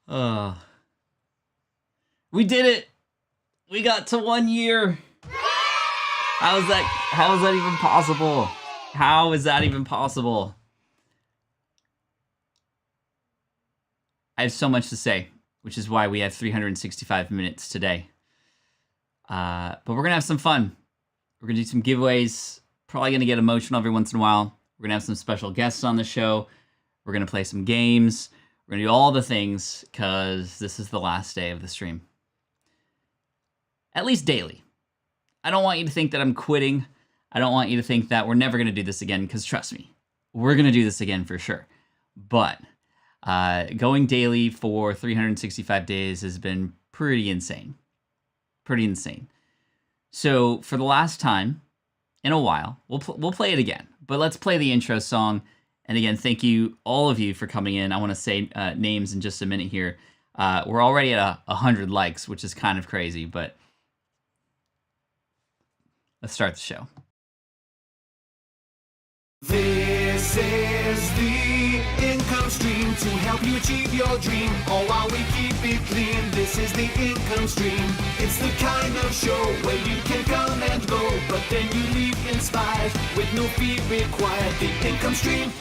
Oh, we did it. We got to 1 year. How is that even possible? How is that even possible? I have so much to say, which is why we have 365 minutes today. But we're going to have some fun. We're going to do some giveaways. Probably going to get emotional every once in a while. We're going to have some special guests on the show. We're going to play some games. We're going to do all the things because this is the last day of the stream. At least daily. I don't want you to think that I'm quitting. I don't want you to think that we're never going to do this again, because trust me, we're going to do this again for sure. But going daily for 365 days has been pretty insane. Pretty insane. So for the last time in a while, we'll play it again. But let's play the intro song. And again, thank you, all of you, for coming in. I want to say names in just a minute here. We're already at 100 likes, which is kind of crazy, but let's start the show. This is the income stream to help you achieve your dream, all while we keep it clean. This is the income stream. It's the kind of show where you can come and go, but then you leave inspired with no fee required. The income stream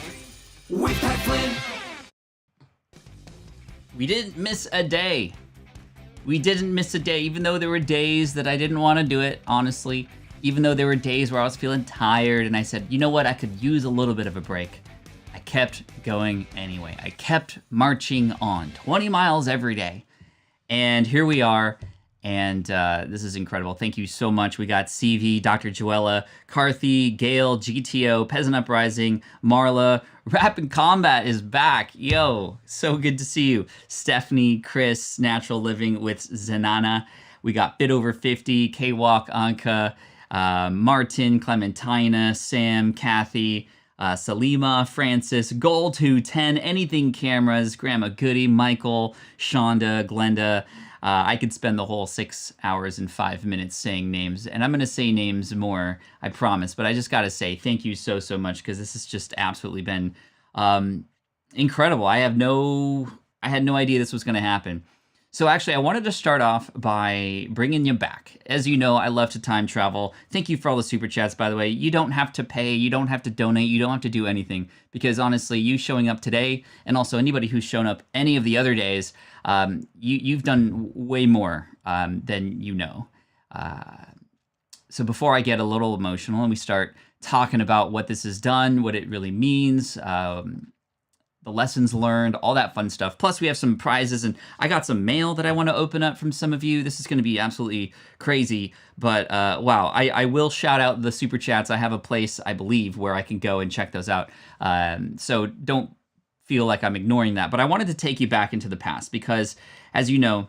with Pat Flynn. We didn't miss a day. We didn't miss a day, even though there were days that I didn't want to do it, honestly. Even though there were days where I was feeling tired and I said, you know what, I could use a little bit of a break. I kept going anyway. I kept marching on 20 miles every day. And here we are. And this is incredible. Thank you so much. We got CV, Dr. Joella, Carthy, Gail, GTO, Peasant Uprising, Marla. Rapid Combat is back. Yo, so good to see you. Stephanie, Chris, Natural Living with Zenana. We got Bit Over 50, K-Walk, Anka, Martin, Clementina, Sam, Kathy, Salima, Francis, Gold210, Anything Cameras, Grandma Goody, Michael, Shonda, Glenda. I could spend the whole 6 hours and 5 minutes saying names, and I'm going to say names more, I promise, but I just got to say thank you so much, because this has just absolutely been incredible. I had no idea this was going to happen. So actually, I wanted to start off by bringing you back. As you know, I love to time travel. Thank you for all the super chats, by the way. You don't have to pay, you don't have to donate, you don't have to do anything. Because honestly, you showing up today, and also anybody who's shown up any of the other days, you've done way more than you know. So before I get a little emotional and we start talking about what this has done, what it really means, the lessons learned, all that fun stuff. Plus, we have some prizes, and I got some mail that I want to open up from some of you. This is going to be absolutely crazy, but wow, I will shout out the super chats. I have a place, I believe, where I can go and check those out. So don't feel like I'm ignoring that, but I wanted to take you back into the past because, as you know,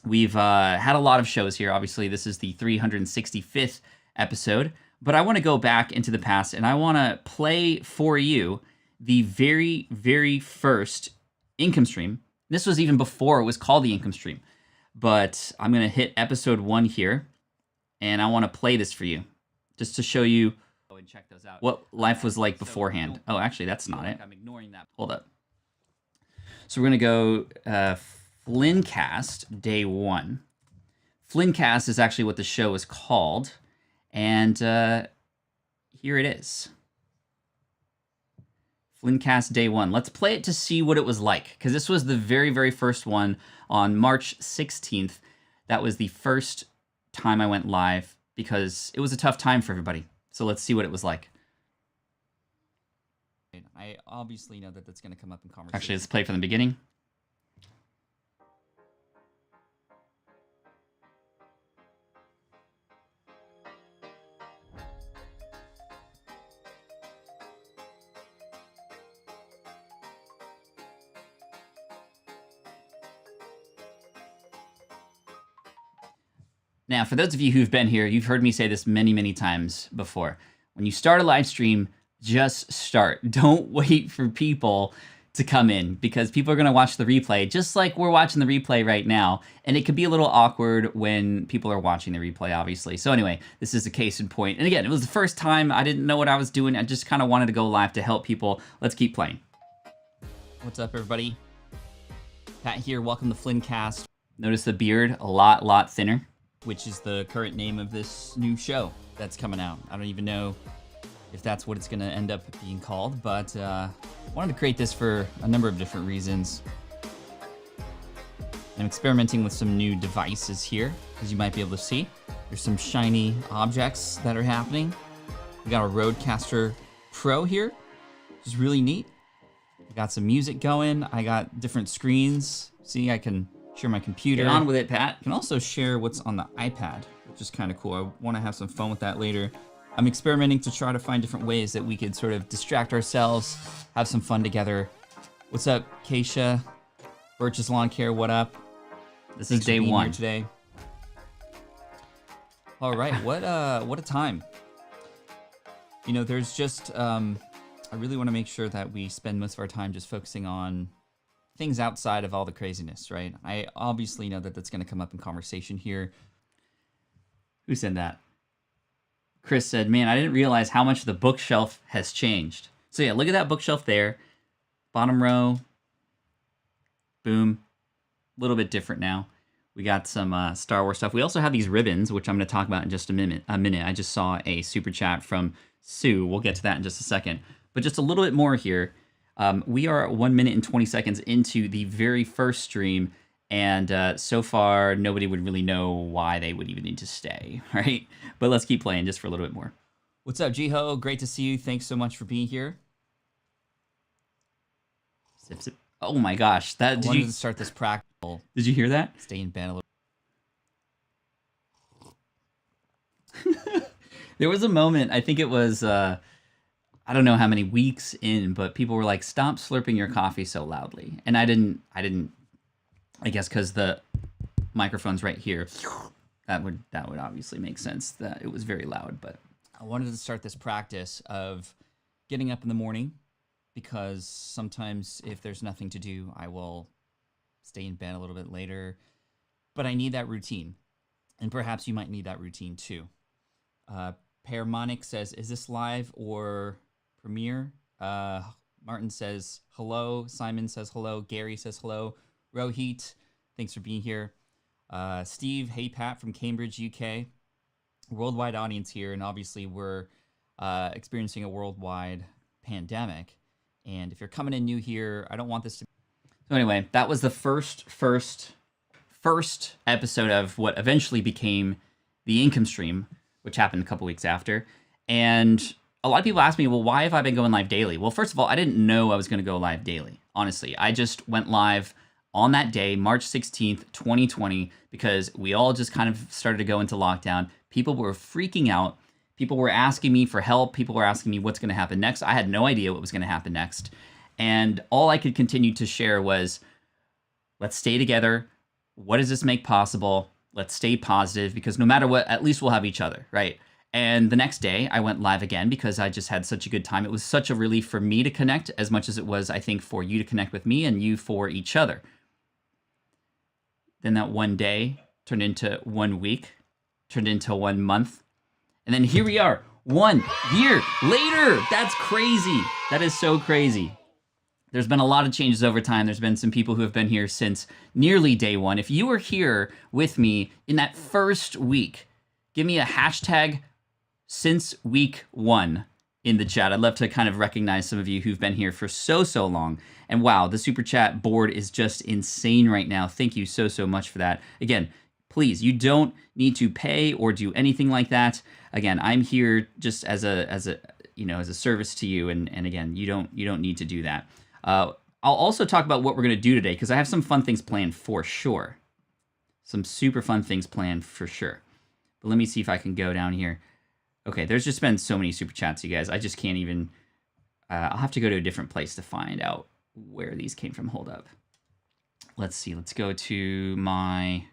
we've had a lot of shows here. Obviously, this is the 365th episode, but I want to go back into the past, and I want to play for you the very first income stream. This was even before it was called the income stream. But I'm going to hit episode 1 here, and I want to play this for you, just to show you and check those out. What life was like beforehand. Oh, actually, that's not it. I'm ignoring that. Hold up. So we're going to go Flynncast Day 1. Flynncast is actually what the show is called, and here it is. Flynncast Day 1. Let's play it to see what it was like, because this was the very first one on March 16th. That was the first time I went live, because it was a tough time for everybody. So let's see what it was like. I obviously know that that's going to come up in conversation. Actually, let's play from the beginning. Now, for those of you who've been here, you've heard me say this many times before. When you start a live stream, just start. Don't wait for people to come in, because people are going to watch the replay, just like we're watching the replay right now. And it could be a little awkward when people are watching the replay, obviously. So anyway, this is a case in point. And again, it was the first time. I didn't know what I was doing. I just kind of wanted to go live to help people. Let's keep playing. What's up, everybody? Pat here, welcome to Flynn Cast. Notice the beard, a lot thinner, which is the current name of this new show that's coming out. I don't even know if that's what it's gonna end up being called, but I wanted to create this for a number of different reasons. I'm experimenting with some new devices here, as you might be able to see. There's some shiny objects that are happening. We got a Rodecaster Pro here, which is really neat. I got some music going. I got different screens. See, I can share my computer. Get on with it, Pat. I can also share what's on the iPad, which is kind of cool. I want to have some fun with that later. I'm experimenting to try to find different ways that we could sort of distract ourselves, have some fun together. What's up, Keisha? Birch's Lawn Care, what up? This is day one today. All right, what a time. You know, there's just, I really want to make sure that we spend most of our time just focusing on things outside of all the craziness, right? I obviously know that that's going to come up in conversation here. Who said that? Chris said, man, I didn't realize how much the bookshelf has changed. So yeah, look at that bookshelf there. Bottom row. Boom. A little bit different now. We got some Star Wars stuff. We also have these ribbons, which I'm going to talk about in just a minute. I just saw a super chat from Sue. We'll get to that in just a second. But just a little bit more here. We are 1 minute and 20 seconds into the very first stream, and so far nobody would really know why they would even need to stay, right? But let's keep playing just for a little bit more. What's up, Jiho? Great to see you. Thanks so much for being here. Sip, sip. Oh my gosh, that did you start this practical? Did you hear that? Stay in bed a little. There was a moment, I think it was I don't know how many weeks in, but people were like, stop slurping your coffee so loudly. And I didn't, I guess because the microphone's right here, that would obviously make sense that it was very loud. But I wanted to start this practice of getting up in the morning, because sometimes if there's nothing to do, I will stay in bed a little bit later. But I need that routine. And perhaps you might need that routine too. Paramonic says, is this live or premiere? Martin says hello. Simon says hello. Gary says hello. Rohit, thanks for being here. Steve, hey Pat from Cambridge, UK. Worldwide audience here, and obviously we're experiencing a worldwide pandemic. And if you're coming in new here, I don't want this to... So anyway, that was the first episode of what eventually became the income stream, which happened a couple weeks after. And a lot of people ask me, well, why have I been going live daily? Well, first of all, I didn't know I was going to go live daily. Honestly, I just went live on that day, March 16th, 2020, because we all just kind of started to go into lockdown. People were freaking out. People were asking me for help. People were asking me what's going to happen next. I had no idea what was going to happen next. And all I could continue to share was, let's stay together. What does this make possible? Let's stay positive, because no matter what, at least we'll have each other, right? And the next day, I went live again because I just had such a good time. It was such a relief for me to connect as much as it was, I think, for you to connect with me and you for each other. Then that one day turned into 1 week, turned into 1 month. And then here we are, 1 year later. That's crazy. That is so crazy. There's been a lot of changes over time. There's been some people who have been here since nearly day one. If you were here with me in that first week, give me a hashtag since week 1 in the chat. I'd love to kind of recognize some of you who've been here for so long. And wow, the super chat board is just insane right now. Thank you so much for that. Again, please, you don't need to pay or do anything like that. Again, I'm here just as a service to you. And again, you don't need to do that. I'll also talk about what we're going to do today, because I have some fun things planned for sure. Some super fun things planned for sure. But let me see if I can go down here. Okay, there's just been so many super chats, you guys. I just can't even... I'll have to go to a different place to find out where these came from. Hold up. Let's see. Let's go to my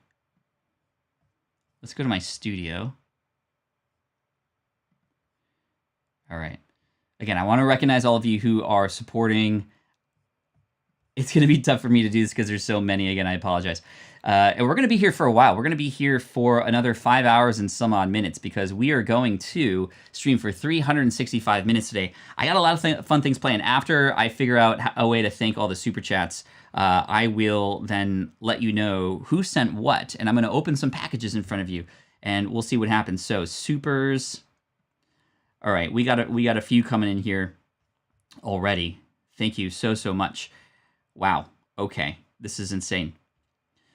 studio. All right. Again, I want to recognize all of you who are supporting. It's going to be tough for me to do this because there's so many. Again, I apologize. And we're going to be here for a while. We're going to be here for another 5 hours and some odd minutes, because we are going to stream for 365 minutes today. I got a lot of fun things planned. After I figure out a way to thank all the super chats, I will then let you know who sent what, and I'm going to open some packages in front of you, and we'll see what happens. So supers. All right, we got a few coming in here already. Thank you so much. Wow. Okay, this is insane.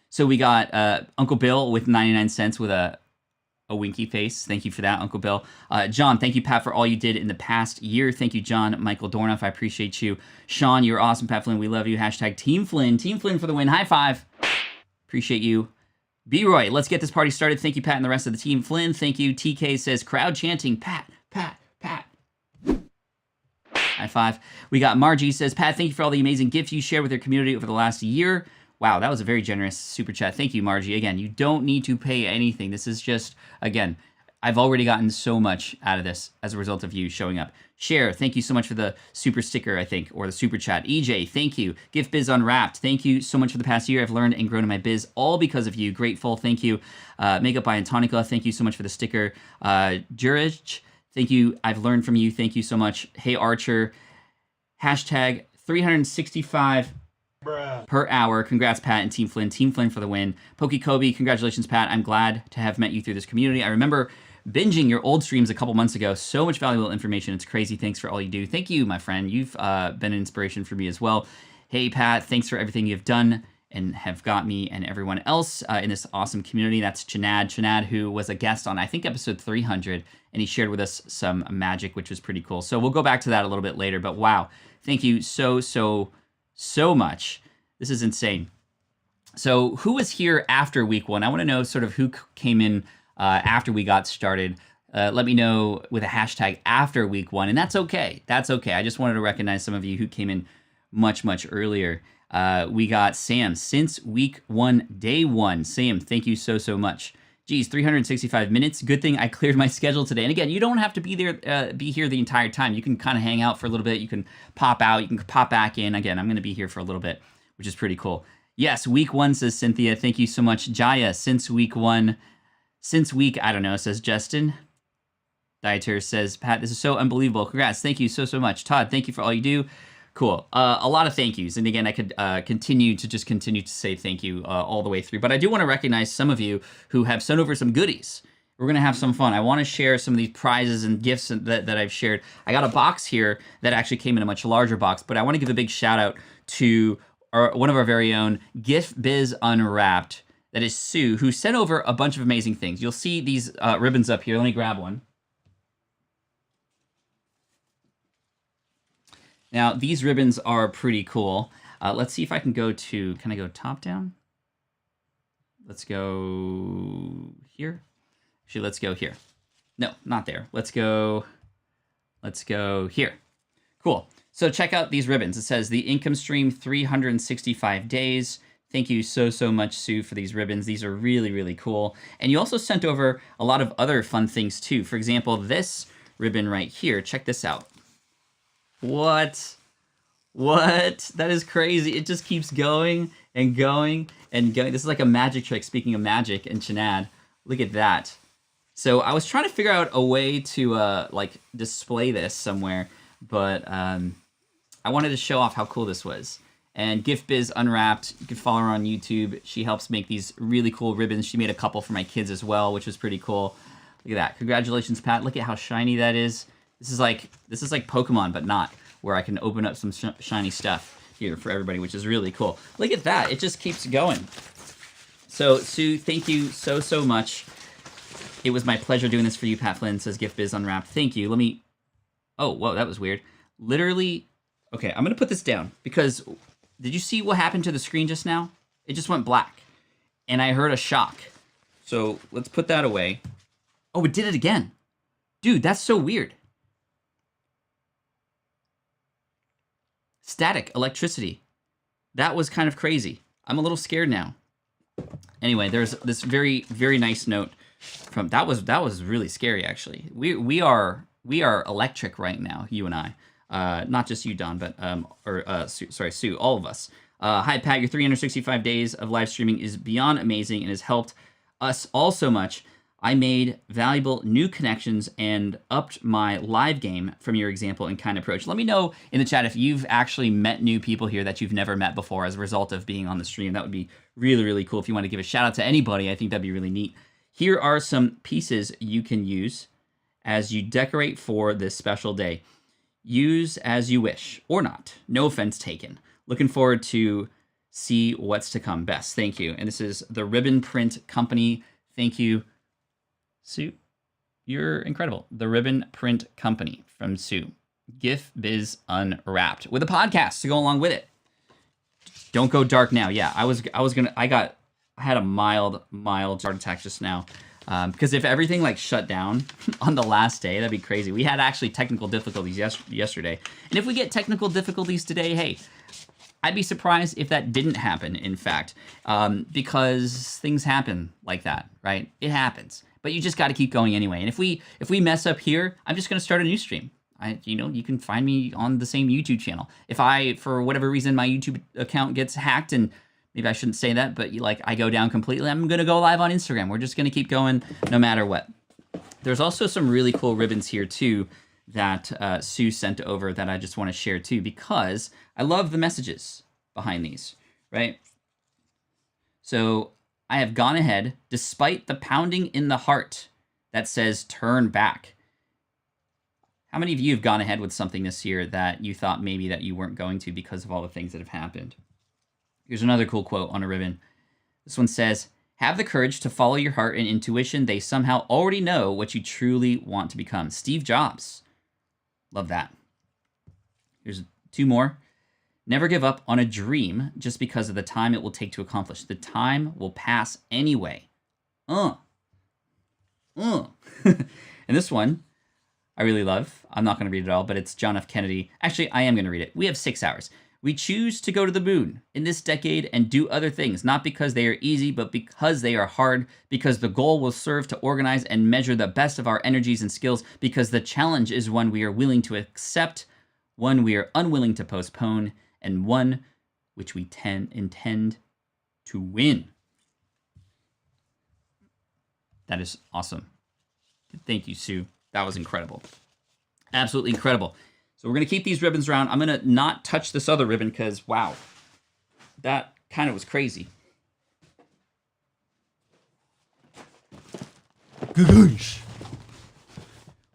So we got Uncle Bill with 99 cents with a winky face. Thank you for that, Uncle Bill. John, thank you, Pat, for all you did in the past year. Thank you, John. Michael Dornoff, I appreciate you. Sean, you're awesome. Pat Flynn, we love you. Hashtag Team Flynn. Team Flynn for the win. High five. Appreciate you. B-Roy, let's get this party started. Thank you, Pat, and the rest of the team. Flynn, thank you. TK says, crowd chanting, Pat, Pat, Pat. High five. We got Margie says, Pat, thank you for all the amazing gifts you shared with your community over the last year. Wow, that was a very generous super chat. Thank you, Margie. Again, you don't need to pay anything. This is just, again, I've already gotten so much out of this as a result of you showing up. Share, thank you so much for the super sticker, I think, or the super chat. EJ, thank you. Gift Biz Unwrapped, thank you so much for the past year. I've learned and grown in my biz, all because of you. Grateful, thank you. Makeup by Antonica, thank you so much for the sticker. Jurij, thank you. I've learned from you. Thank you so much. Hey, Archer. Hashtag 365 per hour. Congrats, Pat and Team Flynn. Team Flynn for the win. Pokey Kobe, congratulations, Pat. I'm glad to have met you through this community. I remember binging your old streams a couple months ago. So much valuable information. It's crazy. Thanks for all you do. Thank you, my friend. You've been an inspiration for me as well. Hey, Pat, thanks for everything you've done and have got me and everyone else in this awesome community. That's Chinad, who was a guest on, I think, episode 300, and he shared with us some magic, which was pretty cool. So we'll go back to that a little bit later, but wow. Thank you so much. This is insane. So who was here after week one? I want to know sort of who came in after we got started. Let me know with a hashtag after week one, and that's okay. That's okay. I just wanted to recognize some of you who came in much earlier. We got Sam since week one, day one. Sam, thank you so much. Geez, 365 minutes. Good thing I cleared my schedule today. And again, you don't have to be there, be here the entire time. You can kind of hang out for a little bit. You can pop out. You can pop back in. Again, I'm going to be here for a little bit, which is pretty cool. Yes, week one, says Cynthia. Thank you so much. Jaya, since week one. Since week, I don't know, says Justin. Dieter says, Pat, this is so unbelievable. Congrats. Thank you so much. Todd, thank you for all you do. Cool. A lot of thank yous. And again, I could continue to say thank you all the way through. But I do want to recognize some of you who have sent over some goodies. We're going to have some fun. I want to share some of these prizes and gifts that I've shared. I got a box here that actually came in a much larger box. But I want to give a big shout out to one of our very own Gift Biz Unwrapped. That is Sue, who sent over a bunch of amazing things. You'll see these ribbons up here. Let me grab one. Now, these ribbons are pretty cool. Let's see if I can go top down? Let's go here. Actually, let's go here. No, not there. Let's go here. Cool. So check out these ribbons. It says the income stream 365 days. Thank you so much, Sue, for these ribbons. These are really cool. And you also sent over a lot of other fun things too. For example, this ribbon right here. Check this out. What? That is crazy. It just keeps going and going and going. This is like a magic trick, speaking of magic and Chinad. Look at that. So I was trying to figure out a way to like display this somewhere, but I wanted to show off how cool this was. And Gift Biz Unwrapped, you can follow her on YouTube. She helps make these really cool ribbons. She made a couple for my kids as well, which was pretty cool. Look at that. Congratulations, Pat. Look at how shiny that is. This is like Pokemon, but not, where I can open up some shiny stuff here for everybody, which is really cool. Look at that. It just keeps going. So, Sue, thank you so much. It was my pleasure doing this for you, Pat Flynn, says Gift Biz Unwrapped. Thank you. Oh, whoa, that was weird. Literally, okay, I'm going to put this down because did you see what happened to the screen just now? It just went black, and I heard a shock. So let's put that away. Oh, it did it again. Dude, that's so weird. Static electricity. That was kind of crazy. I'm a little scared now. Anyway, there's this very nice note from that was really scary actually. We are electric right now, you and I. Not just you, Don, but Sue, all of us. Hi, Pat. Your 365 days of live streaming is beyond amazing and has helped us all so much. I made valuable new connections and upped my live game from your example and kind approach. Let me know in the chat if you've actually met new people here that you've never met before as a result of being on the stream. That would be really, really cool. If you want to give a shout out to anybody, I think that'd be really neat. Here are some pieces you can use as you decorate for this special day. Use as you wish, or not. No offense taken. Looking forward to see what's to come. Best, thank you. And this is the Ribbon Print Company. Thank you, Sue. You're incredible. The Ribbon Print Company from Sue. GIF Biz Unwrapped with a podcast to go along with it. Don't go dark now. Yeah, I had a mild heart attack just now. Because if everything like shut down on the last day, that'd be crazy. We had actually technical difficulties yesterday. And if we get technical difficulties today, hey, I'd be surprised if that didn't happen, in fact, because things happen like that, right? It happens. But you just got to keep going anyway. And if we mess up here, I'm just going to start a new stream. You can find me on the same YouTube channel. If for whatever reason, my YouTube account gets hacked, and maybe I shouldn't say that, but I go down completely, I'm going to go live on Instagram. We're just going to keep going no matter what. There's also some really cool ribbons here too that Sue sent over that I just want to share too, because I love the messages behind these, right? So I have gone ahead despite the pounding in the heart that says turn back. How many of you have gone ahead with something this year that you thought maybe that you weren't going to because of all the things that have happened? Here's another cool quote on a ribbon. This one says, have the courage to follow your heart and intuition. They somehow already know what you truly want to become. Steve Jobs. Love that. Here's two more. Never give up on a dream just because of the time it will take to accomplish. The time will pass anyway. And this one I really love. I'm not going to read it all, but it's John F. Kennedy. Actually, I am going to read it. We have 6 hours. We choose to go to the moon in this decade and do other things, not because they are easy, but because they are hard, because the goal will serve to organize and measure the best of our energies and skills, because the challenge is one we are willing to accept, one we are unwilling to postpone, and one which we intend to win. That is awesome. Thank you, Sue. That was incredible. Absolutely incredible. So we're going to keep these ribbons around. I'm going to not touch this other ribbon because, wow, that kind of was crazy.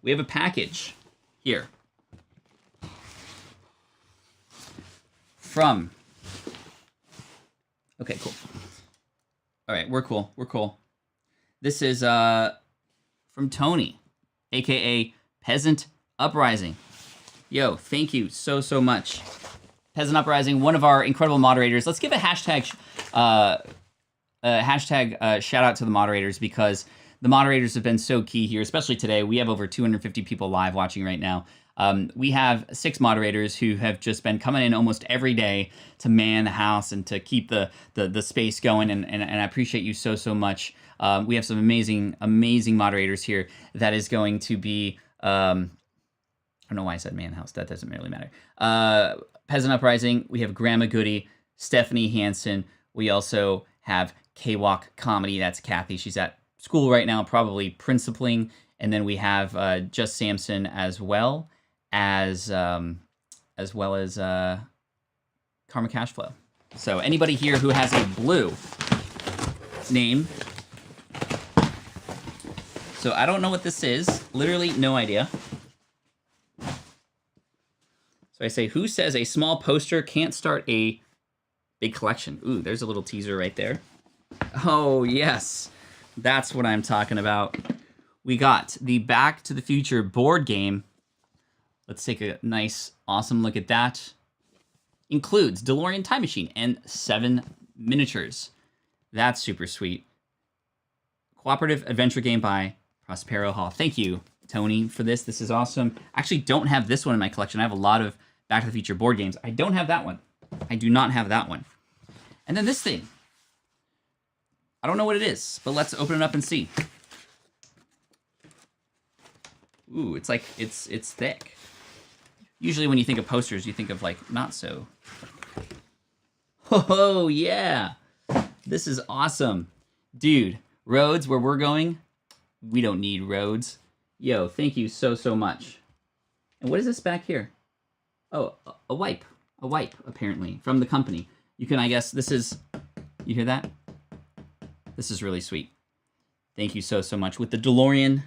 We have a package here from... Okay, cool. All right, we're cool. We're cool. This is from Tony, a.k.a. Peasant Uprising. Yo, thank you so much. Peasant Uprising, one of our incredible moderators. Let's give a hashtag shout out to the moderators, because the moderators have been so key here, especially today. We have over 250 people live watching right now. We have 6 moderators who have just been coming in almost every day to man the house and to keep the space going, and I appreciate you so much. We have some amazing moderators here that is going to be... I don't know why I said man house. That doesn't really matter. Peasant Uprising. We have Grandma Goody, Stephanie Hansen. We also have K-Walk Comedy. That's Kathy. She's at school right now, probably principling. And then we have Just Samson as well as Karma Cashflow. So anybody here who has a blue name. So I don't know what this is. Literally no idea. So I say, who says a small poster can't start a big collection? Ooh, there's a little teaser right there. Oh, yes. That's what I'm talking about. We got the Back to the Future board game. Let's take a nice, awesome look at that. Includes DeLorean Time Machine and 7 miniatures. That's super sweet. Cooperative adventure game by Prospero Hall. Thank you, Tony, for this. This is awesome. I actually don't have this one in my collection. I have a lot of Back to the Future board games. I don't have that one. I do not have that one. And then this thing. I don't know what it is, but let's open it up and see. Ooh, it's like, it's thick. Usually when you think of posters, you think of like, not so. Oh, yeah. This is awesome. Dude, roads where we're going, We don't need roads. Yo, thank you so, so much. And what is this back here? Oh, a wipe. A wipe, apparently, from the company. You can, I guess, this is... You hear that? This is really sweet. Thank you so, so much. With the DeLorean,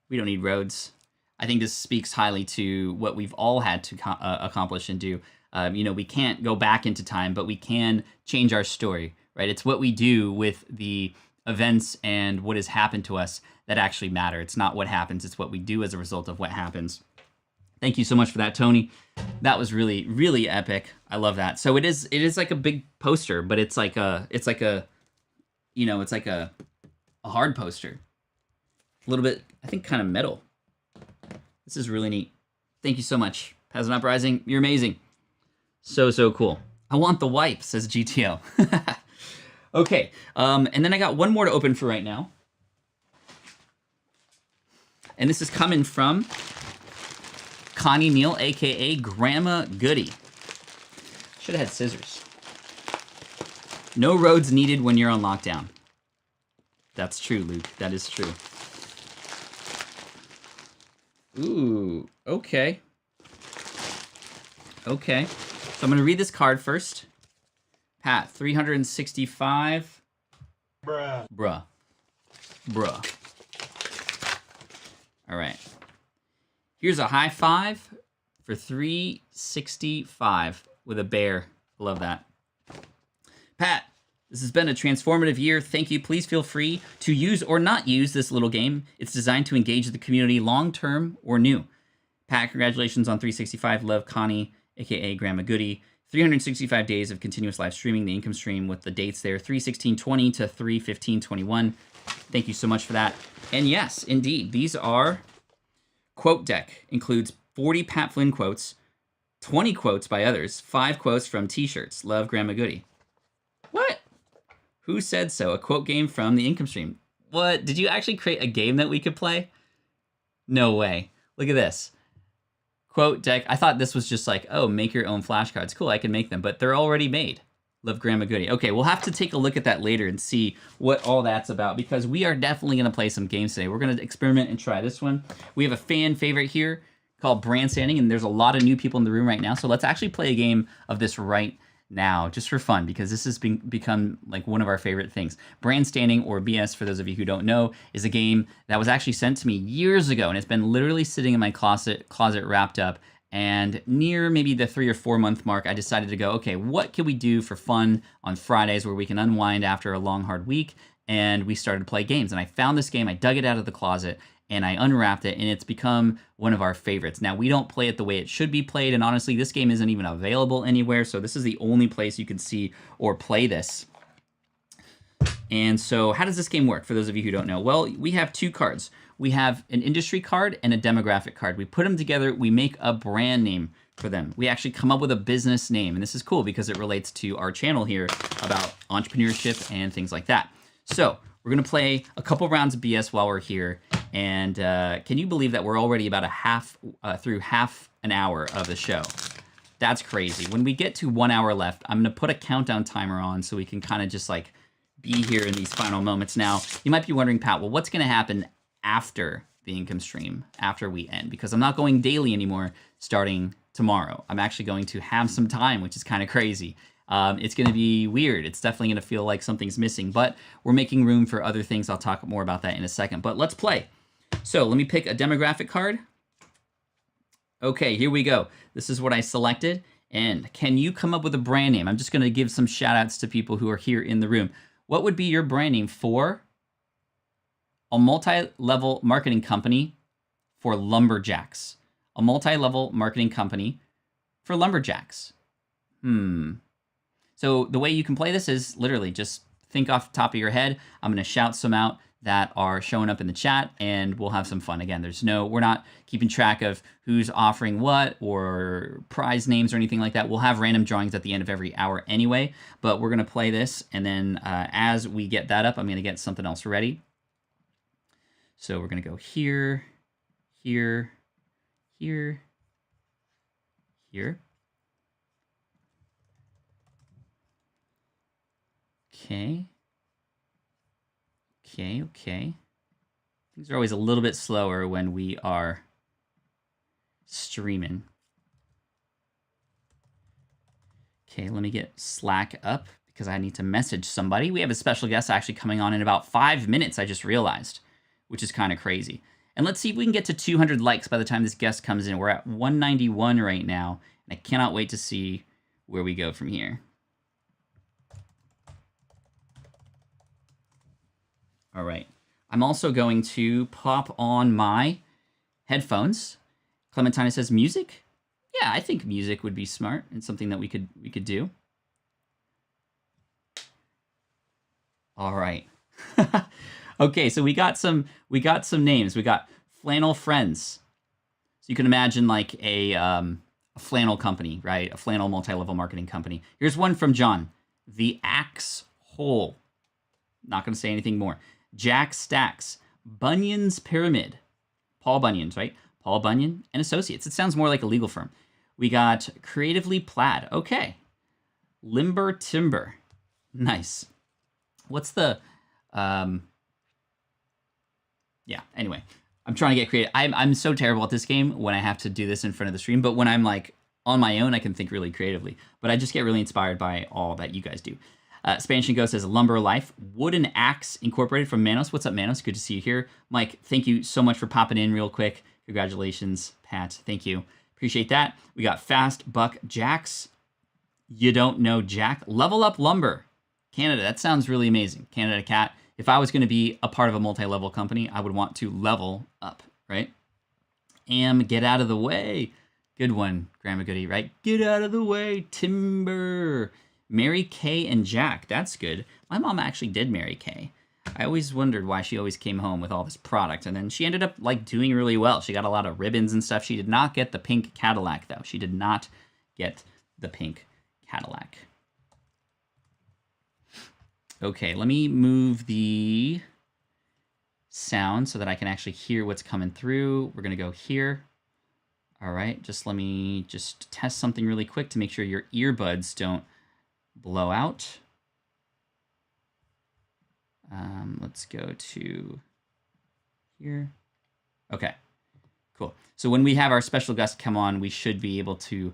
we don't need roads. I think this speaks highly to what we've all had to accomplish and do. You know, we can't go back into time, but we can change our story, right? It's what we do with the events and what has happened to us that actually matter. It's not what happens, it's what we do as a result of what happens. Thank you so much for that, Tony. That was really, really epic. I love that. So it is like a big poster, but it's like a you know, it's like a hard poster. A little bit, I think, kind of metal. This is really neat. Thank you so much. Peasant Uprising, you're amazing. So, so cool. I want the wipe, says GTO. Okay, and then I got one more to open for right now. And this is coming from Connie Neal, aka Grandma Goody. Should have had scissors. No roads needed when you're on lockdown. That's true, Luke. That is true. Ooh, okay. Okay. So I'm going to read this card first. Pat, 365. Bruh. All right. Here's a high five for 365 with a bear. Love that. Pat, this has been a transformative year. Thank you. Please feel free to use or not use this little game. It's designed to engage the community long-term or new. Pat, congratulations on 365. Love, Connie, aka Grandma Goody. 365 days of continuous live streaming, the income stream with the dates there, 3/16/20 to 3/15/21. Thank you so much for that. And yes, indeed, these are quote deck. Includes 40 Pat Flynn quotes, 20 quotes by others, 5 quotes from t-shirts. Love, Grandma Goody. What? Who said so? A quote game from the income stream. What? Did you actually create a game that we could play? No way. Look at this. Quote deck. I thought this was just like, oh, make your own flashcards. Cool, I can make them, but they're already made. Love, Grandma Goody. Okay, we'll have to take a look at that later and see what all that's about, because we are definitely going to play some games today. We're going to experiment and try this one. We have a fan favorite here called Brand Standing, and there's a lot of new people in the room right now, so let's actually play a game of this right now, just for fun, because this has become like one of our favorite things. Brand Standing, or BS for those of you who don't know, is a game that was actually sent to me years ago, and it's been literally sitting in my closet wrapped up. And near maybe the 3 or 4 month mark, I decided to go, okay, what can we do for fun on Fridays where we can unwind after a long, hard week? And we started to play games. And I found this game, I dug it out of the closet, and I unwrapped it, and it's become one of our favorites. Now, we don't play it the way it should be played, and honestly, this game isn't even available anywhere, so this is the only place you can see or play this. And so how does this game work, for those of you who don't know? Well, we have 2 cards. We have an industry card and a demographic card. We put them together, we make a brand name for them. We actually come up with a business name, and this is cool because it relates to our channel here about entrepreneurship and things like that. So we're gonna play a couple rounds of BS while we're here, and can you believe that we're already about through half an hour of the show? That's crazy. When we get to 1 hour left, I'm gonna put a countdown timer on so we can kind of just like be here in these final moments. Now, you might be wondering, Pat, well, what's gonna happen after the income stream, after we end? Because I'm not going daily anymore starting tomorrow. I'm actually going to have some time, which is kind of crazy. It's going to be weird. It's definitely going to feel like something's missing, but we're making room for other things. I'll talk more about that in a second, but let's play. So let me pick a demographic card. Okay, here we go. This is what I selected. And can you come up with a brand name? I'm just going to give some shout outs to people who are here in the room. What would be your brand name for a multi-level marketing company for lumberjacks? A multi-level marketing company for lumberjacks. So the way you can play this is literally just think off the top of your head. I'm going to shout some out that are showing up in the chat, and we'll have some fun. Again, we're not keeping track of who's offering what or prize names or anything like that. We'll have random drawings at the end of every hour anyway, but we're going to play this, and then as we get that up, I'm going to get something else ready. So we're going to go here, here, here, here. Okay. Okay. Things are always a little bit slower when we are streaming. Okay, let me get Slack up because I need to message somebody. We have a special guest actually coming on in about 5 minutes, I just realized, which is kind of crazy. And let's see if we can get to 200 likes by the time this guest comes in. We're at 191 right now, and I cannot wait to see where we go from here. All right. I'm also going to pop on my headphones. Clementina says music. Yeah, I think music would be smart and something that we could do. All right. Okay, so we got some names. We got Flannel Friends. So you can imagine like a flannel company, right? A flannel multi-level marketing company. Here's one from John. The Axe Hole. Not going to say anything more. Jack Stacks. Bunyan's Pyramid. Paul Bunyan's, right? Paul Bunyan and Associates. It sounds more like a legal firm. We got Creatively Plaid. Okay. Limber Timber. Nice. What's the... yeah, anyway. I'm trying to get creative. I'm so terrible at this game when I have to do this in front of the stream, but when I'm like on my own, I can think really creatively. But I just get really inspired by all that you guys do. Spanish and Go says Lumber Life. Wooden Axe Incorporated from Manos. What's up, Manos? Good to see you here. Mike, thank you so much for popping in real quick. Congratulations, Pat. Thank you. Appreciate that. We got Fast Buck Jacks. You don't know Jack. Level Up Lumber. Canada. That sounds really amazing. Canada Cat. If I was going to be a part of a multi-level company, I would want to level up, right? Get out of the way. Good one, Grandma Goody, right? Get out of the way, Timber. Mary Kay and Jack. That's good. My mom actually did marry Kay. I always wondered why she always came home with all this product, and then she ended up like doing really well. She got a lot of ribbons and stuff. She did not get the pink Cadillac, though. She did not get the pink Cadillac. Okay, let me move the sound so that I can actually hear what's coming through. We're going to go here. All right, let me test something really quick to make sure your earbuds don't blow out. Let's go to here. Okay, cool. So when we have our special guest come on, we should be able to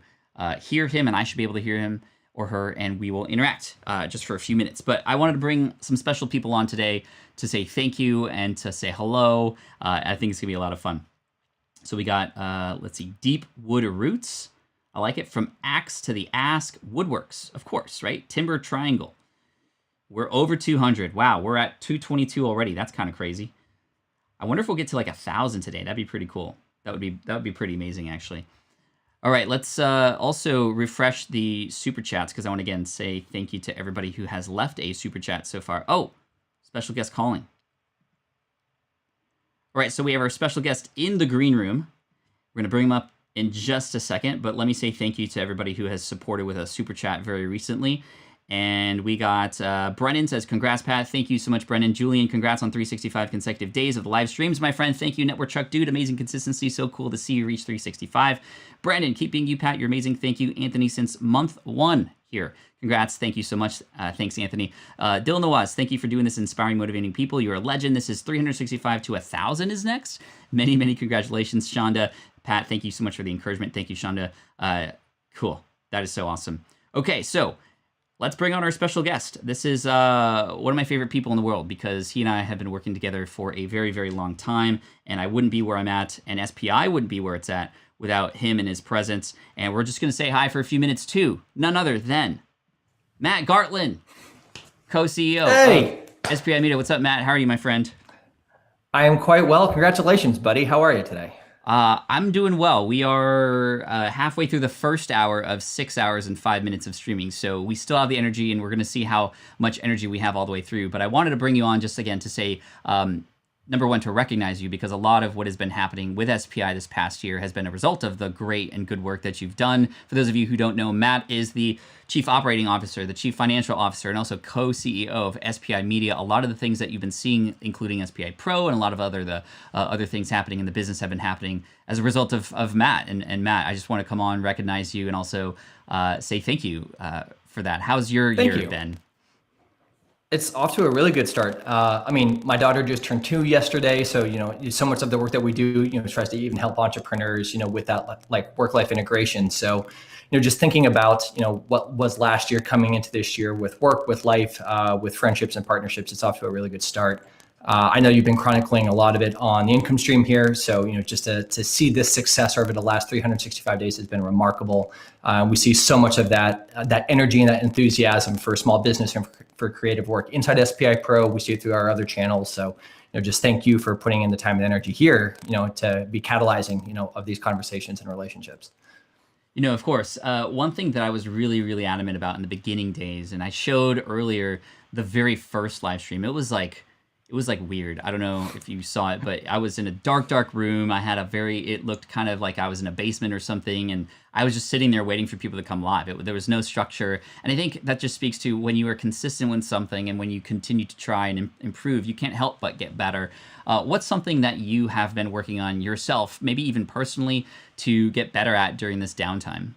hear him, and I should be able to hear him or her, and we will interact just for a few minutes. But I wanted to bring some special people on today to say thank you and to say hello. I think it's gonna be a lot of fun. So we got, let's see, Deep Wood Roots. I like it. From Axe to the Ask. Woodworks, of course, right? Timber Triangle. We're over 200. Wow, we're at 222 already. That's kind of crazy. I wonder if we'll get to like 1,000 today. That'd be pretty cool. That would be pretty amazing, actually. All right, let's also refresh the super chats because I want to again say thank you to everybody who has left a super chat so far. Oh, special guest calling. All right, so we have our special guest in the green room. We're going to bring him up in just a second, but let me say thank you to everybody who has supported with a super chat very recently. And we got Brennan says, congrats, Pat. Thank you so much, Brennan. Julian, congrats on 365 consecutive days of the live streams, my friend. Thank you, Network Truck Dude. Amazing consistency. So cool to see you reach 365. Brandon, keep being you, Pat. You're amazing. Thank you. Anthony, since month 1 here. Congrats. Thank you so much. Thanks, Anthony. Dylan Nawaz, thank you for doing this, inspiring, motivating people. You're a legend. This is 365 to 1,000 is next. Many, many congratulations, Shonda. Pat, thank you so much for the encouragement. Thank you, Shonda. Cool. That is so awesome. Okay, so let's bring on our special guest. This is one of my favorite people in the world because he and I have been working together for a very, very long time, and I wouldn't be where I'm at, and SPI wouldn't be where it's at without him and his presence. And we're just going to say hi for a few minutes, too. None other than Matt Gartland, co-CEO of SPI Media. What's up, Matt? How are you, my friend? I am quite well. Congratulations, buddy. How are you today? I'm doing well. We are halfway through the first hour of 6 hours and 5 minutes of streaming, so we still have the energy, and we're going to see how much energy we have all the way through. But I wanted to bring you on just again to say, number one, to recognize you, because a lot of what has been happening with SPI this past year has been a result of the great and good work that you've done. For those of you who don't know, Matt is the Chief Operating Officer, the Chief Financial Officer, and also co-CEO of SPI Media. A lot of the things that you've been seeing, including SPI Pro and a lot of other things happening in the business, have been happening as a result of Matt. And Matt, I just want to come on, recognize you, and also say thank you for that. How's your year been? It's off to a really good start. I mean, my daughter just turned 2 yesterday, so so much of the work that we do, tries to even help entrepreneurs, with that like work-life integration. So, just thinking about, what was last year coming into this year with work, with life, with friendships and partnerships, it's off to a really good start. I know you've been chronicling a lot of it on the income stream here. So, just to see this success over the last 365 days has been remarkable. We see so much of that energy and that enthusiasm for small business and for creative work inside SPI Pro. We see it through our other channels. So, just thank you for putting in the time and energy here, to be catalyzing, of these conversations and relationships. Of course, one thing that I was really, really adamant about in the beginning days, and I showed earlier the very first live stream, it was like weird. I don't know if you saw it, but I was in a dark room. I had it looked kind of like I was in a basement or something. And I was just sitting there waiting for people to come live. There was no structure. And I think that just speaks to when you are consistent with something and when you continue to try and improve, you can't help but get better. What's something that you have been working on yourself, maybe even personally, to get better at during this downtime?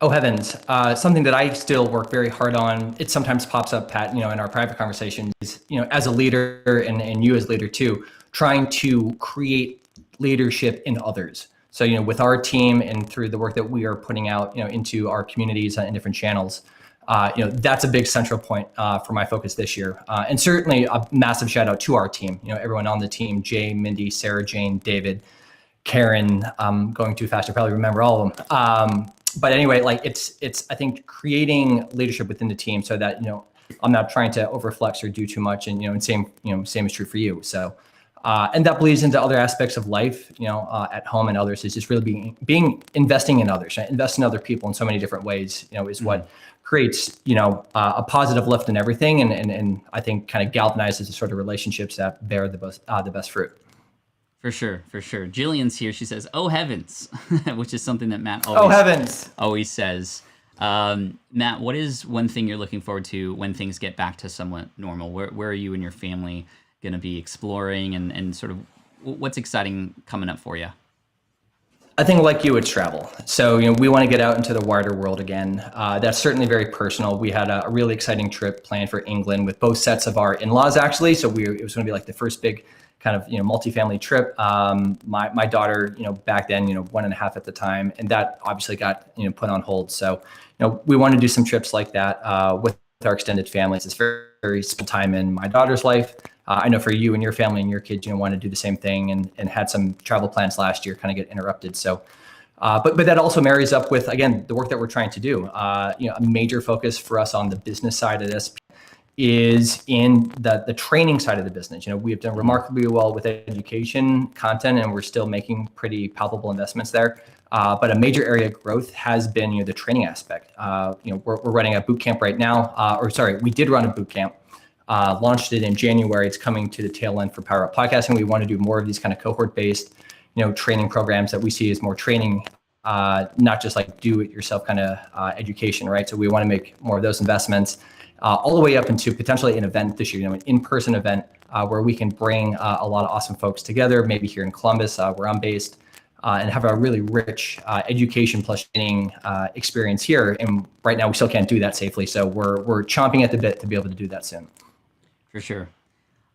Oh heavens! Something that I still work very hard on. It sometimes pops up, Pat, in our private conversations. As a leader and you as leader too, trying to create leadership in others. So, with our team and through the work that we are putting out, into our communities and different channels, that's a big central point for my focus this year. And certainly a massive shout out to our team. Everyone on the team: Jay, Mindy, Sarah, Jane, David, Karen. I'm going too fast to probably remember all of them. But anyway, like it's I think creating leadership within the team so that I'm not trying to overflex or do too much, and same is true for you. So and that bleeds into other aspects of life, at home and others. Is just really being investing in others, right? Invest in other people in so many different ways, is what creates a positive lift in everything, and I think kind of galvanizes the sort of relationships that bear the best fruit. For sure, for sure. Jillian's here. She says, "Oh heavens," which is something that Matt always says. Matt, what is one thing you're looking forward to when things get back to somewhat normal? Where are you and your family going to be exploring, and sort of what's exciting coming up for you? I think like you, it's travel. So, we want to get out into the wider world again. That's certainly very personal. We had a really exciting trip planned for England with both sets of our in-laws, actually. So it was going to be like the first big kind of multi-family trip. My daughter, back then, 1.5 at the time, and that obviously got put on hold. So we want to do some trips like that with our extended families. It's very, very special time in my daughter's life. I know for you and your family and your kids, want to do the same thing, and had some travel plans last year kind of get interrupted. So but that also marries up with, again, the work that we're trying to do. A major focus for us on the business side of this is in the training side of the business. We have done remarkably well with education content, and we're still making pretty palpable investments there. But a major area of growth has been, the training aspect. We're running a boot camp right now, we did run a boot camp, launched it in January. It's coming to the tail end for Power Up Podcasting. We want to do more of these kind of cohort-based, training programs that we see as more training, not just like do-it-yourself kind of education, right? So we want to make more of those investments. All the way up into potentially an event this year, an in-person event where we can bring a lot of awesome folks together, maybe here in Columbus, where I'm based, and have a really rich education plus training experience here. And right now we still can't do that safely. So we're chomping at the bit to be able to do that soon. For sure.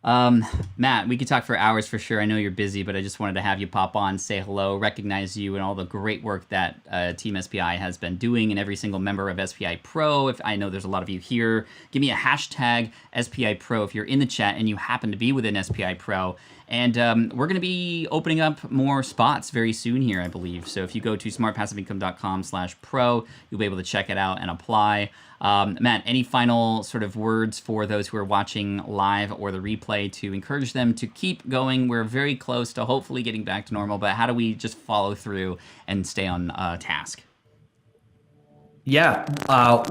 Matt, we could talk for hours for sure. I know you're busy, but I just wanted to have you pop on, say hello, recognize you and all the great work that Team SPI has been doing, and every single member of SPI Pro. If I know there's a lot of you here, give me a hashtag SPI Pro if you're in the chat and you happen to be within SPI Pro. And we're going to be opening up more spots very soon here, I believe. So if you go to smartpassiveincome.com/pro, you'll be able to check it out and apply. Matt, any final sort of words for those who are watching live or the replay to encourage them to keep going? We're very close to hopefully getting back to normal, but how do we just follow through and stay on task? Yeah,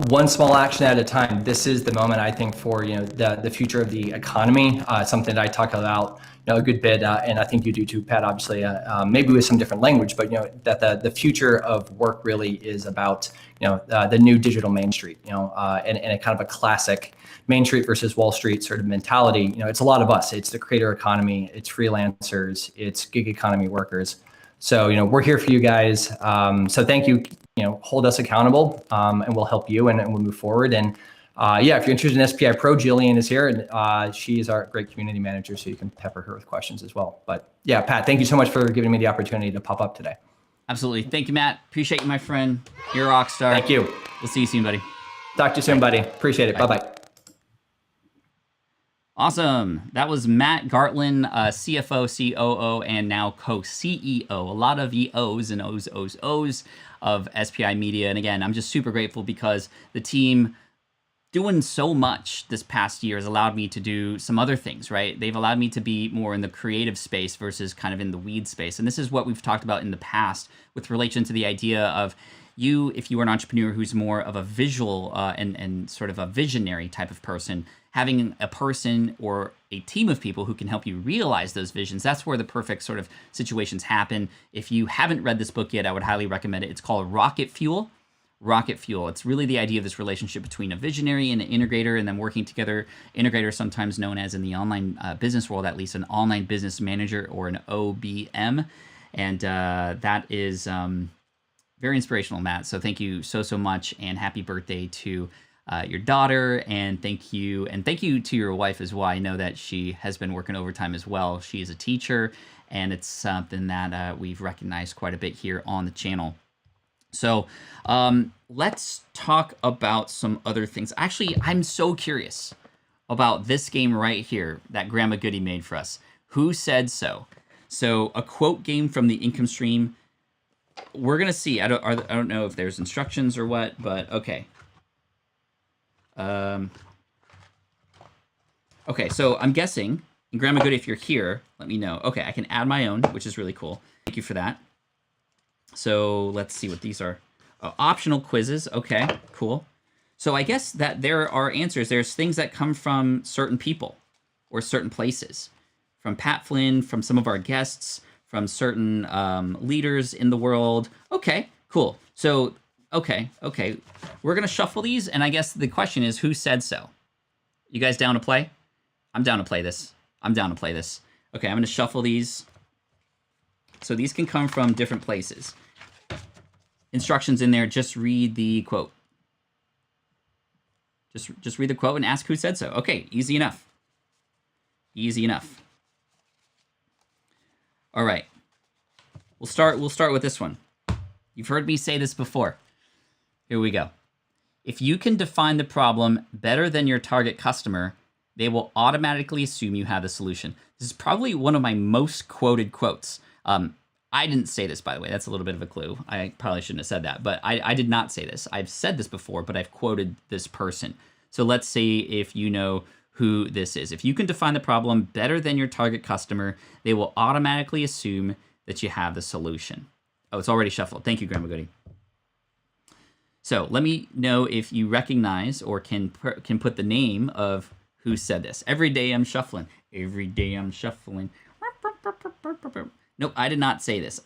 one small action at a time. This is the moment, I think, for the future of the economy. Something that I talk about a good bit, and I think you do too, Pat. Obviously, maybe with some different language, but that the future of work really is about the new digital Main Street. And a kind of a classic Main Street versus Wall Street sort of mentality. It's a lot of us. It's the creator economy. It's freelancers. It's gig economy workers. So we're here for you guys. So thank you. Hold us accountable, and we'll help you, and we'll move forward. And yeah, if you're interested in SPI Pro, Jillian is here, and she is our great community manager, so you can pepper her with questions as well. But yeah, Pat, thank you so much for giving me the opportunity to pop up today. Absolutely. Thank you, Matt. Appreciate you, my friend. You're a rock star. Thank you. We'll see you soon, buddy. Talk to you soon, buddy. Appreciate it. Bye-bye. Awesome. That was Matt Gartland, CFO, COO, and now co-CEO. A lot of EOs and O's of SPI Media. And again, I'm just super grateful because the team doing so much this past year has allowed me to do some other things, right? They've allowed me to be more in the creative space versus kind of in the weed space. And this is what we've talked about in the past with relation to the idea of you, if you are an entrepreneur who's more of a visual and sort of a visionary type of person, having a person or a team of people who can help you realize those visions, that's where the perfect sort of situations happen. If you haven't read this book yet, I would highly recommend it. It's called Rocket Fuel. Rocket Fuel. It's really the idea of this relationship between a visionary and an integrator, and then working together. Integrator, sometimes known as in the online business world, at least an online business manager or an OBM. And that is very inspirational, Matt. So thank you so much, and happy birthday to your daughter, and thank you to your wife as well. I know that she has been working overtime as well. She is a teacher, and it's something that we've recognized quite a bit here on the channel. So let's talk about some other things. Actually, I'm so curious about this game right here that Grandma Goody made for us. Who Said So? So a quote game from the income stream. We're gonna see. I don't know if there's instructions or what, but okay. Okay, so I'm guessing, and Grandma Goody, if you're here, let me know. Okay, I can add my own, which is really cool. Thank you for that. So let's see what these are. Optional quizzes. Okay, cool. So I guess that there are answers. There's things that come from certain people or certain places. From Pat Flynn, from some of our guests, from certain leaders in the world. Okay, cool. So, okay. We're going to shuffle these, and I guess the question is, who said so? You guys down to play? I'm down to play this. Okay, I'm going to shuffle these. So these can come from different places. Instructions in there, just read the quote. Just read the quote and ask who said so. Okay, easy enough. All right. We'll start with this one. You've heard me say this before. Here we go. If you can define the problem better than your target customer, they will automatically assume you have the solution. This is probably one of my most quoted quotes. I didn't say this, by the way. That's a little bit of a clue. I probably shouldn't have said that, but I did not say this. I've said this before, but I've quoted this person. So let's see if you know who this is. If you can define the problem better than your target customer, they will automatically assume that you have the solution. Oh, it's already shuffled. Thank you, Grandma Goody. So let me know if you recognize or can put the name of who said this. Every day I'm shuffling. Nope, I did not say this.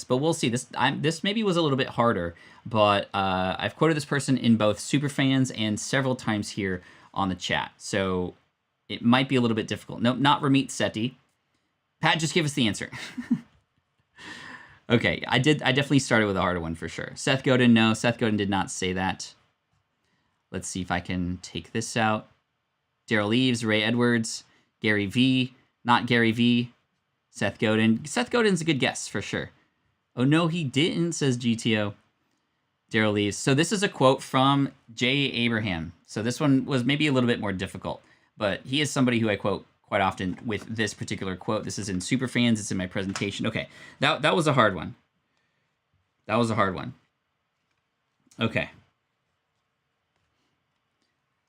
But we'll see. This maybe was a little bit harder, but I've quoted this person in both Superfans and several times here on the chat. So it might be a little bit difficult. Nope, not Ramit Sethi. Pat, just give us the answer. Okay, I definitely started with a harder one for sure. Seth Godin, no. Seth Godin did not say that. Let's see if I can take this out. Daryl Eves, Ray Edwards, Gary V, not Gary V. Seth Godin. Seth Godin's a good guess for sure. Oh, no, he didn't, says GTO. Daryl Eves. So this is a quote from Jay Abraham. So this one was maybe a little bit more difficult, but he is somebody who I quote quite often with this particular quote. This is in Superfans. It's in my presentation. Okay, that was a hard one. Okay.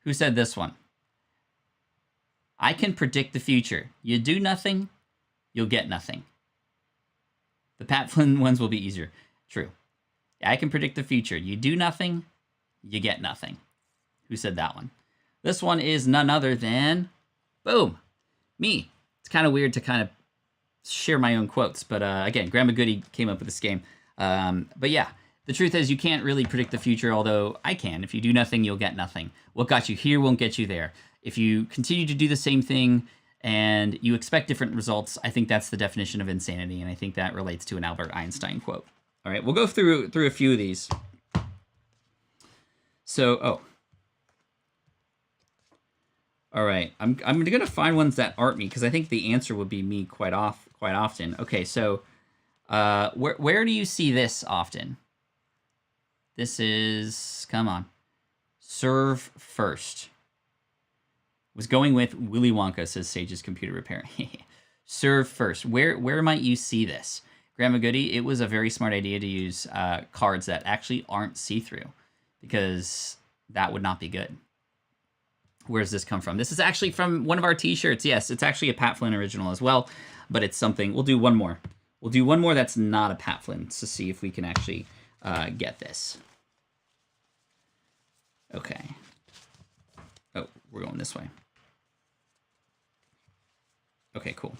Who said this one? I can predict the future. You do nothing, you'll get nothing. The Pat Flynn ones will be easier. True. I can predict the future. You do nothing, you get nothing. Who said that one? This one is none other than, boom, me. It's kind of weird to kind of share my own quotes, but again, Grandma Goody came up with this game. But yeah, the truth is you can't really predict the future, although I can. If you do nothing, you'll get nothing. What got you here won't get you there. If you continue to do the same thing and you expect different results, I think that's the definition of insanity, and I think that relates to an Albert Einstein quote. All right, we'll go through a few of these. So, All right, I'm gonna find ones that aren't me because I think the answer would be me quite often. Okay, so where do you see this often? This is, come on, serve first. Was going with Willy Wonka, says Sage's computer repair. Serve first. Where might you see this? Grandma Goody, it was a very smart idea to use cards that actually aren't see-through because that would not be good. Where does this come from? This is actually from one of our t-shirts. Yes, it's actually a Pat Flynn original as well, but it's something. We'll do one more. We'll do one more that's not a Pat Flynn to see if we can actually get this. Okay. Oh, we're going this way. Okay, cool.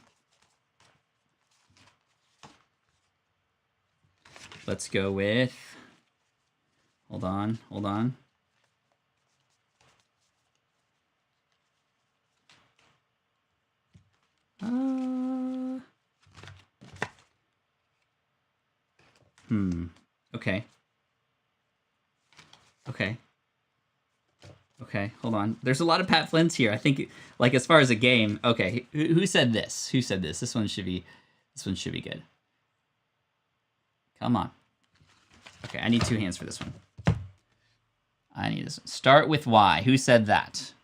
Let's go with, hold on. Okay. Okay, hold on. There's a lot of Pat Flynn's here. I think, like, as far as a game, okay. Who said this? Who said this? This one should be good. Come on. Okay, I need 2 hands for this one. I need this one. Start with Y. Who said that?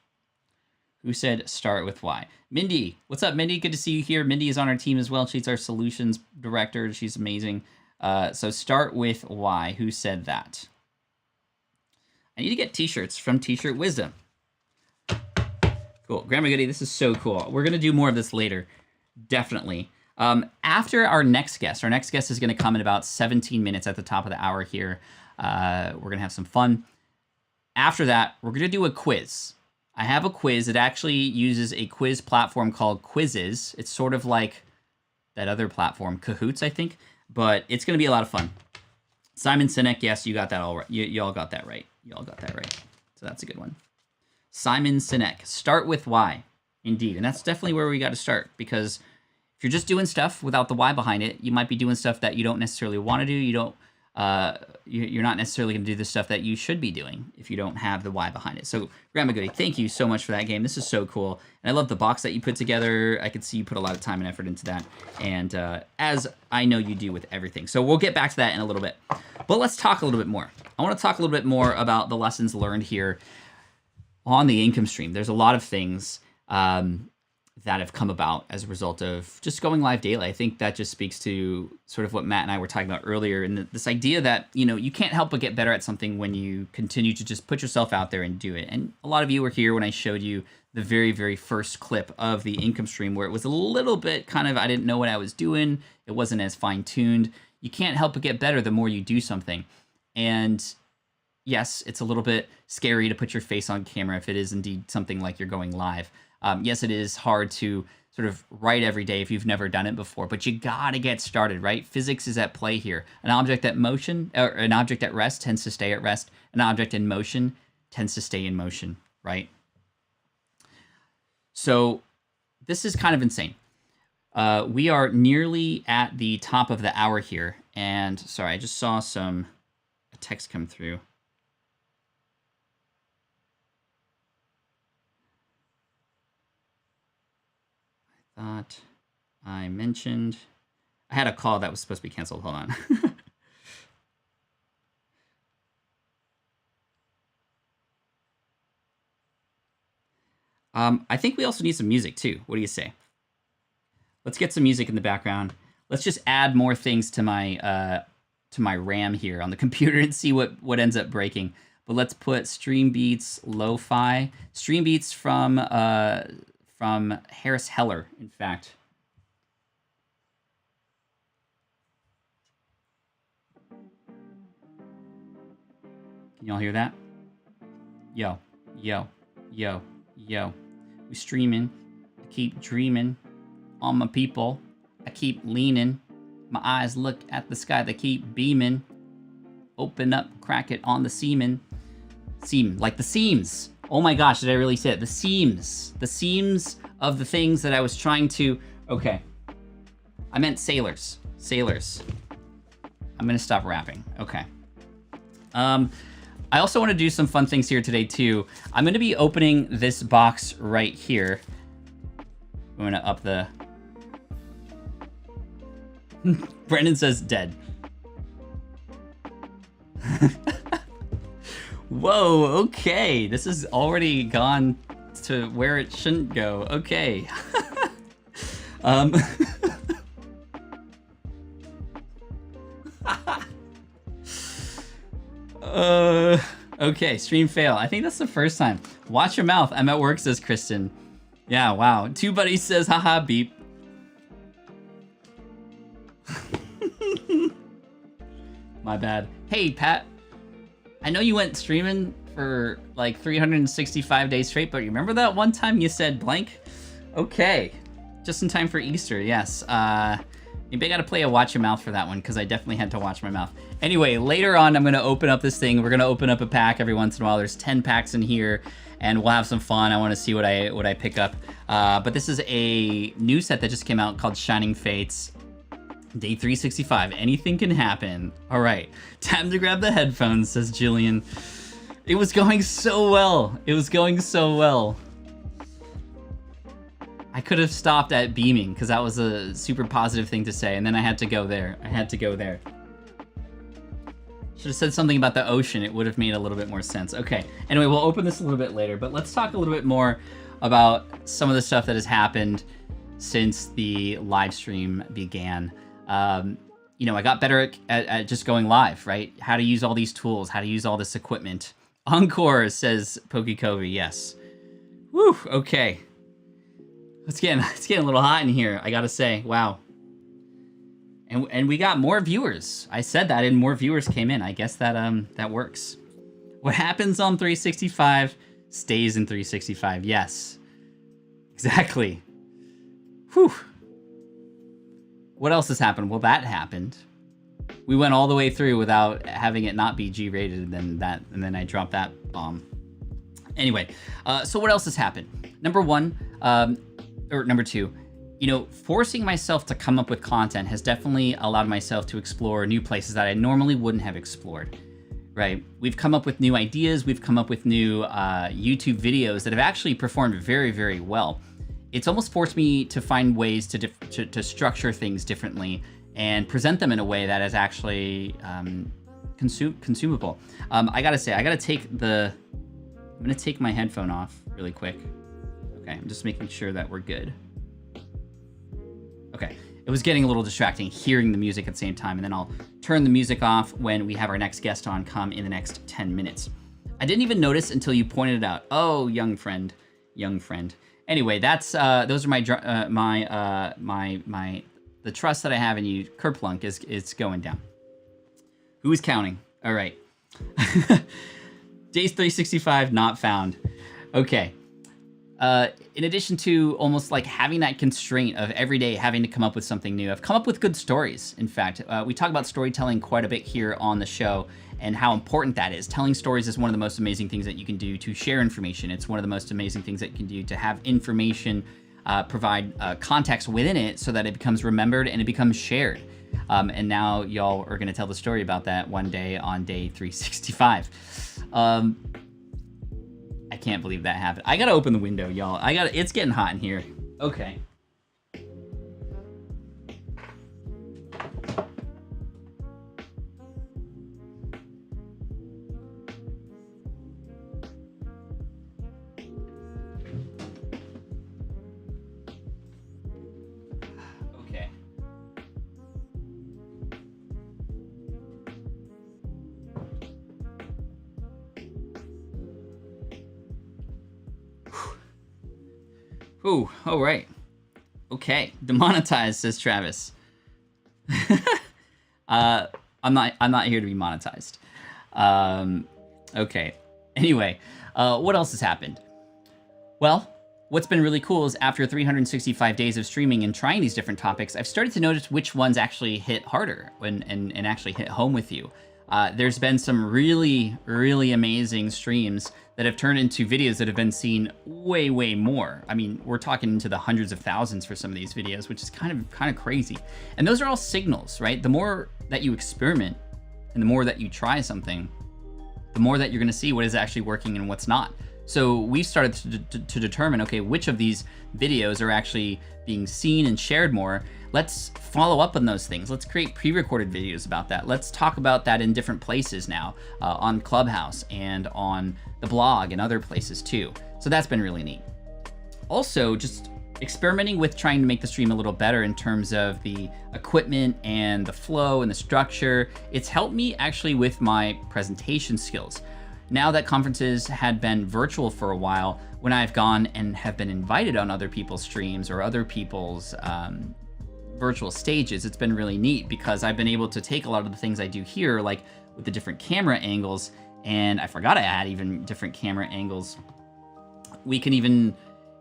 Who said start with Y? Mindy. What's up, Mindy? Good to see you here. Mindy is on our team as well. She's our solutions director. She's amazing. So start with Y. Who said that? I need to get t-shirts from T-Shirt Wisdom. Cool. Grandma Goody, this is so cool. We're going to do more of this later. Definitely. After our next guest is going to come in about 17 minutes at the top of the hour here. We're going to have some fun. After that, we're going to do a quiz. I have a quiz. It actually uses a quiz platform called Quizzes. It's sort of like that other platform, Kahoots, I think. But it's going to be a lot of fun. Simon Sinek, yes, you got that all right. You all got that right. You all got that right. So that's a good one. Simon Sinek, start with Y. Indeed. And that's definitely where we got to start, because if you're just doing stuff without the why behind it, you might be doing stuff that you don't necessarily want to do. You're not necessarily going to do the stuff that you should be doing if you don't have the why behind it. So, Grandma Goody, thank you so much for that game. This is so cool. And I love the box that you put together. I could see you put a lot of time and effort into that. And as I know you do with everything. So we'll get back to that in a little bit. But let's talk a little bit more. I want to talk a little bit more about the lessons learned here on the income stream. There's a lot of things that have come about as a result of just going live daily. I think that just speaks to sort of what Matt and I were talking about earlier, and this idea that, you know, you can't help but get better at something when you continue to just put yourself out there and do it. And a lot of you were here when I showed you the very, very first clip of the income stream, where it was a little bit kind of, I didn't know what I was doing. It wasn't as fine-tuned. You can't help but get better the more you do something. And yes, it's a little bit scary to put your face on camera if it is indeed something like you're going live. Yes, it is hard to sort of write every day if you've never done it before, but you gotta get started, right? Physics is at play here. An object at motion, or an object at rest tends to stay at rest. An object in motion tends to stay in motion, right? So this is kind of insane. We are nearly at the top of the hour here, and sorry, I just saw a text come through. Thought I mentioned I had a call that was supposed to be canceled. Hold on. I think we also need some music too. What do you say? Let's get some music in the background. Let's just add more things to my RAM here on the computer and see what ends up breaking. But let's put Stream Beats Lo-Fi. Stream Beats from Harris Heller, in fact. Can y'all hear that? Yo, yo, yo, yo. We streaming. I keep dreaming on my people. I keep leaning. My eyes look at the sky. They keep beaming. Open up, crack it on the semen. Seam, like the seams. Oh my gosh, did I really say it? The seams. The seams of the things that I was trying to... Okay. I meant sailors. Sailors. I'm gonna stop rapping. Okay. I also want to do some fun things here today too. I'm going to be opening this box right here. I'm going to up the... Brendan says dead. Whoa, okay. This has already gone to where it shouldn't go. Okay. Okay, stream fail. I think that's the first time. Watch your mouth. I'm at work, says Kristen. Yeah, wow. Two buddies says, haha, beep. My bad. Hey, Pat. I know you went streaming for like 365 days straight, but remember that one time you said blank? Okay. Just in time for Easter, yes. Maybe I gotta play a watch your mouth for that one, because I definitely had to watch my mouth. Anyway, later on, I'm gonna open up this thing. We're gonna open up a pack every once in a while. There's 10 packs in here, and we'll have some fun. I wanna see what I pick up. But this is a new set that just came out called Shining Fates. Day 365, anything can happen. All right, time to grab the headphones, says Jillian. It was going so well. It was going so well. I could have stopped at beaming because that was a super positive thing to say, and then I had to go there. Should have said something about the ocean. It would have made a little bit more sense. Okay, anyway, we'll open this a little bit later, but let's talk a little bit more about some of the stuff that has happened since the live stream began. You know, I got better at just going live, right? How to use all these tools, how to use all this equipment. Encore, says PokeKovi, yes. Whew, okay. It's getting a little hot in here, I gotta say. Wow. And we got more viewers. I said that, and more viewers came in. I guess that works. What happens on 365 stays in 365. Yes. Exactly. Whew. What else has happened? Well, that happened. We went all the way through without having it not be G-rated, and then I dropped that bomb. Anyway, so what else has happened? Number one, or number two, you know, forcing myself to come up with content has definitely allowed myself to explore new places that I normally wouldn't have explored, right? We've come up with new ideas, we've come up with new YouTube videos that have actually performed very, very well. It's almost forced me to find ways to structure things differently and present them in a way that is actually consumable. I gotta say, I'm gonna take my headphone off really quick. Okay, I'm just making sure that we're good. Okay, it was getting a little distracting hearing the music at the same time, and then I'll turn the music off when we have our next guest on come in the next 10 minutes. I didn't even notice until you pointed it out. Oh, young friend. Anyway, that's those are the trust that I have in you. Kerplunk is going down. Who's counting? All right. Days 365 not found. Okay. In addition to almost like having that constraint of every day having to come up with something new, I've come up with good stories. In fact, we talk about storytelling quite a bit here on the show and how important that is. Telling stories is one of the most amazing things that you can do to share information. It's one of the most amazing things that you can do to have information provide context within it so that it becomes remembered and it becomes shared. And now y'all are gonna tell the story about that one day on day 365. I can't believe that happened. I gotta open the window, y'all. It's getting hot in here. Okay. Ooh, all right. Okay, demonetized, says Travis. I'm not here to be monetized. Okay. Anyway, what else has happened? Well, what's been really cool is after 365 days of streaming and trying these different topics, I've started to notice which ones actually hit harder and actually hit home with you. There's been some really, really amazing streams that have turned into videos that have been seen way, way more. I mean, we're talking into the hundreds of thousands for some of these videos, which is kind of crazy. And those are all signals, right? The more that you experiment and the more that you try something, the more that you're gonna see what is actually working and what's not. So we started to determine, okay, which of these videos are actually being seen and shared more. Let's follow up on those things. Let's create pre-recorded videos about that. Let's talk about that in different places now, on Clubhouse and on the blog and other places too. So that's been really neat. Also, just experimenting with trying to make the stream a little better in terms of the equipment and the flow and the structure. It's helped me actually with my presentation skills. Now that conferences had been virtual for a while, when I've gone and have been invited on other people's streams or other people's virtual stages, it's been really neat because I've been able to take a lot of the things I do here, like with the different camera angles, and I forgot I had even different camera angles. We can even,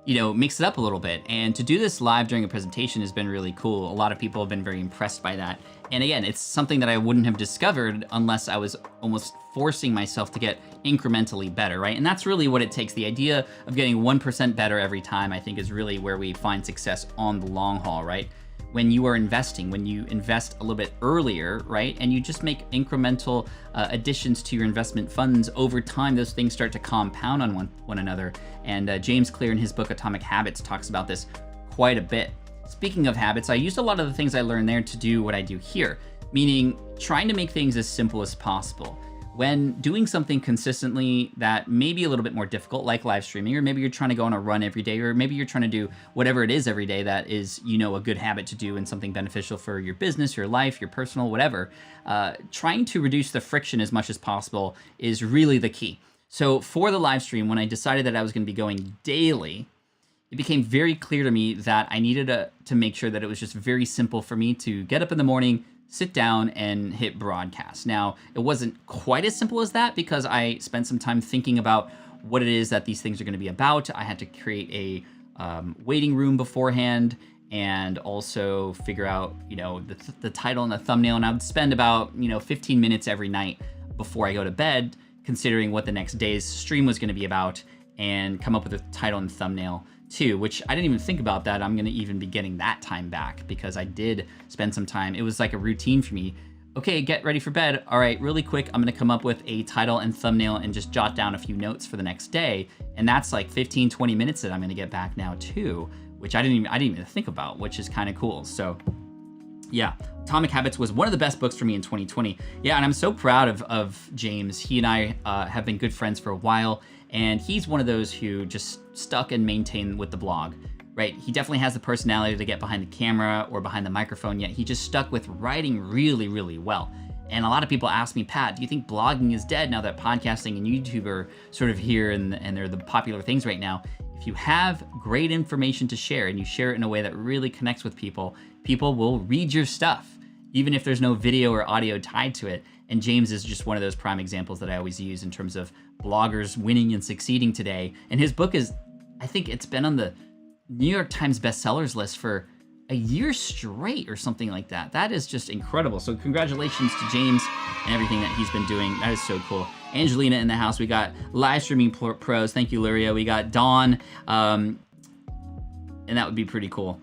mix it up a little bit. And to do this live during a presentation has been really cool. A lot of people have been very impressed by that. And again, it's something that I wouldn't have discovered unless I was almost forcing myself to get incrementally better, right? And that's really what it takes. The idea of getting 1% better every time, I think, is really where we find success on the long haul, right? When you are investing, when you invest a little bit earlier, right? And you just make incremental additions to your investment funds over time, those things start to compound on one another. And James Clear in his book, Atomic Habits, talks about this quite a bit. Speaking of habits, I used a lot of the things I learned there to do what I do here, meaning trying to make things as simple as possible. When doing something consistently that may be a little bit more difficult, like live streaming, or maybe you're trying to go on a run every day, or maybe you're trying to do whatever it is every day that is, a good habit to do and something beneficial for your business, your life, your personal, whatever, trying to reduce the friction as much as possible is really the key. So for the live stream, when I decided that I was going to be going daily, it became very clear to me that I needed to make sure that it was just very simple for me to get up in the morning, sit down, and hit broadcast. Now, it wasn't quite as simple as that because I spent some time thinking about what it is that these things are going to be about. I had to create a waiting room beforehand and also figure out, the title and the thumbnail. And I would spend about, 15 minutes every night before I go to bed, considering what the next day's stream was going to be about, and come up with a title and thumbnail too, which I didn't even think about that. I'm gonna even be getting that time back because I did spend some time. It was like a routine for me. Okay, get ready for bed. All right, really quick, I'm gonna come up with a title and thumbnail and just jot down a few notes for the next day. And that's like 15, 20 minutes that I'm gonna get back now too, which I didn't even think about, which is kind of cool. So yeah, Atomic Habits was one of the best books for me in 2020. Yeah, and I'm so proud of James. He and I have been good friends for a while, and he's one of those who just stuck and maintained with the blog, right? He definitely has the personality to get behind the camera or behind the microphone, yet he just stuck with writing really, really well. And a lot of people ask me, Pat, do you think blogging is dead now that podcasting and YouTube are sort of here and they're the popular things right now? If you have great information to share and you share it in a way that really connects with people, people will read your stuff, even if there's no video or audio tied to it. And James is just one of those prime examples that I always use in terms of bloggers winning and succeeding today. And his book is, I think it's been on the New York Times bestsellers list for a year straight or something like that. That is just incredible. So congratulations to James and everything that he's been doing. That is so cool. Angelina in the house. We got live streaming pros. Thank you, Luria. We got Dawn, and that would be pretty cool.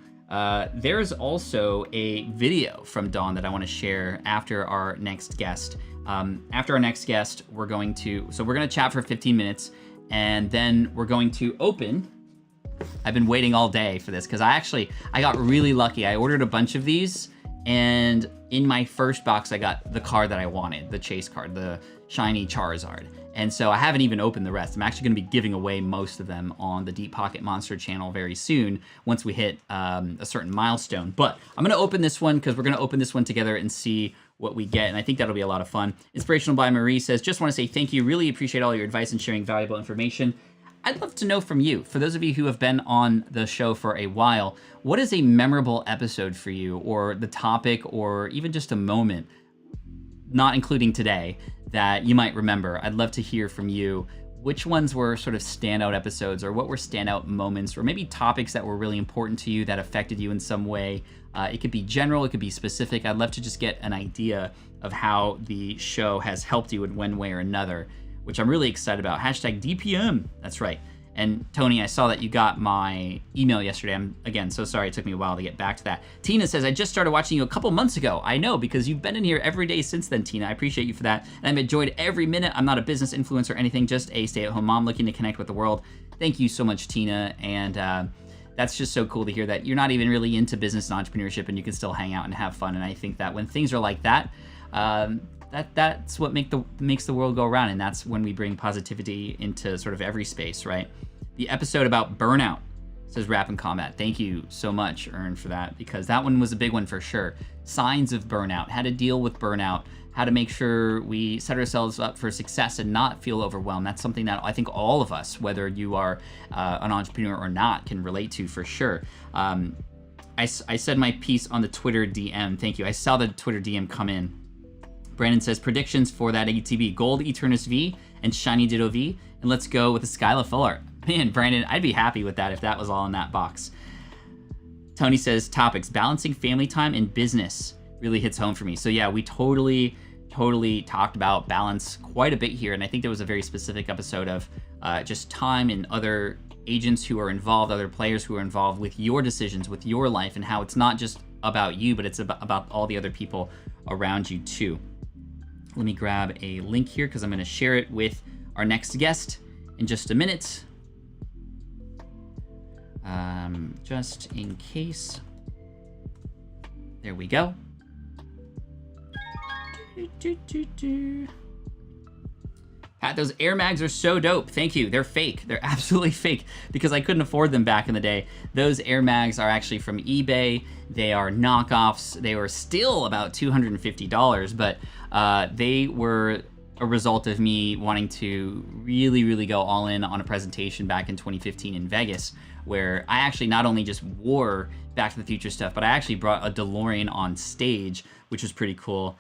There's also a video from Dawn that I want to share after our next guest. After our next guest, we're going to chat for 15 minutes, and then we're going to open. I've been waiting all day for this because I got really lucky. I ordered a bunch of these, and in my first box, I got the card that I wanted, the chase card, the shiny Charizard. And so I haven't even opened the rest. I'm actually going to be giving away most of them on the Deep Pocket Monster channel very soon once we hit a certain milestone. But I'm going to open this one because we're going to open this one together and see what we get. And I think that'll be a lot of fun. Inspirational by Marie says, just want to say thank you. Really appreciate all your advice and sharing valuable information. I'd love to know from you, for those of you who have been on the show for a while, what is a memorable episode for you, or the topic, or even just a moment, not including today, that you might remember? I'd love to hear from you. Which ones were sort of standout episodes, or what were standout moments, or maybe topics that were really important to you that affected you in some way? It could be general, it could be specific. I'd love to just get an idea of how the show has helped you in one way or another, which I'm really excited about. Hashtag DPM, that's right. And Tony, I saw that you got my email yesterday. I'm, again, so sorry it took me a while to get back to that. Tina says, I just started watching you a couple months ago. I know, because you've been in here every day since then, Tina. I appreciate you for that. And I've enjoyed every minute. I'm not a business influencer or anything, just a stay-at-home mom looking to connect with the world. Thank you so much, Tina. And that's just so cool to hear that you're not even really into business and entrepreneurship and you can still hang out and have fun. And I think that when things are like that, that's what makes the world go around, and that's when we bring positivity into sort of every space, right? The episode about burnout, says Rap and Combat. Thank you so much, Ern, for that, because that one was a big one for sure. Signs of burnout, how to deal with burnout, how to make sure we set ourselves up for success and not feel overwhelmed. That's something that I think all of us, whether you are an entrepreneur or not, can relate to for sure. I said my piece on the Twitter DM. Thank you. I saw the Twitter DM come in. Brandon says, predictions for that ATB, Gold Eternus V and Shiny Ditto V, and let's go with the Skyla full art. Man, Brandon, I'd be happy with that if that was all in that box. Tony says, topics, balancing family time and business really hits home for me. So yeah, we totally talked about balance quite a bit here, and I think there was a very specific episode of just time and other agents who are involved, other players who are involved with your decisions, with your life, and how it's not just about you, but it's about all the other people around you too. Let me grab a link here because I'm going to share it with our next guest in just a minute. Just in case. There we go. Pat, those Air Mags are so dope. Thank you. They're fake. They're absolutely fake because I couldn't afford them back in the day. Those Air Mags are actually from eBay. They are knockoffs. They were still about $250, but they were a result of me wanting to really go all in on a presentation back in 2015 in Vegas, where I actually not only just wore Back to the Future stuff, but I actually brought a DeLorean on stage, which was pretty cool.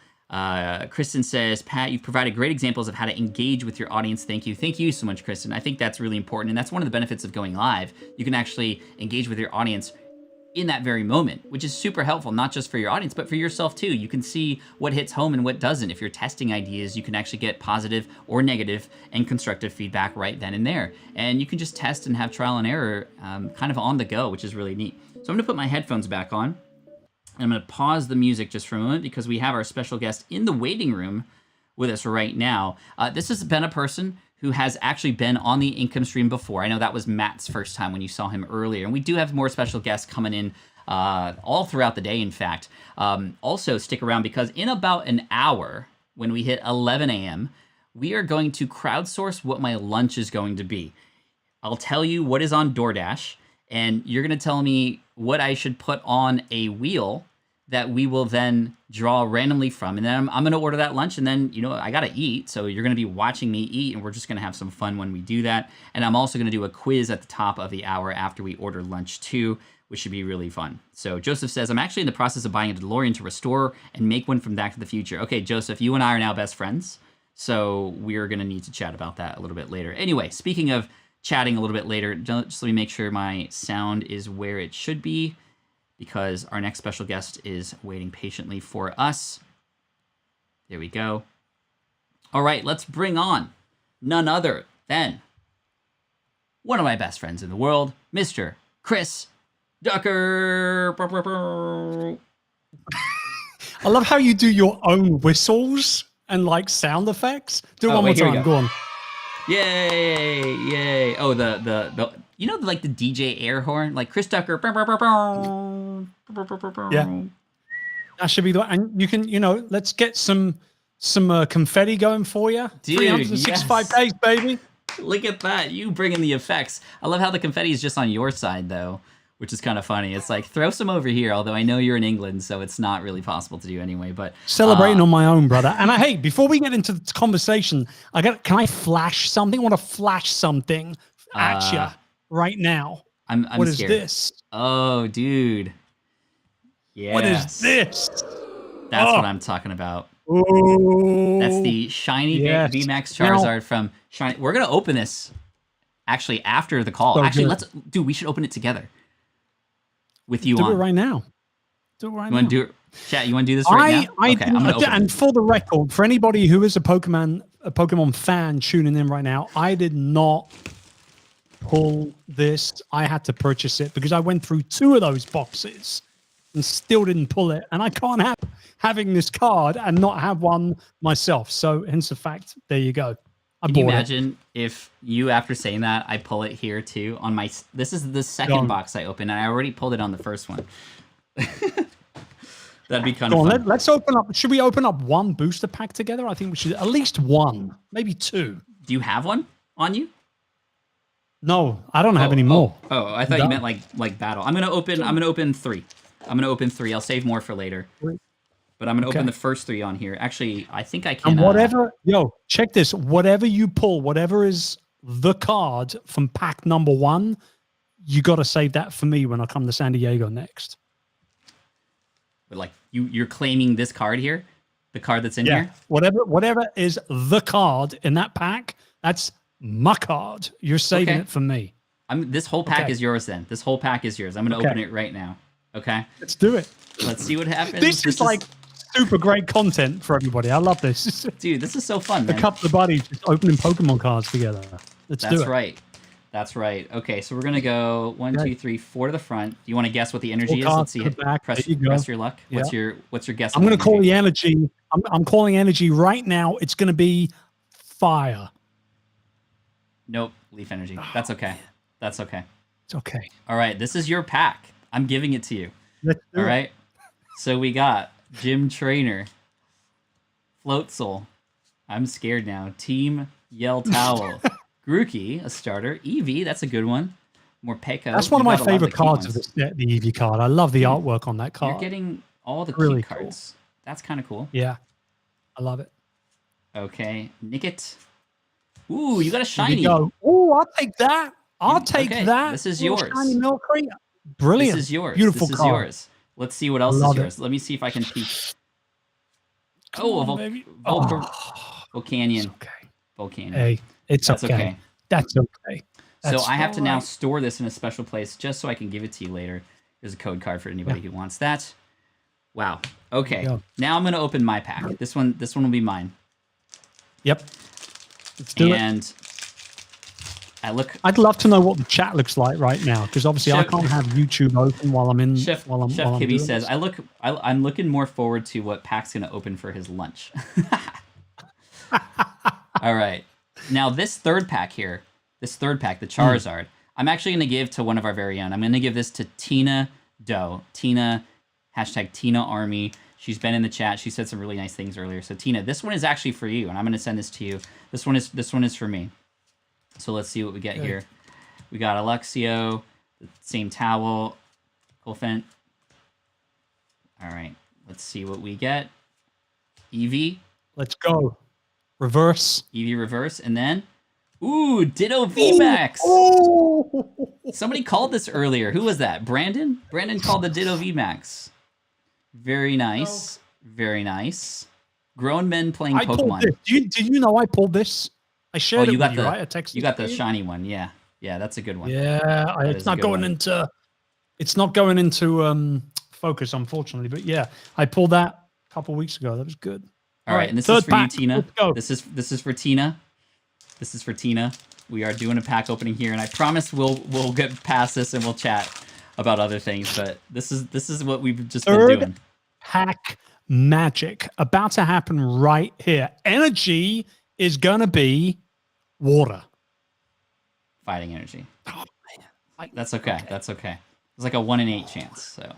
Kristen says, Pat, you've provided great examples of how to engage with your audience. Thank you. Thank you so much, Kristen. I think that's really important, and that's one of the benefits of going live. You can actually engage with your audience in that very moment, which is super helpful, not just for your audience, but for yourself too. You can see what hits home and what doesn't. If you're testing ideas, you can actually get positive or negative and constructive feedback right then and there. And you can just test and have trial and error kind of on the go, which is really neat. So I'm gonna put my headphones back on. And I'm gonna pause the music just for a moment because we have our special guest in the waiting room with us right now. This has been a person who has actually been on the income stream before. I know that was Matt's first time when you saw him earlier. And we do have more special guests coming in all throughout the day, in fact. Also, stick around because in about an hour, when we hit 11 a.m., we are going to crowdsource what my lunch is going to be. I'll tell you what is on DoorDash, and you're gonna tell me what I should put on a wheel that we will then draw randomly from. And then I'm gonna order that lunch, and then, you know, I gotta eat. So you're gonna be watching me eat, and we're just gonna have some fun when we do that. And I'm also gonna do a quiz at the top of the hour after we order lunch too, which should be really fun. So Joseph says, I'm actually in the process of buying a DeLorean to restore and make one from Back to the Future. Okay, Joseph, you and I are now best friends. So we're gonna need to chat about that a little bit later. Anyway, speaking of chatting a little bit later, just let me make sure my sound is where it should be, because our next special guest is waiting patiently for us. There we go. All right, let's bring on none other than one of my best friends in the world, Mr. Chris Ducker. I love how you do your own whistles and like sound effects. Do it one more time. Go on. Yay, yay. Oh, the you know, like the DJ air horn, like Chris Tucker. Yeah, that should be the one. And you can, you know, let's get some confetti going for you. Dude, 365 days, baby. Look at that. You bring in the effects. I love how the confetti is just on your side, though, which is kind of funny. It's like, throw some over here, although I know you're in England, so it's not really possible to do anyway. But celebrating on my own, brother. And hey, before we get into the conversation, can I flash something? I want to flash something at you right now. I'm what scared. Is this? Oh, dude. Yeah. What is this? That's what I'm talking about. Oh, that's the shiny VMAX Charizard from Shiny. We're gonna open this actually after the call. Actually, we should open it together with you on. Do it right now. Do it right now. You want to do it? Chat, you want to do this right now? Okay, I'm gonna open and for the record, for anybody who is a Pokemon fan tuning in right now, I did not pull this. I had to purchase it because I went through 2 of those boxes and still didn't pull it. And I can't have having this card and not have one myself. So hence the fact, there you go. I Can you bought it. imagine if you, after saying that, I pull it here too on my, this is the second box I opened and I already pulled it on the first one. That'd be kind of fun. Let's open up. Should we open up 1 booster pack together? I think we should, at least 1, maybe 2. Do you have one on you? No, I don't have any more. Oh, I thought you meant like battle. I'm gonna open 3. I'm gonna open 3. I'll save more for later. But I'm gonna open the first 3 on here. Actually, I think I can. And whatever, check this. Whatever you pull, whatever is the card from pack number 1, you got to save that for me when I come to San Diego next. But like you're claiming this card here, the card that's in here. Whatever is the card in that pack, that's my card. You're saving it for me. This whole pack is yours then. This whole pack is yours. I'm gonna open it right now. Okay. Let's do it. Let's see what happens. This is like super great content for everybody. I love this. Dude, this is so fun, man. A couple of buddies just opening Pokemon cards together. Let's do it. That's right. That's right. Okay, so we're gonna go 1, 2, 3, 4 to the front. Do you want to guess what the energy is? Let's see. Press your luck. What's your guess? I'm gonna call the energy. I'm calling energy right now. It's gonna be fire. Nope, leaf energy. That's okay. That's okay. It's okay. All right, this is your pack. I'm giving it to you. Let's do All right. So we got Gym Trainer, Floatzel. I'm scared now. Team Yell Towel, Grookey, a starter. Eevee, that's a good one. Morpeko. That's one of my favorite cards of the Eevee card. I love the artwork on that card. You're getting all the really key cards. Cool. That's kind of cool. Yeah, I love it. Okay, Nickit. Ooh, you got a shiny. Oh, I'll take that. I'll take that. This is yours. Shiny Milcery. Brilliant. This is yours. Beautiful this card. is yours. Let's see what else is yours. Let me see if I can peek. Volcanion. Okay. Volcanion. Hey, That's okay. That's okay. So I have to now store this in a special place just so I can give it to you later. There's a code card for anybody who wants that. Wow. Okay. Now I'm going to open my pack. This one will be mine. Yep. Let's do it. And I'd love to know what the chat looks like right now, because obviously I can't have YouTube open while I'm in. Chef Kibby says, I'm looking more forward to what Pac's going to open for his lunch. All right. Now this third pack here, the Charizard, I'm actually going to give to one of our very own. I'm going to give this to Tina Doe. Tina, #Tina Army. She's been in the chat. She said some really nice things earlier. So Tina, this one is actually for you, and I'm going to send this to you. This one is for me. So let's see what we get here. We got Alexio, the same towel, Colfent. All right, let's see what we get. Eevee. Let's go. Reverse. Eevee reverse, and then, ooh, Ditto VMAX. Oh. Somebody called this earlier. Who was that? Brandon? Brandon called the Ditto VMAX. Very nice. Very nice. Grown men playing Pokemon. Did you know I pulled this? I shared it with you, right? I texted you got the shiny one. Yeah. Yeah, that's a good one. Yeah, it's not going into focus, unfortunately. But yeah, I pulled that a couple of weeks ago. That was good. All right, and this is for you, Tina. This is for Tina. This is for Tina. We are doing a pack opening here, and I promise we'll get past this and we'll chat about other things. But this is what we've just been doing. Pack magic about to happen right here. Energy is gonna be water. Fighting energy. Oh man, that's okay. That's okay. It's like a 1 in 8 chance. So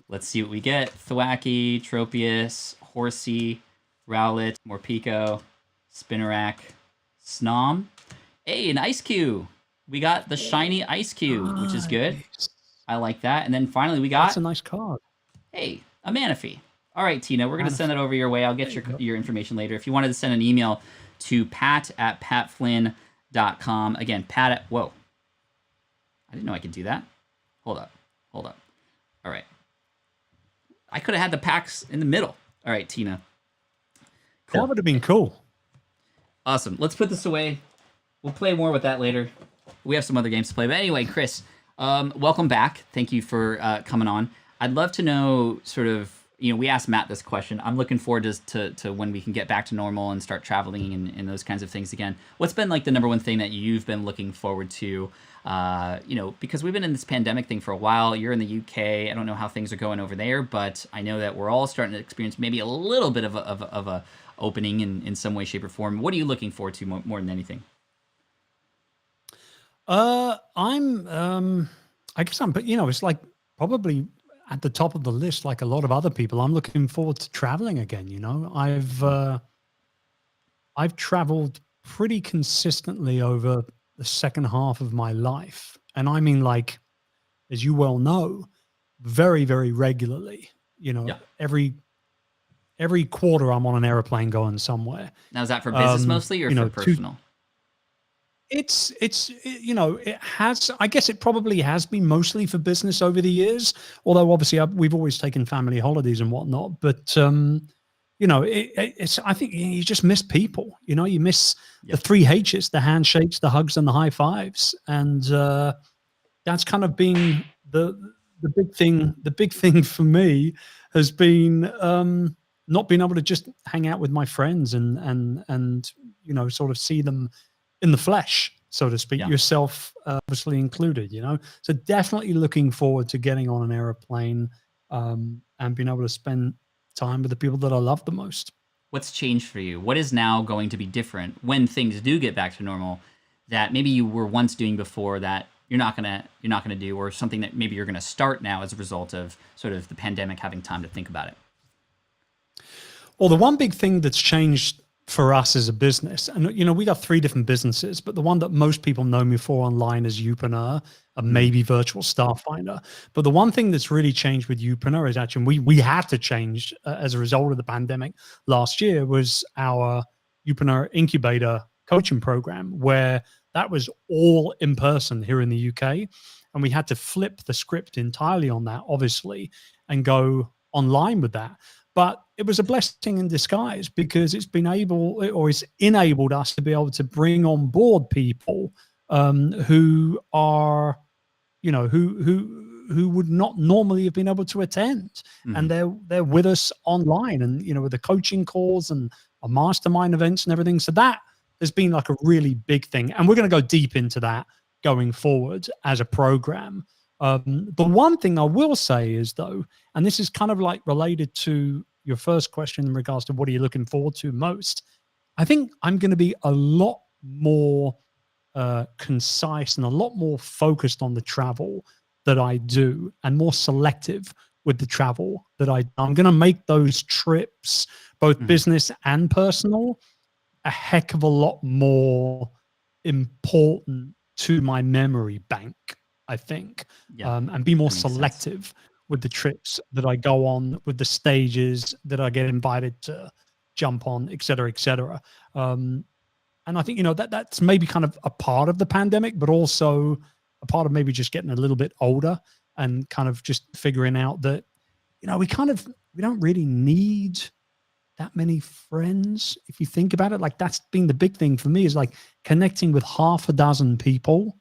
let's see what we get. Thwackey, Tropius, Horsey, Rowlet, Morpeko, Spinarak, Snom. Hey, an Ice Cube. We got the shiny Ice Cube, which is good. I like that. And then finally we got... That's a nice card. Hey, a Manaphy. All right, Tina, we're going to send that over your way. I'll get your information later. If you wanted to send an email to pat@patflynn.com. Again, whoa. I didn't know I could do that. Hold up. All right. I could have had the packs in the middle. All right, Tina. Cool. That would have been cool. Awesome. Let's put this away. We'll play more with that later. We have some other games to play. But anyway, Chris, welcome back. Thank you for coming on. I'd love to know sort of we asked Matt this question. I'm looking forward to when we can get back to normal and start traveling and those kinds of things again. What's been like the number one thing that you've been looking forward to? Because we've been in this pandemic thing for a while. You're in the UK. I don't know how things are going over there, but I know that we're all starting to experience maybe a little bit of a opening in some way, shape, or form. What are you looking forward to more than anything? I guess but it's like probably at the top of the list, like a lot of other people. I'm looking forward to traveling again. I've traveled pretty consistently over the second half of my life, and I mean, like, as you well know, very, very regularly. Yeah. Every quarter, I'm on an airplane going somewhere. Now, is that for business mostly or for personal? It has, I guess it probably has been mostly for business over the years, although obviously we've always taken family holidays and whatnot, but it's, I think you just miss people. You miss the 3 H's, the handshakes, the hugs, and the high fives. And that's kind of been the big thing. The big thing for me has been not being able to just hang out with my friends and sort of see them in the flesh, so to speak, yourself obviously included. So definitely looking forward to getting on an airplane and being able to spend time with the people that I love the most. What's changed for you? What is now going to be different when things do get back to normal that maybe you were once doing before that you're not gonna do, or something that maybe you're gonna start now as a result of sort of the pandemic having time to think about it? Well, the one big thing that's changed for us as a business, and we got 3 different businesses, but the one that most people know me for online is Youpreneur, and maybe Virtual Staff Finder. But the one thing that's really changed with Youpreneur is actually we had to change as a result of the pandemic last year, was our Youpreneur incubator coaching program, where that was all in person here in the UK, and we had to flip the script entirely on that, obviously, and go online with that. But it was a blessing in disguise, because it's enabled us to be able to bring on board people who are, who would not normally have been able to attend, and they're with us online, and with the coaching calls and our mastermind events and everything. So that has been like a really big thing, and we're going to go deep into that going forward as a program. The one thing I will say is, though, and this is kind of like related to your first question in regards to what are you looking forward to most, I think I'm going to be a lot more concise and a lot more focused on the travel that I do, and more selective with the travel that I'm going to make those trips, both business and personal, a heck of a lot more important to my memory bank, I think, and be more selective with the trips that I go on, with the stages that I get invited to jump on, et cetera, et cetera. And I think, that's maybe kind of a part of the pandemic, but also a part of maybe just getting a little bit older and kind of just figuring out that, we don't really need that many friends. If you think about it, like, that's been the big thing for me, is like connecting with half a dozen people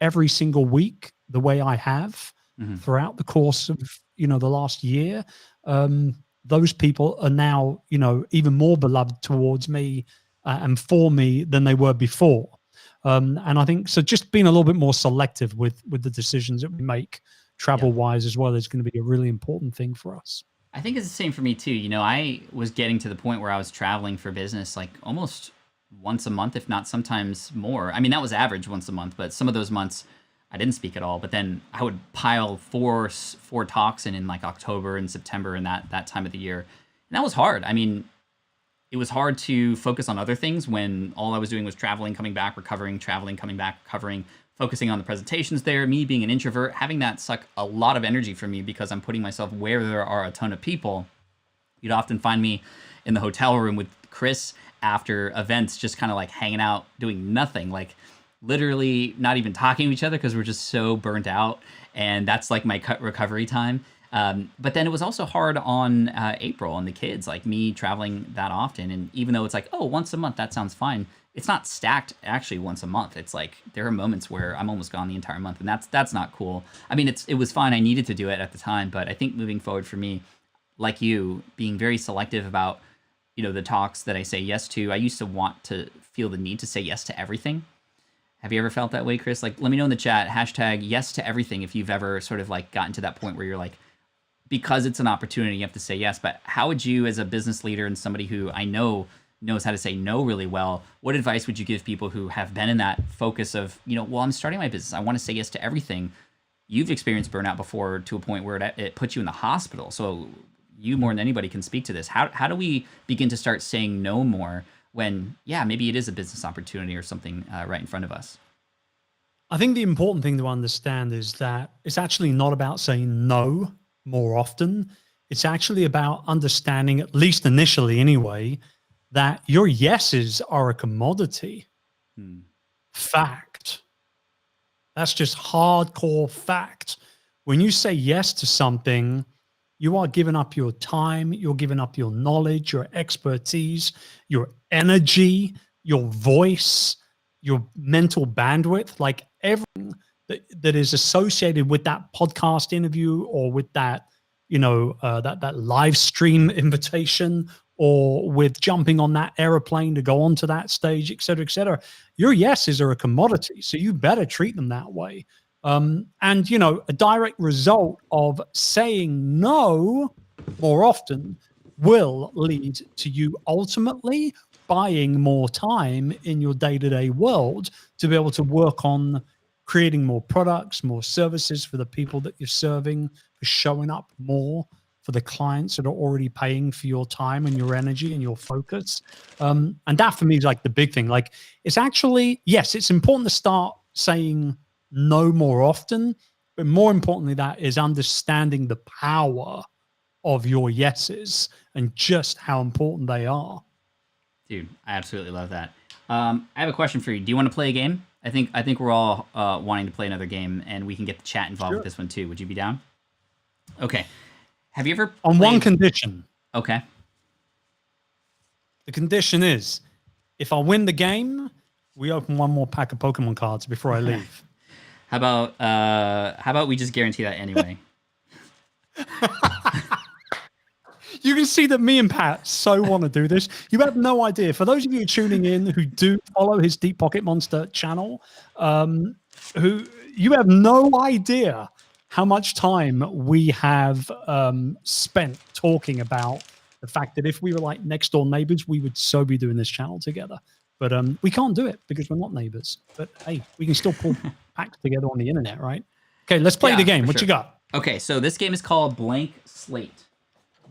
every single week, the way I have throughout the course of, the last year. Those people are now, even more beloved towards me and for me than they were before. And I think, so just being a little bit more selective with the decisions that we make travel wise as well is going to be a really important thing for us. I think it's the same for me too. I was getting to the point where I was traveling for business like almost once a month, if not sometimes more. I mean, that was average once a month, but some of those months I didn't speak at all. But then I would pile four talks in like October and September and that time of the year. And that was hard. I mean, it was hard to focus on other things when all I was doing was traveling, coming back, recovering, traveling, coming back, recovering, focusing on the presentations there. Me being an introvert, having that suck a lot of energy from me because I'm putting myself where there are a ton of people. You'd often find me in the hotel room with Chris after events, just kind of like hanging out, doing nothing, like literally not even talking to each other because we're just so burnt out. And that's like my recovery time. But then it was also hard on April and the kids, like me traveling that often. And even though it's like, oh, once a month, that sounds fine. It's not stacked actually once a month. It's like there are moments where I'm almost gone the entire month, and that's not cool. I mean, it was fine. I needed to do it at the time, but I think moving forward for me, like you, being very selective about, the talks that I say yes to. I used to want to feel the need to say yes to everything. Have you ever felt that way, Chris? Like, let me know in the chat, hashtag yes to everything, if you've ever sort of like gotten to that point where you're like, because it's an opportunity, you have to say yes. But how would you, as a business leader and somebody who I know knows how to say no really well, what advice would you give people who have been in that focus of, well, I'm starting my business, I want to say yes to everything. You've experienced burnout before to a point where it puts you in the hospital. So you more than anybody can speak to this. How do we begin to start saying no more when, maybe it is a business opportunity or something right in front of us? I think the important thing to understand is that it's actually not about saying no more often. It's actually about understanding, at least initially anyway, that your yeses are a commodity. Fact. That's just hardcore fact. When you say yes to something, you are giving up your time, you're giving up your knowledge, your expertise, your energy, your voice, your mental bandwidth, like everything that is associated with that podcast interview or with that, that live stream invitation, or with jumping on that airplane to go onto that stage, et cetera, et cetera. Your yeses are a commodity, so you better treat them that way. And, a direct result of saying no more often will lead to you ultimately buying more time in your day-to-day world to be able to work on creating more products, more services for the people that you're serving, for showing up more for the clients that are already paying for your time and your energy and your focus. And that for me is like the big thing. Like, it's actually, yes, it's important to start saying no more often, but more importantly, that is understanding the power of your yeses and just how important they are. Dude, I absolutely love that. I have a question for you. Do you want to play a game? I think we're all wanting to play another game, and we can get the chat involved with this one too. Would you be down? Okay. Have you ever on one condition? Okay. The condition is, if I win the game, we open one more pack of Pokemon cards before I leave. How about we just guarantee that anyway? You can see that me and Pat so want to do this. You have no idea. For those of you tuning in who do follow his Deep Pocket Monster channel, who you have no idea how much time we have spent talking about the fact that if we were like next door neighbors, we would so be doing this channel together. But we can't do it because we're not neighbors. But hey, we can still pull packs together on the internet, right? Okay, let's play the game. What you got? Okay, so this game is called Blank Slate.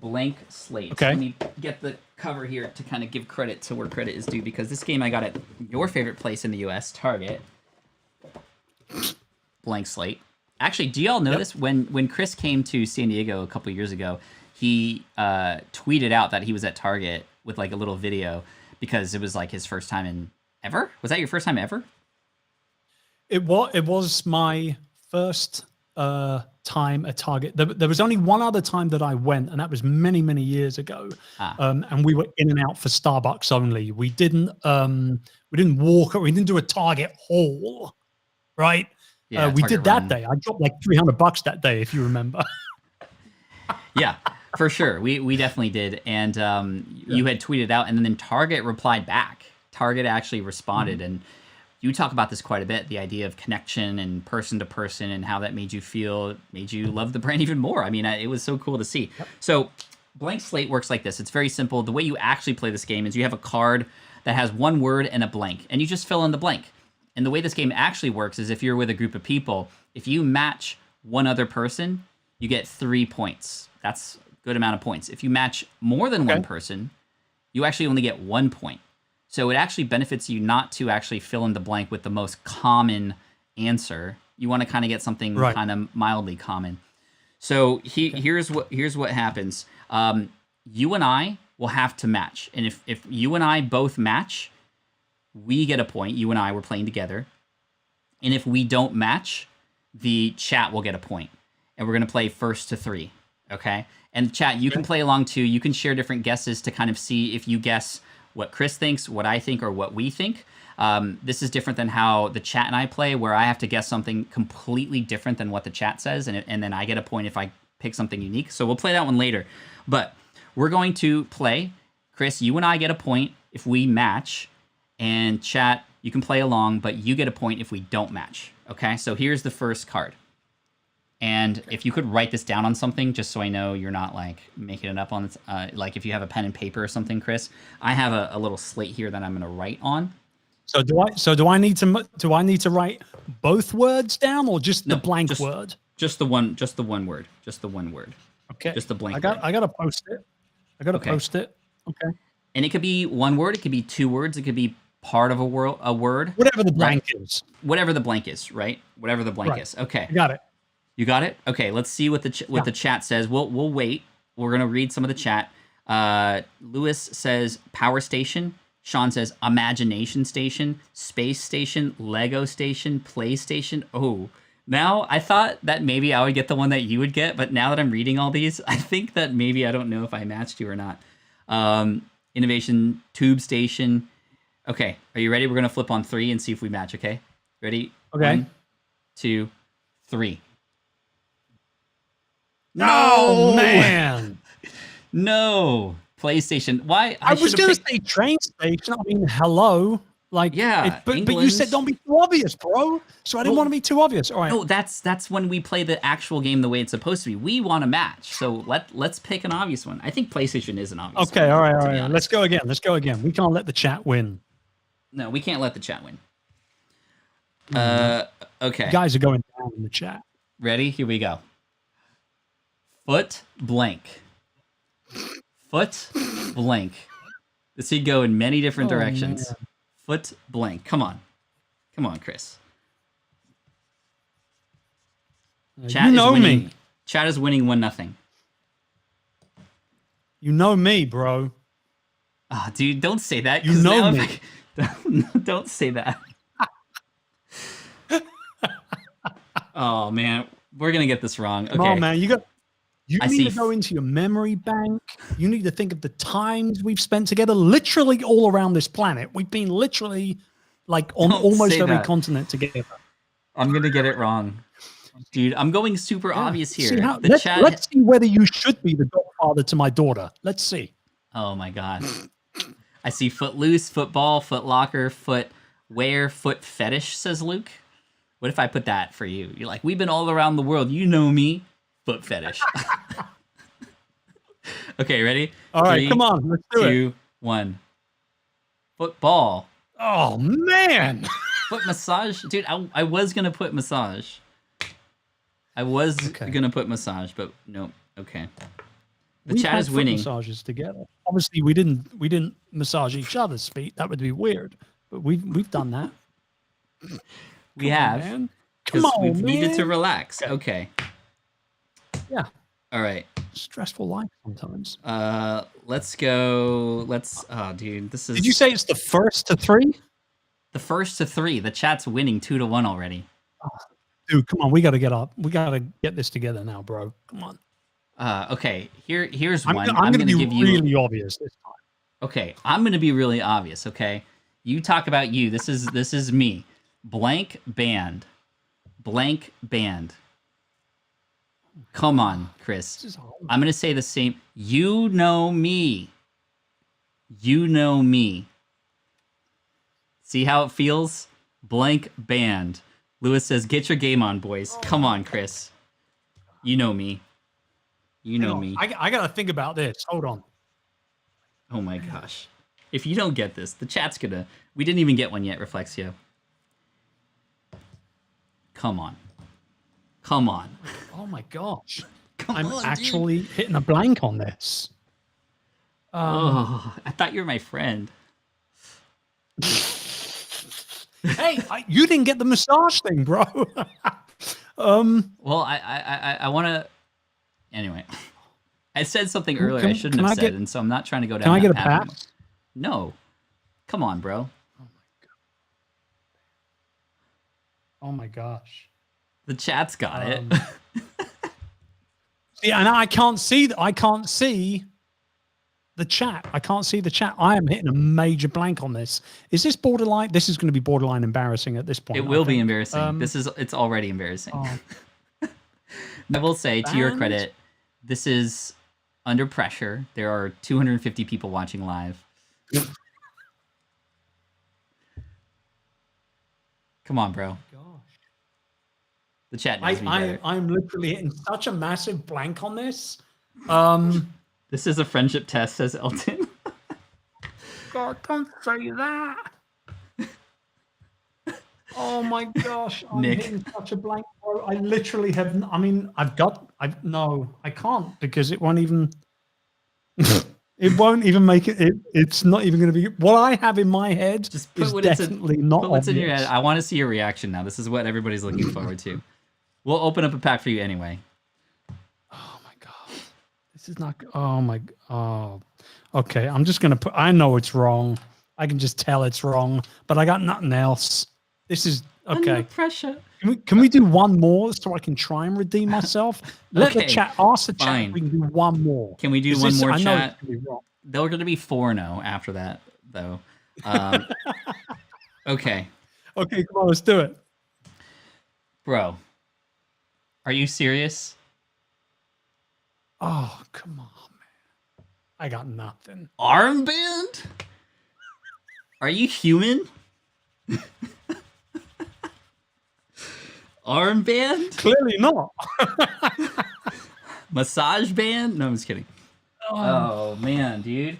Blank Slate. Okay. Let me get the cover here to kind of give credit to where credit is due, because this game I got at your favorite place in the US, Target. Blank Slate. Actually, do y'all know this? When Chris came to San Diego a couple years ago, he tweeted out that he was at Target with like a little video because it was like his first time in ever. Was that your first time ever? It was my first time at Target. There was only one other time that I went, and that was many, many years ago. And we were in and out for Starbucks only. We didn't walk, or we didn't do a Target haul, right? Yeah, we did that run. day. I dropped like $300 that day, if you remember. Yeah, for sure. We definitely did. And you had tweeted out, and then Target replied back. Target actually responded, and you talk about this quite a bit, the idea of connection and person to person and how that made you feel, made you love the brand even more. I mean, it was so cool to see. So Blank Slate works like this. It's very simple. The way you actually play this game is you have a card that has one word and a blank, and you just fill in the blank. And the way this game actually works is if you're with a group of people, if you match one other person, you get 3 points. That's a good amount of points. If you match more than one person, you actually only get 1 point. So it actually benefits you not to actually fill in the blank with the most common answer. You want to kind of get something kind of mildly common. So here's what happens. You and I will have to match. And if you and I both match, we get a point. You and I were playing together. And if we don't match, the chat will get a point. And we're going to play first to 3. Okay? And chat, you can play along too. You can share different guesses to kind of see if you guess what Chris thinks, what I think, or what we think. This is different than how the chat and I play, where I have to guess something completely different than what the chat says, and then I get a point if I pick something unique. So we'll play that one later. But we're going to play. Chris, you and I get a point if we match. And chat, you can play along, but you get a point if we don't match. Okay, so here's the first card. And if you could write this down on something, just so I know you're not like making it up on, like if you have a pen and paper or something, Chris, I have a little slate here that I'm going to write on. So do I need to write both words down or just the blank word? Just the one word. Okay. Just the blank. I gotta post it. Post it. Okay. And it could be one word. It could be two words. It could be part of a word. Whatever the blank is. Whatever the blank is, right? Whatever the blank is. Okay. I got it. You got it? Okay, let's see what the chat says. We'll wait. We're going to read some of the chat. Lewis says power station. Sean says imagination station, space station, Lego station, PlayStation. Oh, now I thought that maybe I would get the one that you would get, but now that I'm reading all these, I think that maybe I don't know if I matched you or not. Innovation tube station. Okay, are you ready? We're going to flip on 3 and see if we match, okay? Ready? Okay. 1, 2, 3. No, man. No. PlayStation. Why? I was going to say train station. I mean, hello. Like, yeah. But you said don't be too obvious, bro. So I didn't want to be too obvious. All right. No, that's when we play the actual game the way it's supposed to be. We want to match. So let's pick an obvious one. I think PlayStation is an obvious one. Okay, all right. Let's go again. We can't let the chat win. No, we can't let the chat win. Okay. You guys are going down in the chat. Ready? Here we go. Foot blank. Foot blank. This could go in many different directions. Man. Foot blank. Come on, Chris. Chat you know is winning. me. Chat is winning 1-0. You know me, bro. Oh, dude, don't say that. You know me. Don't say that. Oh man, we're gonna get this wrong. Okay. Come on, man. You need to go into your memory bank. You need to think of the times we've spent together, literally all around this planet. We've been literally like on almost every continent together. I'm gonna get it wrong, dude. I'm going super obvious here. Let's see whether you should be the godfather to my daughter. Let's see. Oh my god. I see footloose, football, foot locker, footwear, foot fetish, says Luke. What if I put that for you? You're like, we've been all around the world. You know me. Foot fetish. Okay, ready? All right, 3, come on. Let's do 2, 1. Football. Oh, man. Foot massage. Dude, I was going to put massage. I was going to put massage, but no. Okay. The chat is winning. Massages together. Obviously, we didn't massage each other's feet. That would be weird. But we've done that. We have. Man. Come on, we've needed to relax. Okay. Yeah. All right. Stressful life sometimes. Let's go. Oh, dude, this is. Did you say it's the first to 3? The first to 3. The chat's winning 2-1 already. Oh, dude, come on. We got to get up. We got to get this together now, bro. Come on. Okay. Here's one. I'm going to be really obvious this time. Okay. I'm going to be really obvious. Okay. You talk about you. This is me. Blank band. Blank band. Come on, Chris. I'm going to say the same. You know me. You know me. See how it feels? Blank band. Lewis says, get your game on, boys. Come on, Chris. You know me. You know me. I got to think about this. Hold on. Oh, my gosh. If you don't get this, the chat's going to... We didn't even get one yet, Reflexio. Come on. Come on. Oh my gosh. I'm actually hitting a blank on this. I thought you were my friend. Hey, you didn't get the massage thing, bro. Well, I want to... Anyway. I said something earlier I shouldn't have said, and so I'm not trying to go down Can I get a path pass? No. Come on, bro. Oh my gosh. The chat's got it. Yeah, and I can't see the chat. I can't see the chat. I am hitting a major blank on this. Is this borderline? This is going to be borderline embarrassing at this point. It will be embarrassing. It's already embarrassing. I will say, to your credit, This is under pressure. There are 250 people watching live. Come on, bro. Gosh. The chat knows me better. I'm literally hitting such a massive blank on this. This is a friendship test, says Elton. God, don't say that. Oh my gosh, I'm Nick. hitting such a blank, bro. I literally have. I mean, no, I can't because it won't even. It won't even make it. It's not even going to be what I have in my head. Just Is put definitely not what's in your obvious. head. I want to see your reaction now. This is what everybody's looking forward to. We'll open up a pack for you anyway. Oh my god, this is not. Oh my. Oh, okay. I'm just gonna put. I know it's wrong. I can just tell it's wrong, but I got nothing else. This is okay. Under pressure. Can we do one more so I can try and redeem myself? Let the Okay, chat ask the chat fine. if we can do one more. Can we do Is one this- more I know chat? it's gonna be wrong. They're going to be 4-0 after that, though. Okay. Okay, come on, let's do it. Bro, are you serious? Oh, come on, man. I got nothing. Armband? Are you human? Armband? Clearly not. Massage band? No, I'm just kidding. Oh, man, dude.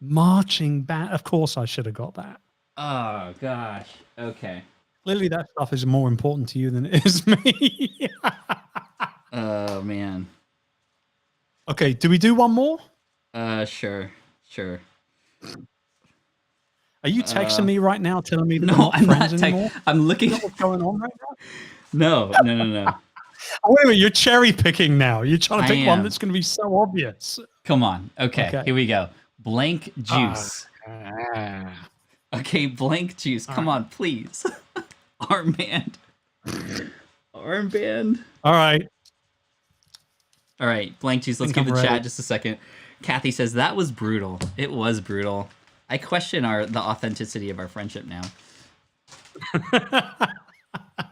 Marching band. Of course, I should have got that. Oh, gosh. Okay. Clearly, that stuff is more important to you than it is me. Oh, man. Okay, do we do one more? Sure. Are you texting me right now, telling me that we're No, not I'm not. friends anymore? I'm looking. You know what's going on right now? No. Oh, wait a minute, you're cherry picking now. You're trying to I pick one am. that's going to be so obvious. Come on. Okay, Okay. here we go. Blank juice. Okay, blank juice. Come on, please. Armband. Armband. All right. All right, blank juice. Let's Think give the I'm chat ready. just a second. Kathy says that was brutal. It was brutal. I question the authenticity of our friendship now.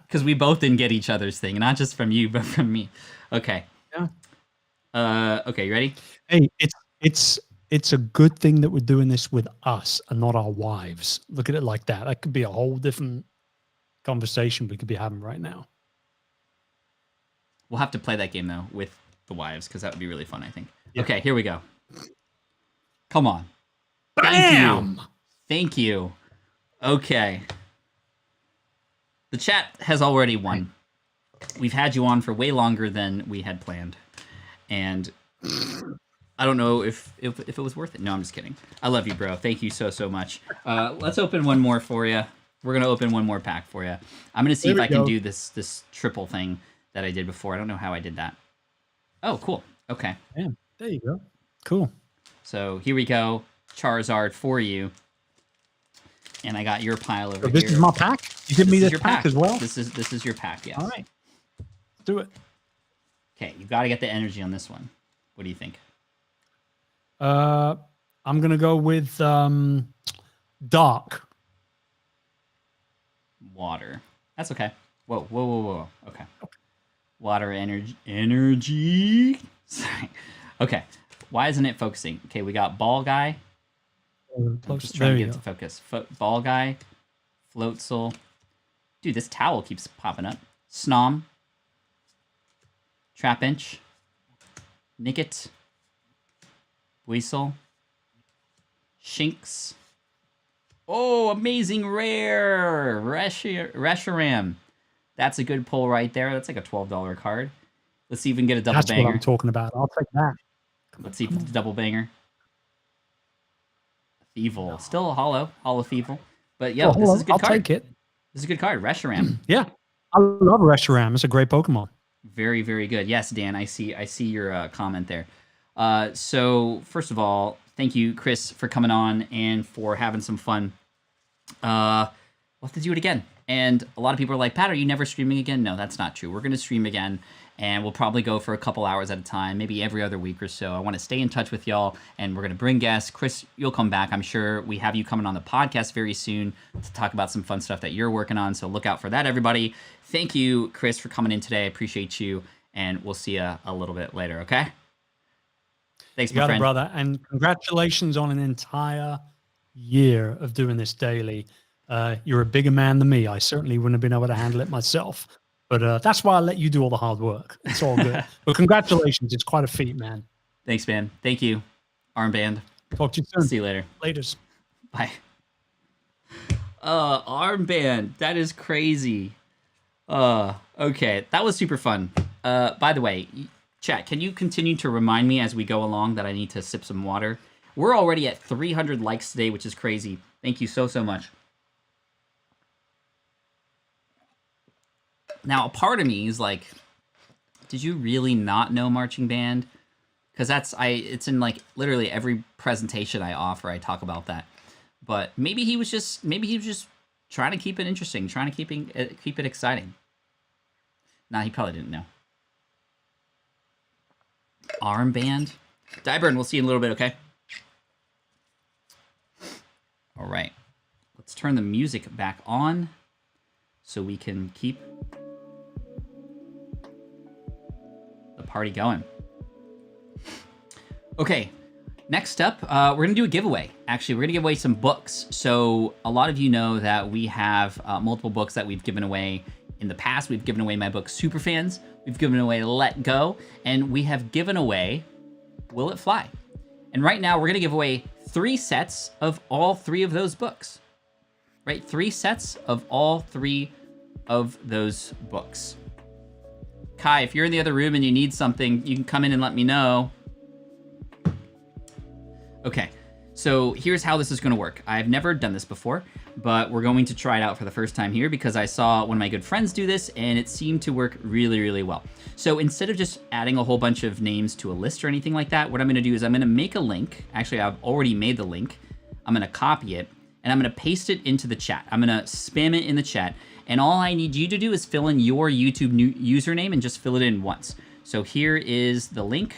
Because we both didn't get each other's thing, not just from you, but from me. Okay. Yeah. Okay, you ready? Hey, it's a good thing that we're doing this with us and not our wives. Look at it like that. That could be a whole different conversation we could be having right now. We'll have to play that game though with the wives because that would be really fun, I think. Yeah. Okay, here we go. Come on. Bam! Thank you. Okay. The chat has already won. We've had you on for way longer than we had planned. And I don't know if it was worth it. No, I'm just kidding. I love you, bro. Thank you so much. Let's open one more for you. We're going to open one more pack for you. I'm going to see There if we I can go. do this triple thing that I did before. I don't know how I did that. Oh, cool. Okay. Bam. There you go. Cool. So here we go. Charizard for you. And I got your pile over So this here. is my pack? You give me is this your pack as well? This is your pack, yes. All right. Let's do it. Okay, you got to get the energy on this one. What do you think? I'm going to go with dark. Water. That's okay. Whoa. Okay. Water energy. Sorry. Okay. Why isn't it focusing? Okay, we got ball guy. I'm just trying There to you get go. it to focus. Ball guy. Floatzel. Dude, this towel keeps popping up. Snom. Trapinch. Nickit. Weasel. Shinx. Oh, amazing rare! Reshiram. That's a good pull right there. That's like a $12 card. Let's see if we can get a double That's what banger. I'm talking about. I'll take that. Let's see if it's a double banger. Thievul. Still a hollow Thievul. But yeah, this is a good I'll card. take it. This is a good card. Reshiram. Yeah. I love Reshiram. It's a great Pokemon. Very, very good. Yes, Dan, I see your comment there. So first of all, thank you, Chris, for coming on and for having some fun. We'll have to do it again. And a lot of people are like, Pat, are you never streaming again? No, that's not true. We're going to stream again, and we'll probably go for a couple hours at a time, maybe every other week or so. I want to stay in touch with y'all, and we're going to bring guests. Chris, you'll come back. I'm sure we have you coming on the podcast very soon to talk about some fun stuff that you're working on, so look out for that, everybody. Thank you, Chris, for coming in today. I appreciate you. and we'll see you a little bit later, okay? Thanks, You my got it, friend. brother. And congratulations on an entire year of doing this daily. You're a bigger man than me. I certainly wouldn't have been able to handle it myself. But that's why I let you do all the hard work. It's all good. But congratulations. It's quite a feat, man. Thanks, man. Thank you, Armband. Talk to you soon. See you later. Laters. Bye. Armband. That is crazy. Okay. That was super fun. By the way, chat, can you continue to remind me as we go along that I need to sip some water? We're already at 300 likes today, which is crazy. Thank you so much. Now, a part of me is like, did you really not know marching band? Because it's in like literally every presentation I offer, I talk about that. But maybe he was just trying to keep it interesting, trying to keep it exciting. Nah, he probably didn't know. Armband? Dieburn, we'll see you in a little bit, okay? All right. Let's turn the music back on so we can keep the party going. Okay, next up, we're going to do a giveaway. Actually, we're going to give away some books. So a lot of you know that we have multiple books that we've given away in the past. We've given away my book, Superfans. We've given away Let Go. And we have given away Will It Fly? And right now, we're going to give away 3 sets of all 3 of those books. Right? 3 sets of all 3 of those books. Kai, if you're in the other room and you need something, you can come in and let me know. Okay, so here's how this is going to work. I've never done this before, but we're going to try it out for the first time here because I saw one of my good friends do this and it seemed to work really, really well. So instead of just adding a whole bunch of names to a list or anything like that, what I'm going to do is I'm going to make a link. Actually, I've already made the link. I'm going to copy it and I'm going to paste it into the chat. I'm going to spam it in the chat. And all I need you to do is fill in your YouTube username and just fill it in once. So here is the link.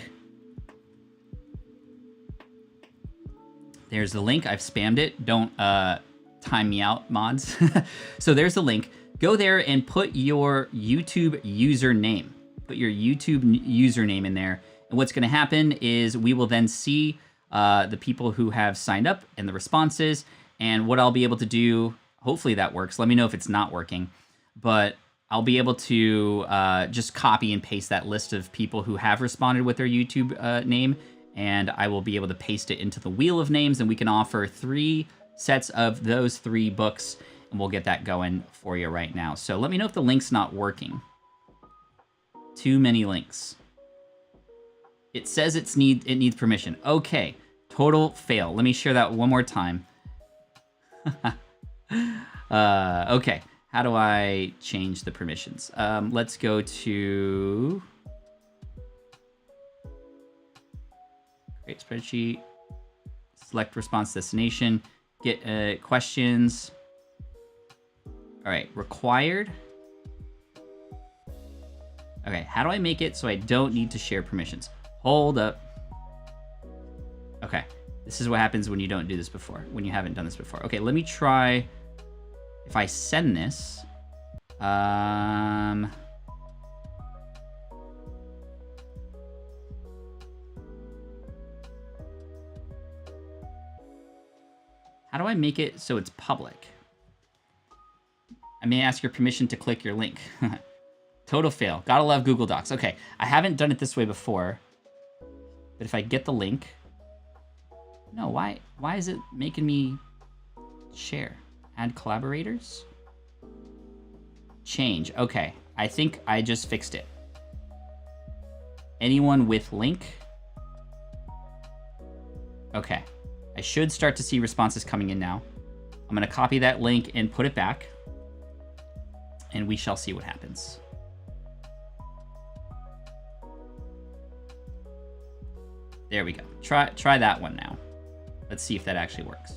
There's the link. I've spammed it. Don't time me out, mods. So there's the link. Go there and put your YouTube username. Put your YouTube username in there. And what's going to happen is we will then see the people who have signed up and the responses. And what I'll be able to do, hopefully that works. Let me know if it's not working. But I'll be able to just copy and paste that list of people who have responded with their YouTube name. And I will be able to paste it into the wheel of names, and we can offer 3 sets of those 3 books, and we'll get that going for you right now. So let me know if the link's not working. Too many links. It says it needs permission. Okay, total fail. Let me share that one more time. Okay, how do I change the permissions? Let's go to... Create spreadsheet, select response destination, get questions. All right, required. Okay, how do I make it so I don't need to share permissions? Hold up. Okay, this is what happens when you don't do this before, when you haven't done this before. Okay, let me try, if I send this, how do I make it so it's public? I may ask your permission to click your link. Total fail. Gotta love Google Docs. Okay, I haven't done it this way before. But if I get the link... No, why is it making me share? Add collaborators? Change. Okay, I think I just fixed it. Anyone with link? Okay. I should start to see responses coming in now. I'm going to copy that link and put it back. And we shall see what happens. There we go. Try that one now. Let's see if that actually works.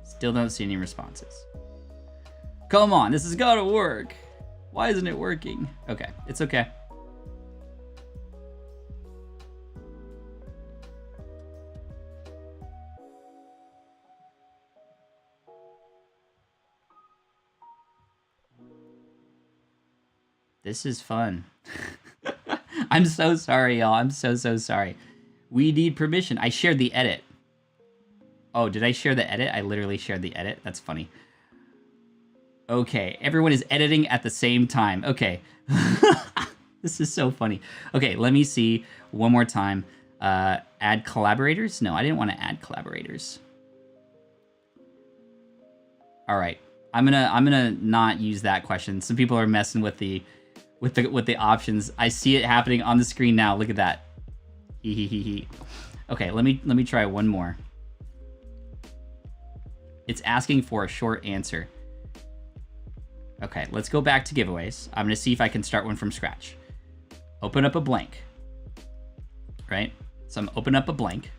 Still don't see any responses. Come on, this has got to work. Why isn't it working? Okay, it's okay. This is fun. I'm so sorry, y'all. I'm so sorry. We need permission. I shared the edit. Oh, did I share the edit? I literally shared the edit. That's funny. Okay, everyone is editing at the same time. Okay. This is so funny. Okay, let me see one more time. Add collaborators? No, I didn't want to add collaborators. All right. I'm gonna not use that question. Some people are messing with the options. I see it happening on the screen now. Look at that. He. Okay, let me try one more. It's asking for a short answer. Okay, let's go back to giveaways. I'm gonna see if I can start one from scratch. Open up a blank. Right? So I'm open up a blank.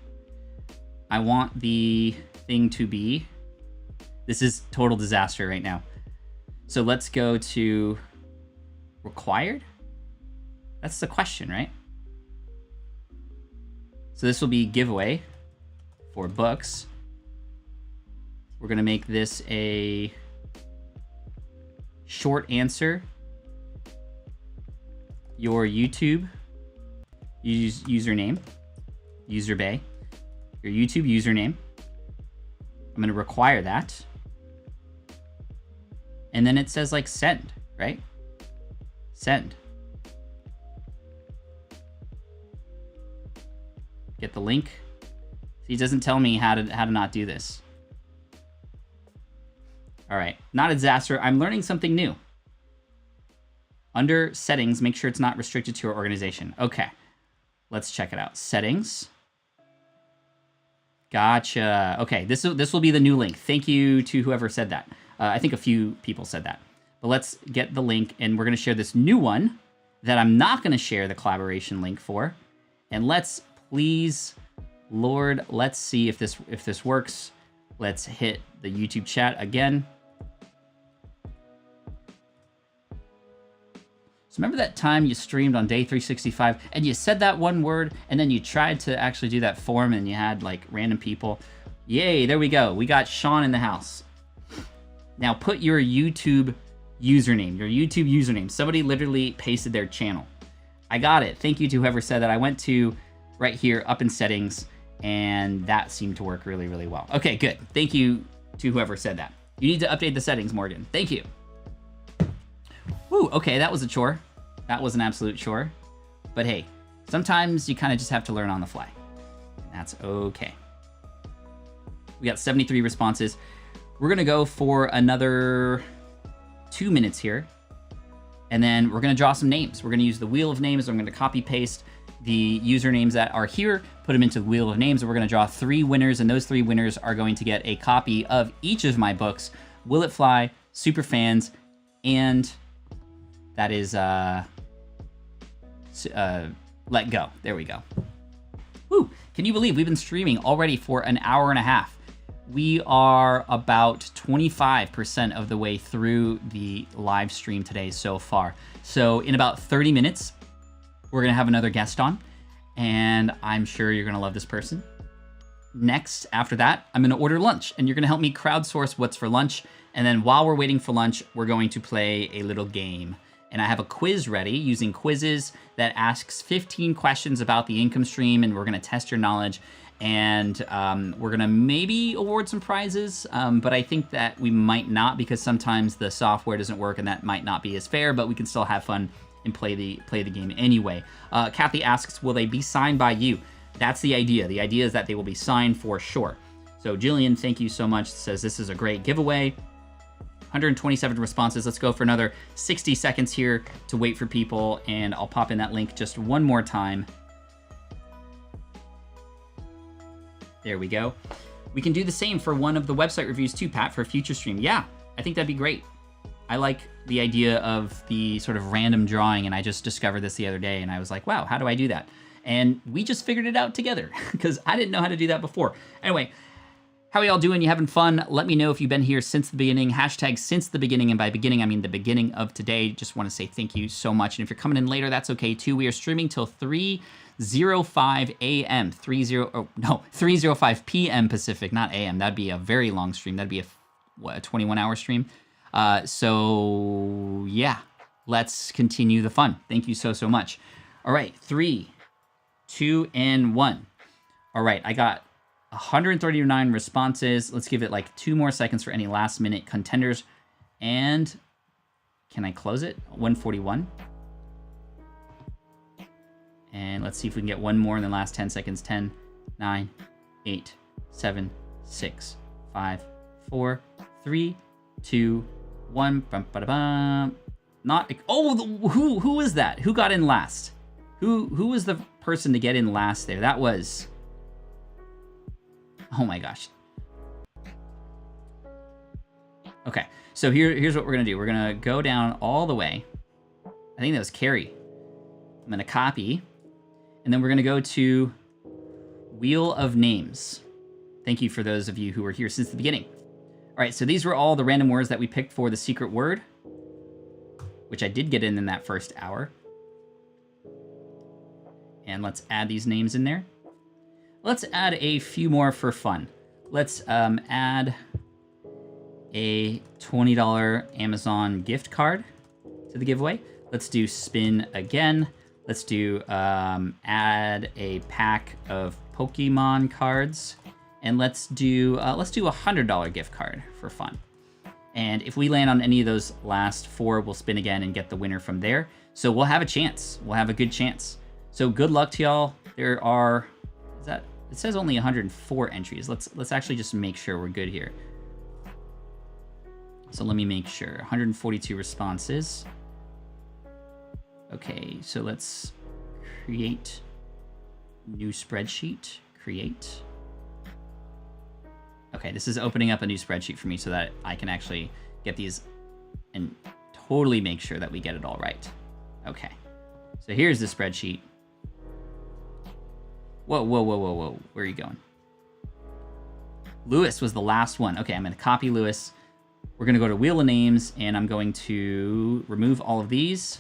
I want the thing to be. This is total disaster right now. So let's go to required. That's the question, right? So this will be giveaway for books. We're gonna make this a short answer. Your YouTube username, user bay, your YouTube username. I'm gonna require that. And then it says like send, right? Send. Get the link. See, it doesn't tell me how to not do this. All right, not a disaster. I'm learning something new. Under settings, make sure it's not restricted to your organization. Okay, let's check it out. Settings. Gotcha. Okay, this will be the new link. Thank you to whoever said that. I think a few people said that. But let's get the link, and we're going to share this new one that I'm not going to share the collaboration link for. And let's please, Lord, let's see if this works. Let's hit the YouTube chat again. So remember that time you streamed on day 365 and you said that one word and then you tried to actually do that form and you had like random people? Yay, there we go. We got Sean in the house. Now put your YouTube username. Somebody literally pasted their channel. I got it. Thank you to whoever said that. I went to right here up in settings and that seemed to work really, really well. Okay, good. Thank you to whoever said that. You need to update the settings, Morgan. Thank you. Woo, okay, that was a chore. That was an absolute chore. But hey, sometimes you kind of just have to learn on the fly. And that's okay. We got 73 responses. We're gonna go for another 2 minutes here. And then we're gonna draw some names. We're gonna use the wheel of names. I'm gonna copy paste the usernames that are here, put them into the wheel of names, and we're gonna draw 3 winners, and those 3 winners are going to get a copy of each of my books, Will It Fly, Superfans, and that is Let Go. There we go. Woo! Can you believe we've been streaming already for an hour and a half? We are about 25% of the way through the live stream today so far. So in about 30 minutes, we're gonna have another guest on, and I'm sure you're gonna love this person. Next, after that, I'm gonna order lunch, and you're gonna help me crowdsource what's for lunch. And then while we're waiting for lunch, we're going to play a little game. And I have a quiz ready using quizzes that asks 15 questions about the income stream, and we're gonna test your knowledge. And we're gonna maybe award some prizes, but I think that we might not, because sometimes the software doesn't work and that might not be as fair, but we can still have fun and play the game anyway. Kathy asks, will they be signed by you? That's the idea. The idea is that they will be signed for sure. So Jillian, thank you so much, says this is a great giveaway. 127 responses. Let's go for another 60 seconds here to wait for people, and I'll pop in that link just one more time. There we go. We can do the same for one of the website reviews too, Pat, for a future stream. Yeah, I think that'd be great. I like the idea of the sort of random drawing, and I just discovered this the other day, and I was like, wow, how do I do that? And we just figured it out together, because I didn't know how to do that before. Anyway, how are y'all doing? You having fun? Let me know if you've been here since the beginning. Hashtag since the beginning, and by beginning, I mean the beginning of today. Just want to say thank you so much, and if you're coming in later, that's okay too. We are streaming till 3:05 a.m. 3:05 p.m. Pacific, not a.m. That'd be a very long stream. That'd be a 21-hour stream. So yeah, let's continue the fun. Thank you so, so much. All right, 3, 2, and 1. All right, I got 139 responses. Let's give it like 2 more seconds for any last minute contenders. And can I close it? 141. And let's see if we can get one more in the last 10 seconds. 10, 9, 8, 7, 6, 5, 4, 3, 2, 1. Bum, ba-da-bum. Not. Oh, who was that? Who got in last? Who was the person to get in last there? That was. Oh my gosh. Okay, so here's what we're gonna do. We're gonna go down all the way. I think that was Carrie. I'm gonna copy, and then we're gonna go to Wheel of Names. Thank you for those of you who were here since the beginning. All right, so these were all the random words that we picked for the secret word, which I did get in that first hour. And let's add these names in there. Let's add a few more for fun. Let's add a $20 Amazon gift card to the giveaway. Let's do spin again. Let's do add a pack of Pokemon cards, and let's do a $100 gift card for fun. And if we land on any of those last 4, we'll spin again and get the winner from there. So we'll have a chance. We'll have a good chance. So good luck to y'all. There are, it says only 104 entries. Let's actually just make sure we're good here. So let me make sure. 142 responses. Okay, so let's create new spreadsheet. Create. Okay, this is opening up a new spreadsheet for me so that I can actually get these and totally make sure that we get it all right. Okay, so here's the spreadsheet. Whoa, whoa, whoa, whoa, whoa. Where are you going? Lewis was the last one. Okay, I'm going to copy Lewis. We're going to go to Wheel of Names, and I'm going to remove all of these.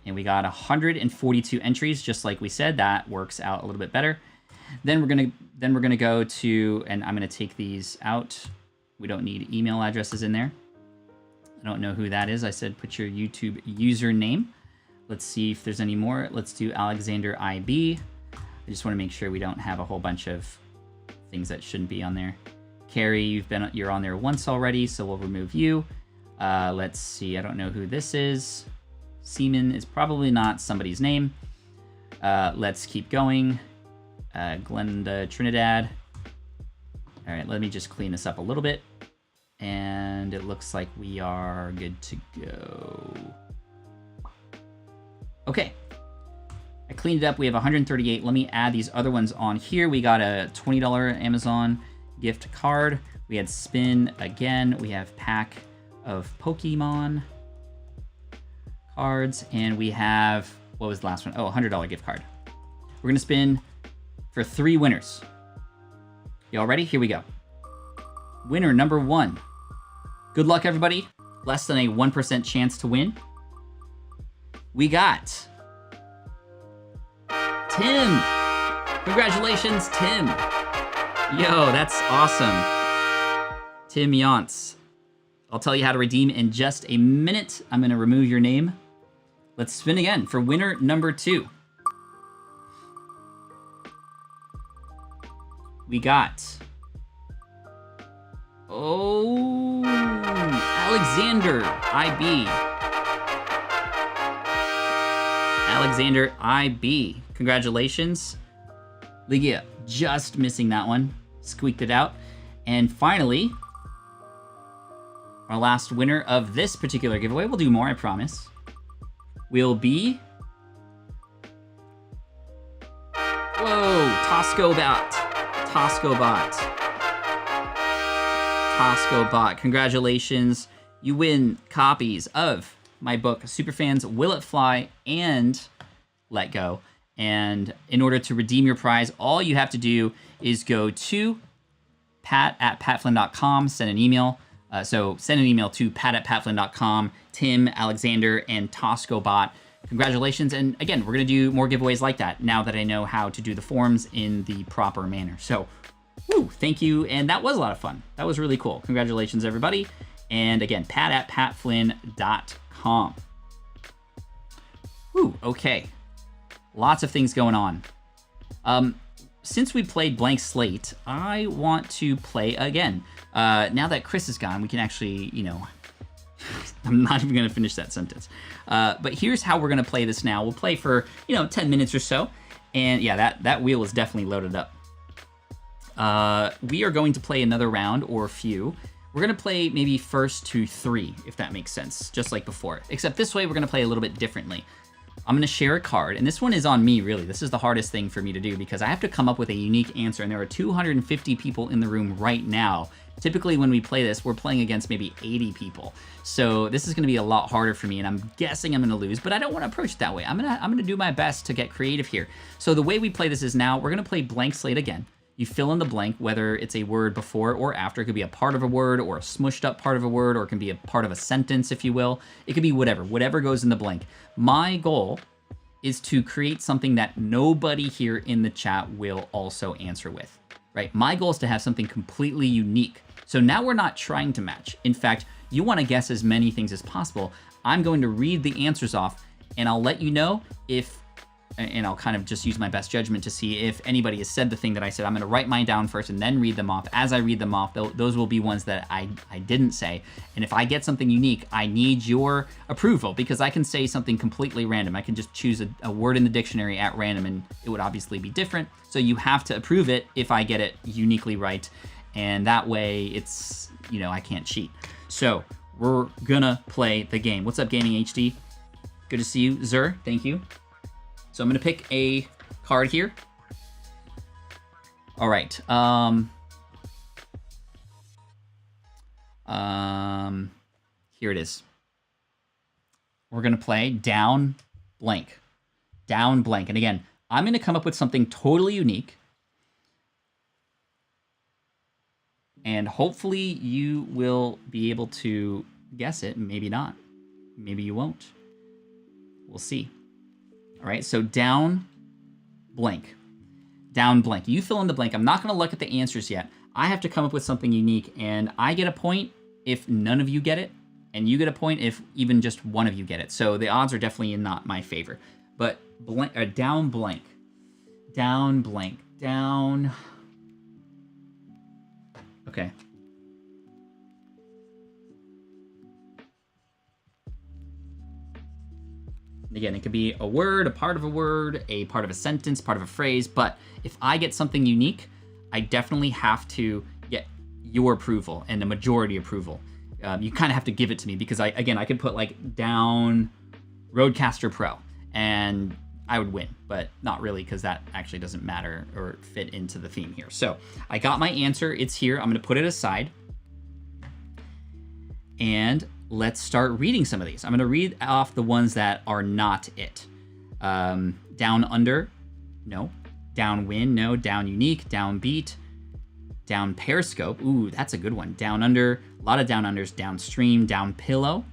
And we got 142 entries, just like we said. That works out a little bit better. Then we're gonna go to, and I'm gonna take these out. We don't need email addresses in there. I don't know who that is. I said put your YouTube username. Let's see if there's any more. Let's do Alexander IB. I just want to make sure we don't have a whole bunch of things that shouldn't be on there. Carrie, you're on there once already, so we'll remove you. Let's see. I don't know who this is. Seaman is probably not somebody's name. Let's keep going. Glenda Trinidad. All right, let me just clean this up a little bit. And it looks like we are good to go. Okay. I cleaned it up. We have 138. Let me add these other ones on here. We got a $20 Amazon gift card. We had spin again. We have pack of Pokemon cards. And we have, what was the last one? Oh, $100 gift card. We're going to spin for 3 winners. Y'all ready? Here we go. Winner number 1. Good luck, everybody. Less than a 1% chance to win. We got Tim. Congratulations, Tim. Yo, that's awesome. Tim Yance. I'll tell you how to redeem in just a minute. I'm going to remove your name. Let's spin again for winner number 2. We got, Alexander IB. Alexander IB. Congratulations. Ligia, just missing that one. Squeaked it out. And finally, our last winner of this particular giveaway, we'll do more, I promise, will be, Toscobot. Toscobot. Congratulations. You win copies of my book, Superfans Will It Fly and Let Go. And in order to redeem your prize, all you have to do is go to pat@patflynn.com, send an email. So send an email to pat@patflynn.com, Tim, Alexander, and Toscobot. Congratulations. And again, we're going to do more giveaways like that now that I know how to do the forms in the proper manner. So, thank you. And that was a lot of fun. That was really cool. Congratulations, everybody. And again, pat@patflynn.com. Whew, okay. Lots of things going on. Since we played Blank Slate, I want to play again. Now that Chris is gone, we can actually, you know, I'm not even going to finish that sentence. But here's how we're going to play this now. We'll play for, you know, 10 minutes or so. And yeah, that wheel is definitely loaded up. We are going to play another round or a few. We're going to play maybe first to 3, if that makes sense, just like before. Except this way, we're going to play a little bit differently. I'm going to share a card, and this one is on me, really. This is the hardest thing for me to do because I have to come up with a unique answer, and there are 250 people in the room right now. Typically, when we play this, we're playing against maybe 80 people. So this is going to be a lot harder for me, and I'm guessing I'm going to lose, but I don't want to approach it that way. I'm going to do my best to get creative here. So the way we play this is now, we're going to play Blank Slate again. You fill in the blank, whether it's a word before or after. It could be a part of a word or a smushed up part of a word, or it can be a part of a sentence, if you will. It could be whatever goes in the blank. My goal is to create something that nobody here in the chat will also answer with, right? My goal is to have something completely unique. So now we're not trying to match. In fact, you want to guess as many things as possible. I'm going to read the answers off, and I'll let you know if, and I'll kind of just use my best judgment to see if anybody has said the thing that I said. I'm going to write mine down first and then read them off. As I read them off, those will be ones that I didn't say. And if I get something unique, I need your approval, because I can say something completely random. I can just choose a word in the dictionary at random, and it would obviously be different. So you have to approve it if I get it uniquely right. And that way it's, you know, I can't cheat. So we're gonna play the game. What's up, Gaming HD? Good to see you, Zur. Thank you. So I'm gonna pick a card here. All right. Here it is. We're gonna play down blank. Down blank. And again, I'm gonna come up with something totally unique. And hopefully you will be able to guess it. Maybe not. Maybe you won't. We'll see. All right, so down blank. Down blank. You fill in the blank. I'm not going to look at the answers yet. I have to come up with something unique, and I get a point if none of you get it, and you get a point if even just one of you get it. So the odds are definitely in not my favor. But blank, down blank. Down blank. Down. Okay. Again, it could be a word, a part of a sentence, part of a phrase, but if I get something unique, I definitely have to get your approval and a majority approval. You kind of have to give it to me, because I could put like down Rodecaster Pro and I would win, but not really, because that actually doesn't matter or fit into the theme here. So I got my answer. It's here. I'm going to put it aside. And let's start reading some of these. I'm going to read off the ones that are not it. Down under, no. Downwind, no. Down unique, downbeat, down periscope. Ooh, that's a good one. Down under, a lot of down unders. Downstream, down pillow,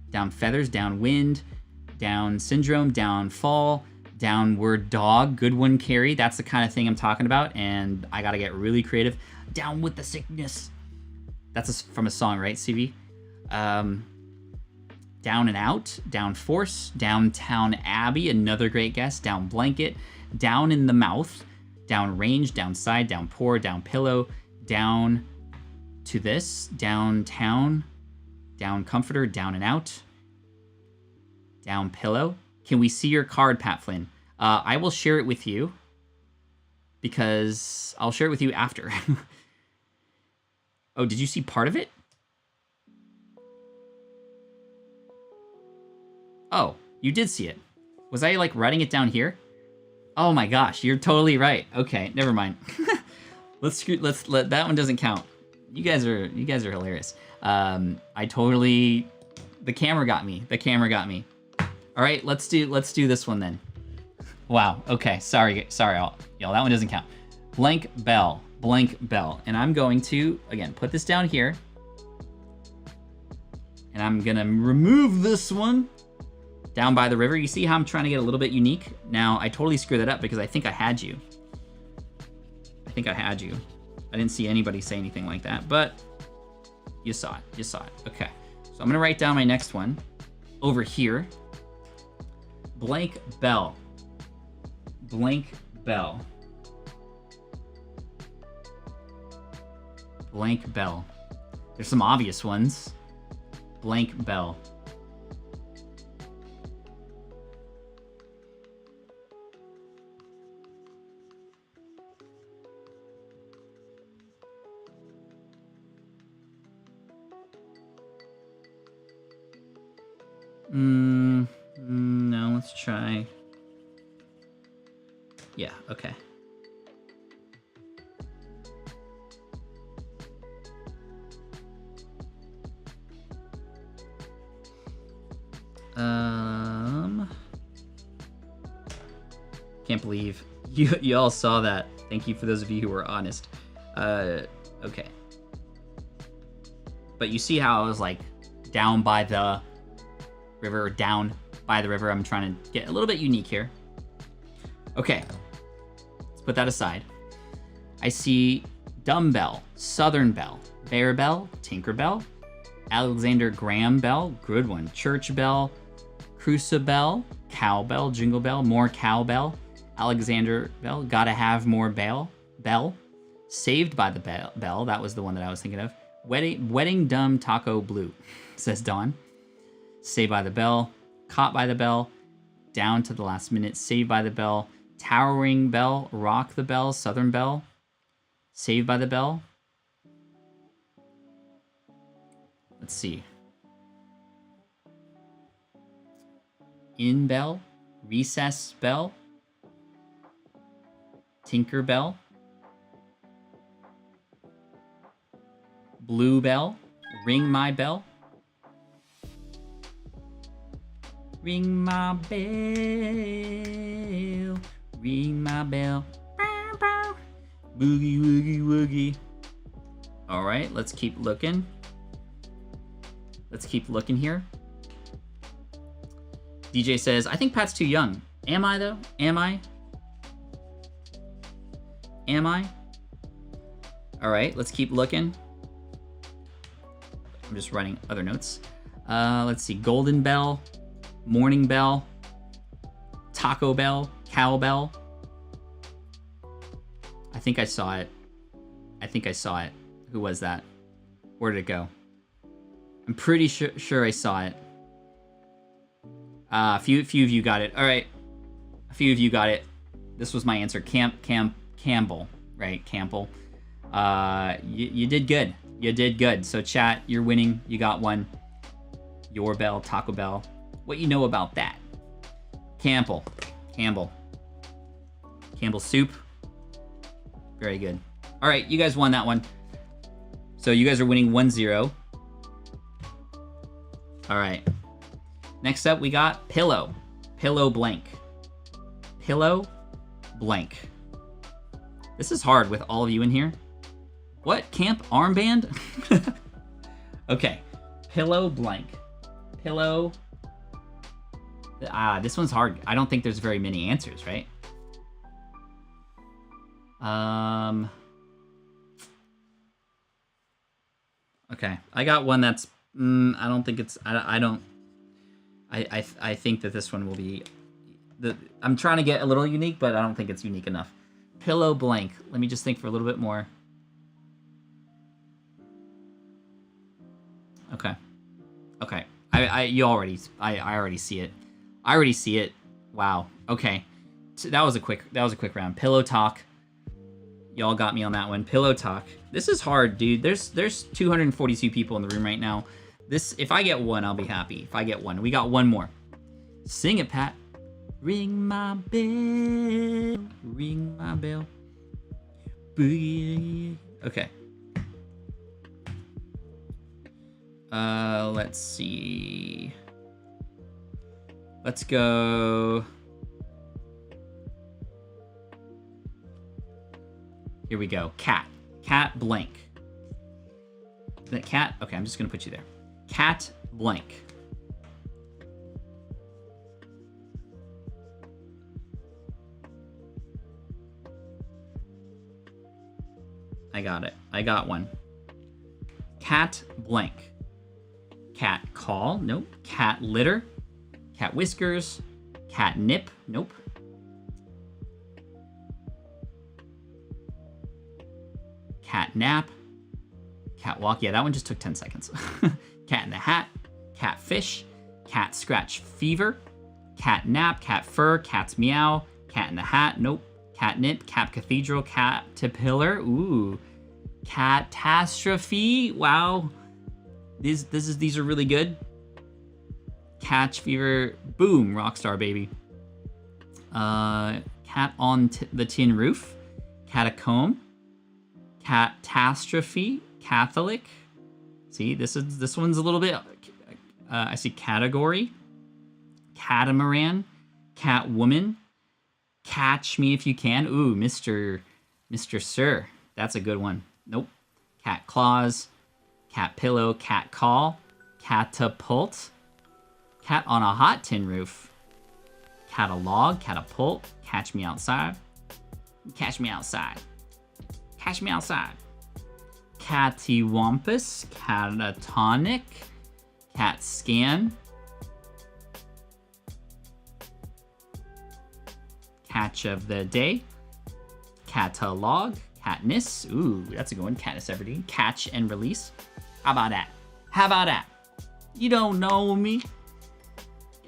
down feathers, downwind, down syndrome, downfall, downward dog. Good one, Carrie. That's the kind of thing I'm talking about, and I got to get really creative. Down with the sickness. That's from a song, right, CV? Down and out, down force, downtown Abbey, another great guess, down blanket, down in the mouth, down range, downside, down pour, down pillow, down to this, downtown, down comforter, down and out, down pillow. Can we see your card, Pat Flynn? I will share it with you, because I'll share it with you after. Oh, did you see part of it? Oh, you did see it. Was I like writing it down here? Oh my gosh, you're totally right. Okay, never mind. Let's let that one doesn't count. You guys are hilarious. The camera got me. The camera got me. All right, let's do this one then. Wow. Okay, sorry y'all. That one doesn't count. Blank bell. And I'm going to again put this down here. And I'm gonna remove this one. Down by the river. You see how I'm trying to get a little bit unique? Now, I totally screwed that up because I think I had you. I didn't see anybody say anything like that, but You saw it. You saw it. Okay. So I'm gonna write down my next one over here. Blank bell. Blank bell. Blank bell. There's some obvious ones. Blank bell. No, let's try. Yeah, okay. Can't believe you all saw that. Thank you for those of you who were honest. Okay. But you see how I was like down by the river, down by the river. I'm trying to get a little bit unique here. Okay. Let's put that aside. I see dumbbell, southern bell, bear bell, tinker bell, Alexander Graham bell, good one, church bell, crucibell, cowbell, jingle bell, more cowbell, Alexander bell, gotta have more bell, saved by the bell, that was the one that I was thinking of. Wedding dumb taco blue, says Dawn. Saved by the bell, caught by the bell, down to the last minute, saved by the bell, towering bell, rock the bell, southern bell, saved by the bell. Let's see. In bell, recess bell, tinker bell, blue bell, ring my bell, ring my bell, ring my bell, bow, bow. Boogie woogie woogie. All right, let's keep looking. Let's keep looking here. DJ says, I think Pat's too young. Am I though? Am I? Am I? All right, let's keep looking. I'm just writing other notes. Let's see, Golden Bell, Morning Bell, Taco Bell, Cowbell. I think I saw it. I think I saw it. Who was that? Where did it go? I'm pretty sure I saw it. A few of you got it. All right, a few of you got it. This was my answer. Campbell, right? Campbell. You did good. You did good. So chat, you're winning. You got one. Your bell, Taco Bell. What you know about that? Campbell soup. Very good. All right, you guys won that one. So you guys are winning 1-0. All right. Next up, we got pillow. Pillow blank. Pillow blank. This is hard with all of you in here. What? Camp armband? Okay. Pillow blank. Pillow. This one's hard. I don't think there's very many answers, right? Okay. I got one that's I don't think it's I think that this one will be I'm trying to get a little unique, but I don't think it's unique enough. Pillow blank. Let me just think for a little bit more. Okay. Okay. I already see it. I already see it. Wow. Okay. That was a quick round. Pillow talk. Y'all got me on that one. Pillow talk. This is hard, dude. There's 242 people in the room right now. If I get one, I'll be happy. If I get one. We got one more. Sing it, Pat. Ring my bell. Ring my bell. Boogie. Okay. Let's see. Let's go. Here we go. Cat. Cat blank. Is that cat? Okay, I'm just gonna put you there. Cat blank. I got it. I got one. Cat blank. Cat call, nope. Cat litter. Cat whiskers. Cat nip, nope. Cat nap. Cat walk, yeah, that one just took 10 seconds. Cat in the hat. Cat fish. Cat scratch fever. Cat nap. Cat fur. Cat's meow. Cat in the hat, nope. Catnip. Cap cathedral. Caterpillar, ooh. Catastrophe, wow. These are really good. Catch fever, boom, rockstar baby. Cat on the tin roof. Catacomb. Catastrophe. Catholic. See, this one's a little bit. I see category. Catamaran. Catwoman. Catch me if you can. Ooh, Mr. Sir. That's a good one. Nope. Cat claws. Cat pillow. Cat call. Catapult. Cat on a hot tin roof. Catalog. Catapult. Catch me outside. Catch me outside. Catch me outside. Cattywampus. Catatonic. Cat scan. Catch of the day. Catalog. Katniss. Ooh, that's a good one. Katniss Everdeen. Catch and release. How about that? How about that? You don't know me.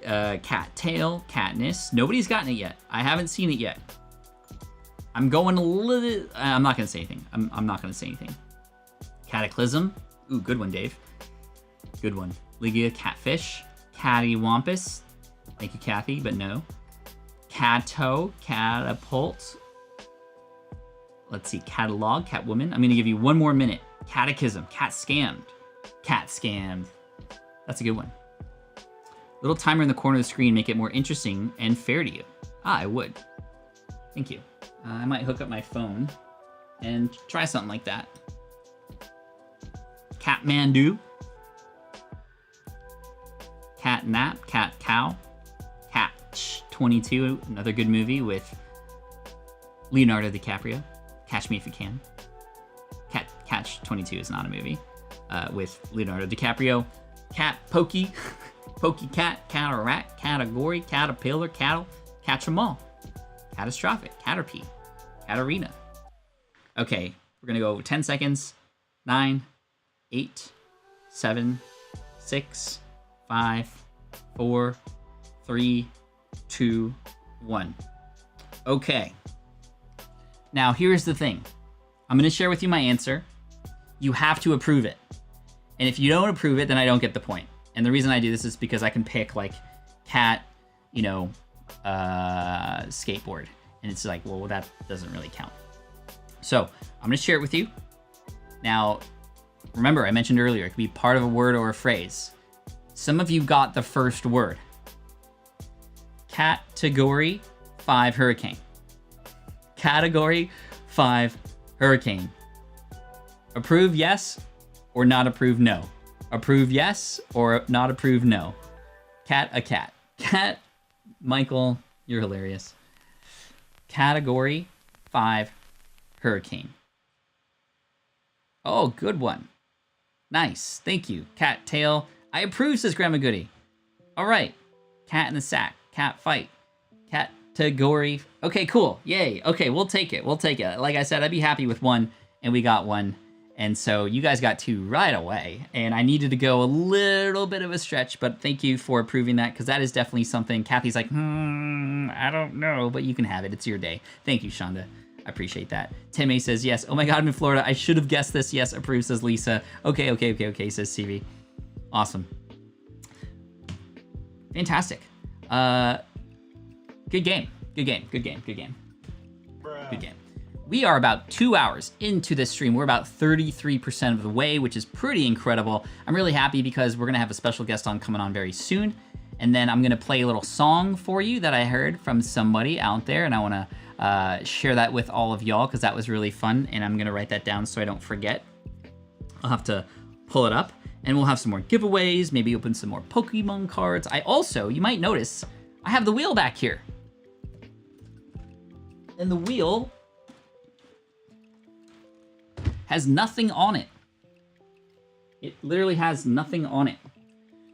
Cattail. Katniss. Nobody's gotten it yet. I haven't seen it yet. I'm going a little. I'm not gonna say anything. I'm not gonna say anything. Cataclysm. Ooh, good one, Dave. Good one. Ligia. Catfish. Cattywampus. Thank you, Kathy, but no. Cato. Catapult. Let's see. Catalog. Catwoman. I'm gonna give you one more minute. Catechism. Cat scammed. Cat scammed. That's a good one. Little timer in the corner of the screen, make it more interesting and fair to you. Ah, I would. Thank you. I might hook up my phone and try something like that. Catmandu. Cat nap. Cat cow. Catch 22, another good movie with Leonardo DiCaprio. Catch Me If You Can. Catch 22 is not a movie with Leonardo DiCaprio. Cat pokey. Pokey cat. Cataract. Category. Caterpillar. Cattle. Catch 'em all. Catastrophic. Caterpie. Katarina. Okay, we're gonna go 10 seconds. 9, 8, 7, 6, 5, 4, 3, 2, 1. Okay. Now here's the thing. I'm gonna share with you my answer. You have to approve it. And if you don't approve it, then I don't get the point. And the reason I do this is because I can pick like cat, skateboard. And it's like, well, that doesn't really count. So I'm gonna share it with you. Now, remember, I mentioned earlier, it could be part of a word or a phrase. Some of you got the first word. Category 5 hurricane. Category 5 hurricane. Approve yes or not approve no. Approve yes or not approve no. Cat a cat. Cat Michael, you're hilarious. Category 5 hurricane. Oh, good one. Nice. Thank you. Cat tail. I approve, says Grandma Goody. All right. Cat in the sack. Cat fight. Category. Okay, cool. Yay. Okay, we'll take it. We'll take it. Like I said, I'd be happy with one, and we got one. And so you guys got 2 right away. And I needed to go a little bit of a stretch, but thank you for approving that, because that is definitely something. Kathy's like, I don't know, but you can have it. It's your day. Thank you, Shonda. I appreciate that. Tim A says, yes. Oh my God, I'm in Florida. I should have guessed this. Yes, approve, says Lisa. Okay, says CV. Awesome. Fantastic. Good game. Good game. We are about 2 hours into this stream. We're about 33% of the way, which is pretty incredible. I'm really happy because we're gonna have a special guest on coming on very soon. And then I'm gonna play a little song for you that I heard from somebody out there, and I wanna share that with all of y'all because that was really fun, and I'm gonna write that down so I don't forget. I'll have to pull it up, and we'll have some more giveaways, maybe open some more Pokemon cards. I also, you might notice, I have the wheel back here. And the wheel has nothing on it. It literally has nothing on it.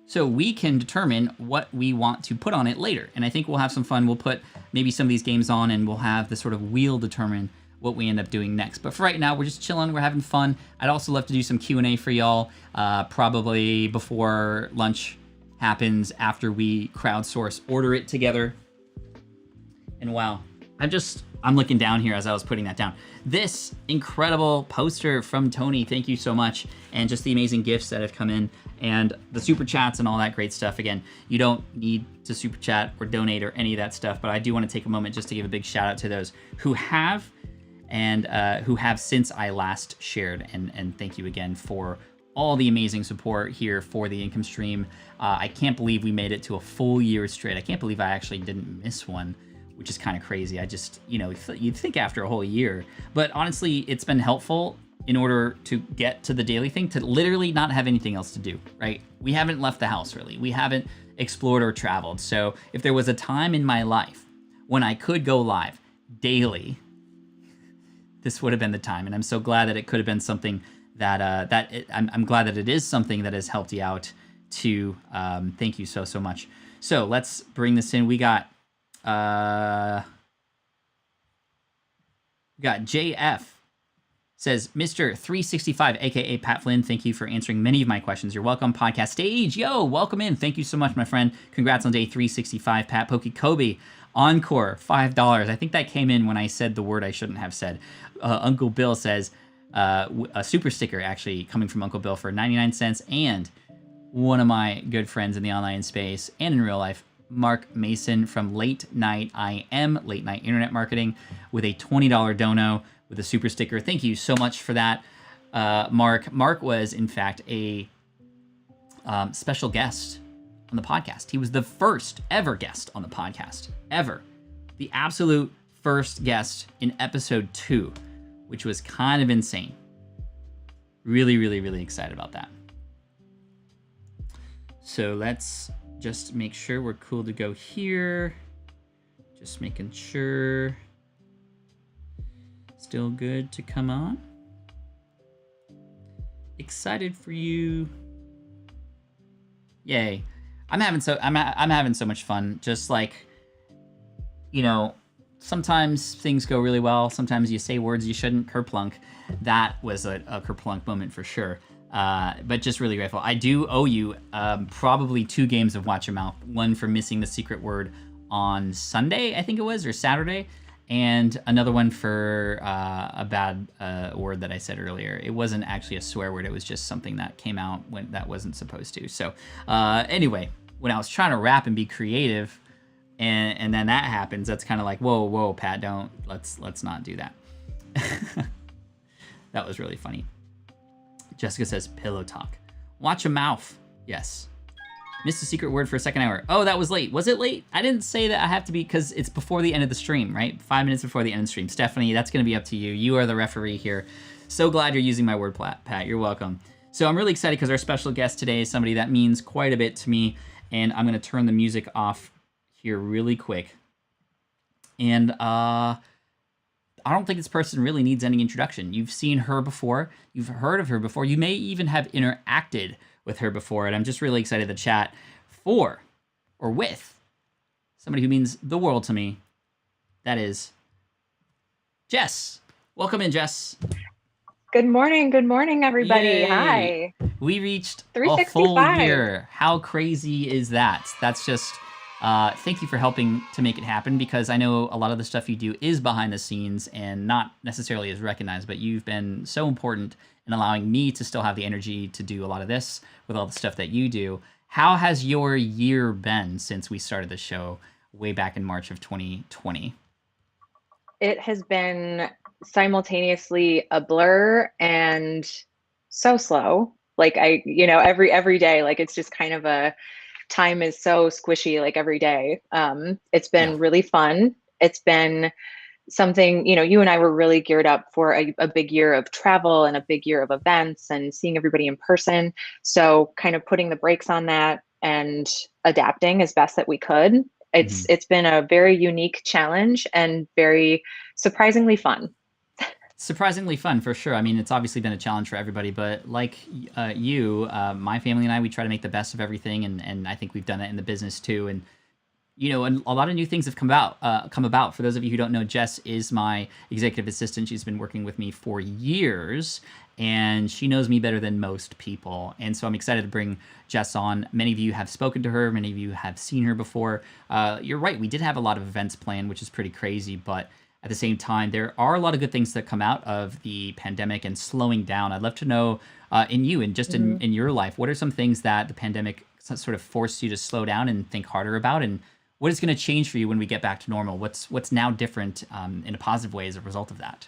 So we can determine what we want to put on it later. And I think we'll have some fun. We'll put maybe some of these games on and we'll have the sort of wheel determine what we end up doing next. But for right now, we're just chilling. We're having fun. I'd also love to do some Q&A for y'all, probably before lunch happens, after we crowdsource order it together. And wow, I'm looking down here as I was putting that down. This incredible poster from Tony, thank you so much. And just the amazing gifts that have come in and the super chats and all that great stuff. Again, you don't need to super chat or donate or any of that stuff, but I do want to take a moment just to give a big shout out to those who have and who have since I last shared. And thank you again for all the amazing support here for the income stream. I can't believe we made it to a full year straight. I can't believe I actually didn't miss one, which is kind of crazy. I just, you'd think after a whole year, but honestly, it's been helpful in order to get to the daily thing, to literally not have anything else to do, right? We haven't left the house really. We haven't explored or traveled. So if there was a time in my life when I could go live daily, this would have been the time. And I'm so glad that it could have been something that, I'm glad that it is something that has helped you out too. Thank you so much. So let's bring this in. We got JF says, Mr. 365, aka Pat Flynn, thank you for answering many of my questions. You're welcome. Podcast stage, yo, welcome in. Thank you so much, my friend. Congrats on day 365. Pat Pokey Kobe, Encore, $5. I think that came in when I said the word I shouldn't have said. Uncle Bill says, a super sticker actually coming from Uncle Bill for 99 cents. And one of my good friends in the online space and in real life, Mark Mason from Late Night IM, Late Night Internet Marketing, with a $20 dono with a super sticker. Thank you so much for that, Mark. Mark was, in fact, a special guest on the podcast. He was the first ever guest on the podcast, ever. The absolute first guest in episode 2, which was kind of insane. Really, really, really excited about that. So let's just make sure we're cool to go here. Just making sure. Still good to come on. Excited for you. Yay. I'm having so much fun. Just like, sometimes things go really well. Sometimes you say words you shouldn't. Kerplunk. That was a kerplunk moment for sure. But just really grateful. I do owe you probably 2 games of Watch Your Mouth. One for missing the secret word on Sunday, I think it was, or Saturday. And another one for a bad word that I said earlier. It wasn't actually a swear word. It was just something that came out when that wasn't supposed to. So anyway, when I was trying to rap and be creative, and then that happens, that's kind of like, whoa, Pat, let's not do that. That was really funny. Jessica says, pillow talk. Watch a mouth. Yes. Missed a secret word for a second hour. Oh, that was late. Was it late? I didn't say that I have to be, because it's before the end of the stream, right? 5 minutes before the end of the stream. Stephanie, that's going to be up to you. You are the referee here. So glad you're using my word, Pat. You're welcome. So I'm really excited because our special guest today is somebody that means quite a bit to me. And I'm going to turn the music off here really quick. And I don't think this person really needs any introduction. You've seen her before. You've heard of her before. You may even have interacted with her before, and I'm just really excited to chat with somebody who means the world to me. That is Jess. Welcome in, Jess. Good morning, everybody. Yay. Hi. We reached a full year. How crazy is that? That's just, thank you for helping to make it happen, because I know a lot of the stuff you do is behind the scenes and not necessarily as recognized, but you've been so important in allowing me to still have the energy to do a lot of this with all the stuff that you do. How has your year been since we started the show way back in March of 2020? It has been simultaneously a blur and so slow. Like every day, like it's just kind of time is so squishy, like every day. It's been really fun. It's been something, you and I were really geared up for a big year of travel and a big year of events and seeing everybody in person. So kind of putting the brakes on that and adapting as best that we could. It's been a very unique challenge and very surprisingly fun. Surprisingly fun for sure. I mean, it's obviously been a challenge for everybody, but like my family and I, we try to make the best of everything, and I think we've done it in the business too. And and a lot of new things have come about. For those of you who don't know, Jess is my executive assistant. She's been working with me for years, and she knows me better than most people. And so I'm excited to bring Jess on. Many of you have spoken to her. Many of you have seen her before. You're right. We did have a lot of events planned, which is pretty crazy, but at the same time, there are a lot of good things that come out of the pandemic and slowing down. I'd love to know in you and just in your life, what are some things that the pandemic sort of forced you to slow down and think harder about? And what is going to change for you when we get back to normal? What's now different in a positive way as a result of that?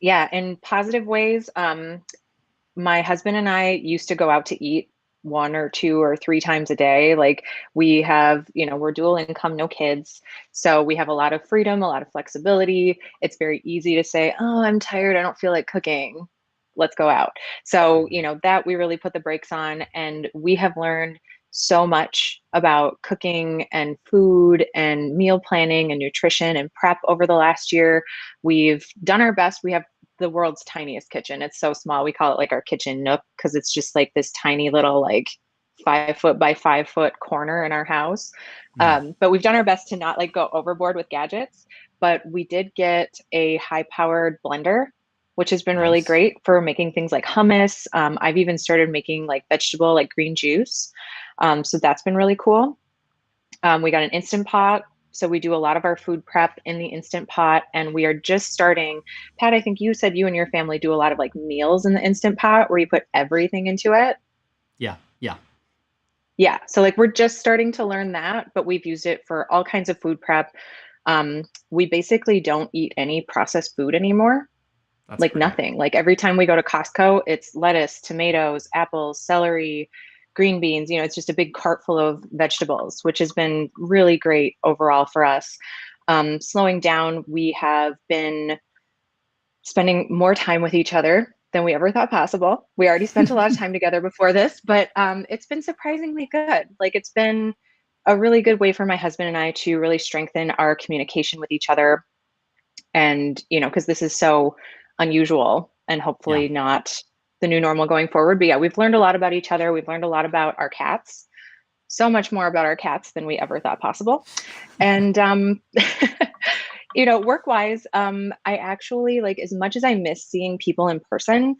Yeah, in positive ways, my husband and I used to go out to eat one or two or three times a day. Like we have, we're dual income, no kids. So we have a lot of freedom, a lot of flexibility. It's very easy to say, oh, I'm tired. I don't feel like cooking. Let's go out. So, that we really put the brakes on. And we have learned so much about cooking and food and meal planning and nutrition and prep over the last year. We've done our best. We have the world's tiniest kitchen. It's so small. We call it like our kitchen nook because it's just like this tiny little like 5 foot by 5 foot corner in our house. But we've done our best to not like go overboard with gadgets. But we did get a high powered blender, which has been really Nice. great for making things like hummus. I've even started making like vegetable, like green juice. So that's been really cool. We got an Instant Pot. So we do a lot of our food prep in the Instant Pot, and we are just starting. Pat, I think you said you and your family do a lot of like meals in the Instant Pot where you put everything into it. Yeah, yeah, Yeah. So like we're just starting to learn that, but we've used it for all kinds of food prep. We basically don't eat any processed food anymore, that's like great. nothing. Like every time we go to Costco, it's lettuce, tomatoes, apples, celery, green beans. It's just a big cart full of vegetables, which has been really great overall for us. Slowing down, we have been spending more time with each other than we ever thought possible. We already spent a lot of time together before this, but it's been surprisingly good. Like it's been a really good way for my husband and I to really strengthen our communication with each other. And, because this is so unusual and Yeah. hopefully not the new normal going forward. But yeah, we've learned a lot about each other. We've learned a lot about our cats, so much more about our cats than we ever thought possible. And, work wise, I actually like as much as I miss seeing people in person,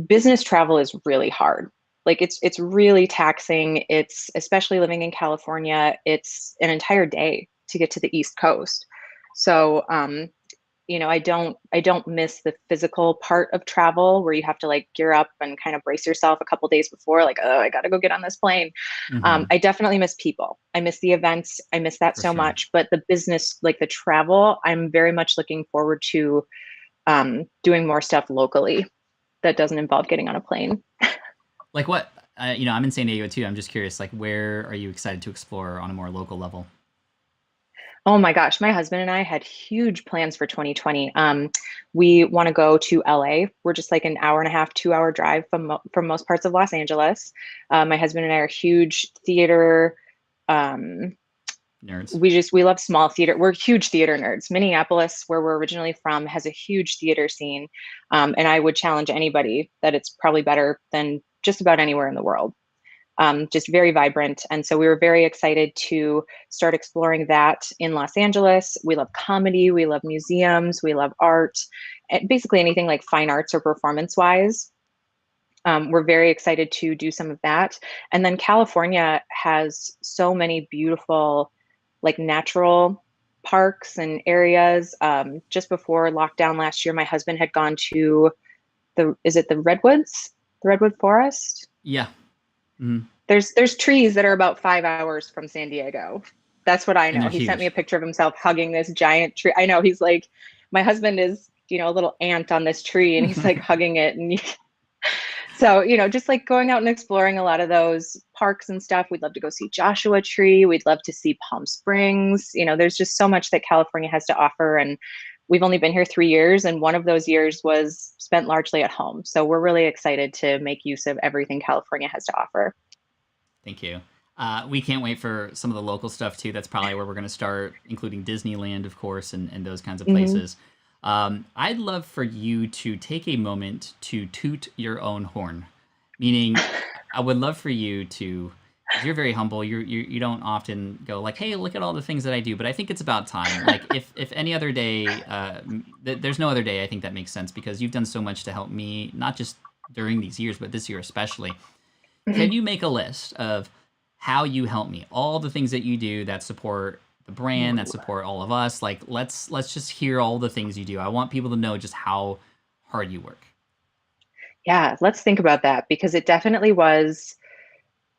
business travel is really hard. Like it's really taxing. It's especially living in California, it's an entire day to get to the East Coast. So I don't miss the physical part of travel where you have to like gear up and kind of brace yourself a couple days before, like, oh, I got to go get on this plane. Hmm. I definitely miss people. I miss the events. I miss that For so sure. much. But the business, like the travel, I'm very much looking forward to doing more stuff locally that doesn't involve getting on a plane. Like what? I'm in San Diego too. I'm just curious. Like, where are you excited to explore on a more local level? Oh my gosh, my husband and I had huge plans for 2020. We want to go to LA. We're just like an hour and a half, 2 hour drive from most parts of Los Angeles. My husband and I are huge theater. Um, Nerds. we love small theater. We're huge theater nerds. Minneapolis, where we're originally from, has a huge theater scene, and I would challenge anybody that it's probably better than just about anywhere in the world. Just very vibrant. And so we were very excited to start exploring that in Los Angeles. We love comedy, we love museums, we love art, basically anything like fine arts or performance wise. We're very excited to do some of that. And then California has so many beautiful, like natural parks and areas. Just before lockdown last year, my husband had gone to is it the Redwoods, the Redwood Forest? Yeah. Hmm. There's trees that are about 5 hours from San Diego. That's what I And know. they're He sent me a huge. picture of himself hugging this giant tree. I know he's like, my husband is, a little ant on this tree, and he's like hugging it. And so, just like going out and exploring a lot of those parks and stuff. We'd love to go see Joshua Tree. We'd love to see Palm Springs. There's just so much that California has to offer. And we've only been here 3 years, and one of those years was spent largely at home. So we're really excited to make use of everything California has to offer. Thank you. We can't wait for some of the local stuff too. That's probably where we're going to start, including Disneyland, of course, and those kinds of Mhm. places. I'd love for you to take a moment to toot your own horn, meaning I would love for you to, because you're very humble. You don't often go like, "Hey, look at all the things that I do." But I think it's about time. Like if any other day, there's no other day. I think that makes sense because you've done so much to help me, not just during these years, but this year especially. Can you make a list of how you help me? All the things that you do that support the brand, that support all of us. Like let's just hear all the things you do. I want people to know just how hard you work. Yeah, let's think about that because it definitely was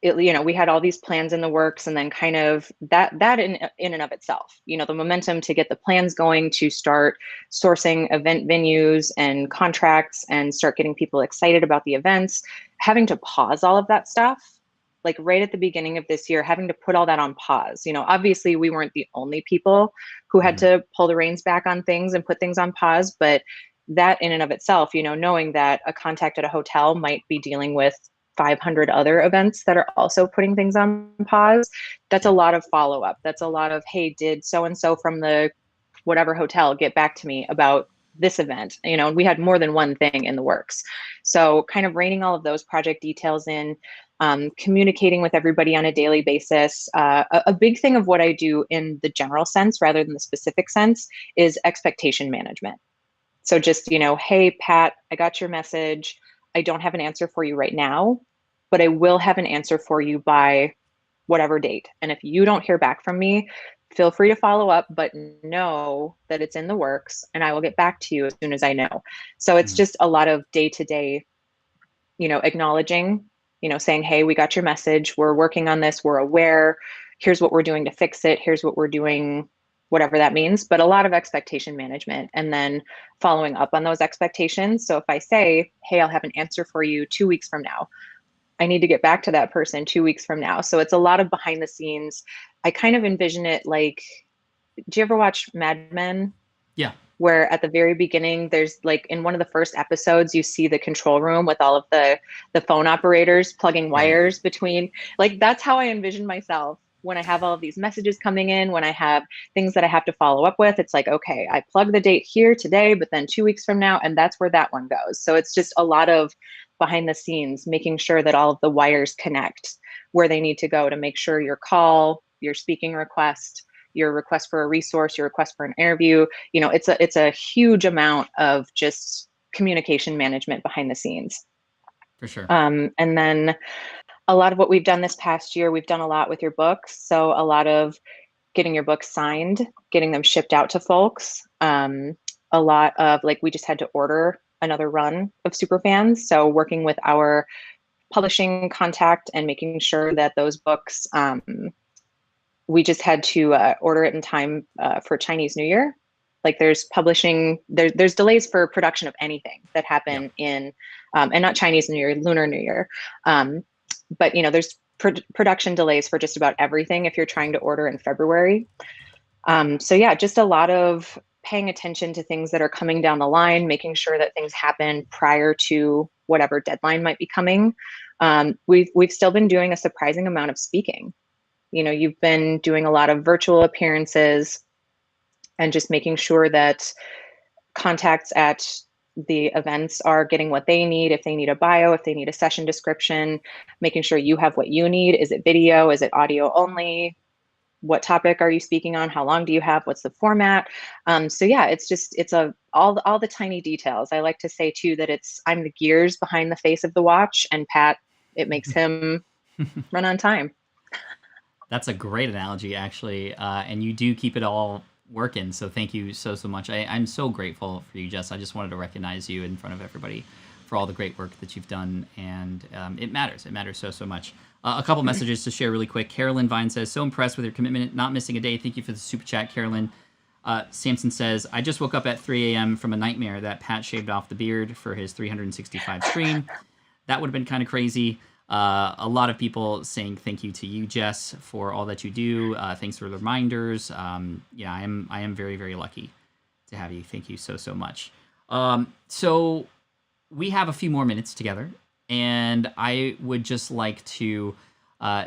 we had all these plans in the works and then kind of that in and of itself, the momentum to get the plans going to start sourcing event venues and contracts and start getting people excited about the events, having to pause all of that stuff like right at the beginning of this year, having to put all that on pause. Obviously we weren't the only people who had Mhm. to pull the reins back on things and put things on pause, but that in and of itself, knowing that a contact at a hotel might be dealing with 500 other events that are also putting things on pause, that's a Yeah. lot of follow up. That's a lot of, hey, did so and so from the whatever hotel get back to me about this event? And we had more than one thing in the works. So, kind of reining all of those project details in, communicating with everybody on a daily basis. A big thing of what I do in the general sense rather than the specific sense is expectation management. So just, hey, Pat, I got your message. I don't have an answer for you right now, but I will have an answer for you by whatever date. And if you don't hear back from me, feel free to follow up, but know that it's in the works and I will get back to you as soon as I know. So it's Mhm. just a lot of day to day, acknowledging, saying, hey, we got your message. We're working on this. We're aware. Here's what we're doing to fix it. Here's what we're doing, whatever that means. But a lot of expectation management and then following up on those expectations. So if I say, hey, I'll have an answer for you 2 weeks from now, I need to get back to that person 2 weeks from now. So it's a lot of behind the scenes. I kind of envision it like, do you ever watch Mad Men? Yeah. Where at the very beginning there's like in one of the first episodes you see the control room with all of the phone operators plugging Right. wires between, like that's how I envision myself when I have all of these messages coming in, when I have things that I have to follow up with. It's like, okay, I plug the date here today, but then 2 weeks from now, and that's where that one goes. So it's just a lot of behind the scenes making sure that all of the wires connect where they need to go to make sure your call, your speaking request, your request for a resource, your request for an interview, it's a huge amount of just communication management behind the scenes. For sure. And then a lot of what we've done this past year, we've done a lot with your books. So a lot of getting your books signed, getting them shipped out to folks. A lot of like we just had to order another run of superfans. So working with our publishing contact and making sure that those books, we just had to order it in time for Chinese New Year. Like there's publishing, there's delays for production of anything that Yeah. happen in, and not Chinese New Year, Lunar New Year. But there's production delays for just about everything if you're trying to order in February. So yeah, just a lot of paying attention to things that are coming down the line, making sure that things happen prior to whatever deadline might be coming. We've still been doing a surprising amount of speaking. You've been doing a lot of virtual appearances and just making sure that contacts at the events are getting what they need. If they need a bio, if they need a session description, making sure you have what you need. Is it video? Is it audio only? What topic are you speaking on? How long do you have? What's the format? So yeah, it's all the tiny details. I like to say too that I'm the gears behind the face of the watch, and Pat, it makes him run on time. That's a great analogy, actually, and you do keep it all working. So thank you so much. I'm so grateful for you, Jess. I just wanted to recognize you in front of everybody for all the great work that you've done, and it matters. It matters so much. A couple messages to share really quick. Carolyn Vine says, "So impressed with your commitment, not missing a day. Thank you for the super chat, Carolyn." Samson says, "I just woke up at 3 a.m. from a nightmare that Pat shaved off the beard for his 365 stream. That would have been kind of crazy." A lot of people saying thank you to you, Jess, for all that you do. Thanks for the reminders. Yeah, I am very lucky to have you. Thank you so much. So we have a few more minutes together, and I would just like to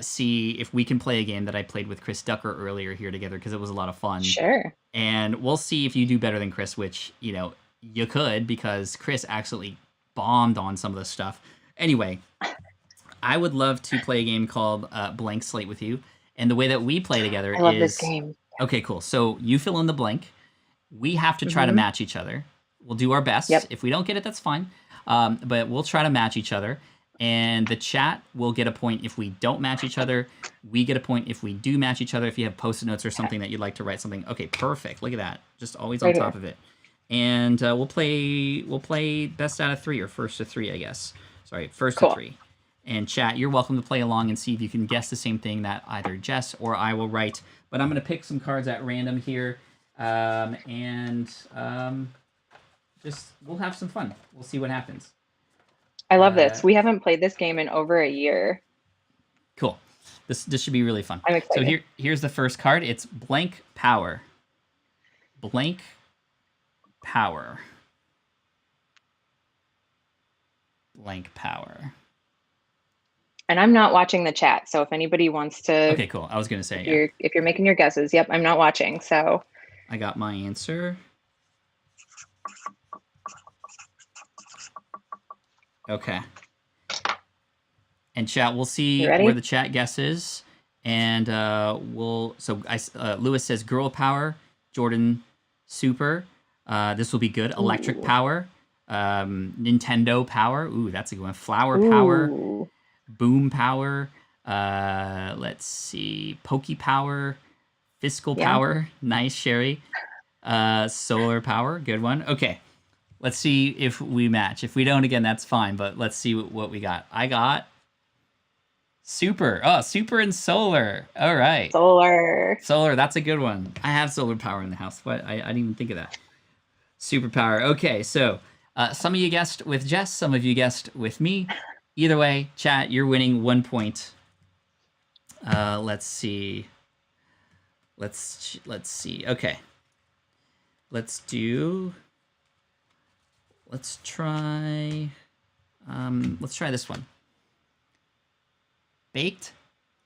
see if we can play a game that I played with Chris Ducker earlier here together because it was a lot of fun. Sure. And we'll see if you do better than Chris, which, you know, you could because Chris actually bombed on some of this stuff. Anyway, I would love to play a game called Blank Slate with you. And the way that we play together I love is... this game. Okay, cool. So you fill in the blank. We have to try to match each other. We'll do our best. Yep. If we don't get it, that's fine. But we'll try to match each other. And the chat will get a point if we don't match each other. We get a point if we do match each other. If you have post-it notes or something that you'd like to write something. Okay, perfect. Look at that. Just always on top of it. And we'll play best out of 3 or first to 3, I guess. Sorry, first to 3. And chat, you're welcome to play along and see if you can guess the same thing that either Jess or I will write. But I'm going to pick some cards at random here. Just we'll have some fun. We'll see what happens. I love this. We haven't played this game in over a year. Cool. This should be really fun. I'm excited. So here's the first card. It's Blank Power. Blank Power. Blank Power. And I'm not watching the chat, so if anybody wants to... Okay, cool. I was going to say, if you're making your guesses, yep, I'm not watching, so... I got my answer. Okay. And chat, we'll see where the chat guesses. And Lewis says Girl Power, Jordan Super. This will be good. Electric Power, Nintendo Power. Ooh, that's a good one. Flower Power, Boom Power. Let's see, Pokey Power, Fiscal Power. Nice, Sherry. Solar Power, good one. Okay. Let's see if we match. If we don't, again, that's fine. But let's see what we got. I got Super. Oh, Super and Solar. All right. Solar, that's a good one. I have solar power in the house. What? I didn't even think of that. Superpower. Okay, so some of you guessed with Jess. Some of you guessed with me. Either way, chat, you're winning 1 point. Let's see. Let's see. Okay. Let's try this one. Baked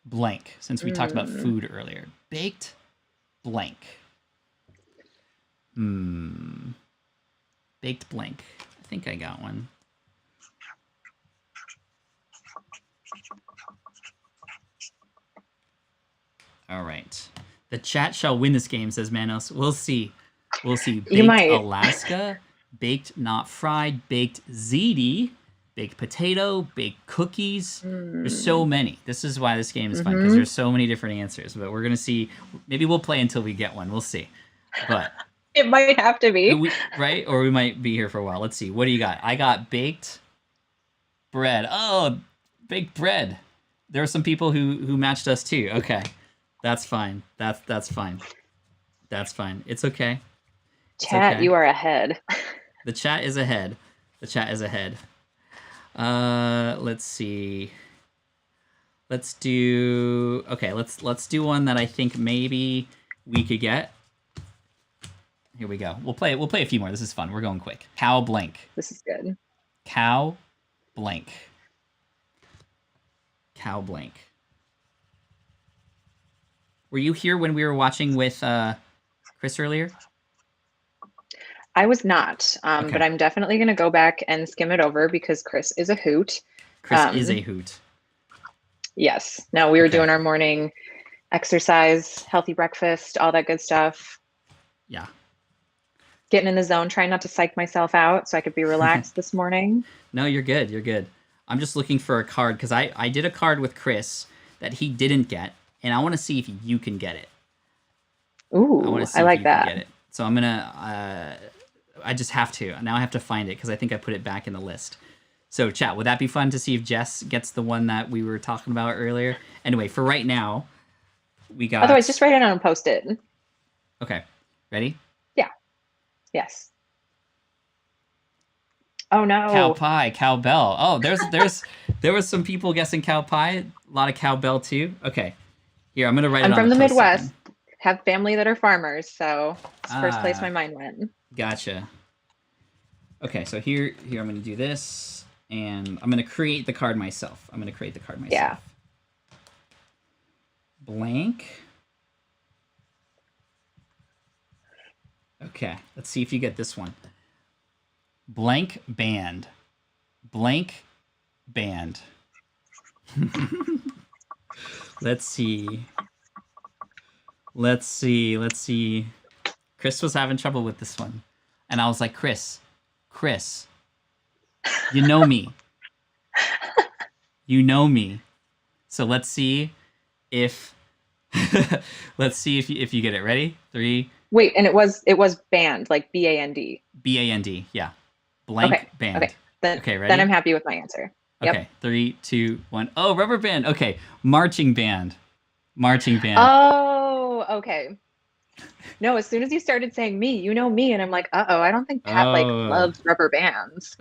blank, since we talked about food earlier. Baked blank. Baked blank. I think I got one. All right. The chat shall win this game, says Manos. We'll see. We'll see. Baked Alaska, baked not fried, baked ziti, baked potato, baked cookies. There's so many. This is why this game is fun, because there's so many different answers. But we're going to see. Maybe we'll play until we get one. We'll see. But it might have to be. Right? Or we might be here for a while. Let's see. What do you got? I got baked bread. Oh, baked bread. There were some people who matched us too. Okay. That's fine. That's fine. That's fine. It's okay. Chat, you are ahead. The chat is ahead. The chat is ahead. Let's see. Let's do let's do one that I think maybe we could get. Here we go. We'll play a few more. This is fun. We're going quick. Cow blank. This is good. Cow blank. Cow blank. Were you here when we were watching with Chris earlier? I was not, but I'm definitely going to go back and skim it over because Chris is a hoot. Chris is a hoot. Yes. No, we were doing our morning exercise, healthy breakfast, all that good stuff. Yeah. Getting in the zone, trying not to psych myself out so I could be relaxed this morning. No, you're good. You're good. I'm just looking for a card because I did a card with Chris that he didn't get, and I want to see if you can get it. Ooh, I like that. Get it. So I'm gonna. I just have to. Now I have to find it because I think I put it back in the list. So chat, would that be fun to see if Jess gets the one that we were talking about earlier? Anyway, for right now, we got. Otherwise, just write it on and post it. Okay. Ready? Yeah. Yes. Oh no. Cow pie, cowbell. Oh, there was some people guessing cow pie. A lot of cowbell too. Okay. Here, I'm gonna write it on. I'm from the Midwest. Again. Have family that are farmers, so it's first place my mind went. Gotcha. Okay, so here I'm going to do this, and I'm going to create the card myself. Yeah. blank. Okay, let's see if you get this one. Blank band. Blank band. Let's see. Let's see. Chris was having trouble with this one. And I was like, Chris, you know me. You know me. So let's see if if you get it. Ready? 3. Wait, and it was band, like BAND. BAND, yeah. Blank Okay. band. Okay. Then, Okay, ready? then I'm happy with my answer. Yep. Okay, 3, 2, 1. Oh, rubber band. Okay, marching band. Marching band. Oh, okay. No, as soon as you started saying me, you know me, and I'm like, uh-oh, I don't think Pat like Oh. loves rubber bands.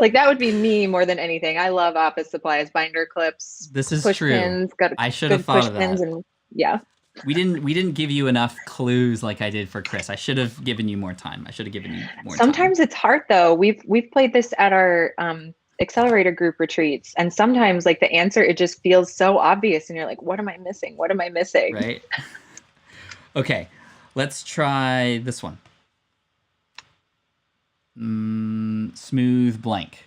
Like that would be me more than anything. I love office supplies, binder clips, This is push true. pins, got I should have good thought push of pins, that. and yeah. We didn't give you enough clues like I did for Chris. I should have given you more time. I should have given you more time. Sometimes it's hard though. We've played this at our accelerator group retreats, and sometimes like the answer, it just feels so obvious, and you're like, what am I missing? What am I missing? Right? Okay, let's try this one. Smooth blank.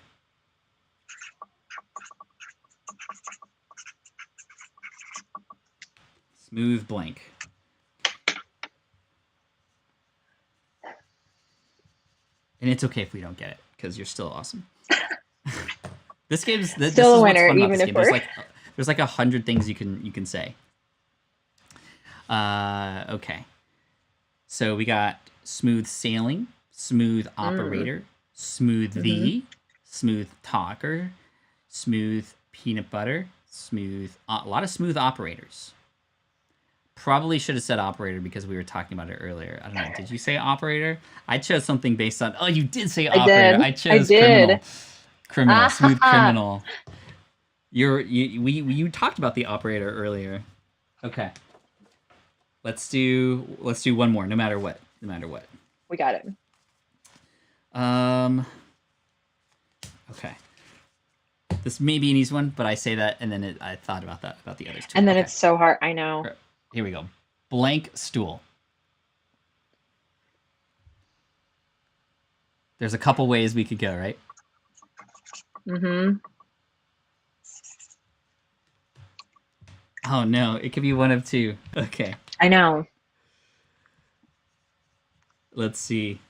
Smooth blank. And it's okay if we don't get it, because you're still awesome. This game's this Still is a what's winner, fun about even this if game. we're There's like 100 things you can say. Okay. So we got smooth sailing, smooth operator, smoothie, smooth talker, smooth peanut butter, smooth. A lot of smooth operators. Probably should have said operator because we were talking about it earlier. I don't know. Did you say operator? I chose something based on. Oh, you did say operator. I chose criminal. Criminal, smooth criminal. You talked about the operator earlier. Okay. Let's do one more. No matter what. We got it. Okay. This may be an easy one, but I say that and then I thought about the others too. And then Okay. it's so hard. I know. Here we go. Blank stool. There's a couple ways we could go, right? Mm-hmm. Oh no, it could be one of two. Okay. I know. Let's see.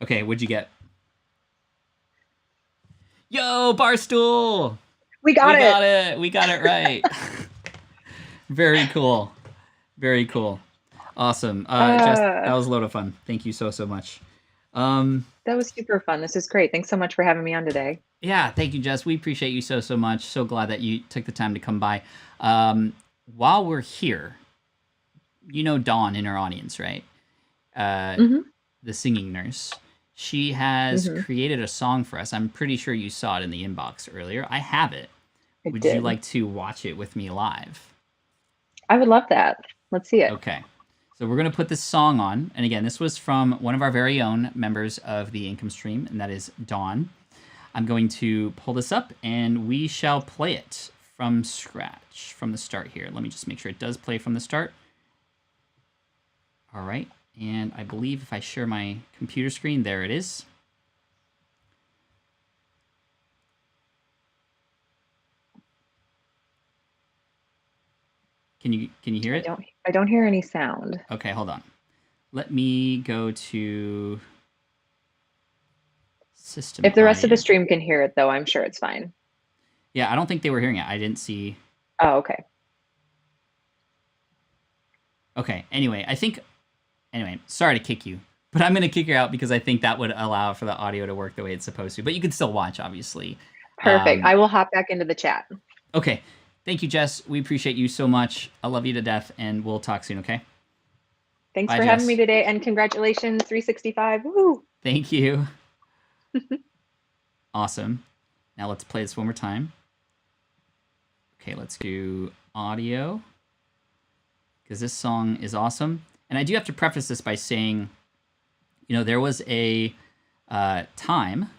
Okay, what'd you get? Yo, Barstool! We got it. We got it right. Very cool. Very cool. Awesome. Jess, that was a load of fun. Thank you so much. That was super fun. This is great. Thanks so much for having me on today. Yeah, thank you, Jess. We appreciate you so much. So glad that you took the time to come by. While we're here, you know Dawn in our audience, right? The singing nurse. She has created a song for us. I'm pretty sure you saw it in the inbox earlier. I have it. Would you like to watch it with me live? I would love that. Let's see it. Okay. So we're going to put this song on. And again, this was from one of our very own members of the Income Stream, and that is Dawn. I'm going to pull this up, and we shall play it from scratch, from the start here. Let me just make sure it does play from the start. All right. And I believe if I share my computer screen, there it is. Can you hear it? I don't hear any sound. Okay, hold on. Let me go to system. If the rest of the audio. stream can hear it, though, I'm sure it's fine. Yeah, I don't think they were hearing it. I didn't see. Oh, okay. Okay. Anyway, sorry to kick you, but I'm going to kick you out because I think that would allow for the audio to work the way it's supposed to. But you can still watch, obviously. Perfect. I will hop back into the chat. Okay. Thank you, Jess. We appreciate you so much. I love you to death, and we'll talk soon, okay? Thanks Bye, for having Jess. me today, and congratulations, 365. Woo! Thank you. Awesome. Now let's play this one more time. Okay, let's do audio, because this song is awesome. And I do have to preface this by saying, there was a time.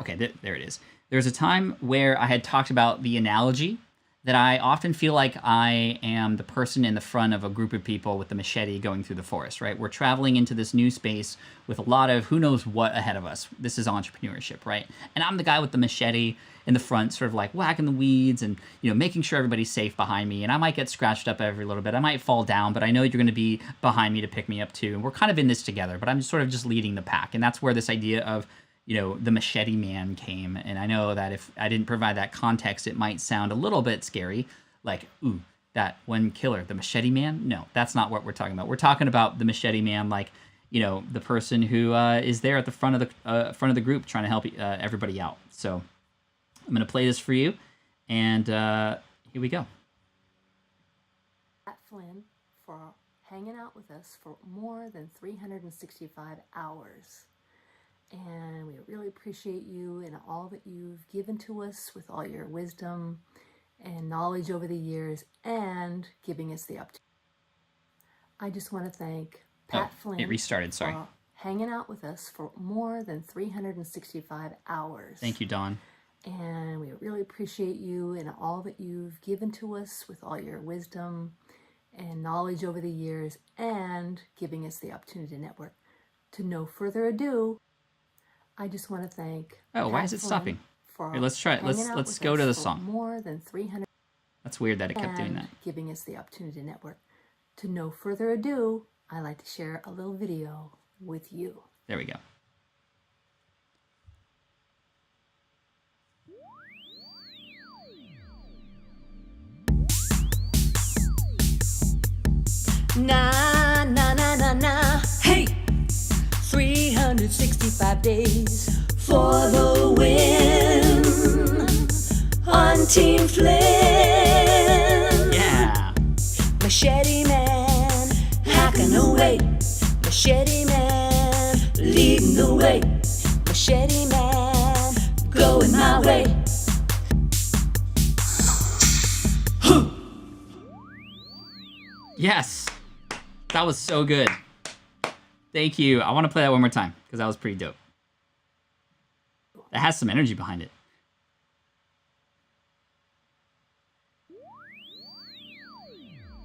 Okay, there it is. There's a time where I had talked about the analogy that I often feel like I am the person in the front of a group of people with the machete going through the forest, right? We're traveling into this new space with a lot of who knows what ahead of us. This is entrepreneurship, right? And I'm the guy with the machete in the front, sort of like whacking the weeds and, you know, making sure everybody's safe behind me. And I might get scratched up every little bit. I might fall down, but I know you're going to be behind me to pick me up too. And we're kind of in this together, but I'm sort of just leading the pack. And that's where this idea of, you know, the machete man came. And I know that if I didn't provide that context, it might sound a little bit scary. Like, ooh, that one killer, the machete man? No, that's not what we're talking about. We're talking about the machete man, like, you know, the person who is there at the front of the group trying to help everybody out. So I'm going to play this for you. And here we go. At Flynn for hanging out with us for more than 365 hours. And we really appreciate you and all that you've given to us with all your wisdom and knowledge over the years and giving us the opportunity. I just want to thank Pat Flynn it restarted, sorry. for hanging out with us for more than 365 hours. Thank you, Dawn. And we really appreciate you and all that you've given to us with all your wisdom and knowledge over the years and giving us the opportunity to network. To no further ado, I just want to thank why is it stopping? Here, let's try it. Let's go to the song. More than 300. That's weird that it kept doing that. Giving us the opportunity to network. To no further ado, I like to share a little video with you. There we go. Na na na na na. Hey! 365 days for the win on Team Flynn. Yeah. Machete man hacking away. Machete man leading the way. Machete man going my way. Yes. That was so good. Thank you. I want to play that one more time because that was pretty dope. That has some energy behind it.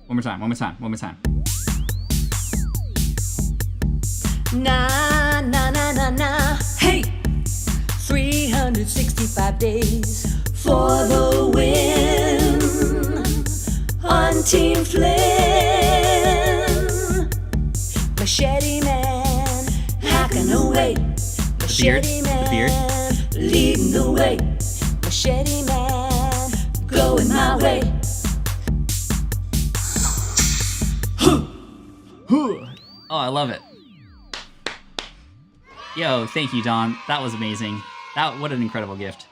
One more time, one more time, one more time. Na na na na na. Hey! 365 days for the win on Team Flynn. Machete man hacking away. Machete man leading the way. Machete man going my way. Oh, I love it. Yo, thank you, Don. That was amazing. What an incredible gift.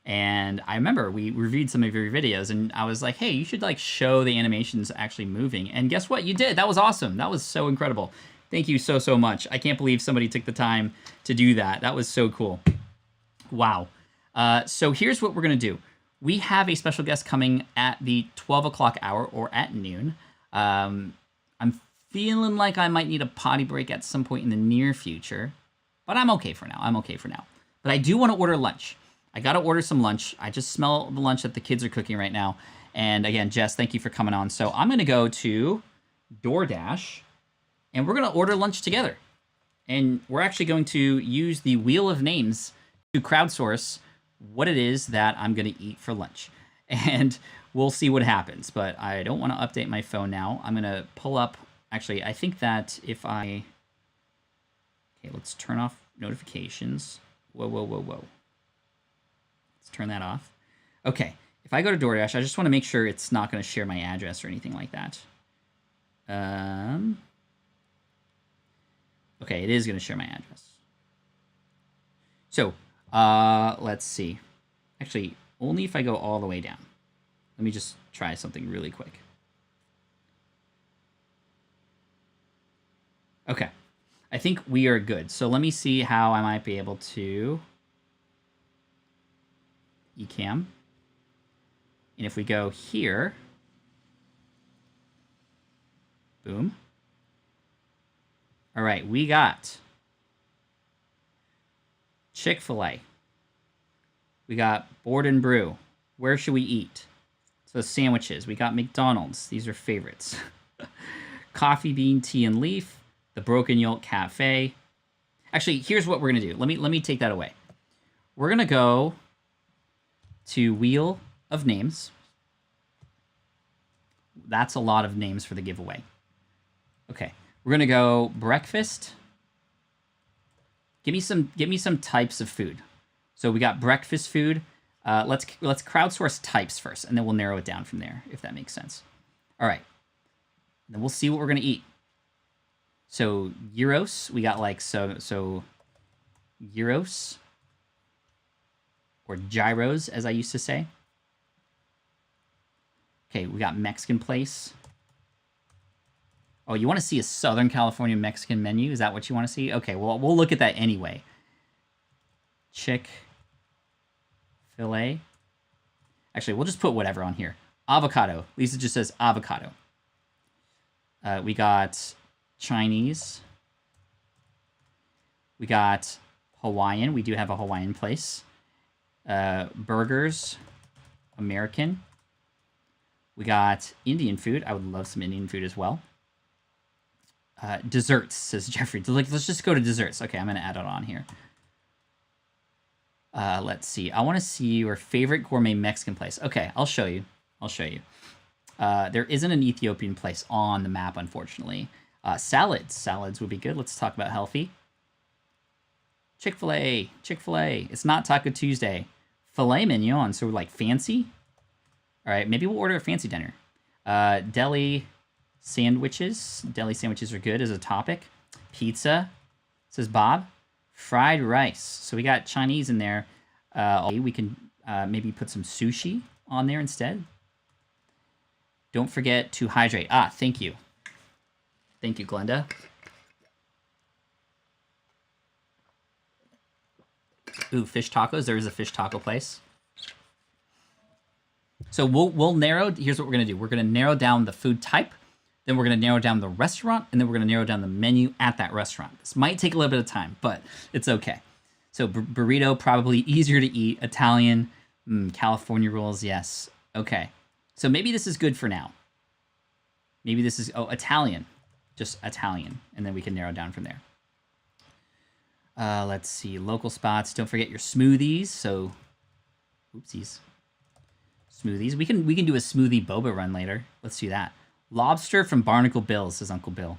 And I remember we reviewed some of your videos and I was like, hey, you should like show the animations actually moving. And guess what? You did. That was awesome. That was so incredible. Thank you so, so much. I can't believe somebody took the time to do that. That was so cool. Wow. So here's what we're going to do. We have a special guest coming at the 12 o'clock hour or at noon. I'm feeling like I might need a potty break at some point in the near future, but I'm okay for now. I'm okay for now. But I do want to order lunch. I got to order some lunch. I just smell the lunch that the kids are cooking right now. And again, Jess, thank you for coming on. So I'm going to go to DoorDash and we're going to order lunch together. And we're actually going to use the wheel of names to crowdsource what it is that I'm going to eat for lunch. And we'll see what happens. But I don't want to update my phone now. I'm going to pull up. Actually, I think that if I... Okay, let's turn off notifications. Whoa, whoa, whoa, whoa. Let's turn that off. Okay, if I go to DoorDash, I just want to make sure it's not going to share my address or anything like that. Okay, it is going to share my address. So, let's see. Actually, only if I go all the way down. Let me just try something really quick. Okay, I think we are good. So let me see how I might be able to eCam. And if we go here, boom. All right, we got Chick-fil-A, We got Board and Brew. Where should we eat? So sandwiches. We got McDonald's. These are favorites. Coffee Bean Tea and Leaf. The Broken Yolk Cafe. Actually, here's what we're gonna do. Let me take that away. We're gonna go to Wheel of Names. That's a lot of names for the giveaway. Okay, we're gonna go breakfast. Give me some types of food. So we got breakfast food. Let's crowdsource types first, and then we'll narrow it down from there, if that makes sense. All right. Then we'll see what we're gonna eat. So gyros, we got like so gyros or gyros, as I used to say. Okay, we got Mexican place. Oh, you want to see a Southern California Mexican menu? Is that what you want to see? Okay, well, we'll look at that anyway. Chick-fil-A. Actually, we'll just put whatever on here. Avocado. Lisa just says avocado. We got Chinese. We got Hawaiian. We do have a Hawaiian place. Burgers. American. We got Indian food. I would love some Indian food as well. Desserts, says Jeffrey. Let's just go to desserts. Okay, I'm going to add it on here. Let's see. I want to see your favorite gourmet Mexican place. Okay, I'll show you. There isn't an Ethiopian place on the map, unfortunately. Salads. Salads would be good. Let's talk about healthy. Chick-fil-A. Chick-fil-A. It's not Taco Tuesday. Filet mignon. So we're like fancy. All right, maybe we'll order a fancy dinner. Deli sandwiches. Deli sandwiches are good as a topic. Pizza, says Bob. Fried rice. So we got Chinese in there. We can maybe put some sushi on there instead. Don't forget to hydrate. Thank you. Thank you, Glenda. Ooh, fish tacos. There is a fish taco place. So we'll narrow. Here's what we're gonna do. We're gonna narrow down the food type, then we're gonna narrow down the restaurant, and then we're gonna narrow down the menu at that restaurant. This might take a little bit of time, but it's okay. So burrito, probably easier to eat. Italian, California rolls, yes. Okay. So maybe this is good for now. Maybe this is Italian, just Italian, and then we can narrow down from there. Let's see, local spots. Don't forget your smoothies. So, oopsies. Smoothies. We can do a smoothie boba run later. Let's do that. Lobster from Barnacle Bill, says Uncle Bill.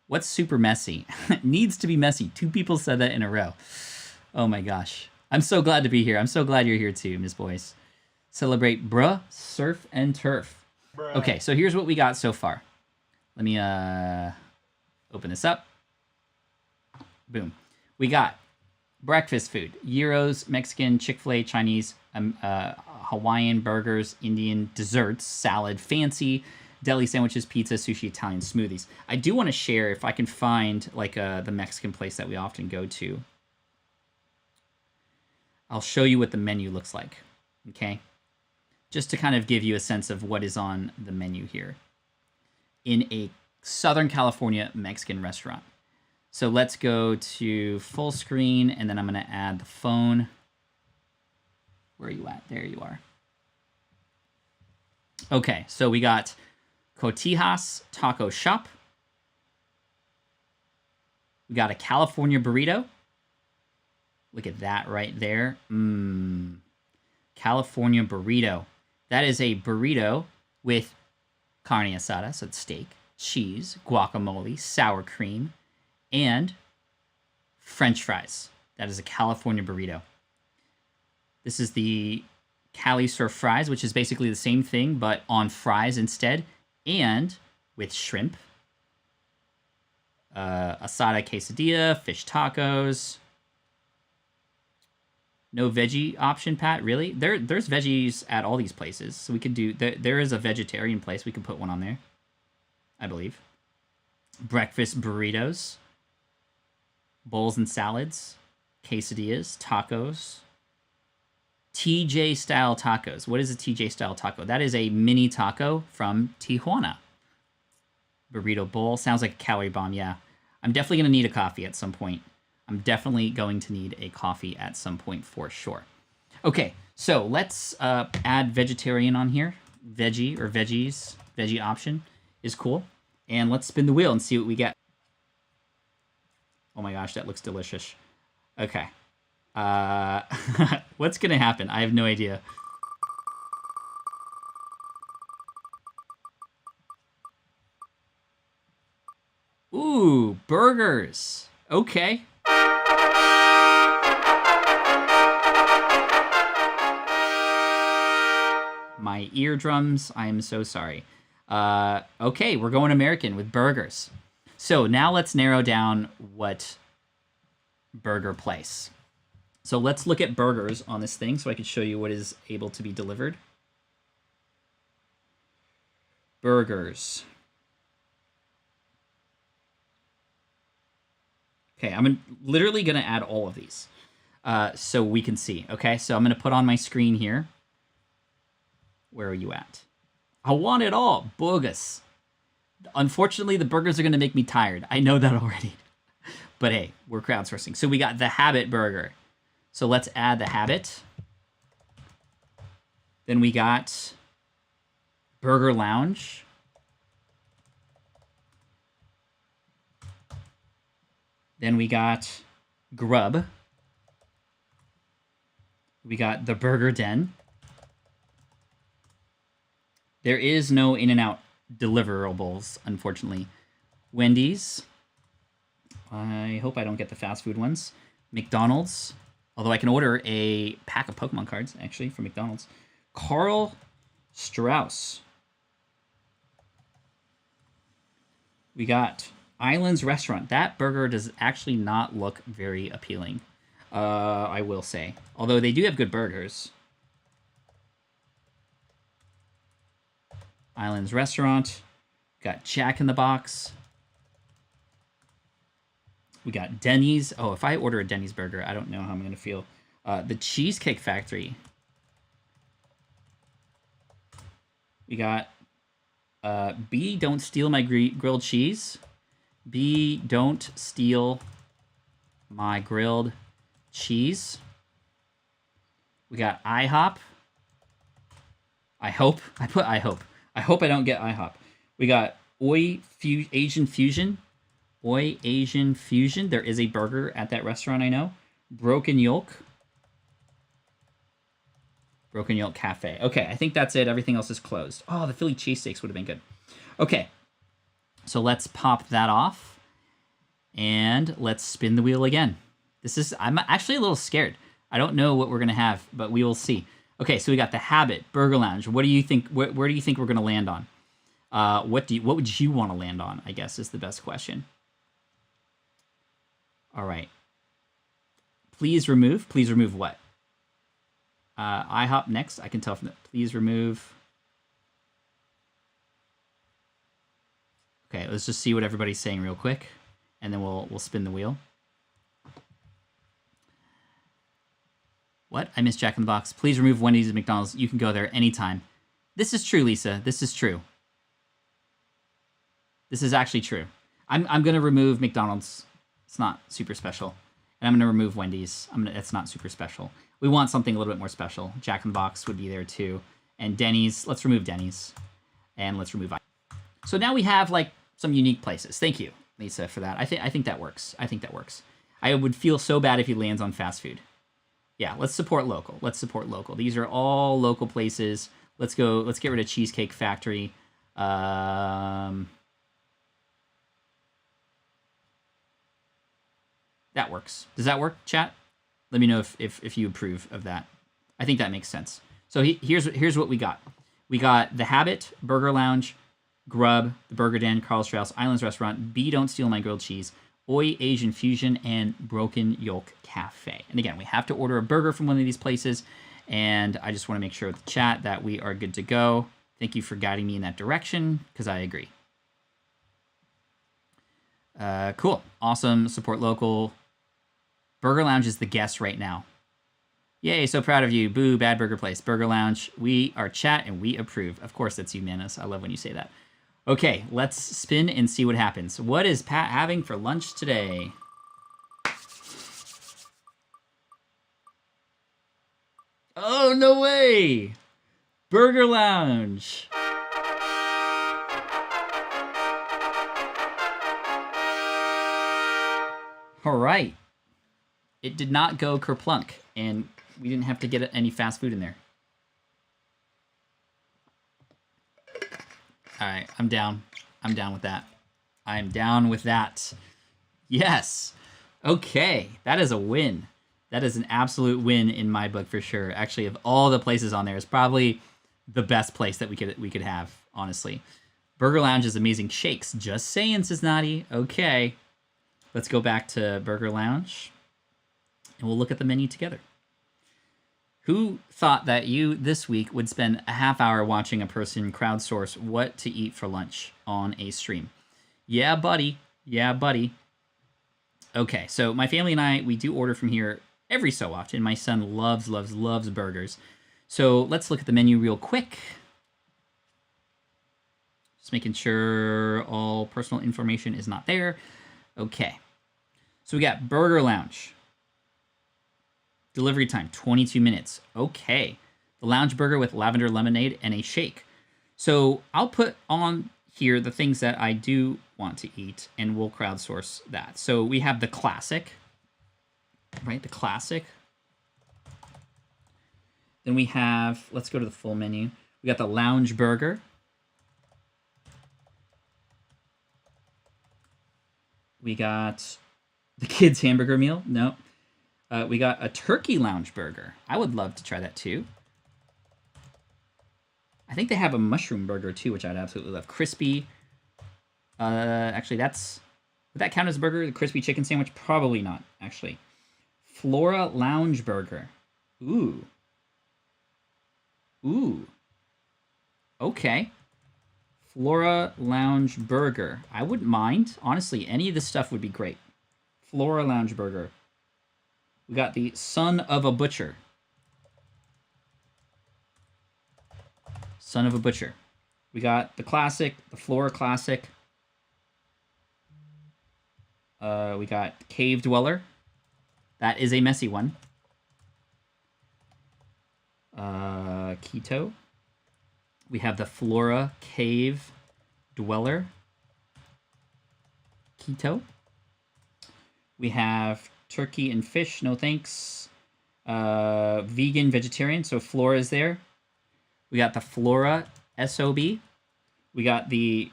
What's super messy? Needs to be messy. 2 people said that in a row. Oh my gosh. I'm so glad to be here. I'm so glad you're here too, Miss Boyce. Celebrate bruh, surf, and turf. Bruh. Okay, so here's what we got so far. Let me open this up. Boom. We got breakfast food. Gyros, Mexican, Chick-fil-A, Chinese, Hawaiian, burgers, Indian, desserts, salad, fancy, deli sandwiches, pizza, sushi, Italian, smoothies. I do want to share, if I can find like the Mexican place that we often go to. I'll show you what the menu looks like, okay? Just to kind of give you a sense of what is on the menu here in a Southern California Mexican restaurant. So let's go to full screen, and then I'm going to add the phone. Where are you at? There you are. Okay, so we got Cotijas Taco Shop. We got a California burrito. Look at that right there. California burrito. That is a burrito with carne asada, so it's steak, cheese, guacamole, sour cream, and French fries. That is a California burrito. This is the Cali Surf fries, which is basically the same thing, but on fries instead, and with shrimp. Asada quesadilla, fish tacos. No veggie option, Pat? Really? There's veggies at all these places, so we could do. There is a vegetarian place. We could put one on there, I believe. Breakfast burritos, bowls and salads, quesadillas, tacos. TJ style tacos. What is a TJ style taco? That is a mini taco from Tijuana. Burrito bowl. Sounds like a calorie bomb, yeah. I'm definitely going to need a coffee at some point. I'm definitely going to need a coffee at some point for sure. Okay, so let's add vegetarian on here. Veggie or veggies, veggie option is cool. And let's spin the wheel and see what we get. Oh my gosh, that looks delicious. Okay. What's gonna happen? I have no idea. Ooh, burgers. Okay. My eardrums, I am so sorry. Okay, we're going American with burgers. So now let's narrow down what burger place. So let's look at burgers on this thing so I can show you what is able to be delivered. Burgers. Okay, I'm literally going to add all of these so we can see. Okay, so I'm going to put on my screen here. Where are you at? I want it all. Bogus. Unfortunately, the burgers are going to make me tired. I know that already. But hey, we're crowdsourcing. So we got the Habit burger. So let's add the Habit. Then we got Burger Lounge. Then we got Grub. We got the Burger Den. There is no In-N-Out deliverables, unfortunately. Wendy's. I hope I don't get the fast food ones. McDonald's. Although I can order a pack of Pokemon cards, actually, from McDonald's. Carl Strauss. We got Islands Restaurant. That burger does actually not look very appealing, I will say. Although they do have good burgers. Islands Restaurant. Got Jack in the Box. We got Denny's. Oh, if I order a Denny's burger, I don't know how I'm going to feel. The Cheesecake Factory. We got B, don't steal my grilled cheese. B, don't steal my grilled cheese. We got IHOP. I hope. I put I hope. I hope I don't get IHOP. We got Asian Fusion. Asian Fusion. There is a burger at that restaurant, I know. Broken Yolk. Broken Yolk Cafe. Okay, I think that's it. Everything else is closed. Oh, the Philly cheesesteaks would have been good. Okay, so let's pop that off. And let's spin the wheel again. I'm actually a little scared. I don't know what we're going to have, but we will see. Okay, so we got the Habit, Burger Lounge. What do you think? Where do you think we're going to land on? What would you want to land on, I guess, is the best question. All right. Please remove what? IHOP next. I can tell from that. Please remove. Okay, let's just see what everybody's saying real quick, and then we'll spin the wheel. What? I missed Jack in the Box. Please remove Wendy's and McDonald's. You can go there anytime. This is true, Lisa. This is true. This is actually true. I'm gonna remove McDonald's. It's not super special. And I'm gonna remove Wendy's. It's not super special. We want something a little bit more special. Jack in the Box would be there too. And Denny's. Let's remove Denny's. And let's remove. So now we have like some unique places. Thank you, Lisa, for that. I think that works. I think that works. I would feel so bad if he lands on fast food. Yeah, let's support local. Let's support local. These are all local places. Let's go. Let's get rid of Cheesecake Factory. That works. Does that work, chat? Let me know if you approve of that. I think that makes sense. So here's what we got. We got the Habit, Burger Lounge, Grub, the Burger Den, Carl Strauss, Islands Restaurant, B, Don't Steal My Grilled Cheese, Asian Fusion, and Broken Yolk Cafe. And again, we have to order a burger from one of these places, and I just want to make sure with the chat that we are good to go. Thank you for guiding me in that direction, because I agree. Cool. Awesome. Support local. Burger Lounge is the guest right now. Yay, so proud of you. Boo, bad burger place. Burger Lounge. We are chat and we approve. Of course, that's unanimous. I love when you say that. Okay, let's spin and see what happens. What is Pat having for lunch today? on the way. Burger Lounge. All right. It did not go kerplunk, and we didn't have to get any fast food in there. All right, I'm down. I'm down with that. I'm down with that. Yes. Okay, that is a win. That is an absolute win in my book for sure. Actually, of all the places on there, it's probably the best place that we could have, honestly. Burger Lounge is amazing shakes. Just saying, Cincinnati. Okay. Let's go back to Burger Lounge, and we'll look at the menu together. Who thought that you this week would spend a half hour watching a person crowdsource what to eat for lunch on a stream? Yeah, buddy. Yeah, buddy. Okay, so my family and I, we do order from here every so often. My son loves burgers. So let's look at the menu real quick. Just making sure all personal information is not there. Okay. So we got Burger Lounge. Delivery time, 22 minutes. Okay. The lounge burger with lavender lemonade and a shake. So I'll put on here the things that I do want to eat, and we'll crowdsource that. So we have the classic, right? The classic. Then we have, let's go to the full menu. We got the lounge burger. We got the kids' hamburger meal. No. We got a turkey lounge burger. I would love to try that too. I think they have a mushroom burger too, which I'd absolutely love. Crispy. Actually, would that count as a burger? The crispy chicken sandwich? Probably not, actually. Flora lounge burger. Ooh. Ooh. Okay. Flora lounge burger. I wouldn't mind. Honestly, any of this stuff would be great. Flora lounge burger. We got the Son of a Butcher. Son of a Butcher. We got the classic, the Flora classic. We got Cave Dweller. That is a messy one. Keto. We have the Flora Cave Dweller. Keto. We have turkey and fish, no thanks. Vegan, vegetarian, so Flora is there. We got the Flora SOB. We got the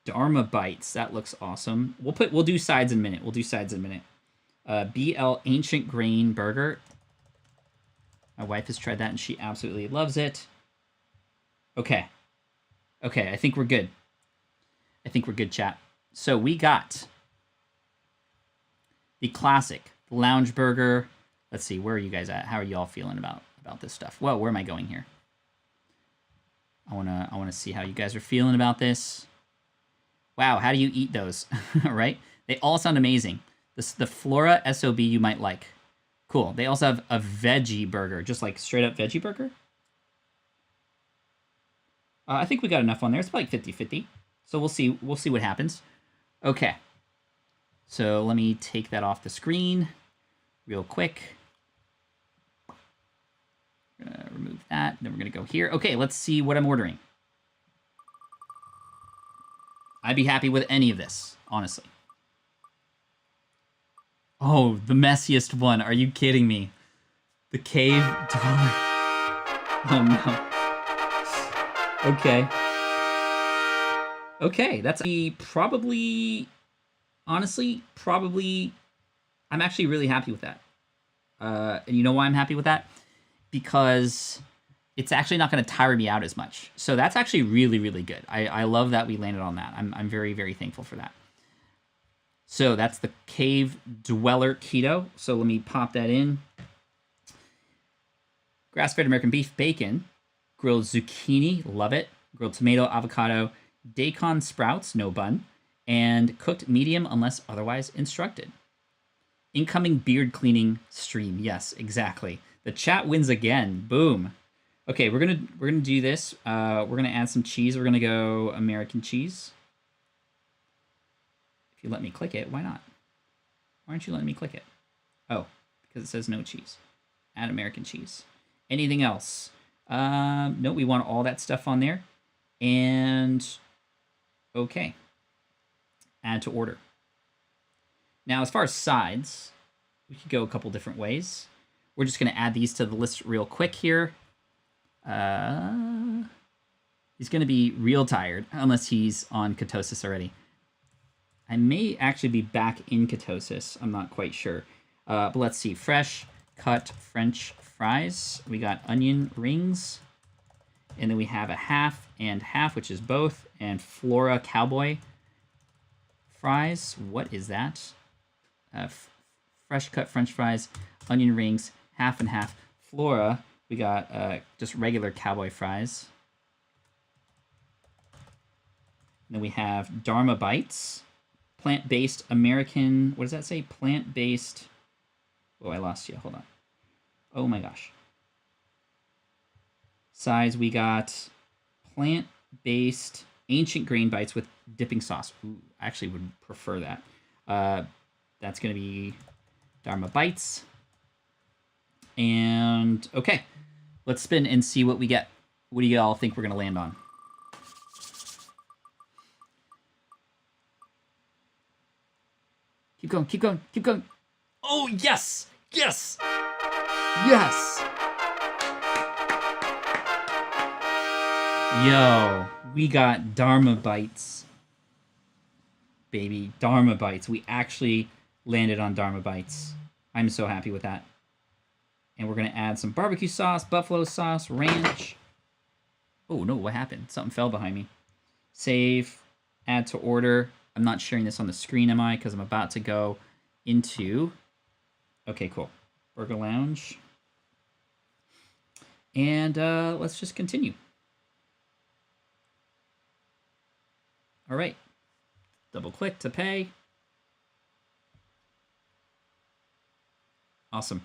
Dharma Bites. That looks awesome. We'll do sides in a minute. BL Ancient Grain Burger. My wife has tried that and she absolutely loves it. Okay. Okay, I think we're good. Chat. So we got the classic, the lounge burger. Let's see, where are you guys at? How are you all feeling about this stuff? Whoa, where am I going here? I wanna see how you guys are feeling about this. Wow, how do you eat those? Right? They all sound amazing. The Flora SOB you might like. Cool. They also have a veggie burger, just like straight up veggie burger. I think we got enough on there. It's probably 50-50. So we'll see what happens. Okay. So let me take that off the screen real quick. We're gonna remove that. Then we're gonna go here. Okay, let's see what I'm ordering. I'd be happy with any of this, honestly. Oh, the messiest one. Are you kidding me? The Cave Dweller. Oh no. Okay. Okay, that's probably, honestly, I'm actually really happy with that. And you know why I'm happy with that? Because it's actually not going to tire me out as much. So that's actually really, really good. I love that we landed on that. I'm very, very thankful for that. So that's the Cave Dweller Keto. So let me pop that in. Grass-fed American beef bacon, grilled zucchini, love it. Grilled tomato, avocado, daikon sprouts, no bun, and cooked medium unless otherwise instructed. Incoming beard cleaning stream. Yes, exactly. The chat wins again. Boom. Okay, we're gonna do this. We're gonna add some cheese. We're gonna go American cheese. If you let me click it, why not? Why aren't you letting me click it? Oh, because it says no cheese. Add American cheese. Anything else? No, we want all that stuff on there. And okay. Add to order. Now, as far as sides, we could go a couple different ways. We're just going to add these to the list real quick here. He's going to be real tired, unless he's on ketosis already. I may actually be back in ketosis. I'm not quite sure. But let's see. Fresh cut French fries. We got onion rings. And then we have a half and half, which is both. And Flora Cowboy fries. What is that? Fresh cut French fries, onion rings, half and half. Flora, we got just regular cowboy fries. And then we have Dharma Bites, plant-based American, what does that say? Plant-based, oh, I lost you, hold on. Oh my gosh. Size, we got plant-based ancient grain bites with dipping sauce. Ooh, I actually would prefer that. That's going to be Dharma Bites. And, okay. Let's spin and see what we get. What do you all think we're going to land on? Keep going, keep going, keep going. Oh, yes! Yes! Yes! Yo, we got Dharma Bites. Baby, Dharma Bites. We actually landed on Dharma Bites. I'm so happy with that. And we're going to add some barbecue sauce, buffalo sauce, ranch. Oh, no, what happened? Something fell behind me. Save, add to order. I'm not sharing this on the screen, am I? Because I'm about to go into... Okay, cool. Burger Lounge. And let's just continue. All right. Double click to pay. Awesome.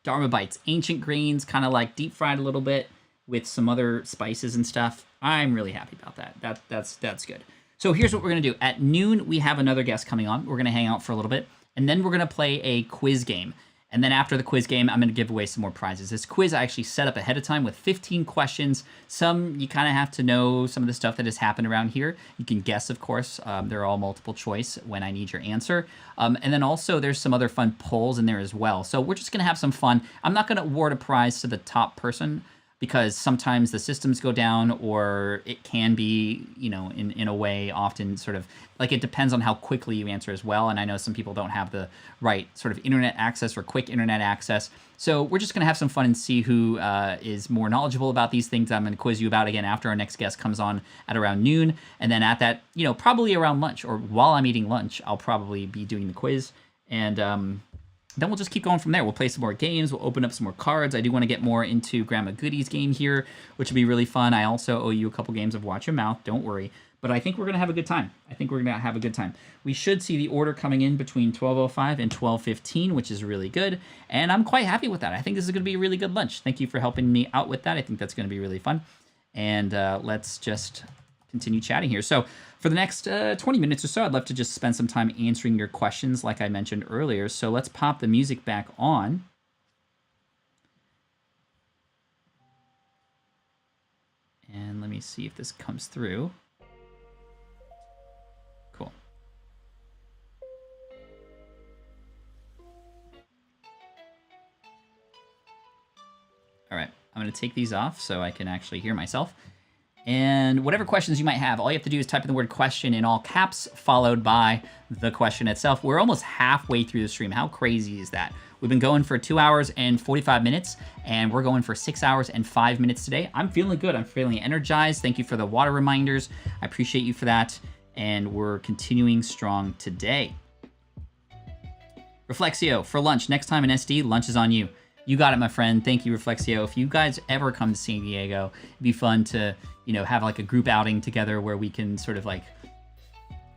Dharma Bites, ancient grains, kind of like deep fried a little bit with some other spices and stuff. I'm really happy about that. That's good. So here's what we're gonna do. At noon, we have another guest coming on. We're gonna hang out for a little bit, and then we're gonna play a quiz game. And then after the quiz game, I'm going to give away some more prizes. This quiz I actually set up ahead of time with 15 questions. Some you kind of have to know some of the stuff that has happened around here. You can guess, of course. They're all multiple choice when I need your answer. And then also there's some other fun polls in there as well. So we're just going to have some fun. I'm not going to award a prize to the top person because sometimes the systems go down, or it can be, you know, in a way often sort of like it depends on how quickly you answer as well. And I know some people don't have the right sort of internet access or quick internet access. So we're just going to have some fun and see who is more knowledgeable about these things. I'm going to quiz you about again after our next guest comes on at around noon. And then at that, you know, probably around lunch or while I'm eating lunch, I'll probably be doing the quiz. And then we'll just keep going from there. We'll play some more games. We'll open up some more cards. I do want to get more into Grandma Goody's game here, which will be really fun. I also owe you a couple games of Watch Your Mouth. Don't worry. But I think we're going to have a good time. We should see the order coming in between 12:05 and 12:15, which is really good. And I'm quite happy with that. I think this is going to be a really good lunch. Thank you for helping me out with that. I think that's going to be really fun. And let's just continue chatting here. So for the next 20 minutes or so, I'd love to just spend some time answering your questions like I mentioned earlier. So let's pop the music back on. And let me see if this comes through. Cool. All right, I'm going to take these off so I can actually hear myself. And whatever questions you might have, all you have to do is type in the word question in all caps, followed by the question itself. We're almost halfway through the stream. How crazy is that? We've been going for 2 hours and 45 minutes, and we're going for 6 hours and 5 minutes today. I'm feeling good. I'm feeling energized. Thank you for the water reminders. I appreciate you for that. And we're continuing strong today. Reflexio, for lunch, next time in SD, lunch is on you. You got it, my friend. Thank you, Reflexio. If you guys ever come to San Diego, it'd be fun to, you know, have like a group outing together where we can sort of like,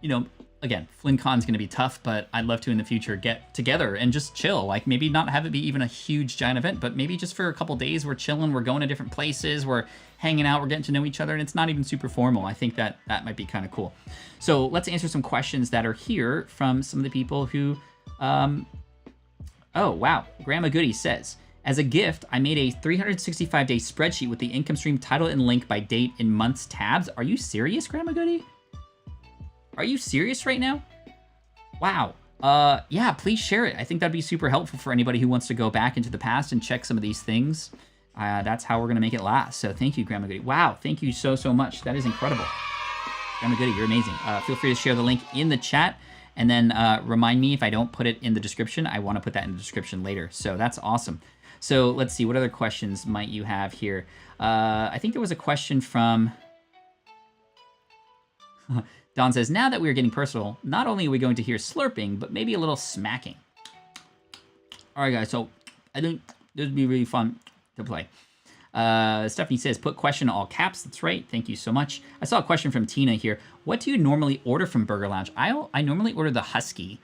you know, again, FlynnCon's going to be tough, but I'd love to in the future get together and just chill. Like maybe not have it be even a huge giant event, but maybe just for a couple days we're chilling, we're going to different places, we're hanging out, we're getting to know each other, and it's not even super formal. I think that might be kind of cool. So let's answer some questions that are here from some of the people who, oh, wow. Grandma Goody says, As a gift, I made a 365-day spreadsheet with the income stream title and link by date in months tabs. Are you serious, Grandma Goody? Are you serious right now? Wow. Yeah, please share it. I think that'd be super helpful for anybody who wants to go back into the past and check some of these things. That's how we're gonna make it last. So thank you, Grandma Goody. Wow, thank you so much. That is incredible. Grandma Goody, you're amazing. Feel free to share the link in the chat, and then remind me if I don't put it in the description. I want to put that in the description later. So that's awesome. So let's see, what other questions might you have here? I think there was a question from... Don says, now that we are getting personal, not only are we going to hear slurping, but maybe a little smacking. All right, guys, so I think this would be really fun to play. Stephanie says, put question in all caps. That's right. Thank you so much. I saw a question from Tina here. What do you normally order from Burger Lounge? I normally order the Husky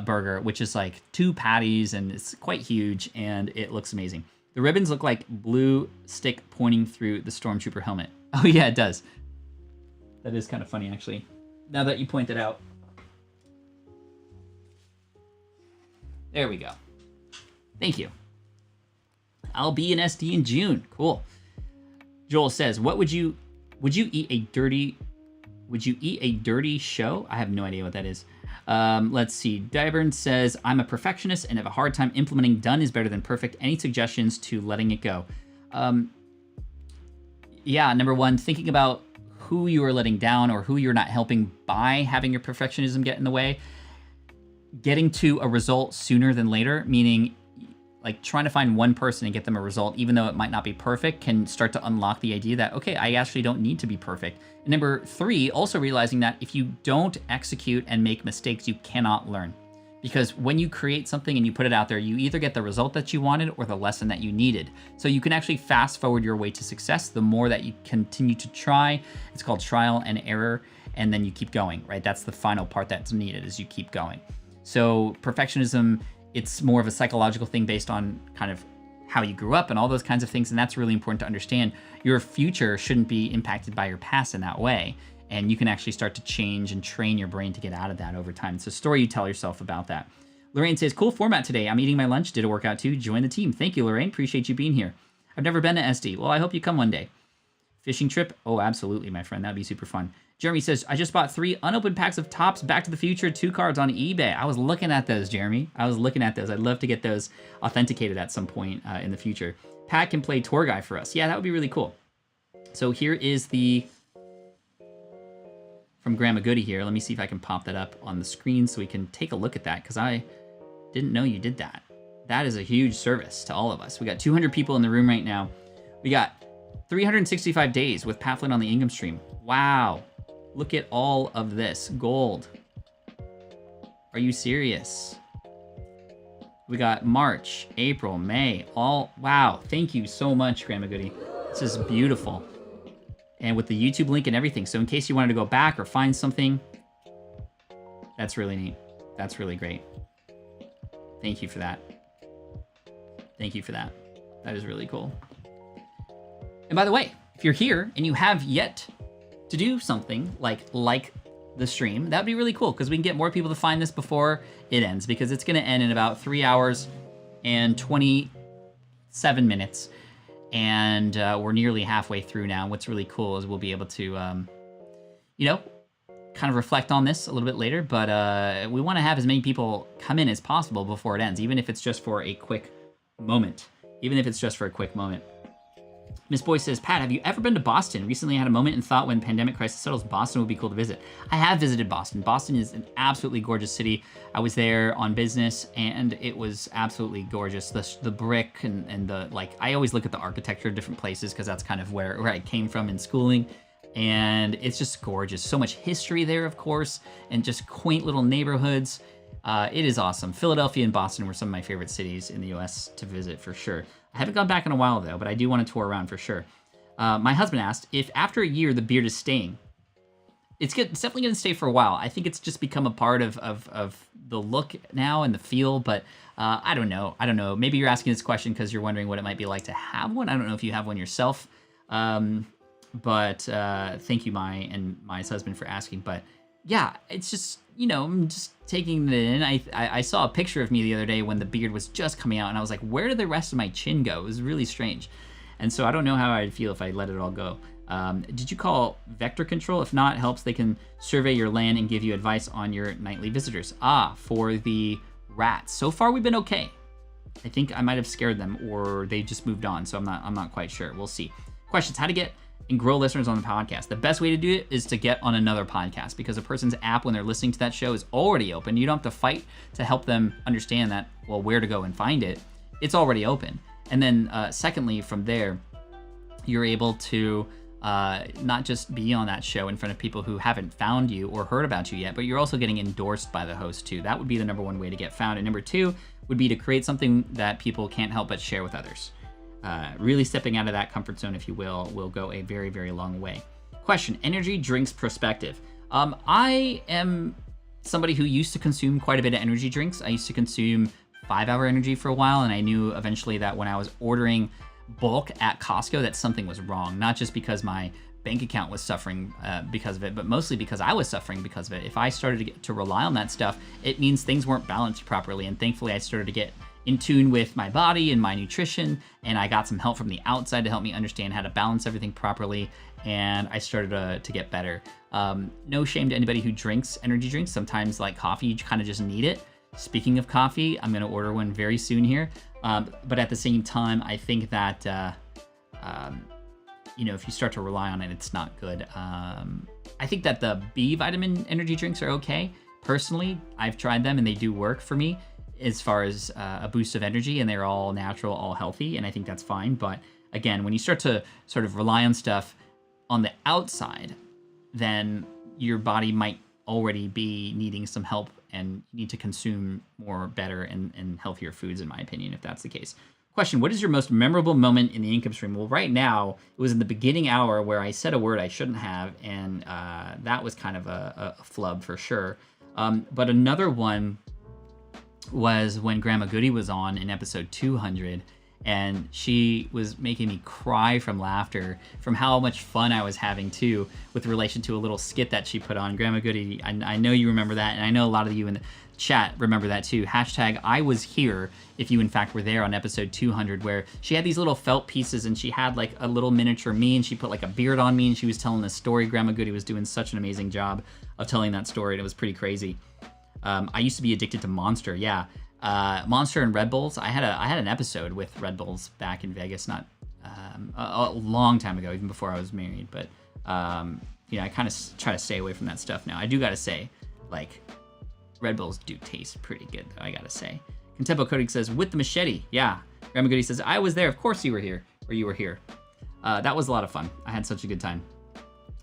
burger, which is like 2 patties, and it's quite huge, and it looks amazing. The ribbons look like blue stick pointing through the Stormtrooper helmet. Oh, yeah, it does. That is kind of funny, actually, now that you point it out. There we go. Thank you. I'll be in SD in June. Cool. Joel says, would you eat a dirty show? I have no idea what that is. Let's see. Dyburn says, I'm a perfectionist and have a hard time implementing done is better than perfect. Any suggestions to letting it go? Yeah, number one, thinking about who you are letting down or who you're not helping by having your perfectionism get in the way. Getting to a result sooner than later, meaning like trying to find one person and get them a result, even though it might not be perfect, can start to unlock the idea that, okay, I actually don't need to be perfect. And number 3, also realizing that if you don't execute and make mistakes, you cannot learn. Because when you create something and you put it out there, you either get the result that you wanted or the lesson that you needed. So you can actually fast forward your way to success the more that you continue to try. It's called trial and error, and then you keep going, right? That's the final part that's needed, is you keep going. So perfectionism, it's more of a psychological thing based on kind of how you grew up and all those kinds of things, and that's really important to understand. Your future shouldn't be impacted by your past in that way, and you can actually start to change and train your brain to get out of that over time. It's a story you tell yourself about that. Lorraine says, cool format today. I'm eating my lunch, did a workout too. Join the team. Thank you, Lorraine. Appreciate you being here. I've never been to SD. Well, I hope you come one day. Fishing trip? Oh, absolutely, my friend. That'd be super fun. Jeremy says, I just bought 3 unopened packs of Topps Back to the Future 2 cards on eBay. I was looking at those, Jeremy. I was looking at those. I'd love to get those authenticated at some point in the future. Pat can play tour guy for us. Yeah, that would be really cool. So here is the... from Grandma Goody here. Let me see if I can pop that up on the screen so we can take a look at that, because I didn't know you did that. That is a huge service to all of us. We got 200 people in the room right now. We got 365 days with Pat Flynn on the income stream. Wow. Look at all of this gold. Are you serious? We got March, April, May, all, wow. Thank you so much, Grandma Goody. This is beautiful. And with the YouTube link and everything. So in case you wanted to go back or find something, that's really neat. That's really great. Thank you for that. Thank you for that. That is really cool. And by the way, if you're here and you have yet to do something like the stream, that'd be really cool, because we can get more people to find this before it ends, because it's going to end in about 3 hours and 27 minutes. And we're nearly halfway through now. What's really cool is we'll be able to, you know, kind of reflect on this a little bit later. But we want to have as many people come in as possible before it ends, even if it's just for a quick moment. Even if it's just for a quick moment. Miss Boy says, Pat, have you ever been to Boston? Recently I had a moment and thought when pandemic crisis settles, Boston would be cool to visit. I have visited Boston. Boston is an absolutely gorgeous city. I was there on business and it was absolutely gorgeous. The brick and the, like, I always look at the architecture of different places because that's kind of where I came from in schooling. And it's just gorgeous. So much history there, of course, and just quaint little neighborhoods. It is awesome. Philadelphia and Boston were some of my favorite cities in the US to visit for sure. I haven't gone back in a while though, but I do want to tour around for sure. My husband asked if after a year the beard is staying. It's definitely going to stay for a while. I think it's just become a part of the look now and the feel, but I don't know. I don't know. Maybe you're asking this question because you're wondering what it might be like to have one. I don't know if you have one yourself. But thank you, Mai and Mai's husband, for asking. But yeah, it's just, I'm just taking it in. I saw a picture of me the other day when the beard was just coming out, and I was like, where did the rest of my chin go? It was really strange. And so I don't know how I'd feel if I let it all go. Did you call vector control? If not, it helps. They can survey your land and give you advice on your nightly visitors. For the rats. So far, we've been okay. I think I might have scared them, or they just moved on. So I'm not quite sure. We'll see. Questions: how to get and grow listeners on the podcast. The best way to do it is to get on another podcast, because a person's app when they're listening to that show is already open. You don't have to fight to help them understand that, well, where to go and find it. It's already open. And then secondly, from there, you're able to not just be on that show in front of people who haven't found you or heard about you yet, but you're also getting endorsed by the host too. That would be the number one way to get found. And number two would be to create something that people can't help but share with others. Really stepping out of that comfort zone, if you will go a very, very long way. Question: energy drinks perspective. I am somebody who used to consume quite a bit of energy drinks. I used to consume 5-Hour Energy for a while, and I knew eventually that when I was ordering bulk at Costco that something was wrong, not just because my bank account was suffering because of it, but mostly because I was suffering because of it. If I started to rely on that stuff, it means things weren't balanced properly, and thankfully I started to get in tune with my body and my nutrition, and I got some help from the outside to help me understand how to balance everything properly, and I started to get better. No shame to anybody who drinks energy drinks. Sometimes, like coffee, you kind of just need it. Speaking of coffee, I'm going to order one very soon here. But at the same time, I think that, if you start to rely on it, it's not good. I think that the B vitamin energy drinks are okay. Personally, I've tried them and they do work for me as far as a boost of energy, and they're all natural, all healthy, and I think that's fine. But again, when you start to sort of rely on stuff on the outside, then your body might already be needing some help, and you need to consume more better and healthier foods, in my opinion, if that's the case. Question: what is your most memorable moment in the income stream? Well, right now, it was in the beginning hour where I said a word I shouldn't have, and that was kind of a flub for sure. But another one was when Grandma Goody was on in episode 200, and she was making me cry from laughter from how much fun I was having too, with relation to a little skit that she put on. Grandma Goody, I know you remember that, and I know a lot of you in the chat remember that too. Hashtag I was here if you in fact were there on episode 200, where she had these little felt pieces and she had like a little miniature me, and she put like a beard on me, and she was telling a story. Grandma Goody was doing such an amazing job of telling that story, and it was pretty crazy. I used to be addicted to Monster, yeah. Monster and Red Bulls. I had an episode with Red Bulls back in Vegas, not a long time ago, even before I was married. But I kind of try to stay away from that stuff now. I do gotta say, like, Red Bulls do taste pretty good, though, I gotta say. Contempo Coding says, with the machete, yeah. Grandma Goody says, I was there. Of course you were here, or you were here. That was a lot of fun. I had such a good time.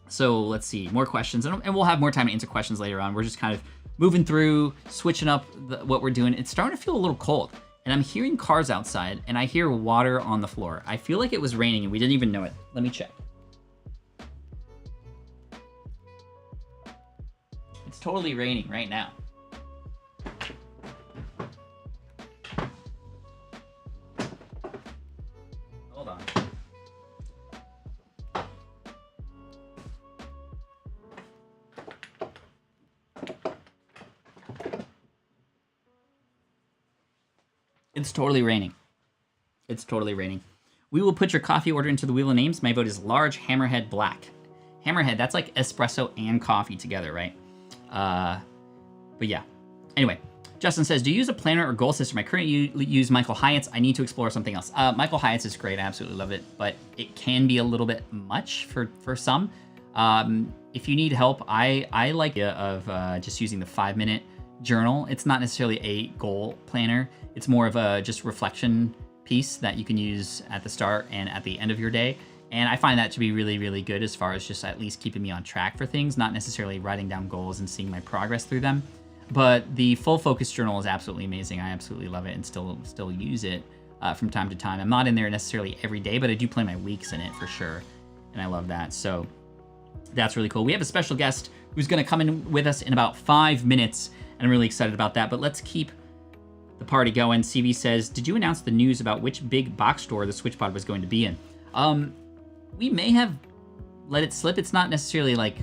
So let's see, more questions, and we'll have more time to answer questions later on. We're just kind of moving through, switching up what we're doing. It's starting to feel a little cold, and I'm hearing cars outside, and I hear water on the floor. I feel like it was raining, and we didn't even know it. Let me check. It's totally raining right now. Hold on. It's totally raining. It's totally raining. We will put your coffee order into the wheel of names. My vote is large Hammerhead Black. Hammerhead, that's like espresso and coffee together, right? But yeah. Anyway, Justin says, do you use a planner or goal system? I currently use Michael Hyatt's. I need to explore something else. Michael Hyatt's is great. I absolutely love it, but it can be a little bit much for some. If you need help, I like the idea of just using the 5-minute journal. It's not necessarily a goal planner. It's more of a just reflection piece that you can use at the start and at the end of your day. And I find that to be really, really good as far as just at least keeping me on track for things, not necessarily writing down goals and seeing my progress through them. But the full focus journal is absolutely amazing. I absolutely love it and still use it from time to time. I'm not in there necessarily every day, but I do plan my weeks in it for sure. And I love that. So that's really cool. We have a special guest who's going to come in with us in about 5 minutes, and I'm really excited about that. But let's keep the party going. CV says, did you announce the news about which big box store the SwitchPod was going to be in? We may have let it slip. It's not necessarily like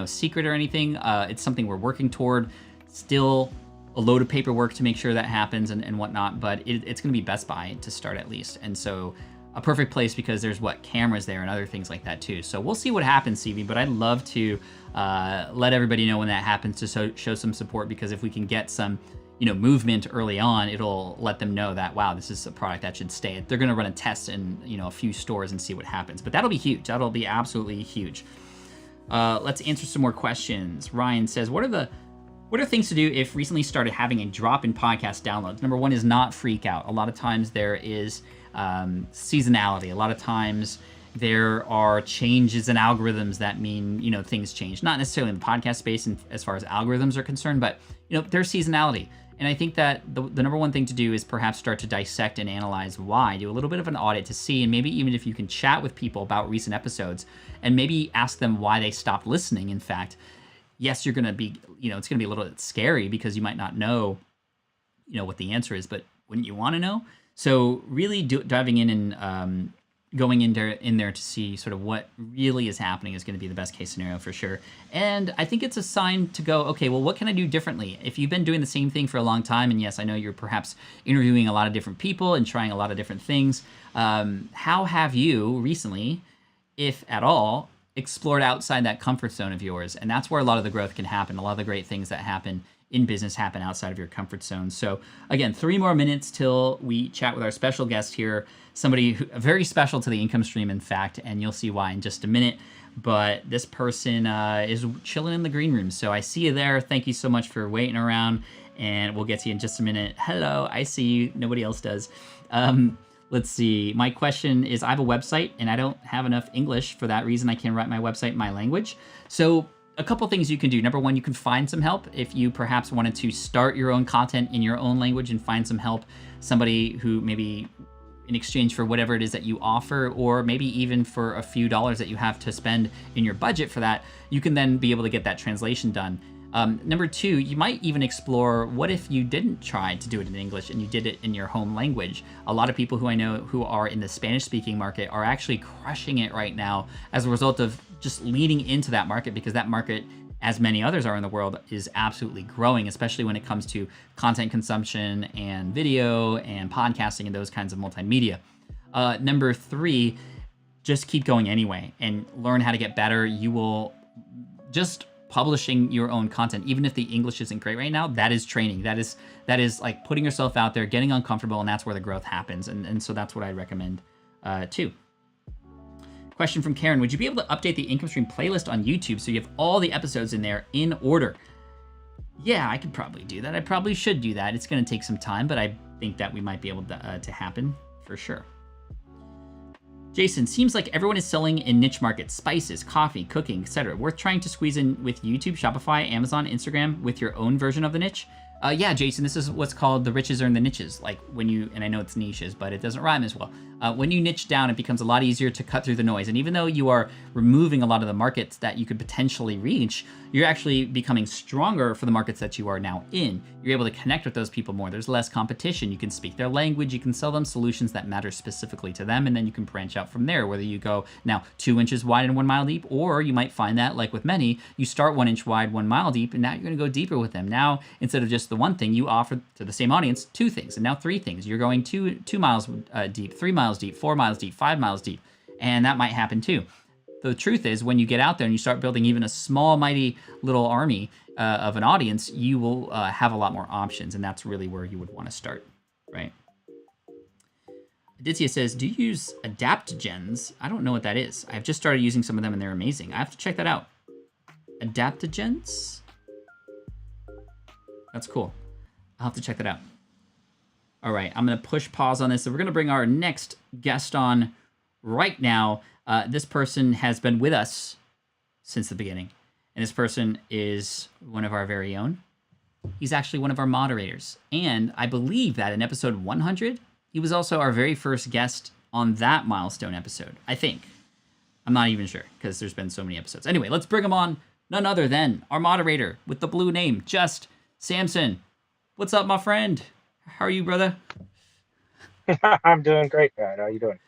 secret or anything. It's something we're working toward. Still a load of paperwork to make sure that happens and whatnot, but it's going to be Best Buy to start at least. And so a perfect place because there's cameras there and other things like that too. So we'll see what happens, CV, but I'd love to let everybody know when that happens to show some support, because if we can get some movement early on, it'll let them know that, wow, this is a product that should stay. They're going to run a test in a few stores and see what happens, but that'll be huge. That'll be absolutely huge. Let's answer some more questions. Ryan says, what are things to do if recently started having a drop in podcast downloads? Number one is not freak out. A lot of times there is seasonality. A lot of times there are changes in algorithms that mean things change. Not necessarily in the podcast space and as far as algorithms are concerned, but there's seasonality. And I think that the number one thing to do is perhaps start to dissect and analyze why. Do a little bit of an audit to see, and maybe even if you can chat with people about recent episodes and maybe ask them why they stopped listening. In fact, yes, you're going to be, it's going to be a little bit scary because you might not know, what the answer is, but wouldn't you want to know? So really diving in and going in there to see sort of what really is happening is going to be the best case scenario for sure. And I think it's a sign to go, okay, well, what can I do differently? If you've been doing the same thing for a long time, and yes, I know you're perhaps interviewing a lot of different people and trying a lot of different things, how have you recently, if at all, explored outside that comfort zone of yours? And that's where a lot of the growth can happen. A lot of the great things that happen in business happen outside of your comfort zone. So again, 3 more minutes till we chat with our special guest here, somebody very special to the income stream, in fact, and you'll see why in just a minute. But this person is chilling in the green room. So I see you there. Thank you so much for waiting around, and we'll get to you in just a minute. Hello, I see you. Nobody else does. Let's see. My question is, I have a website and I don't have enough English. For that reason, I can't write my website in my language. So a couple things you can do. Number one, you can find some help if you perhaps wanted to start your own content in your own language and find some help, somebody who maybe in exchange for whatever it is that you offer, or maybe even for a few dollars that you have to spend in your budget for that, you can then be able to get that translation done. Number two, you might even explore, what if you didn't try to do it in English and you did it in your home language? A lot of people who I know who are in the Spanish-speaking market are actually crushing it right now as a result of just leaning into that market, because that market, as many others are in the world, is absolutely growing, especially when it comes to content consumption and video and podcasting and those kinds of multimedia. Number three, just keep going anyway and learn how to get better. You will just publishing your own content, even if the English isn't great right now, that is training. That is like putting yourself out there, getting uncomfortable, and that's where the growth happens. And so that's what I recommend too. Question from Karen, would you be able to update the income stream playlist on YouTube so you have all the episodes in there in order? Yeah, I could probably do that. I probably should do that. It's going to take some time, but I think that we might be able to happen for sure. Jason, seems like everyone is selling in niche markets, spices, coffee, cooking, etc. Worth trying to squeeze in with YouTube, Shopify, Amazon, Instagram with your own version of the niche? Yeah, Jason, this is what's called the riches earn the niches. Like when you, and I know it's niches, but it doesn't rhyme as well. When you niche down, it becomes a lot easier to cut through the noise. And even though you are removing a lot of the markets that you could potentially reach, you're actually becoming stronger for the markets that you are now in. You're able to connect with those people more. There's less competition. You can speak their language. You can sell them solutions that matter specifically to them. And then you can branch out from there, whether you go now 2 inches wide and 1 mile deep, or you might find that, like with many, you start 1 inch wide, 1 mile deep, and now you're going to go deeper with them. Now, instead of just the one thing, you offer to the same audience 2 things, and now 3 things. You're going 2 miles deep, 3 miles deep, 4 miles deep, 5 miles deep, and that might happen too. The truth is, when you get out there and you start building even a small, mighty little army of an audience, you will have a lot more options, and that's really where you would want to start, right? Aditya says, do you use adaptogens? I don't know what that is. I've just started using some of them, and they're amazing. I have to check that out. Adaptogens? That's cool. I'll have to check that out. All right, I'm going to push pause on this. So we're going to bring our next guest on right now. This person has been with us since the beginning, and this person is one of our very own. He's actually one of our moderators, and I believe that in episode 100, he was also our very first guest on that milestone episode, I think. I'm not even sure, because there's been so many episodes. Anyway, let's bring him on. None other than our moderator with the blue name, Just Samson. What's up, my friend? How are you, brother? I'm doing great, man. How are you doing?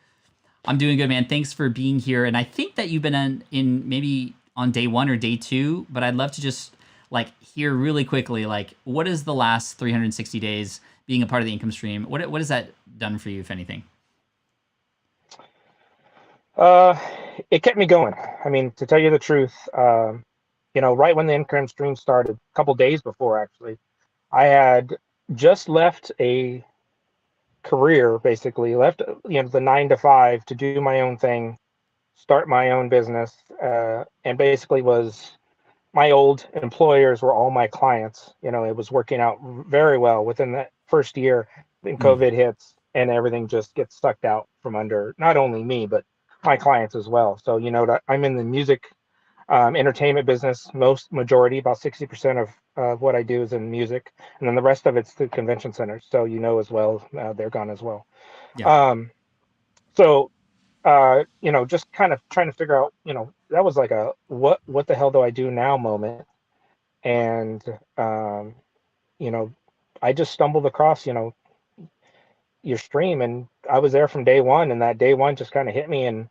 I'm doing good, man. Thanks for being here. And I think that you've been in maybe on day 1 or day 2, but I'd love to just like hear really quickly, like, what is the last 360 days being a part of the income stream? What has that done for you, if anything? Uh, it kept me going. I mean, to tell you the truth, right when the income stream started, a couple days before actually, I had just left a career, basically left, the 9 to 5 to do my own thing, start my own business, and basically was my old employers were all my clients. It was working out very well within that first year. Then Mm, COVID hits and everything just gets sucked out from under not only me, but my clients as well. So, I'm in the music entertainment business, majority, about 60% of what I do is in music. And then the rest of it's the convention centers. So, as well, they're gone as well. yeah, Um, so just kind of trying to figure out, that was like a what the hell do I do now moment. And um, you know, I just stumbled across, your stream, and I was there from day one, and that day one just kind of hit me. And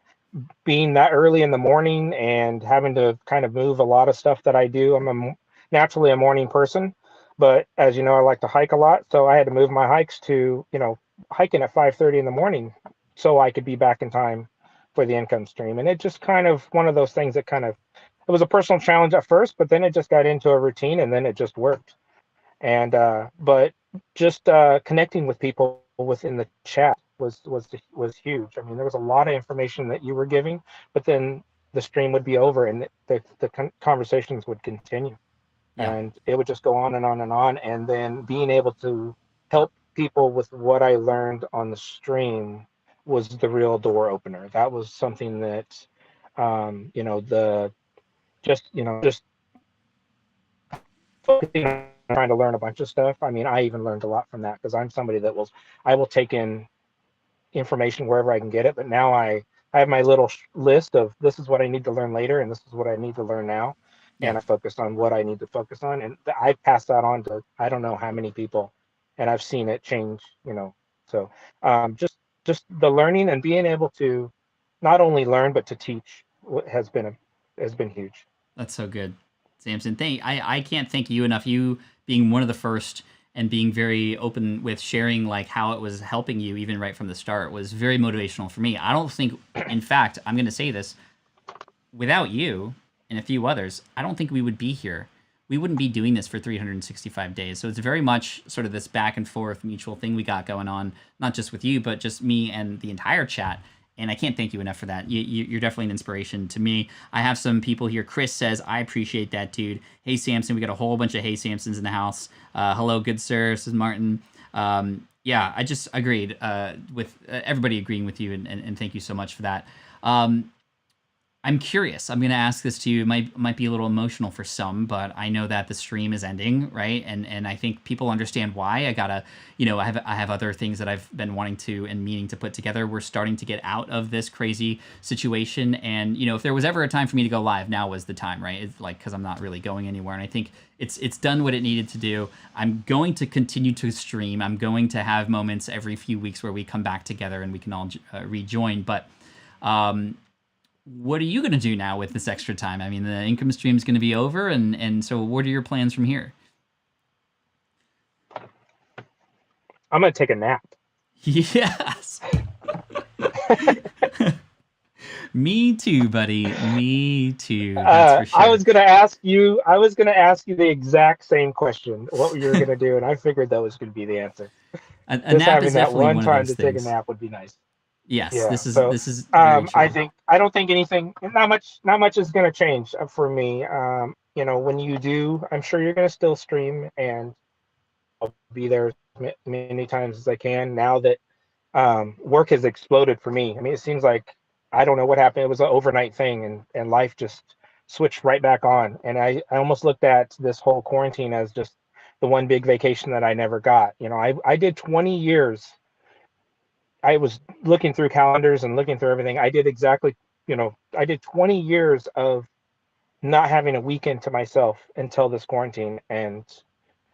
being that early in the morning and having to kind of move a lot of stuff that I do, naturally a morning person, but as you know, I like to hike a lot, so I had to move my hikes to, hiking at 5:30 in the morning so I could be back in time for the income stream. And it just kind of one of those things that kind of, it was a personal challenge at first, but then it just got into a routine and then it just worked. And but just connecting with people within the chat was huge. I mean, there was a lot of information that you were giving, but then the stream would be over and the conversations would continue, yeah. and it would just go on and on and on. And then being able to help people with what I learned on the stream was the real door opener. That was something that the just focusing on trying to learn a bunch of stuff. I mean, I even learned a lot from that because I'm somebody that I will take in information wherever I can get it. But now I have my little list of this is what I need to learn later and this is what I need to learn now. Yeah. And I focus on what I need to focus on. And I pass that on to I don't know how many people, and I've seen it change, So just the learning and being able to not only learn but to teach has been huge. That's so good, Samson. I can't thank you enough. You being one of the first and being very open with sharing like how it was helping you even right from the start was very motivational for me. I don't think, in fact, I'm going to say this, without you and a few others, I don't think we would be here. We wouldn't be doing this for 365 days. So it's very much sort of this back and forth mutual thing we got going on, not just with you, but just me and the entire chat. And I can't thank you enough for that. You're definitely an inspiration to me. I have some people here. Chris says, I appreciate that, dude. Hey, Samson. We got a whole bunch of Hey Samsons in the house. Hello, good sir. This is Martin. Yeah, I just agreed with everybody agreeing with you, and thank you so much for that. I'm curious. I'm going to ask this to you. It might be a little emotional for some, but I know that the stream is ending, right? And I think people understand why. I gotta, I have other things that I've been wanting to and meaning to put together. We're starting to get out of this crazy situation, and if there was ever a time for me to go live, now was the time, right? It's like because I'm not really going anywhere, and I think it's done what it needed to do. I'm going to continue to stream. I'm going to have moments every few weeks where we come back together and we can all rejoin, but. What are you going to do now with this extra time? I mean, the income stream is going to be over, and so what are your plans from here? I'm gonna take a nap. Yes. Me too, buddy. Me too. That's for sure. I was gonna ask you. I was gonna ask you the exact same question. What you were gonna do, and I figured that was gonna be the answer. A Just nap having is that definitely one one of time those to take a things. nap would be nice. Yes, Yeah. this So is very true. I don't think anything. Not much is gonna change for me. When you do, I'm sure you're gonna still stream, and I'll be there as many times as I can. Now that work has exploded for me. I mean, it seems like I don't know what happened. It was an overnight thing, and life just switched right back on. And I almost looked at this whole quarantine as just the one big vacation that I never got. I did 20 years. I was looking through calendars and looking through everything. I did exactly, I did 20 years of not having a weekend to myself until this quarantine, and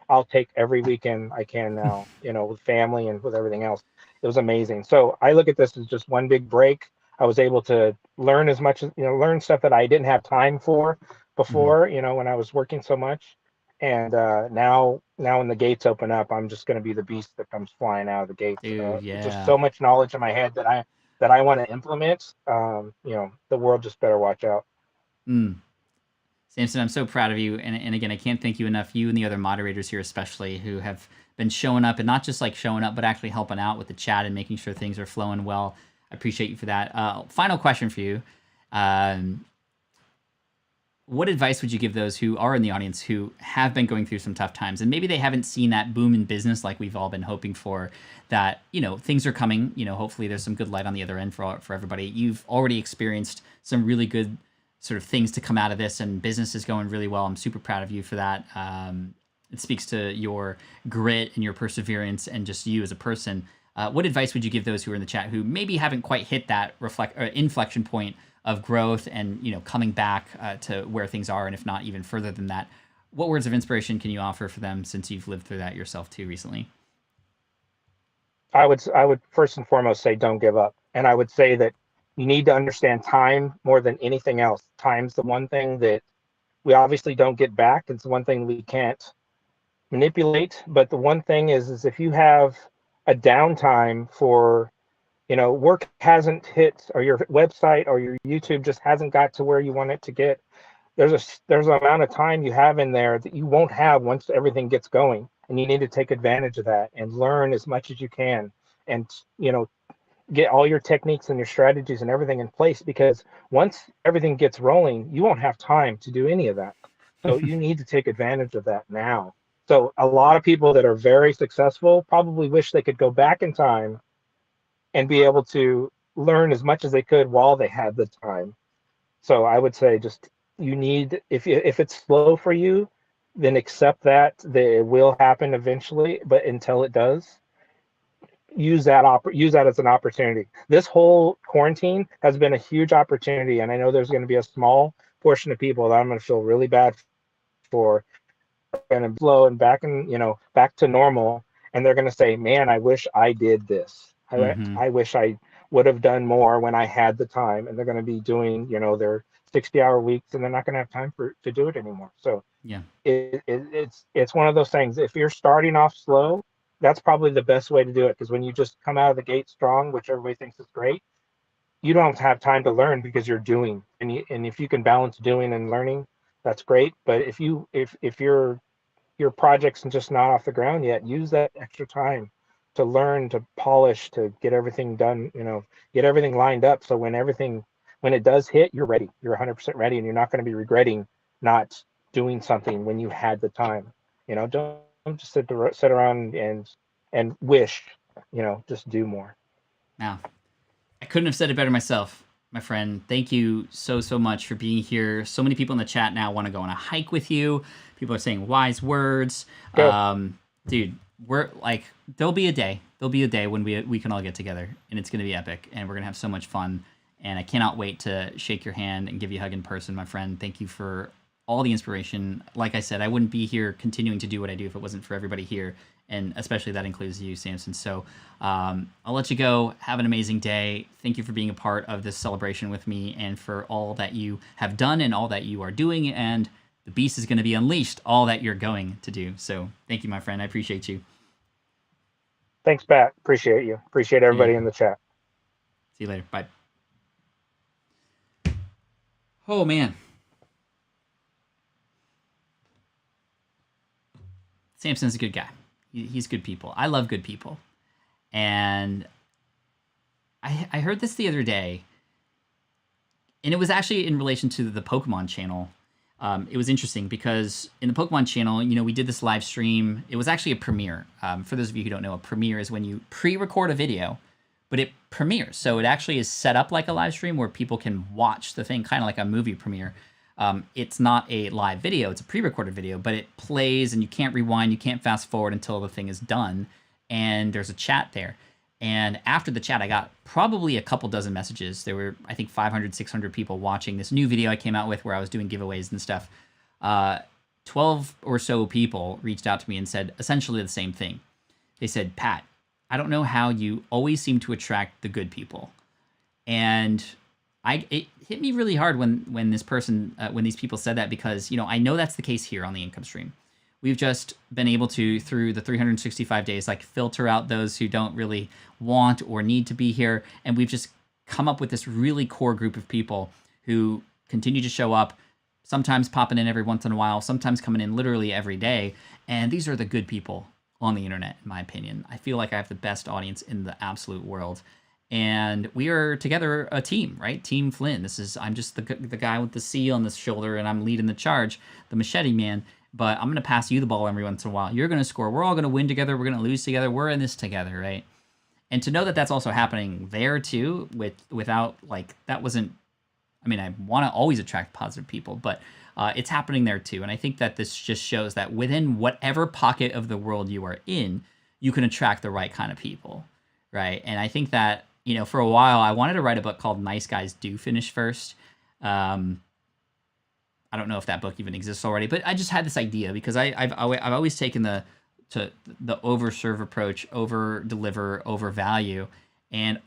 I'll take every weekend I can now, with family and with everything else. It was amazing. So I look at this as just one big break. I was able to learn as much as, learn stuff that I didn't have time for Mhm. before, when I was working so much. And now when the gates open up, I'm just going to be the beast that comes flying out of the gates. Dude, Just yeah. so much knowledge in my head that I want to implement. The world just better watch out. Mm. Samson, I'm so proud of you. And again, I can't thank you enough. You and the other moderators here, especially, who have been showing up, and not just like showing up, but actually helping out with the chat and making sure things are flowing well. I appreciate you for that. Final question for you. Um, what advice would you give those who are in the audience who have been going through some tough times, and maybe they haven't seen that boom in business like we've all been hoping for, that, things are coming, hopefully there's some good light on the other end for everybody. You've already experienced some really good sort of things to come out of this, and business is going really well. I'm super proud of you for that. It speaks to your grit and your perseverance and just you as a person. What advice would you give those who are in the chat who maybe haven't quite hit that inflection point of growth and coming back to where things are, and if not even further than that? What words of inspiration can you offer for them, since you've lived through that yourself too recently? I would first and foremost say don't give up. And I would say that you need to understand time more than anything else. Time's the one thing that we obviously don't get back. It's the one thing we can't manipulate. But the one thing is if you have a downtime for, work hasn't hit, or your website or your YouTube just hasn't got to where you want it to get, there's an amount of time you have in there that you won't have once everything gets going, and you need to take advantage of that and learn as much as you can, and get all your techniques and your strategies and everything in place, because once everything gets rolling, you won't have time to do any of that. So you need to take advantage of that now. So a lot of people that are very successful probably wish they could go back in time and be able to learn as much as they could while they had the time. So I would say just, you need, if it's slow for you, then accept that it will happen eventually. But until it does, use that as an opportunity. This whole quarantine has been a huge opportunity, and I know there's going to be a small portion of people that I'm going to feel really bad for, going to slow and back to normal, and they're going to say, "Man, I wish I did this. Mm-hmm. I wish I would have done more when I had the time." And they're going to be doing, their 60-hour weeks, and they're not going to have time to do it anymore. So Yeah. it's one of those things. If you're starting off slow, that's probably the best way to do it, because when you just come out of the gate strong, which everybody thinks is great, you don't have time to learn because you're doing. And if you can balance doing and learning, that's great. But if your project's just not off the ground yet, use that extra time to learn, to polish, to get everything done, get everything lined up, so when it does hit, you're ready. You're 100% ready, and you're not going to be regretting not doing something when you had the time. Don't just sit around and wish. Just do more. Now, I couldn't have said it better myself, my friend. Thank you so, so much for being here. So many people in the chat now want to go on a hike with you. People are saying wise words. Go. Dude, we're like, there'll be a day. There'll be a day when we can all get together, and it's going to be epic, and we're going to have so much fun. And I cannot wait to shake your hand and give you a hug in person, my friend. Thank you for all the inspiration. Like I said, I wouldn't be here continuing to do what I do if it wasn't for everybody here, and especially that includes you, Samson. So I'll let you go. Have an amazing day. Thank you for being a part of this celebration with me, and for all that you have done and all that you are doing. And the beast is going to be unleashed, all that you're going to do. So thank you, my friend. I appreciate you. Thanks, Pat. Appreciate you. Appreciate There you everybody go. in the chat. See you later. Bye. Oh, man. Samson's a good guy. He's good people. I love good people. And I heard this the other day, and it was actually in relation to the Pokemon channel. It was interesting because in the Pokemon channel, we did this live stream. It was actually a premiere. For those of you who don't know, a premiere is when you pre-record a video, but it premieres. So it actually is set up like a live stream where people can watch the thing, kind of like a movie premiere. It's not a live video, it's a pre-recorded video, but it plays and you can't rewind, you can't fast forward until the thing is done. And there's a chat there. And after the chat, I got probably a couple dozen messages. There were, I think, 500, 600 people watching this new video I came out with where I was doing giveaways and stuff. 12 or so people reached out to me and said essentially the same thing. They said, "Pat, I don't know how you always seem to attract the good people." And it hit me really hard when this person when these people said that, because I know that's the case here on the income stream. We've just been able to, through the 365 days, like filter out those who don't really want or need to be here, and we've just come up with this really core group of people who continue to show up, sometimes popping in every once in a while, sometimes coming in literally every day. And these are the good people on the internet, in my opinion. I feel like I have the best audience in the absolute world. And we are together a team, right? Team Flynn. I'm just the guy with the C on the shoulder, and I'm leading the charge, the machete man. But I'm going to pass you the ball every once in a while. You're going to score. We're all going to win together. We're going to lose together. We're in this together, right? And to know that that's also happening there too, without like, that wasn't, I mean, I want to always attract positive people, but it's happening there too. And I think that this just shows that within whatever pocket of the world you are in, you can attract the right kind of people, right? And I think that, for a while, I wanted to write a book called Nice Guys Do Finish First. I don't know if that book even exists already, but I just had this idea because I've always taken the overserve approach, over deliver, over value, and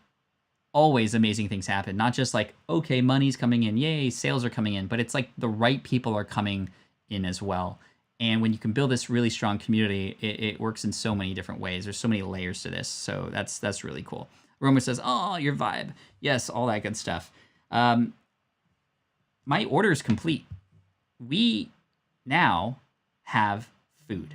always amazing things happen. Not just like, okay, money's coming in, yay, sales are coming in, but it's like the right people are coming in as well. And when you can build this really strong community, it works in so many different ways. There's so many layers to this, so that's really cool. Roma says, "Oh, your vibe, yes, all that good stuff." My order is complete. We now have food.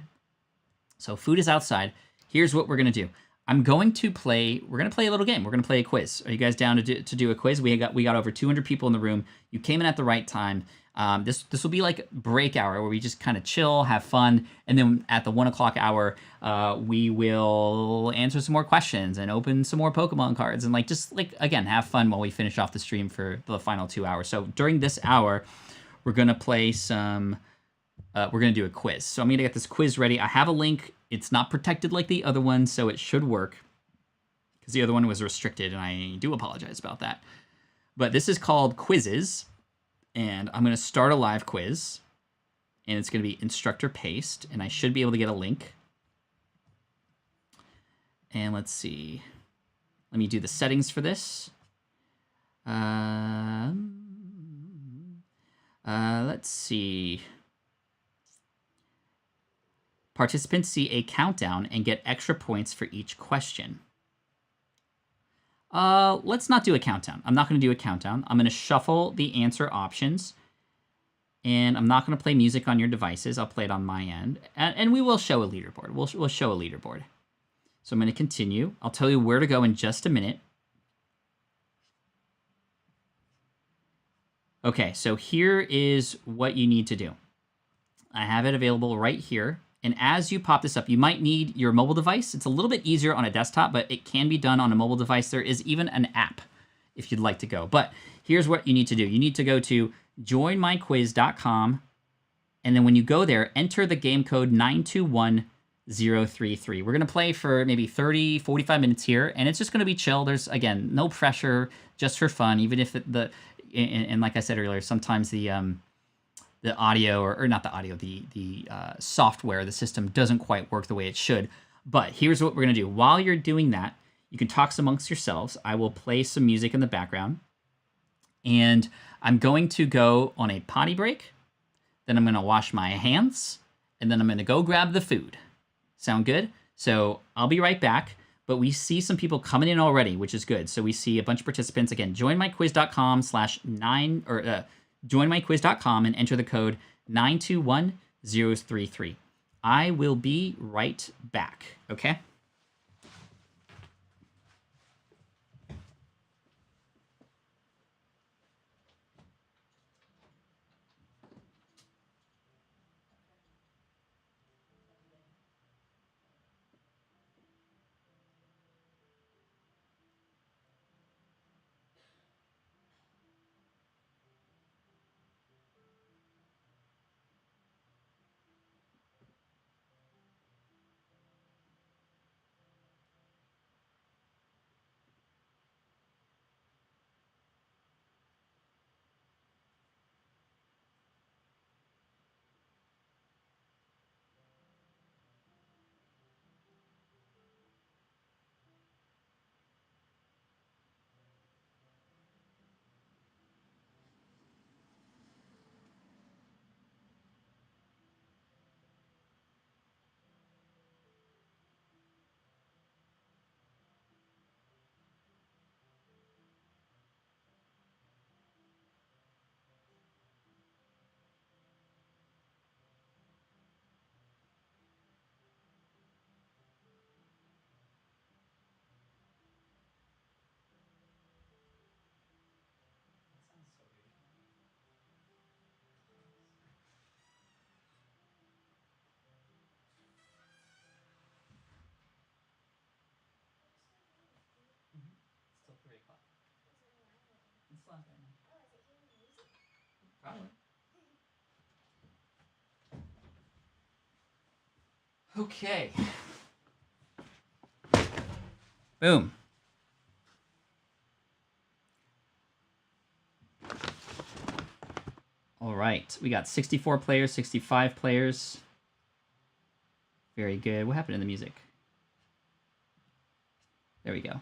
So food is outside. Here's what we're gonna do. We're gonna play a little game. We're gonna play a quiz. Are you guys down to do a quiz? We got over 200 people in the room. You came in at the right time. This will be like break hour where we just kind of chill, have fun, and then at the 1 o'clock hour, we will answer some more questions and open some more Pokemon cards and again have fun while we finish off the stream for the final 2 hours. So during this hour, we're gonna play some. We're gonna do a quiz. So I'm gonna get this quiz ready. I have a link. It's not protected like the other one, so it should work, because the other one was restricted, and I do apologize about that. But this is called Quizzes, and I'm gonna start a live quiz, and it's gonna be instructor paste, and I should be able to get a link. And let's see. Let me do the settings for this. Let's see. Participants see a countdown and get extra points for each question. Let's not do a countdown. I'm not going to do a countdown. I'm going to shuffle the answer options, and I'm not going to play music on your devices. I'll play it on my end, and we will show a leaderboard. We'll show a leaderboard. So I'm going to continue. I'll tell you where to go in just a minute. Okay, so here is what you need to do. I have it available right here. And as you pop this up, you might need your mobile device. It's a little bit easier on a desktop, but it can be done on a mobile device. There is even an app if you'd like to go. But here's what you need to do. You need to go to joinmyquiz.com. And then when you go there, enter the game code 921033. We're going to play for maybe 30, 45 minutes here. And it's just going to be chill. There's, again, no pressure, just for fun. Even if and like I said earlier, sometimes the audio, or not the audio, the software, the system doesn't quite work the way it should. But here's what we're going to do. While you're doing that, you can talk amongst yourselves. I will play some music in the background. And I'm going to go on a potty break. Then I'm going to wash my hands. And then I'm going to go grab the food. Sound good? So I'll be right back. But we see some people coming in already, which is good. So we see a bunch of participants. Again, joinmyquiz.com and enter the code 921033. I will be right back, okay? Slack right now. Probably. Okay. Boom. All right. We got 64 players, 65 players. Very good. What happened to the music? There we go.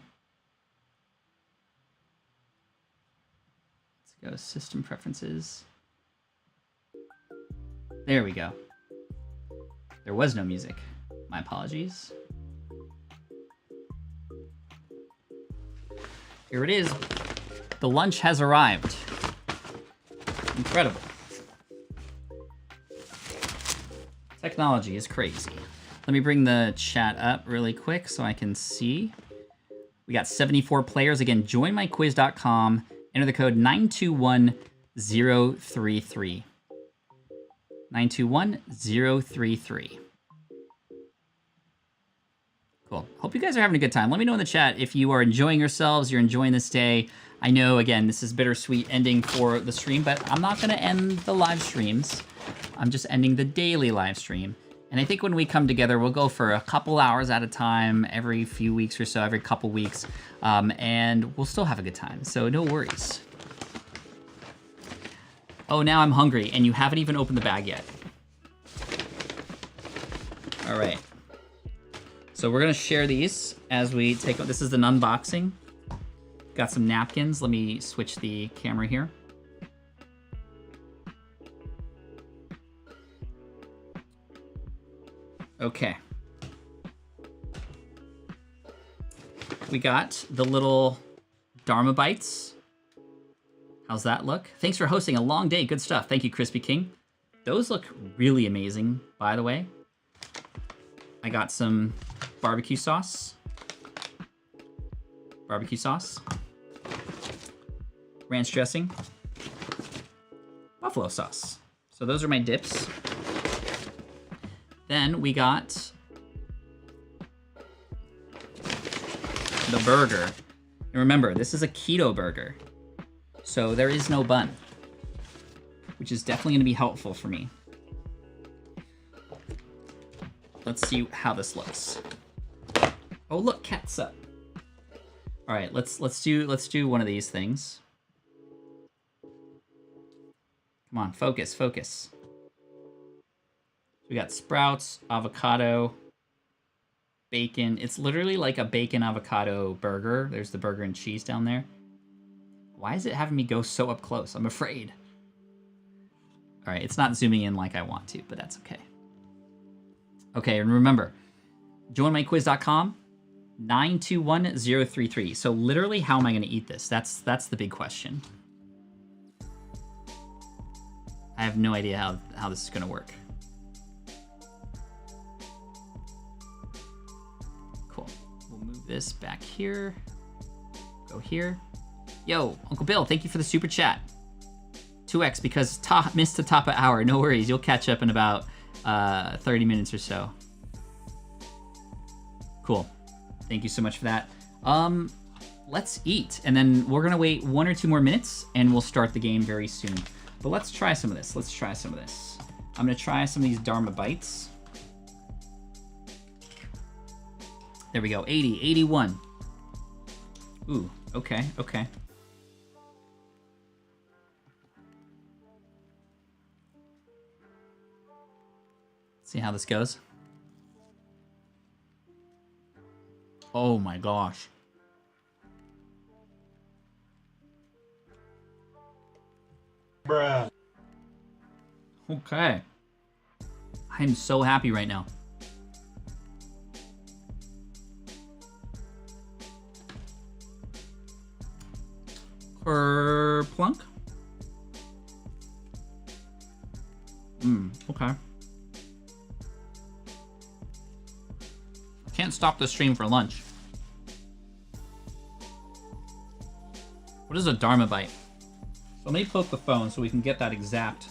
Let's go system preferences. There we go. There was no music. My apologies. Here it is. The lunch has arrived. Incredible. Technology is crazy. Let me bring the chat up really quick so I can see. We got 74 players. Again, joinmyquiz.com. Enter the code 921033. 921033. Cool. Hope you guys are having a good time. Let me know in the chat if you are enjoying yourselves, you're enjoying this day. I know, again, this is bittersweet ending for the stream, but I'm not going to end the live streams. I'm just ending the daily live stream. And I think when we come together, we'll go for a couple hours at a time, every few weeks or so, every couple weeks, and we'll still have a good time. So no worries. Oh, now I'm hungry, and you haven't even opened the bag yet. All right. So we're gonna share these as we take. This is an unboxing. Got some napkins. Let me switch the camera here. Okay. We got the little Dharma bites. How's that look? Thanks for hosting a long day. Good stuff. Thank you, Crispy King. Those look really amazing, by the way. I got some barbecue sauce. Barbecue sauce. Ranch dressing. Buffalo sauce. So those are my dips. Then we got the burger. And remember, this is a keto burger. So there is no bun, which is definitely going to be helpful for me. Let's see how this looks. Oh, look, catsup. All right, let's do one of these things. Come on, focus, focus. We got sprouts, avocado, bacon. It's literally like a bacon avocado burger. There's the burger and cheese down there. Why is it having me go so up close? I'm afraid. All right, it's not zooming in like I want to, but that's okay. Okay, and remember, joinmyquiz.com, 921033. So literally, how am I going to eat this? That's the big question. I have no idea how this is going to work. Cool. We'll move this back here. Go here. Yo, Uncle Bill, thank you for the super chat. 2x because missed the top of hour. No worries, you'll catch up in about 30 minutes or so. Cool. Thank you so much for that. Let's eat, and then we're gonna wait 1 or 2 more minutes, and we'll start the game very soon. But let's try some of this. Let's try some of this. I'm gonna try some of these Dharma bites. There we go. 80, 81. Ooh. Okay. Okay. See how this goes. Oh my gosh. Bruh. Okay. I'm so happy right now. Plunk. Okay. Can't stop the stream for lunch. What is a Dharma bite? So let me poke the phone so we can get that exact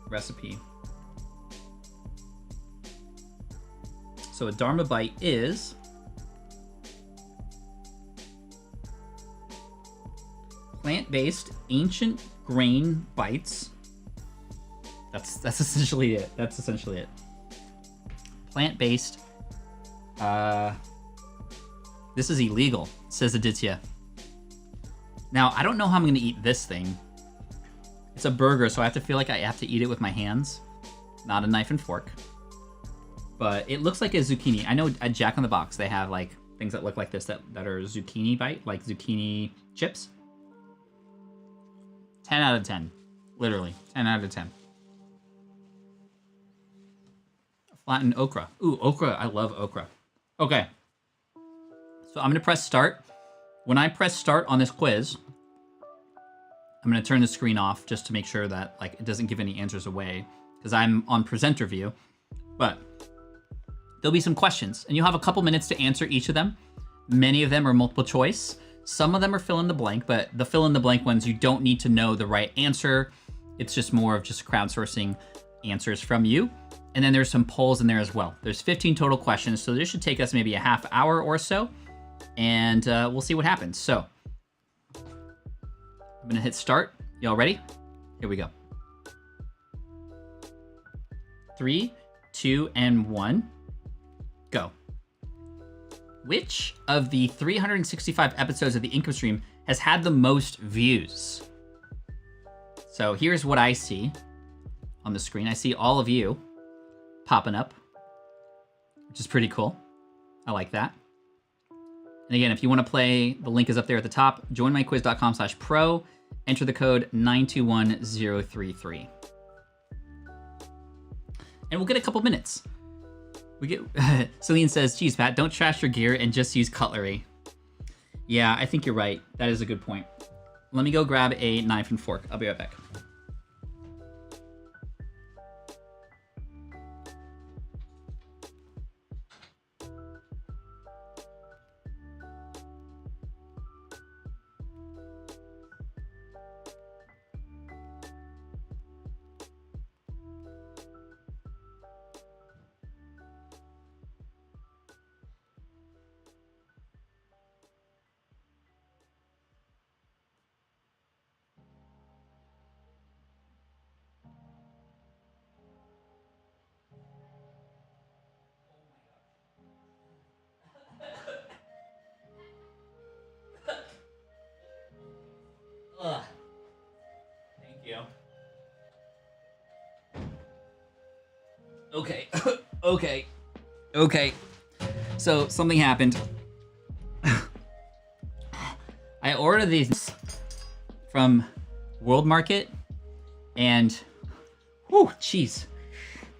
recipe. So a Dharma bite is Plant-based ancient grain bites. That's essentially it. That's essentially it. Plant-based. This is illegal, says Aditya. Now, I don't know how I'm going to eat this thing. It's a burger, so I have to feel like I have to eat it with my hands, not a knife and fork. But it looks like a zucchini. I know at Jack in the Box, they have like things that look like this that are zucchini bite, like zucchini chips. 10 out of 10. Literally, 10 out of 10. Flattened okra. Ooh, okra. I love okra. Okay. So I'm going to press start. When I press start on this quiz, I'm going to turn the screen off just to make sure that like it doesn't give any answers away because I'm on presenter view. But there'll be some questions and you'll have a couple minutes to answer each of them. Many of them are multiple choice. Some of them are fill in the blank, but the fill in the blank ones, you don't need to know the right answer. It's just more of just crowdsourcing answers from you. And then there's some polls in there as well. There's 15 total questions, so this should take us maybe a half hour or so. And we'll see what happens. So I'm gonna hit start. Y'all ready? Here we go. 3, 2, and 1, go. Which of the 365 episodes of the income stream has had the most views? So here's what I see on the screen. I see all of you popping up, which is pretty cool. I like that. And again, if you want to play, the link is up there at the top. Joinmyquiz.com/pro. Enter the code 921033. And we'll get a couple minutes. We get Celine says, geez, Pat, don't trash your gear and just use cutlery. Yeah, I think you're right. That is a good point. Let me go grab a knife and fork. I'll be right back. Ugh. Thank you. Okay. Okay. So something happened. I ordered these from World Market and whew, jeez.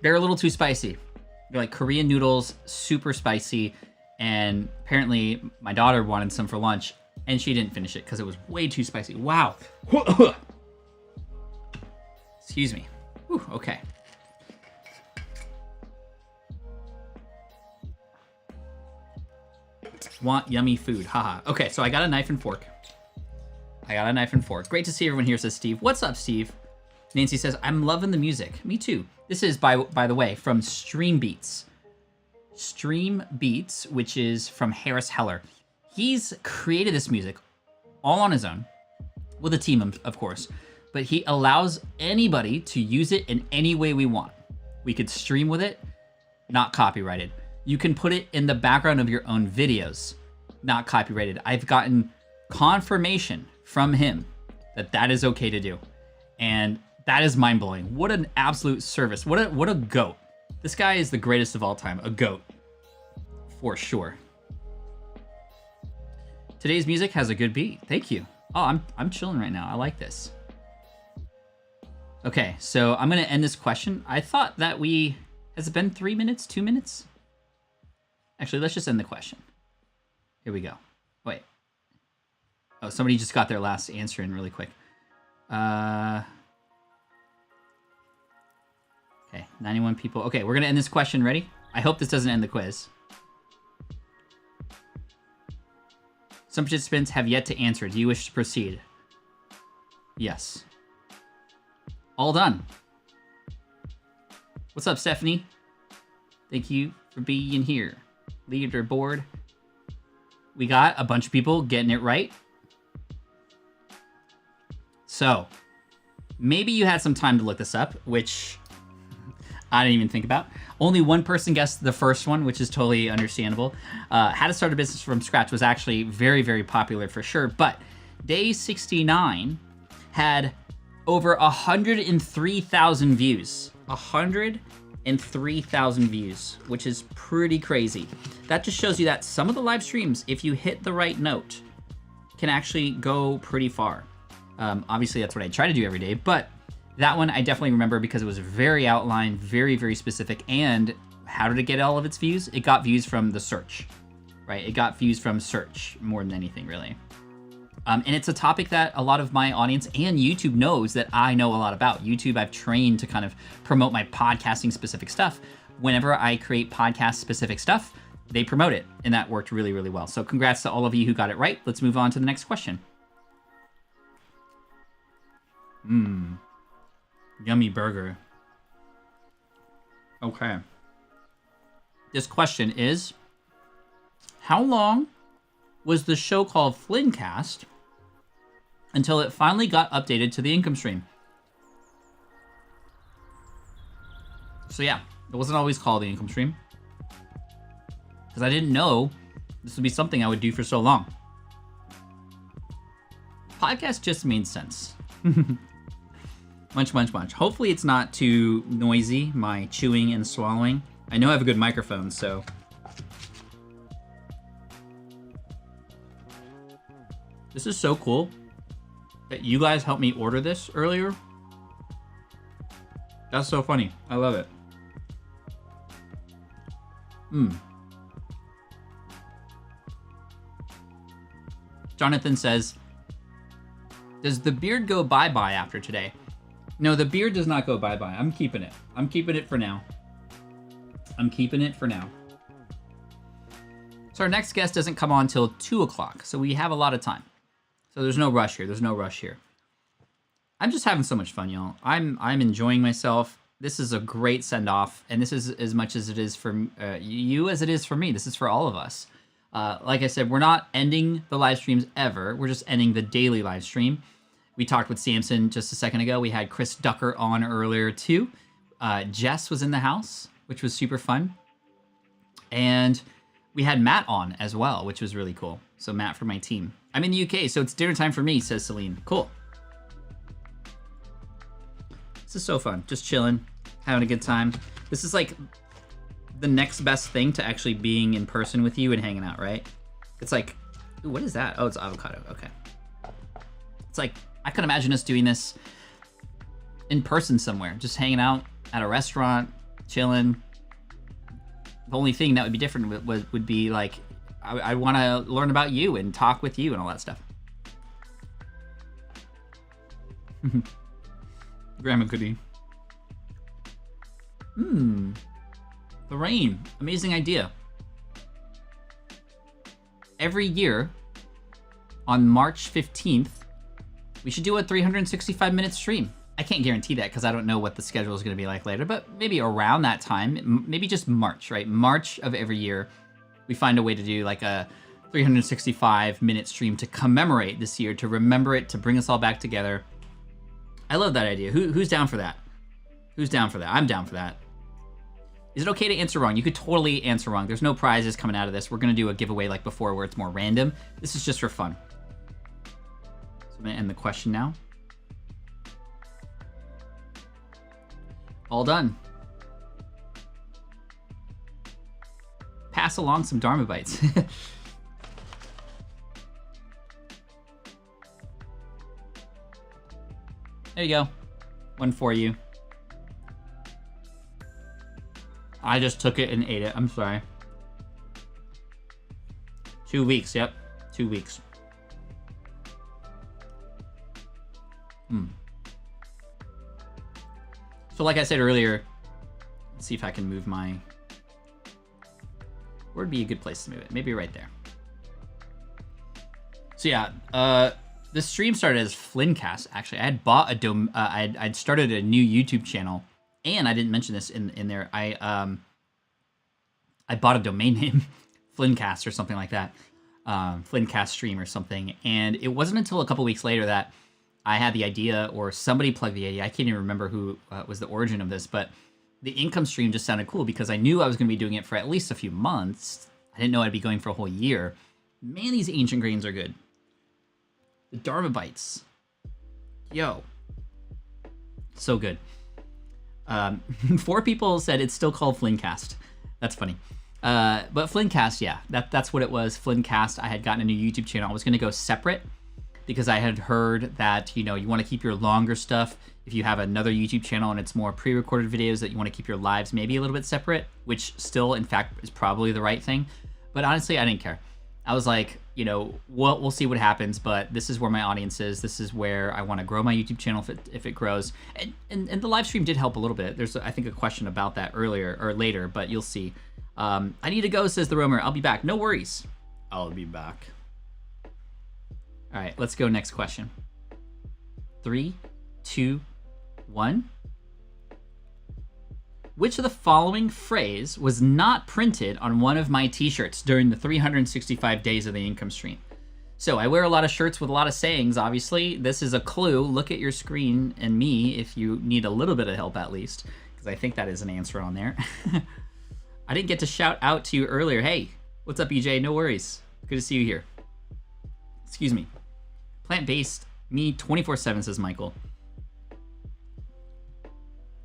They're a little too spicy. They're like Korean noodles, super spicy, and apparently my daughter wanted some for lunch and she didn't finish it because it was way too spicy. Wow. Excuse me. Whew, okay. Want yummy food. Haha. Okay, so I got a knife and fork. Great to see everyone here, says Steve. What's up, Steve? Nancy says, I'm loving the music. Me too. This is, by the way, from Stream Beats. Stream Beats, which is from Harris Heller. He's created this music all on his own, with a team, of course, but he allows anybody to use it in any way we want. We could stream with it, not copyrighted. You can put it in the background of your own videos, not copyrighted. I've gotten confirmation from him that that is okay to do. And that is mind-blowing. What an absolute service. What a goat. This guy is the greatest of all time. A goat. For sure. Today's music has a good beat. Thank you. Oh, I'm chilling right now. I like this. Okay, so I'm gonna end this question. I thought that has it been 3 minutes, 2 minutes? Actually, let's just end the question. Here we go. Wait. Oh, somebody just got their last answer in really quick. Okay, 91 people. Okay, we're gonna end this question. Ready? I hope this doesn't end the quiz. Some participants have yet to answer. Do you wish to proceed? Yes. All done. What's up, Stephanie? Thank you for being here. Leaderboard. We got a bunch of people getting it right. So maybe you had some time to look this up, which I didn't even think about. Only one person guessed the first one, which is totally understandable. How to start a business from scratch was actually very, very popular for sure. But day 69 had over 103,000 views. 103,000 views, which is pretty crazy. That just shows you that some of the live streams, if you hit the right note, can actually go pretty far. Obviously, that's what I try to do every day, but that one I definitely remember because it was very outlined, very, very specific. And how did it get all of its views? It got views from the search, right? It got views from search more than anything, really. And it's a topic that a lot of my audience and YouTube knows that I know a lot about. YouTube, I've trained to kind of promote my podcasting specific stuff. Whenever I create podcast specific stuff, they promote it, and that worked really, really well. So congrats to all of you who got it right. Let's move on to the next question. Yummy burger. Okay. This question is, how long was the show called Flynncast until it finally got updated to the income stream? So yeah, it wasn't always called the income stream, because I didn't know this would be something I would do for so long. Podcast just made sense. Munch, munch, munch. Hopefully it's not too noisy, my chewing and swallowing. I know I have a good microphone, so. This is so cool that you guys helped me order this earlier. That's so funny. I love it. Jonathan says, does the beard go bye-bye after today? No, the beard does not go bye-bye. I'm keeping it. I'm keeping it for now. So our next guest doesn't come on till 2 o'clock, so we have a lot of time. So there's no rush here. I'm just having so much fun, y'all. I'm enjoying myself. This is a great send-off, and this is as much as it is for you as it is for me. This is for all of us. Like I said, we're not ending the live streams ever. We're just ending the daily live stream. We talked with Samson just a second ago. We had Chris Ducker on earlier too. Jess was in the house, which was super fun. And we had Matt on as well, which was really cool. So Matt from my team. I'm in the UK, so it's dinner time for me, says Celine. Cool. This is so fun. Just chilling, having a good time. This is like the next best thing to actually being in person with you and hanging out, right? It's like, ooh, what is that? Oh, it's avocado. Okay. It's like, I could imagine us doing this in person somewhere, just hanging out at a restaurant, chilling. The only thing that would be different would be like, I want to learn about you and talk with you and all that stuff. Grandma Goody. The rain. Amazing idea. Every year on March 15th, we should do a 365-minute stream. I can't guarantee that because I don't know what the schedule is going to be like later, but maybe around that time, maybe just March, right? March of every year, we find a way to do like a 365-minute stream to commemorate this year, to remember it, to bring us all back together. I love that idea. Who's down for that? Who's down for that? I'm down for that. Is it okay to answer wrong? You could totally answer wrong. There's no prizes coming out of this. We're going to do a giveaway like before where it's more random. This is just for fun. So I'm going to end the question now. All done. Pass along some Dharma bites. There you go. One for you. I just took it and ate it. I'm sorry. 2 weeks. Yep. 2 weeks. So like I said earlier, let's see if I can move my... Where would be a good place to move it? Maybe right there. So yeah, the stream started as Flynncast. Actually, I had bought a I'd started a new YouTube channel, and I didn't mention this in there. I bought a domain name, Flynncast or something like that, Flynncast stream or something. And it wasn't until a couple weeks later that I had the idea, or somebody plugged the idea. I can't even remember who was the origin of this, but the income stream just sounded cool because I knew I was going to be doing it for at least a few months. I didn't know I'd be going for a whole year. Man, these ancient grains are good. The Dharma bites. Yo. So good. 4 people said it's still called Flyncast. That's funny. But Flyncast, yeah, that's what it was. Flyncast. I had gotten a new YouTube channel. I was going to go separate because I had heard that, you know, you want to keep your longer stuff. If you have another YouTube channel and it's more pre-recorded videos, that you want to keep your lives maybe a little bit separate, which still, in fact, is probably the right thing. But honestly, I didn't care. I was like, you know, we'll see what happens, but this is where my audience is. This is where I want to grow my YouTube channel if it grows. And the live stream did help a little bit. There's, I think, a question about that earlier or later, but you'll see. I need to go, says the roamer. I'll be back. No worries. I'll be back. All right, let's go next question. 3, 2, 1. Which of the following phrase was not printed on one of my t-shirts during the 365 days of the income stream? So I wear a lot of shirts with a lot of sayings, obviously. This is a clue. Look at your screen and me if you need a little bit of help at least, because I think that is an answer on there. I didn't get to shout out to you earlier. Hey, what's up, EJ? No worries. Good to see you here. Excuse me. Plant-based, me 24/7, says Michael.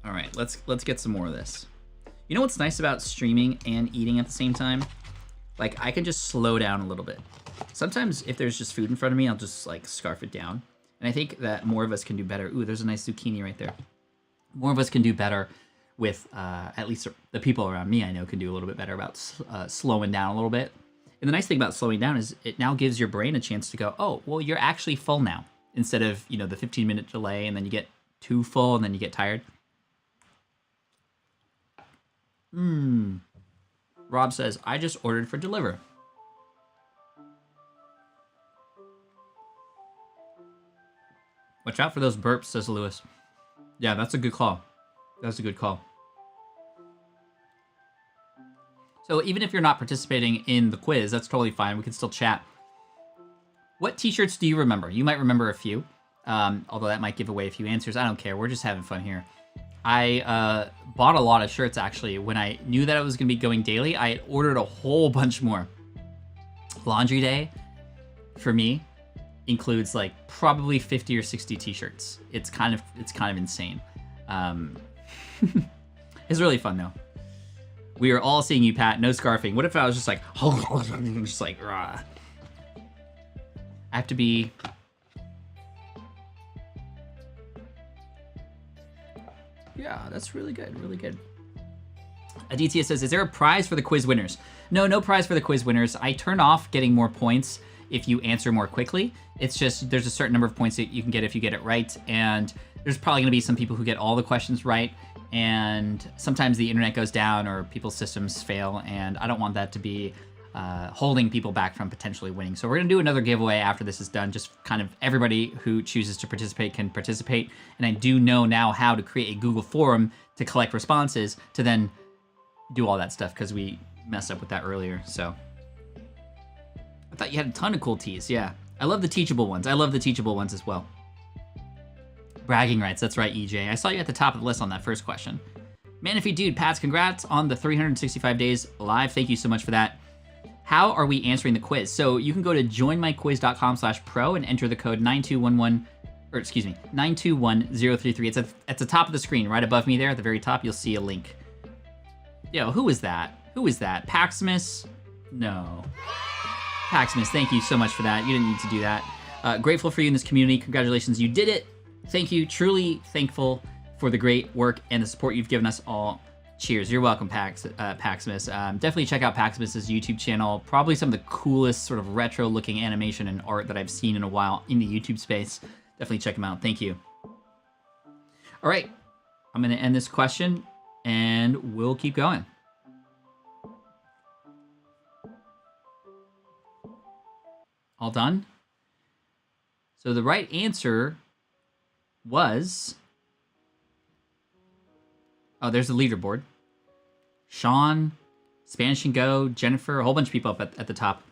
All right, let's get some more of this. You know what's nice about streaming and eating at the same time? Like, I can just slow down a little bit. Sometimes if there's just food in front of me, I'll just like scarf it down. And I think that more of us can do better. Ooh, there's a nice zucchini right there. More of us can do better with, at least the people around me I know can do a little bit better about slowing down a little bit. And the nice thing about slowing down is it now gives your brain a chance to go, oh, well, you're actually full now. Instead of, you know, the 15-minute delay and then you get too full and then you get tired. Rob says, I just ordered for deliver. Watch out for those burps, says Lewis. Yeah, that's a good call. That's a good call. So even if you're not participating in the quiz, that's totally fine. We can still chat. What t-shirts do you remember? You might remember a few, although that might give away a few answers. I don't care. We're just having fun here. I bought a lot of shirts, actually. When I knew that I was going to be going daily, I ordered a whole bunch more. Laundry day, for me, includes like probably 50 or 60 t-shirts. It's kind of insane. It's really fun, though. We are all seeing you, Pat. No scarfing. What if I was just like, just like, rah. I have to be... Yeah, that's really good, really good. Aditya says, is there a prize for the quiz winners? No prize for the quiz winners. I turn off getting more points if you answer more quickly. It's just, there's a certain number of points that you can get if you get it right, and there's probably gonna be some people who get all the questions right, and sometimes the internet goes down or people's systems fail, and I don't want that to be holding people back from potentially winning. So we're gonna do another giveaway after this is done. Just kind of everybody who chooses to participate can participate. And I do know now how to create a Google form to collect responses to then do all that stuff, because we messed up with that earlier. So I thought you had a ton of cool teas. Yeah, I love the teachable ones. I love the teachable ones as well. Bragging rights, that's right, EJ. I saw you at the top of the list on that first question. Manify Dude, Pats, congrats on the 365 days live. Thank you so much for that. How are we answering the quiz? So you can go to joinmyquiz.com/pro and enter the code 9211033. It's at the top of the screen, right above me there at the very top. You'll see a link. Yo, who is that? Who is that? Paximus? No. Paximus, thank you so much for that. You didn't need to do that. Grateful for you in this community. Congratulations, you did it. Thank you. Truly thankful for the great work and the support you've given us all. Cheers. You're welcome, Paximus. Definitely check out Paximus's YouTube channel. Probably some of the coolest sort of retro-looking animation and art that I've seen in a while in the YouTube space. Definitely check him out. Thank you. All right. I'm going to end this question, and we'll keep going. All done? So the right answer was... Oh, there's the leaderboard. Sean, Spanish and Go, Jennifer, a whole bunch of people up at the top.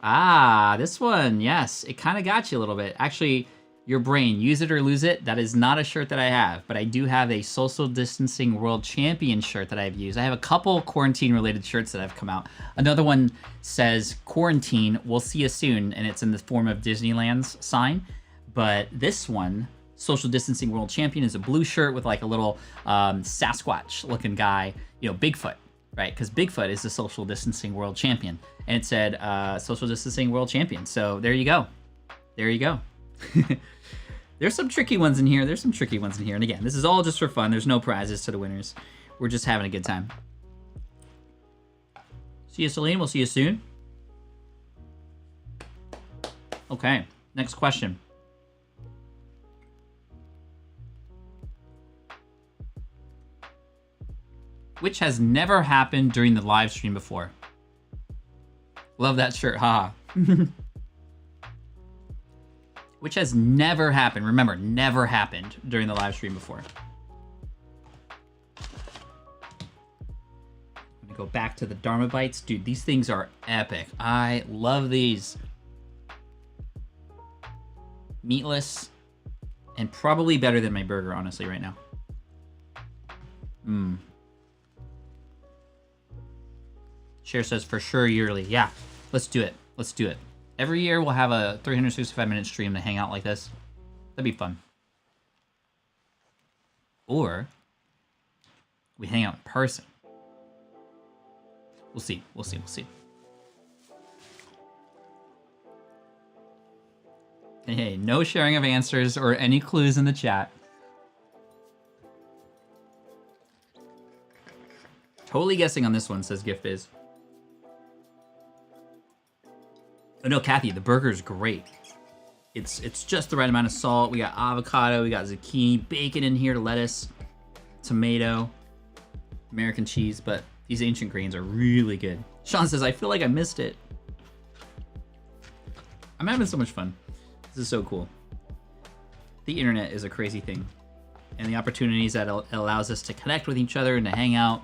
Ah, this one, yes. It kind of got you a little bit. Actually, Your brain, use it or lose it. That is not a shirt that I have, but I do have a social distancing world champion shirt that I've used. I have a couple quarantine related shirts that have come out. Another one says quarantine, we'll see you soon, and it's in the form of Disneyland's sign. But this one, social distancing world champion, is a blue shirt with like a little Sasquatch looking guy, you know, Bigfoot, right? Because Bigfoot is the social distancing world champion. And it said social distancing world champion. So there you go. There you go. There's some tricky ones in here. And again, this is all just for fun. There's no prizes to the winners. We're just having a good time. See you, Celine. We'll see you soon. Okay, next question. Which has never happened during the live stream before? Love that shirt, haha. Which has never happened. Remember, never happened during the live stream before. I'm gonna go back to the Dharma Bites. Dude, these things are epic. I love these. Meatless and probably better than my burger, honestly, right now. Cher says for sure yearly. Yeah, let's do it. Let's do it. Every year we'll have a 365-minute stream to hang out like this. That'd be fun. Or we hang out in person. We'll see. We'll see. We'll see. Hey, no sharing of answers or any clues in the chat. Totally guessing on this one, says GiftBiz. Oh no, Kathy, the burger's great. It's just the right amount of salt. We got avocado, we got zucchini, bacon in here, lettuce, tomato, American cheese, but these ancient grains are really good. Sean says, I feel like I missed it. I'm having so much fun. This is so cool. The internet is a crazy thing. And the opportunities that it allows us to connect with each other and to hang out.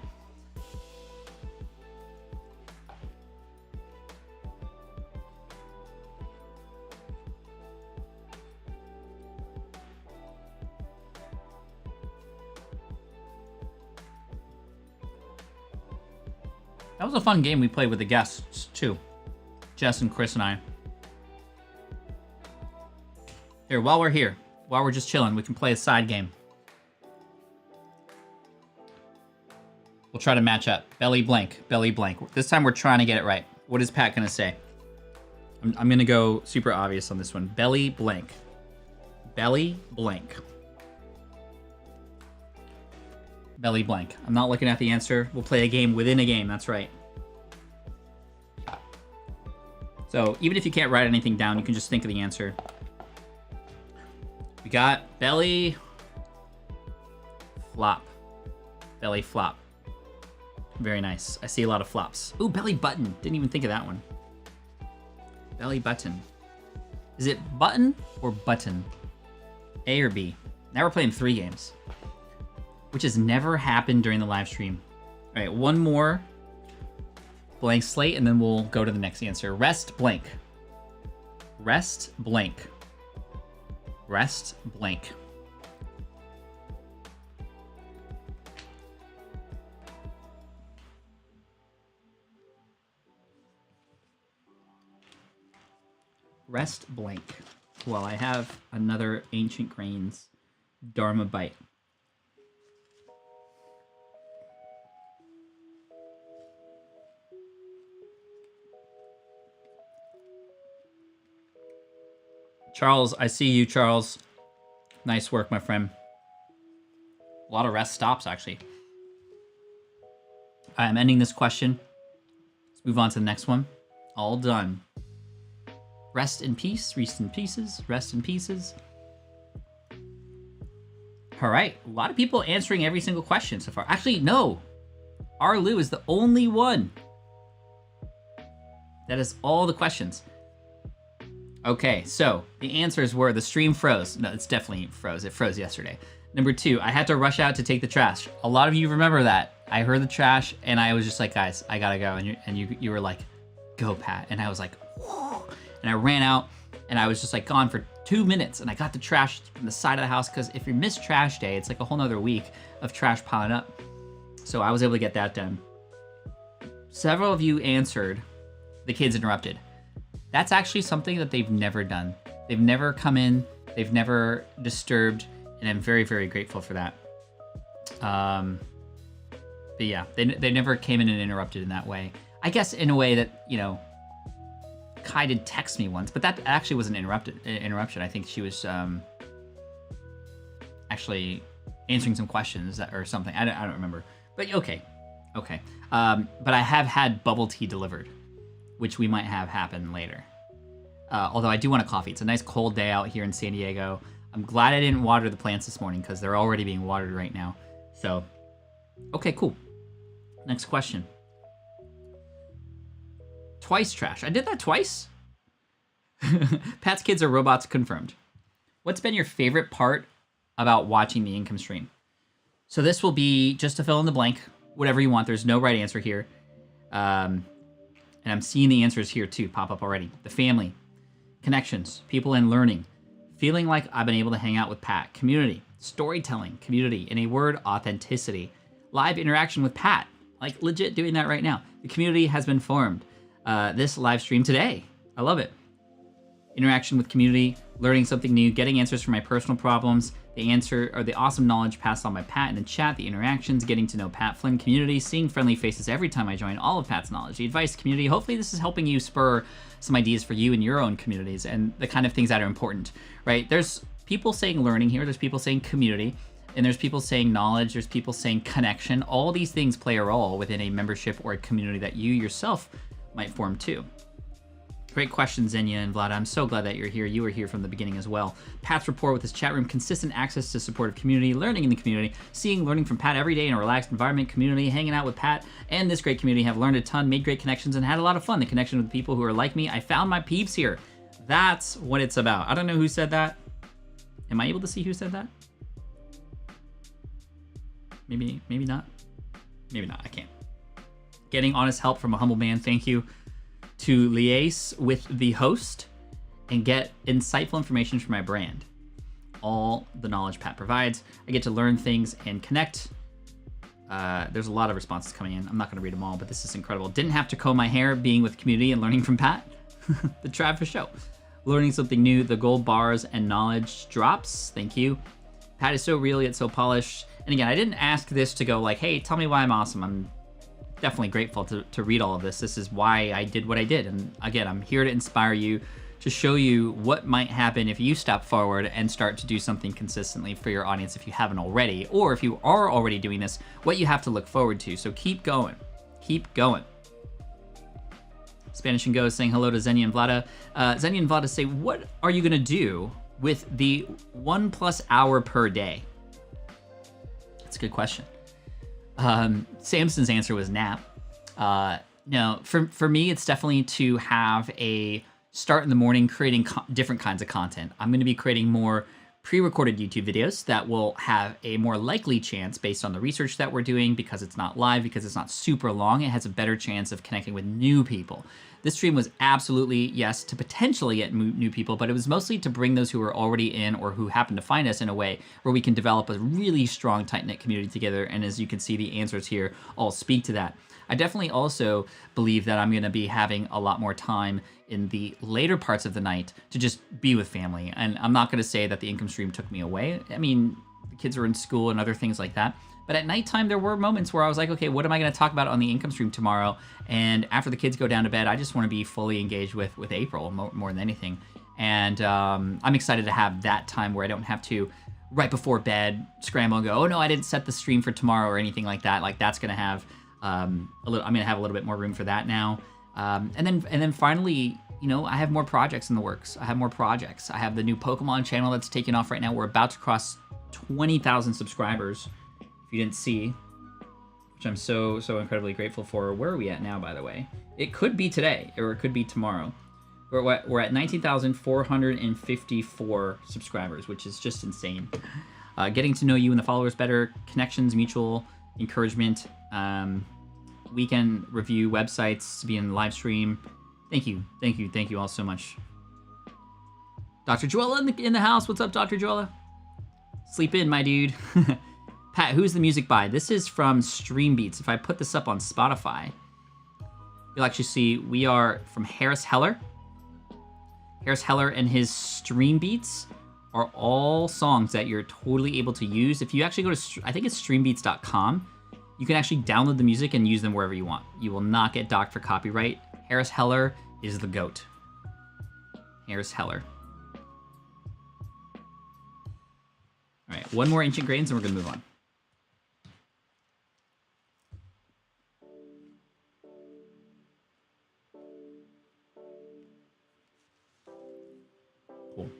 That was a fun game we played with the guests, too. Jess and Chris and I. Here, while we're just chilling, we can play a side game. We'll try to match up. Belly blank, belly blank. This time we're trying to get it right. What is Pat gonna say? I'm gonna go super obvious on this one. Belly blank. Belly blank. Belly blank. I'm not looking at the answer. We'll play a game within a game, that's right. So even if you can't write anything down, you can just think of the answer. We got belly flop. Belly flop. Very nice. I see a lot of flops. Ooh, belly button. Didn't even think of that one. Belly button. Is it button or button? A or B? Now we're playing 3 games. Which has never happened during the live stream. All right, one more blank slate, and then we'll go to the next answer. Rest blank. Rest blank. Rest blank. Rest blank. Well, I have another Ancient Grains Dharma Bite. Charles, I see you, Charles. Nice work, my friend. A lot of rest stops, actually. I'm ending this question. Let's move on to the next one. All done. Rest in peace, rest in pieces, rest in pieces. All right, a lot of people answering every single question so far. Actually, no. Arlu is the only one. That is all the questions. Okay, so the answers were the stream froze. No, it's definitely froze. It froze yesterday. Number 2, I had to rush out to take the trash. A lot of you remember that. I heard the trash and I was just like, guys, I gotta go. And you were like, go, Pat. And I was like, whew. And I ran out and I was just like gone for 2 minutes, and I got the trash from the side of the house, because if you miss trash day, it's like a whole nother week of trash piling up. So I was able to get that done. Several of you answered the kids interrupted. That's actually something that they've never done. They've never come in, they've never disturbed, and I'm very, very grateful for that. But yeah, they never came in and interrupted in that way. I guess in a way that, you know, Kai did text me once, but that actually was an interruption. I think she was actually answering some questions or something. I don't remember. But okay. But I have had bubble tea delivered, which we might have happen later. Although I do want a coffee. It's a nice cold day out here in San Diego. I'm glad I didn't water the plants this morning, because they're already being watered right now. So, okay, cool. Next question. Twice trash. I did that twice? Pat's kids are robots confirmed. What's been your favorite part about watching the income stream? So this will be just to fill in the blank, whatever you want. There's no right answer here. And I'm seeing the answers here too pop up already. The family, connections, people and learning, feeling like I've been able to hang out with Pat, community, storytelling, community, in a word, authenticity, live interaction with Pat, like legit doing that right now. The community has been formed. This live stream today, I love it. Interaction with community, learning something new, getting answers for my personal problems, the answer or the awesome knowledge passed on by Pat in the chat, the interactions, getting to know Pat Flynn community, seeing friendly faces every time I join, all of Pat's knowledge, the advice community. Hopefully this is helping you spur some ideas for you and your own communities and the kind of things that are important, right? There's people saying learning here, there's people saying community, and there's people saying knowledge, there's people saying connection. All these things play a role within a membership or a community that you yourself might form too. Great question, Xenia and Vlada. I'm so glad that you're here. You were here from the beginning as well. Pat's rapport with his chat room, consistent access to supportive community, learning in the community, learning from Pat every day in a relaxed environment, community, hanging out with Pat and this great community, have learned a ton, made great connections, and had a lot of fun. The connection with people who are like me. I found my peeps here. That's what it's about. I don't know who said that. Am I able to see who said that? Maybe not. Maybe not, I can't. Getting honest help from a humble man, thank you. To liaise with the host and get insightful information for my brand. All the knowledge Pat provides. I get to learn things and connect. There's a lot of responses coming in. I'm not gonna read them all, but this is incredible. Didn't have to comb my hair, being with community and learning from Pat. The Trav for show. Learning something new, the gold bars and knowledge drops, thank you. Pat is so real yet so polished. And again, I didn't ask this to go like, hey, tell me why I'm awesome. I'm definitely grateful to read all of this. This is why I did what I did. And again, I'm here to inspire you, to show you what might happen if you step forward and start to do something consistently for your audience if you haven't already, or if you are already doing this, what you have to look forward to. So keep going. Keep going. Spanish and Go is saying hello to Xenia and Vlada. Xenia and Vlada say, what are you going to do with the 1+ hour per day? That's a good question. Samson's answer was nap. No, for me, it's definitely to have a start in the morning creating different kinds of content. I'm going to be creating more pre-recorded YouTube videos that will have a more likely chance, based on the research that we're doing, because it's not live, because it's not super long, it has a better chance of connecting with new people. This stream was absolutely, yes, to potentially get new people, but it was mostly to bring those who are already in or who happen to find us in a way where we can develop a really strong, tight-knit community together. And as you can see, the answers here all speak to that. I definitely also believe that I'm going to be having a lot more time in the later parts of the night to just be with family. And I'm not going to say that the income stream took me away. I mean, the kids are in school and other things like that. But at nighttime, there were moments where I was like, okay, what am I going to talk about on the income stream tomorrow? And after the kids go down to bed, I just want to be fully engaged with April more than anything. And I'm excited to have that time where I don't have to, right before bed, scramble and go, oh no, I didn't set the stream for tomorrow or anything like that. Like that's going to have I'm going to have a little bit more room for that now. And then finally, you know, I have more projects in the works. I have more projects. I have the new Pokemon channel that's taking off right now. We're about to cross 20,000 subscribers. If you didn't see, which I'm so incredibly grateful for. Where are we at now, by the way? It could be today, or it could be tomorrow. We're at 19,454 subscribers, which is just insane. Getting to know you and the followers better, connections, mutual encouragement, weekend review, websites, to be in the live stream. Thank you all so much. Dr. Joella in the house. What's up, Dr. Joella? Sleep in, my dude. Pat, who's the music by? This is from Stream Beats. If I put this up on Spotify, you'll actually see we are from Harris Heller. Harris Heller and his Stream Beats are all songs that you're totally able to use. If you actually go to, I think it's streambeats.com, you can actually download the music and use them wherever you want. You will not get docked for copyright. Harris Heller is the GOAT. Harris Heller. All right, one more Ancient Grains and we're gonna move on. Cool.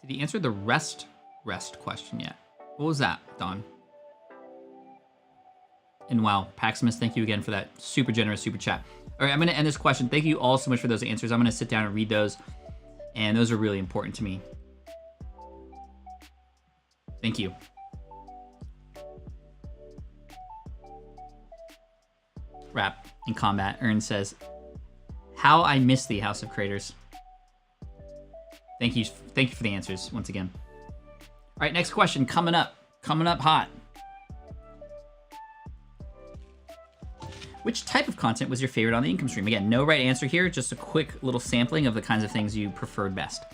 Did he answer the rest question yet? What was that, Don? And wow, Paximus, thank you again for that super generous super chat. All right, I'm gonna end this question. Thank you all so much for those answers. I'm gonna sit down and read those, and those are really important to me. Thank you. Rap in combat. Ern says, "How I miss thee, House of Creators." Thank you for the answers once again. All right, next question coming up hot. Which type of content was your favorite on the income stream? Again, no right answer here, just a quick little sampling of the kinds of things you preferred best.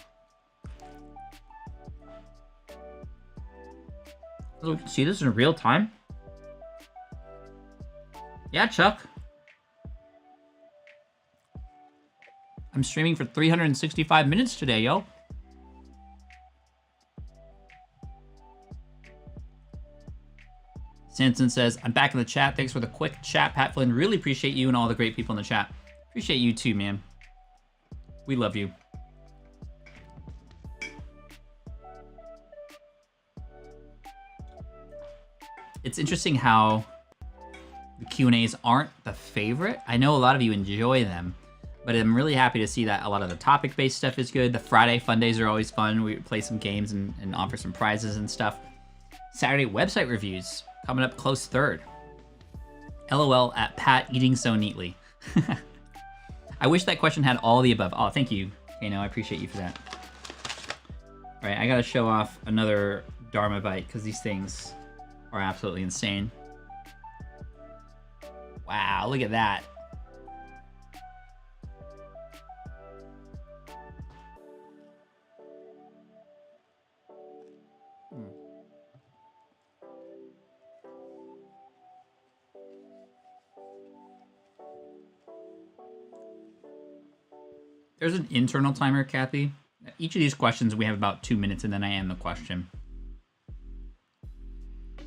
Oh, we can see this in real time? Yeah, Chuck. I'm streaming for 365 minutes today, yo. Sanson says, I'm back in the chat. Thanks for the quick chat, Pat Flynn. Really appreciate you and all the great people in the chat. Appreciate you too, man. We love you. It's interesting how the Q&As aren't the favorite. I know a lot of you enjoy them, but I'm really happy to see that a lot of the topic-based stuff is good. The Friday fun days are always fun. We play some games and offer some prizes and stuff. Saturday website reviews coming up close third. LOL at Pat eating so neatly. I wish that question had all the above. Oh, thank you, Kano. I appreciate you for that. All right, I gotta show off another Dharma bite because these things are absolutely insane. Wow, look at that. There's an internal timer, Kathy. Each of these questions, we have about 2 minutes, and then I end the question.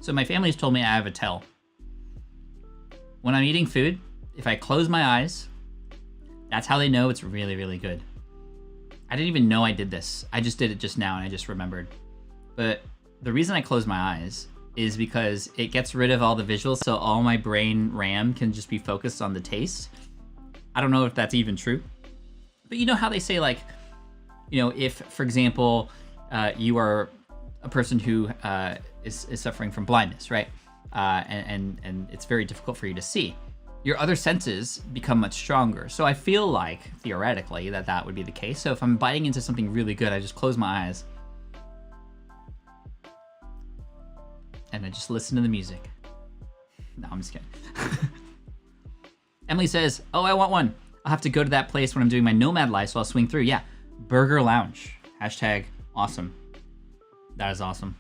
So my family's told me I have a tell. When I'm eating food, if I close my eyes, that's how they know it's really, really good. I didn't even know I did this. I just did it just now, and I just remembered. But the reason I close my eyes is because it gets rid of all the visuals, so all my brain RAM can just be focused on the taste. I don't know if that's even true. But you know how they say, like, you know, if, for example, you are a person who is suffering from blindness, right? And it's very difficult for you to see. Your other senses become much stronger. So I feel like, theoretically, that would be the case. So if I'm biting into something really good, I just close my eyes. And I just listen to the music. No, I'm just kidding. Emily says, oh, I want one. I'll have to go to that place when I'm doing my Nomad life, so I'll swing through. Yeah, Burger Lounge. Hashtag awesome. That is awesome.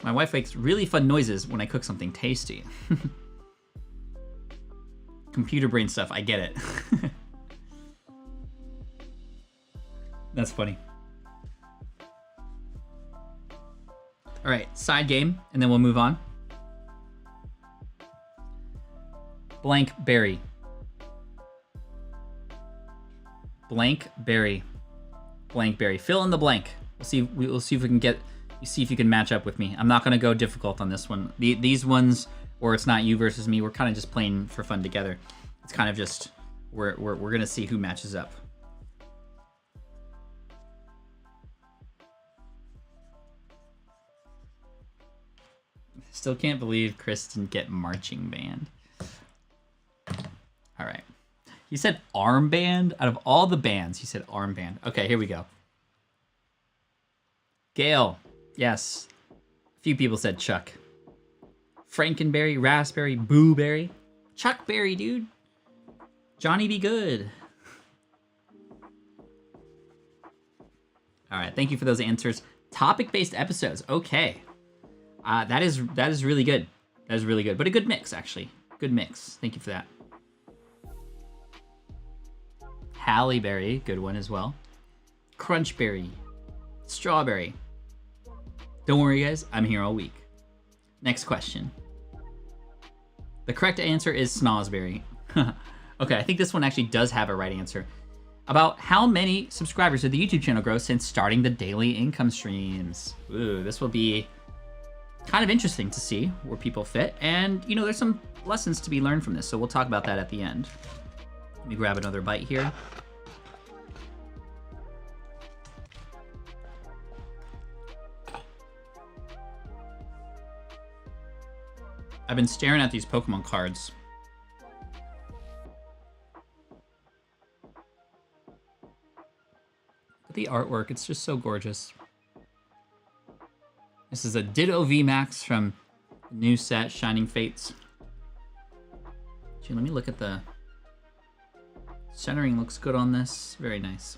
My wife makes really fun noises when I cook something tasty. Computer brain stuff, I get it. That's funny. All right, side game, and then we'll move on. Blank berry. Blank berry. Blank berry. Fill in the blank. We'll see if we can get. You see if you can match up with me. I'm not gonna go difficult on this one. These ones, where it's not you versus me, we're kind of just playing for fun together. It's kind of just we're gonna see who matches up. Still can't believe Chris didn't get marching band. All right. He said armband. Out of all the bands, he said armband. Okay, here we go. Gail. Yes. A few people said Chuck. Frankenberry, Raspberry, Booberry. Chuckberry, dude. Johnny Be Good. All right, thank you for those answers. Topic-based episodes. Okay. That is really good. That is really good. But a good mix, actually. Good mix. Thank you for that. Halleberry, good one as well. Crunchberry. Strawberry. Don't worry, guys. I'm here all week. Next question. The correct answer is Snosberry. Okay, I think this one actually does have a right answer. About how many subscribers did the YouTube channel grow since starting the daily income streams? Ooh, this will be kind of interesting to see where people fit. And, you know, there's some lessons to be learned from this, so we'll talk about that at the end. Let me grab another bite here. I've been staring at these Pokemon cards. The artwork, it's just so gorgeous. This is a Ditto VMAX from the new set, Shining Fates. Gee, let me look at the centering. Looks good on this. Very nice.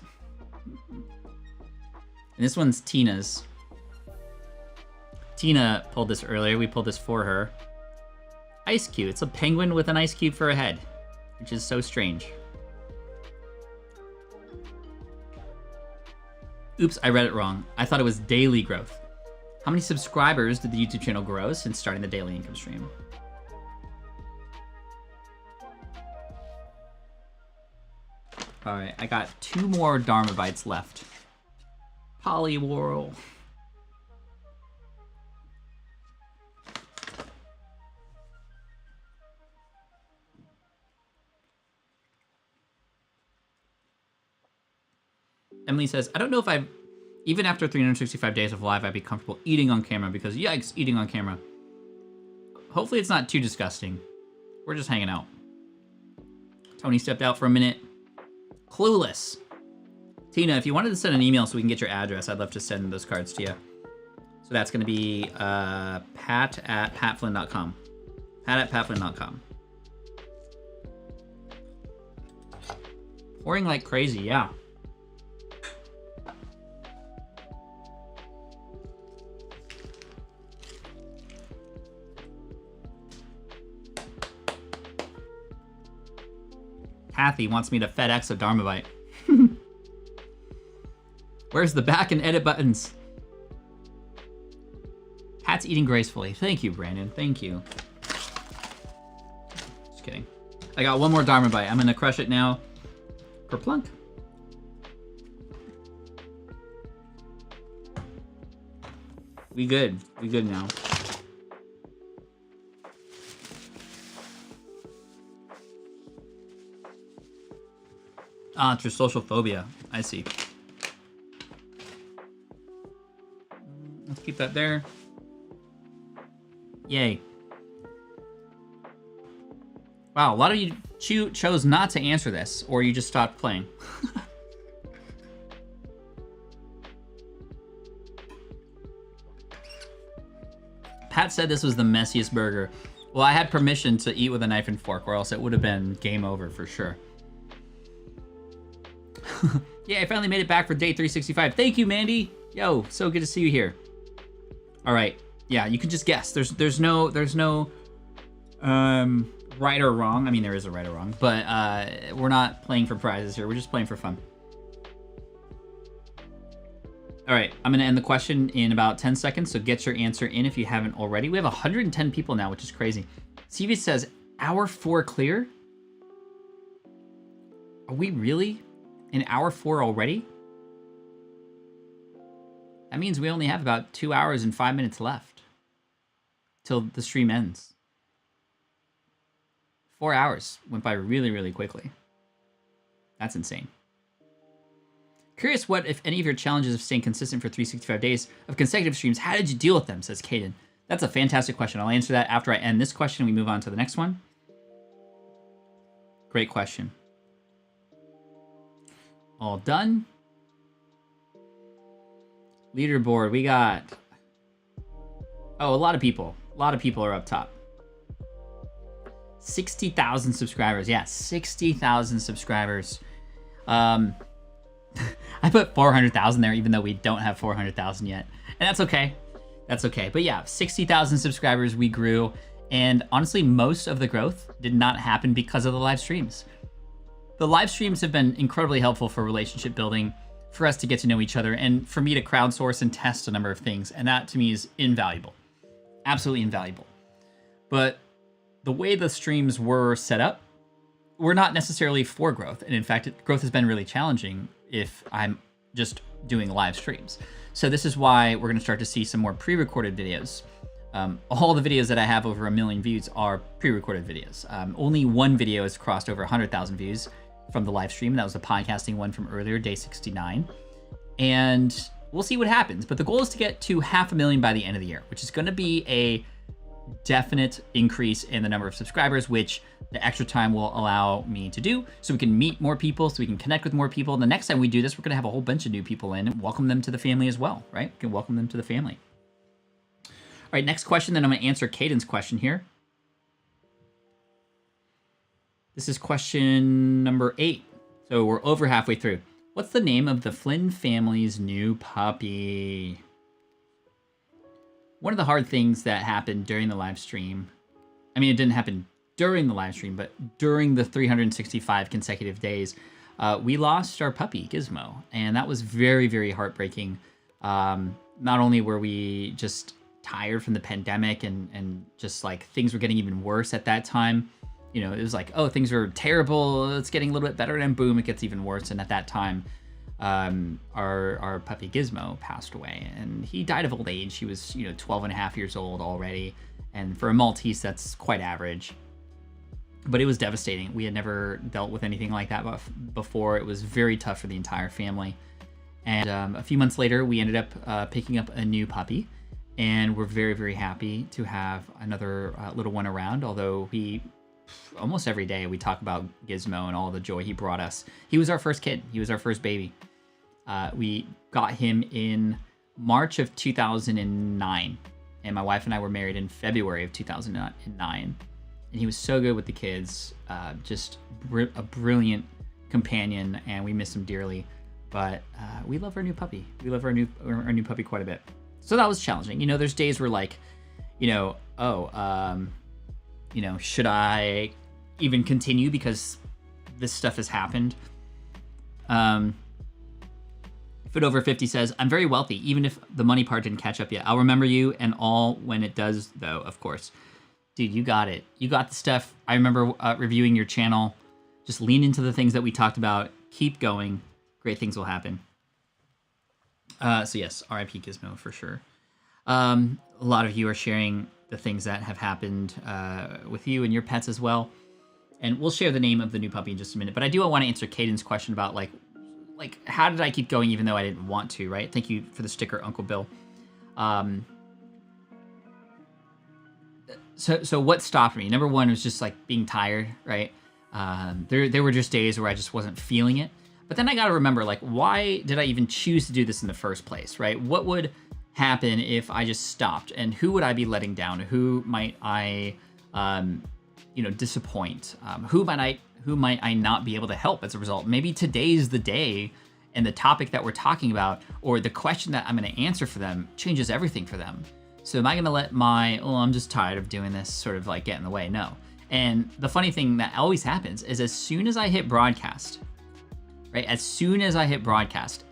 And this one's Tina's. Tina pulled this earlier. We pulled this for her. Ice Cube. It's a penguin with an ice cube for a head, which is so strange. Oops, I read it wrong. I thought it was daily growth. How many subscribers did the YouTube channel grow since starting the daily income stream? All right, I got 2 more Dharma bites left. Poliwhirl. Emily says, I don't know if even after 365 days of live, I'd be comfortable eating on camera because yikes, eating on camera. Hopefully it's not too disgusting. We're just hanging out. Tony stepped out for a minute. Clueless. Tina, if you wanted to send an email so we can get your address, I'd love to send those cards to you. So that's going to be pat@patflynn.com. Pat@patflynn.com. Pouring like crazy, yeah. Kathy wants me to FedEx a Dharma bite. Where's the back and edit buttons? Pat's eating gracefully. Thank you, Brandon. Thank you. Just kidding. I got 1 more Dharma bite. I'm gonna crush it now. Kerplunk. We good. We good now. Ah, it's your social phobia. I see. Let's keep that there. Yay. Wow, a lot of you chose not to answer this, or you just stopped playing. Pat said this was the messiest burger. Well, I had permission to eat with a knife and fork, or else it would have been game over for sure. Yeah, I finally made it back for day 365. Thank you, Mandy. Yo, so good to see you here. All right. Yeah, you can just guess. There's no right or wrong. I mean, there is a right or wrong, but we're not playing for prizes here. We're just playing for fun. All right, I'm gonna end the question in about 10 seconds, so get your answer in if you haven't already. We have 110 people now, which is crazy. CV says, hour 4 clear? Are we really in hour 4 already? That means we only have about 2 hours and 5 minutes left till the stream ends. 4 hours went by really, really quickly. That's insane. Curious what, if any, of your challenges of staying consistent for 365 days of consecutive streams, how did you deal with them, says Caden. That's a fantastic question. I'll answer that after I end this question and we move on to the next one. Great question. All done. Leaderboard, we got... Oh, a lot of people. A lot of people are up top. 60,000 subscribers. Yeah, 60,000 subscribers. I put 400,000 there, even though we don't have 400,000 yet. And that's okay. That's okay. But yeah, 60,000 subscribers we grew. And honestly, most of the growth did not happen because of the live streams. The live streams have been incredibly helpful for relationship building, for us to get to know each other, and for me to crowdsource and test a number of things. And that to me is invaluable. Absolutely invaluable. But the way the streams were set up were not necessarily for growth. And in fact, growth has been really challenging if I'm just doing live streams. So this is why we're going to start to see some more pre-recorded videos. All the videos that I have over 1 million views are pre-recorded videos. Only one video has crossed over 100,000 views from the live stream. That was the podcasting one from earlier, day 69. And we'll see what happens. But the goal is to get to 500,000 by the end of the year, which is going to be a definite increase in the number of subscribers, which the extra time will allow me to do, so we can meet more people, so we can connect with more people. And the next time we do this, we're going to have a whole bunch of new people in and welcome them to the family as well, right? We can welcome them to the family. All right, next question, then I'm going to answer Caden's question here. This is question number 8. So we're over halfway through. What's the name of the Flynn family's new puppy? One of the hard things that happened during the live stream, I mean, it didn't happen during the live stream, but during the 365 consecutive days, we lost our puppy, Gizmo. And that was very, very heartbreaking. Not only were we just tired from the pandemic and just like things were getting even worse at that time. You know, it was like, oh, things are terrible. It's getting a little bit better. And boom, it gets even worse. And at that time, our puppy Gizmo passed away, and he died of old age. He was, 12 and a half years old already. And for a Maltese, that's quite average. But it was devastating. We had never dealt with anything like that before. It was very tough for the entire family. And a few months later, we ended up picking up a new puppy. And we're very, very happy to have another little one around, although almost every day we talk about Gizmo and all the joy he brought us. He was our first kid. He was our first baby. We got him in March of 2009, and my wife and I were married in February of 2009. And he was so good with the kids, just a brilliant companion, and we miss him dearly. But we love our new puppy. We love our new puppy quite a bit. So that was challenging. There's days where like, should I even continue because this stuff has happened? Fit Over 50 says, I'm very wealthy, even if the money part didn't catch up yet. I'll remember you and all when it does, though, of course. Dude, you got it. You got the stuff. I remember reviewing your channel. Just lean into the things that we talked about. Keep going. Great things will happen. So yes, RIP Gizmo for sure. A lot of you are sharing the things that have happened with you and your pets as well. And we'll share the name of the new puppy in just a minute. But I do want to answer Caden's question about like how did I keep going even though I didn't want to, right? Thank you for the sticker, Uncle Bill. So what stopped me? Number one was just like being tired, right? There were just days where I just wasn't feeling it. But then I got to remember, like, why did I even choose to do this in the first place, right? What would happen if I just stopped? And who would I be letting down? Who might I, disappoint? Who might I not be able to help as a result? Maybe today's the day and the topic that we're talking about or the question that I'm going to answer for them changes everything for them. So am I going to let I'm just tired of doing this sort of like get in the way? No. And the funny thing that always happens is as soon as I hit broadcast, right? As soon as I hit broadcast,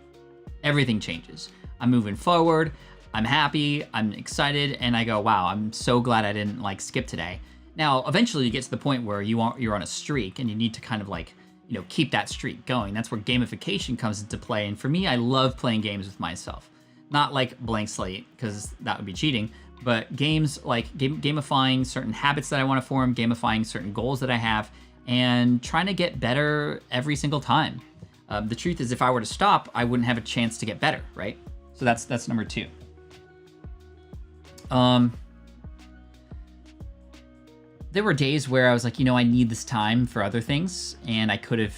everything changes. I'm moving forward. I'm happy. I'm excited. And I go, wow, I'm so glad I didn't skip today. Now, eventually you get to the point where you're on a streak and you need to kind of keep that streak going. That's where gamification comes into play. And for me, I love playing games with myself. Not like blank slate, because that would be cheating, but games like gamifying certain habits that I want to form, gamifying certain goals that I have, and trying to get better every single time. The truth is, if I were to stop, I wouldn't have a chance to get better, right? So that's number 2. there were days where I was like, I need this time for other things, and I could have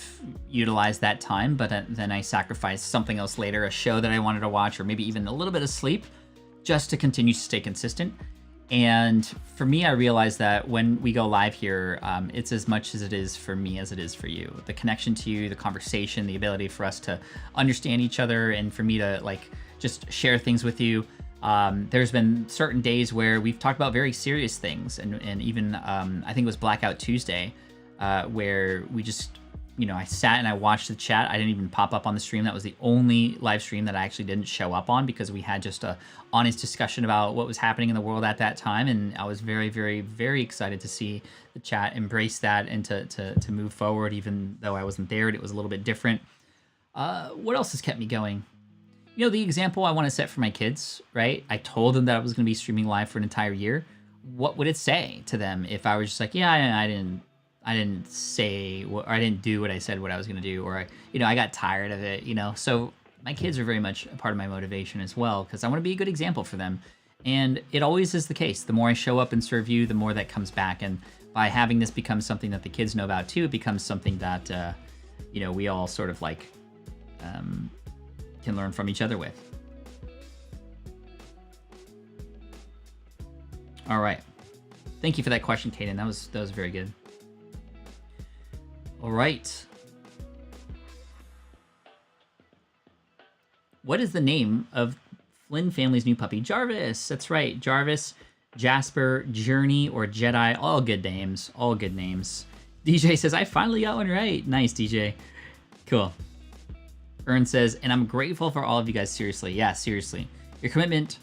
utilized that time, but then I sacrificed something else later, a show that I wanted to watch, or maybe even a little bit of sleep, just to continue to stay consistent. And for me, I realized that when we go live here, it's as much as it is for me as it is for you. The connection to you, the conversation, the ability for us to understand each other, and for me to like just share things with you. There's been certain days where we've talked about very serious things, and even I think it was Blackout Tuesday, where we just, I sat and I watched the chat. I didn't even pop up on the stream. That was the only live stream that I actually didn't show up on, because we had just a honest discussion about what was happening in the world at that time, and I was very, very, very excited to see the chat embrace that and to move forward, even though I wasn't there. It was a little bit different. What else has kept me going? The example I want to set for my kids, right? I told them that I was going to be streaming live for an entire year. What would it say to them if I was just like, yeah, I didn't say, or I didn't do what I said what I was going to do, or I got tired of it, So my kids are very much a part of my motivation as well, because I want to be a good example for them. And it always is the case. The more I show up and serve you, the more that comes back. And by having this become something that the kids know about too, it becomes something that, we all sort of like, can learn from each other with. All right. Thank you for that question, Kaden. That was very good. All right. What is the name of Flynn family's new puppy? Jarvis. That's right. Jarvis, Jasper, Journey, or Jedi. All good names. All good names. DJ says, I finally got one right. Nice, DJ. Cool. Ern says, and I'm grateful for all of you guys, seriously. Yeah, seriously. Your commitment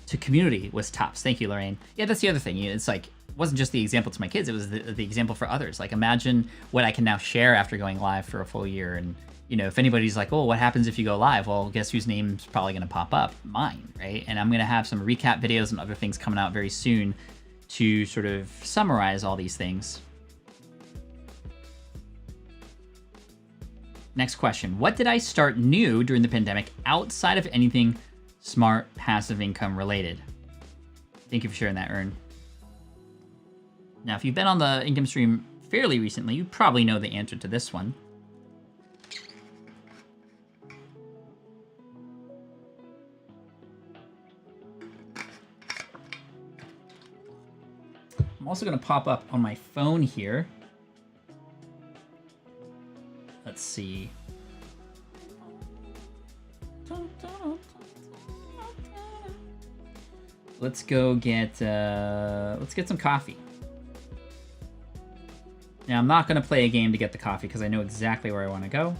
to community was tops. Thank you, Lorraine. Yeah, that's the other thing. It's like, it wasn't just the example to my kids, it was the example for others. Like, imagine what I can now share after going live for a full year. And, if anybody's like, oh, what happens if you go live? Well, guess whose name's probably going to pop up? Mine, right? And I'm going to have some recap videos and other things coming out very soon to sort of summarize all these things. Next question. What did I start new during the pandemic outside of anything smart passive income related? Thank you for sharing that, Ern. Now, if you've been on the income stream fairly recently, you probably know the answer to this one. I'm also going to pop up on my phone here. Let's see. Let's go get some coffee. Now, I'm not going to play a game to get the coffee because I know exactly where I want to go.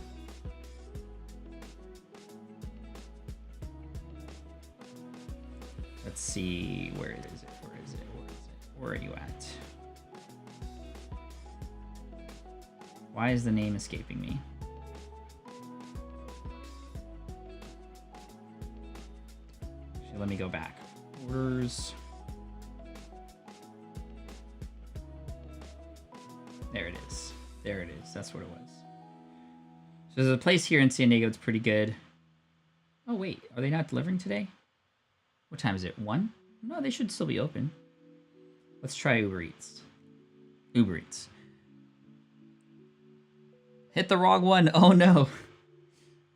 Let's see, where is it? Where are you at? Why is the name escaping me? Actually, let me go back. Orders. There it is. There it is. That's what it was. So there's a place here in San Diego that's pretty good. Oh, wait. Are they not delivering today? What time is it? 1? No, they should still be open. Let's try Uber Eats. Uber Eats. Hit the wrong one. Oh, no.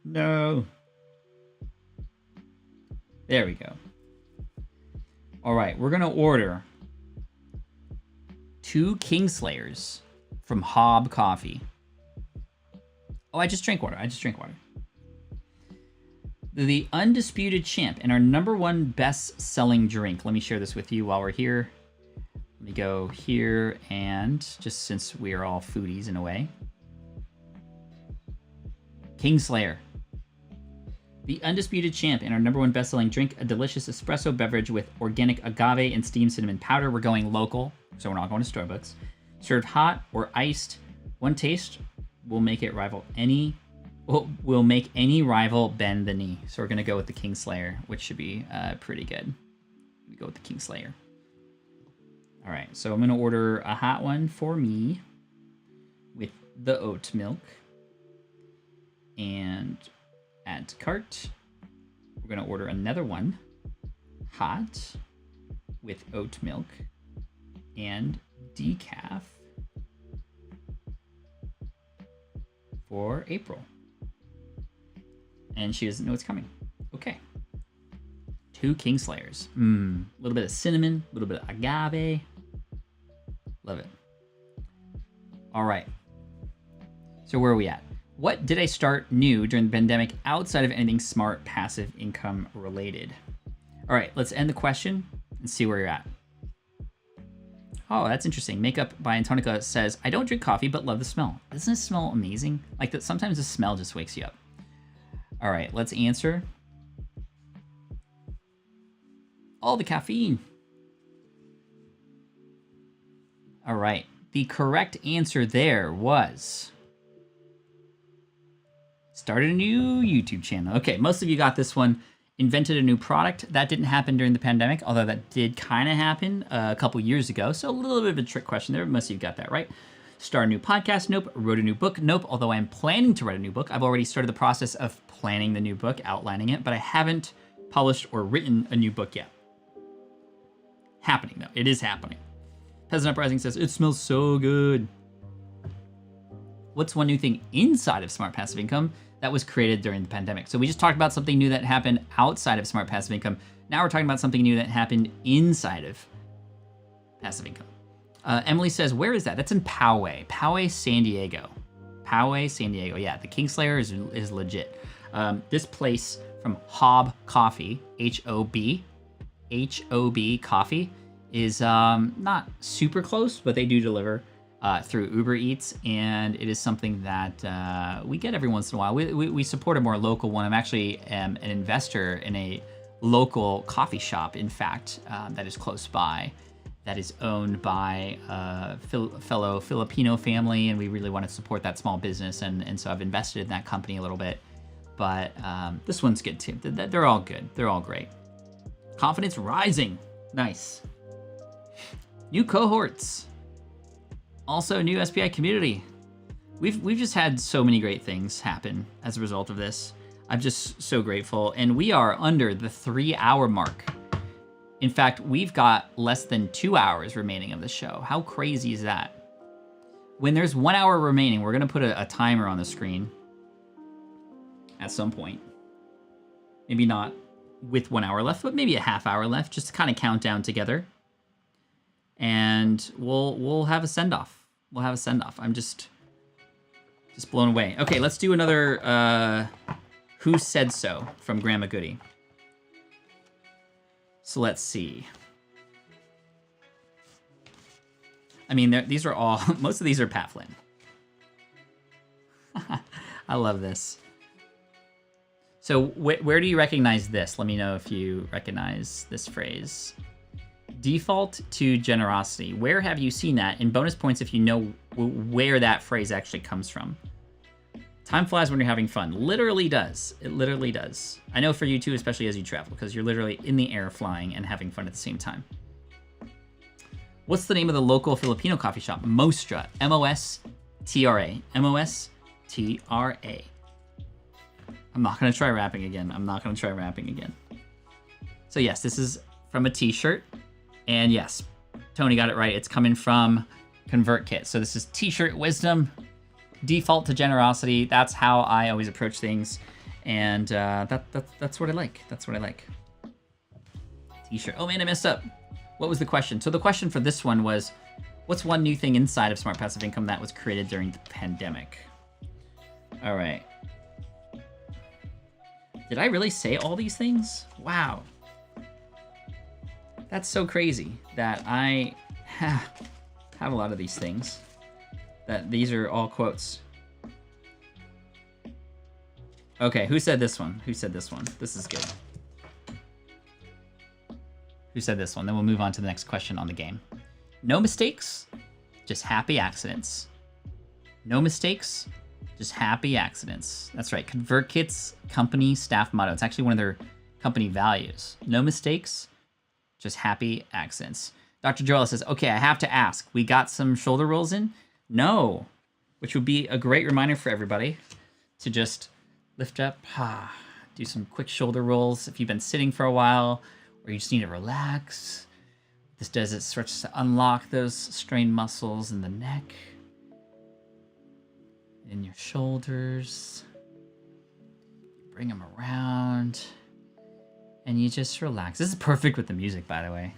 No. There we go. All right, we're going to order 2 Kingslayers from Hob Coffee. Oh, I just drank water. The undisputed champ and our #1 best-selling drink. Let me share this with you while we're here. Let me go here, and just since we are all foodies in a way. Kingslayer. The undisputed champ and our #1 best-selling drink, a delicious espresso beverage with organic agave and steamed cinnamon powder. We're going local, so we're not going to Starbucks. Served hot or iced, one taste will make it rival any. Will make any rival bend the knee. So we're gonna go with the Kingslayer, which should be pretty good. We go with the Kingslayer. All right, so I'm gonna order a hot one for me with the oat milk, and add to cart. We're gonna order another one, hot, with oat milk, and decaf for April. And she doesn't know it's coming. Okay. 2 Kingslayers. A little bit of cinnamon, a little bit of agave. Love it. All right. So where are we at? What did I start new during the pandemic outside of anything smart, passive income related? All right, let's end the question and see where you're at. Oh, that's interesting. Makeup by Antonica says, I don't drink coffee, but love the smell. Doesn't it smell amazing? Like that, sometimes the smell just wakes you up. All right, let's answer. All the caffeine. All right, the correct answer there was started a new YouTube channel. Okay, most of you got this one. Invented a new product. That didn't happen during the pandemic, although that did kind of happen a couple years ago. So a little bit of a trick question there. Most of you got that right. Start a new podcast. Nope. Wrote a new book. Nope. Although I'm planning to write a new book. I've already started the process of planning the new book, outlining it, but I haven't published or written a new book yet. Happening though. It is happening. Peasant Uprising says, it smells so good. What's one new thing inside of Smart Passive Income that was created during the pandemic? So we just talked about something new that happened outside of Smart Passive Income. Now we're talking about something new that happened inside of Passive Income. Emily says, where is that? That's in Poway. Poway, San Diego. Poway, San Diego. Yeah, the Kingslayer is legit. This place from Hob Coffee, H-O-B Coffee, is not super close, but they do deliver through Uber Eats, and it is something that we get every once in a while. We support a more local one. I'm actually an investor in a local coffee shop, in fact, that is close by, that is owned by a fellow Filipino family, and we really want to support that small business, and so I've invested in that company a little bit. But this one's good too. They're all good. They're all great. Confidence rising. Nice. New cohorts. Also, new SPI community. We've just had so many great things happen as a result of this. I'm just so grateful. And we are under the 3-hour mark. In fact, we've got less than 2 hours remaining of the show. How crazy is that? When there's 1 hour remaining, we're gonna put a timer on the screen at some point. Maybe not with 1 hour left, but maybe a half hour left, just to kind of count down together. And we'll have a send-off. We'll have a send-off. I'm just blown away. Okay, let's do another Who Said So from Grandma Goody. So let's see. I mean, these are all, most of these are Pat Flynn. I love this. So where do you recognize this? Let me know if you recognize this phrase. Default to generosity. Where have you seen that? And bonus points if you know where that phrase actually comes from. Time flies when you're having fun. Literally does. It literally does. I know for you too, especially as you travel, because you're literally in the air flying and having fun at the same time. What's the name of the local Filipino coffee shop? Mostra. M-O-S-T-R-A. M-O-S-T-R-A. I'm not going to try rapping again. So yes, this is from a t-shirt. And yes, Tony got it right. It's coming from ConvertKit. So this is t-shirt wisdom, default to generosity. That's how I always approach things. And that's what I like. That's what I like. T-shirt. Oh man, I messed up. What was the question? So the question for this one was, what's one new thing inside of Smart Passive Income that was created during the pandemic? All right. Did I really say all these things? Wow. That's so crazy that I have a lot of these things. That these are all quotes. Okay, who said this one? Who said this one? This is good. Who said this one? Then we'll move on to the next question on the game. No mistakes, just happy accidents. No mistakes, just happy accidents. That's right. ConvertKit's company staff motto. It's actually one of their company values. No mistakes, just happy accidents. Dr. Joella says, okay, I have to ask. We got some shoulder rolls in? No. Which would be a great reminder for everybody to just lift up, do some quick shoulder rolls. If you've been sitting for a while or you just need to relax, This does it starts to unlock those strained muscles in the neck, in your shoulders. Bring them around, and you just relax. This is perfect with the music, by the way.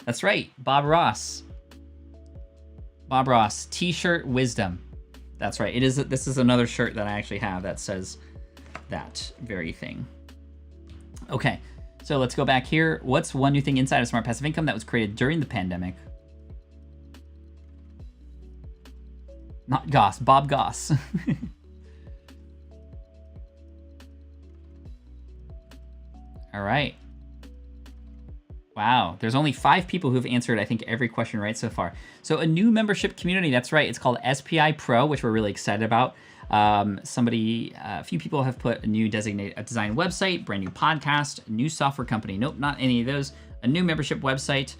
That's right, Bob Ross. Bob Ross, T-shirt wisdom. That's right. It is. This is another shirt that I actually have that says that very thing. Okay, so let's go back here. What's one new thing inside of Smart Passive Income that was created during the pandemic? Not Goss, Bob Goss. All right. Wow, there's only 5 people who've answered, I think, every question right so far. So a new membership community, that's right. It's called SPI Pro, which we're really excited about. A few people have put a new designated design website, brand new podcast, new software company. Nope, not any of those. A new membership website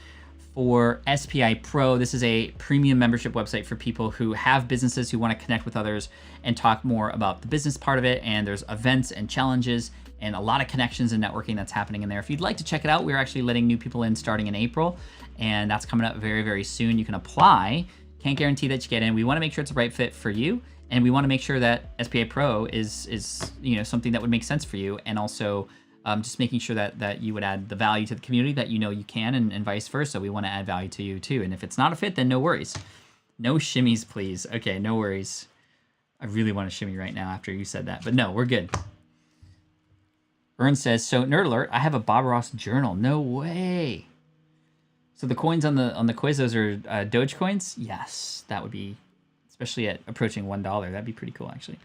for SPI Pro. This is a premium membership website for people who have businesses who want to connect with others and talk more about the business part of it. And there's events and challenges and a lot of connections and networking that's happening in there. If you'd like to check it out, we're actually letting new people in starting in April, and that's coming up very, very soon. You can apply. Can't guarantee that you get in. We want to make sure it's a right fit for you, and we want to make sure that SPA Pro is something that would make sense for you, and also just making sure that you would add the value to the community that you can, and vice versa. We want to add value to you too. And if it's not a fit, then no worries. No shimmies, please. Okay, no worries. I really want to shimmy right now after you said that, but no, we're good. Ern says, so nerd alert, I have a Bob Ross journal. No way. So the coins on the quiz, those are Doge coins? Yes, that would be, especially at approaching $1. That'd be pretty cool, actually.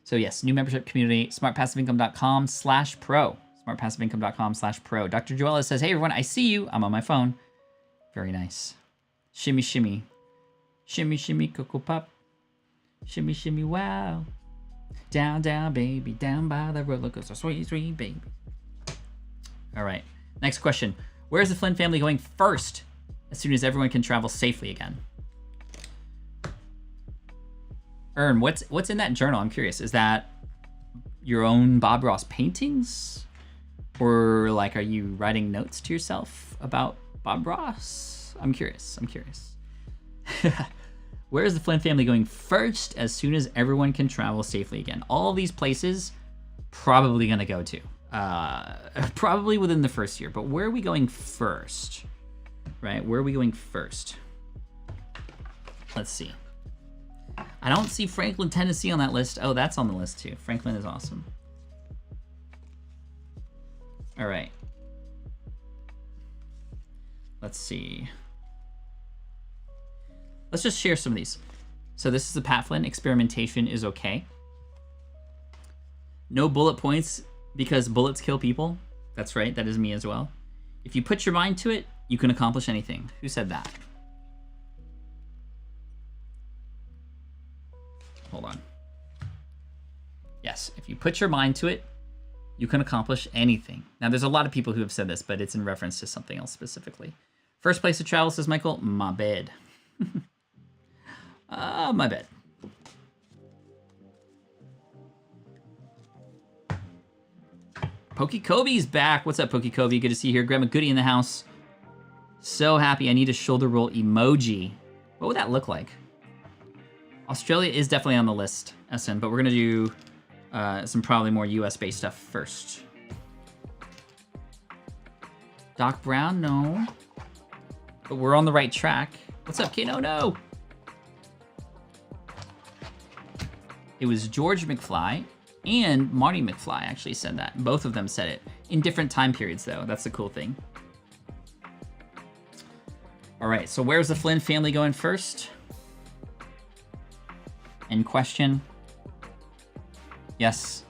So yes, new membership community, smartpassiveincome.com/pro. Smartpassiveincome.com/pro. Dr. Joella says, hey everyone, I see you. I'm on my phone. Very nice. Shimmy, shimmy. Shimmy, shimmy, Cocoa Pop. Shimmy, shimmy, wow. Down, down, baby, down by the roller coaster, sweet, sweet baby. All right, next question. Where's the Flynn family going first as soon as everyone can travel safely again? Ern, what's in that journal? I'm curious. Is that your own Bob Ross paintings? Or like, are you writing notes to yourself about Bob Ross? I'm curious. Where is the Flynn family going first as soon as everyone can travel safely again? All these places probably going to go to. Probably within the first year. But where are we going first? Right? Where are we going first? Let's see. I don't see Franklin, Tennessee on that list. Oh, that's on the list too. Franklin is awesome. All right. Let's see. Let's just share some of these. So this is the Pat Flynn. Experimentation is okay. No bullet points because bullets kill people. That's right. That is me as well. If you put your mind to it, you can accomplish anything. Who said that? Hold on. Yes, if you put your mind to it, you can accomplish anything. Now, there's a lot of people who have said this, but it's in reference to something else specifically. First place to travel, says Michael, my bed. My bed. Pokey Kobe's back. What's up, Pokey Kobe? Good to see you here. Grandma Goody in the house. So happy. I need a shoulder roll emoji. What would that look like? Australia is definitely on the list, SN, but we're going to do some probably more US-based stuff first. Doc Brown, no. But we're on the right track. What's up, Kano? No. It was George McFly and Marty McFly actually said that. Both of them said it. In different time periods, though. That's the cool thing. All right, so where's the Flynn family going first? In question. Yes.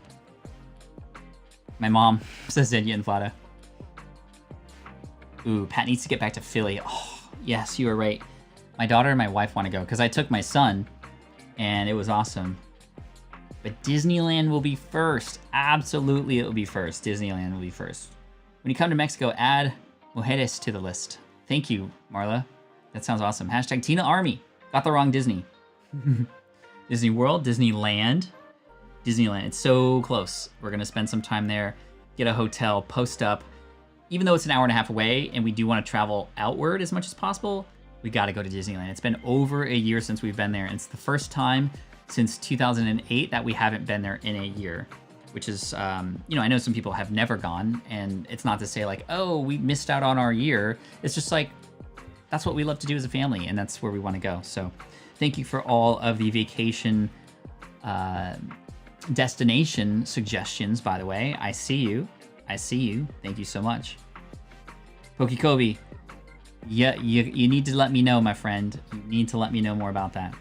My mom says Zenya and Vlada. Ooh, Pat needs to get back to Philly. Oh, yes, you were right. My daughter and my wife want to go because I took my son and it was awesome. But Disneyland will be first. Absolutely, it will be first. Disneyland will be first. When you come to Mexico, add Mujeres to the list. Thank you, Marla. That sounds awesome. Hashtag Tina Army. Got the wrong Disney. Disney World, Disneyland. Disneyland. It's so close. We're going to spend some time there, get a hotel, post up, even though it's an hour and a half away and we do want to travel outward as much as possible, we got to go to Disneyland. It's been over a year since we've been there. And it's the first time since 2008 that we haven't been there in a year, which is, you know, I know some people have never gone, and it's not to say like, oh, we missed out on our year. It's just like, that's what we love to do as a family, and that's where we want to go. So thank you for all of the vacation destination suggestions, by the way. I see you. I see you. Thank you so much. Pokekobe, yeah, you need to let me know, my friend. You need to let me know more about that.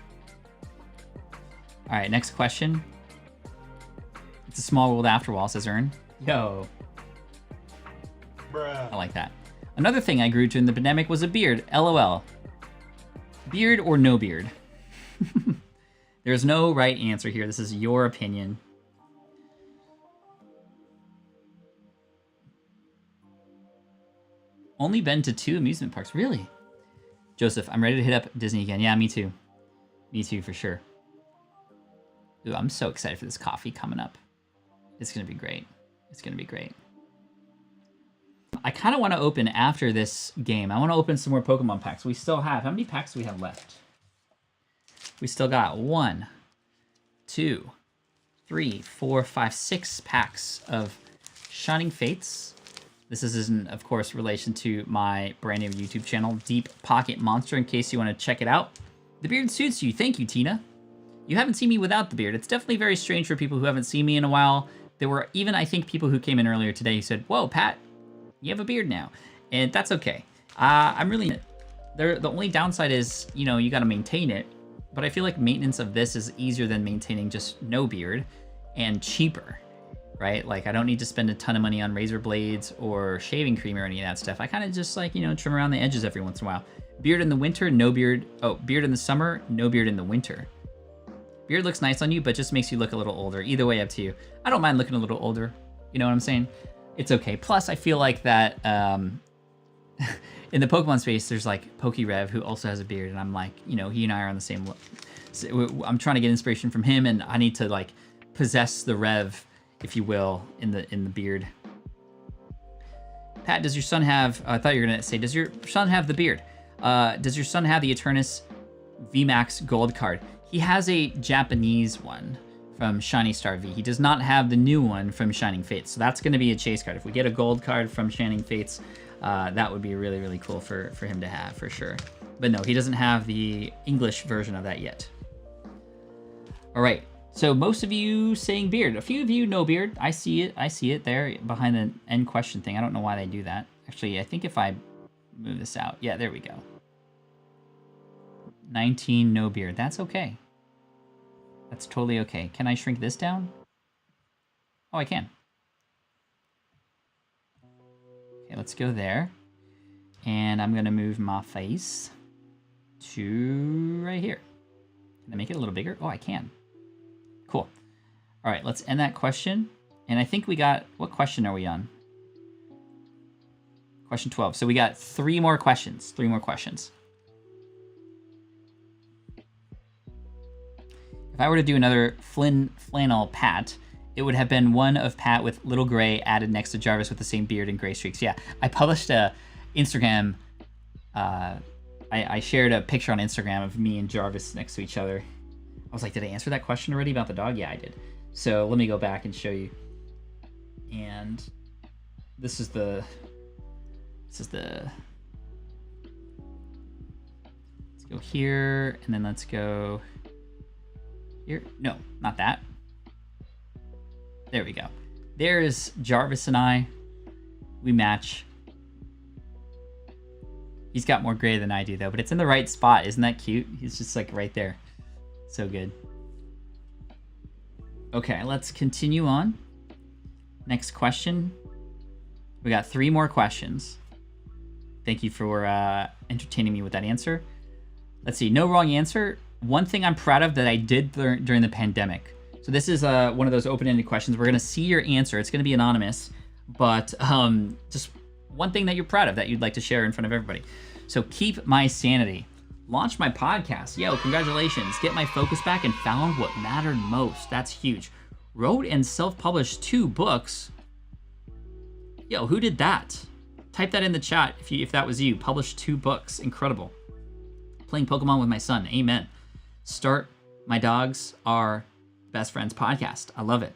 All right, next question. It's a small world after all, says Ern. Yo. Bruh. I like that. Another thing I grew during the pandemic was a beard. LOL. Beard or no beard? There's no right answer here. This is your opinion. Only been to 2 amusement parks. Really? Joseph, I'm ready to hit up Disney again. Yeah, me too. Me too, for sure. Ooh, I'm so excited for this coffee coming up. It's going to be great. It's going to be great. I kind of want to open after this game. I want to open some more Pokemon packs. We still have, how many packs do we have left? We still got 1, 2, 3, 4, 5, 6 packs of Shining Fates. This is in, of course, relation to my brand new YouTube channel, Deep Pocket Monster, in case you want to check it out. The beard suits you. Thank you, Tina. You haven't seen me without the beard. It's definitely very strange for people who haven't seen me in a while. There were even, I think, people who came in earlier today who said, whoa, Pat, you have a beard now. And that's okay. I'm really, the only downside is, you know, you got to maintain it. But I feel like maintenance of this is easier than maintaining just no beard, and cheaper, right? Like, I don't need to spend a ton of money on razor blades or shaving cream or any of that stuff. I kind of just like, you know, trim around the edges every once in a while. Beard in the winter, no beard. Oh, beard in the summer, no beard in the winter. Beard looks nice on you, but just makes you look a little older. Either way, up to you. I don't mind looking a little older. You know what I'm saying? It's okay. Plus, I feel like that in the Pokemon space, there's like PokeRev, who also has a beard, and I'm like, you know, he and I are on the same. I'm trying to get inspiration from him, and I need to like possess the Rev, if you will, in the beard. Pat, does your son have? I thought you were gonna say, does your son have the beard? Does your son have the Eternus VMAX Gold card? He has a Japanese one from Shiny Star V. He does not have the new one from Shining Fates, so that's going to be a chase card. If we get a gold card from Shining Fates, that would be really, really cool for him to have, for sure. But no, he doesn't have the English version of that yet. All right, so most of you saying beard. A few of you no beard. I see it. I see it there behind the end question thing. I don't know why they do that. Actually, I think if I move this out. Yeah, there we go. 19 no beard. That's okay. That's totally okay. Can I shrink this down? Oh, I can. Okay, let's go there. And I'm going to move my face to right here. Can I make it a little bigger? Oh, I can. Cool. All right, let's end that question. And I think we got, what question are we on? Question 12. So we got 3 more questions. 3 more questions. If I were to do another Flynn flannel Pat, it would have been one of Pat with little gray added next to Jarvis with the same beard and gray streaks. Yeah, I published a Instagram. I shared a picture on Instagram of me and Jarvis next to each other. I was like, did I answer that question already about the dog? Yeah, I did. So let me go back and show you. And this is the. Let's go here, and then let's go. Here? No, not that. There we go. There's Jarvis and I. We match. He's got more gray than I do, though, but it's in the right spot. Isn't that cute? He's just like right there. So good. Okay, let's continue on. Next question. We got 3 more questions. Thank you for entertaining me with that answer. Let's see. No wrong answer. One thing I'm proud of that I did during the pandemic. So this is one of those open-ended questions. We're going to see your answer. It's going to be anonymous, but just one thing that you're proud of that you'd like to share in front of everybody. So keep my sanity. Launch my podcast. Yo, congratulations. Get my focus back and found what mattered most. That's huge. Wrote and self-published 2 books. Yo, who did that? Type that in the chat if that was you. Published 2 books. Incredible. Playing Pokemon with my son. Amen. Start My Dogs Are Best Friends podcast. I love it.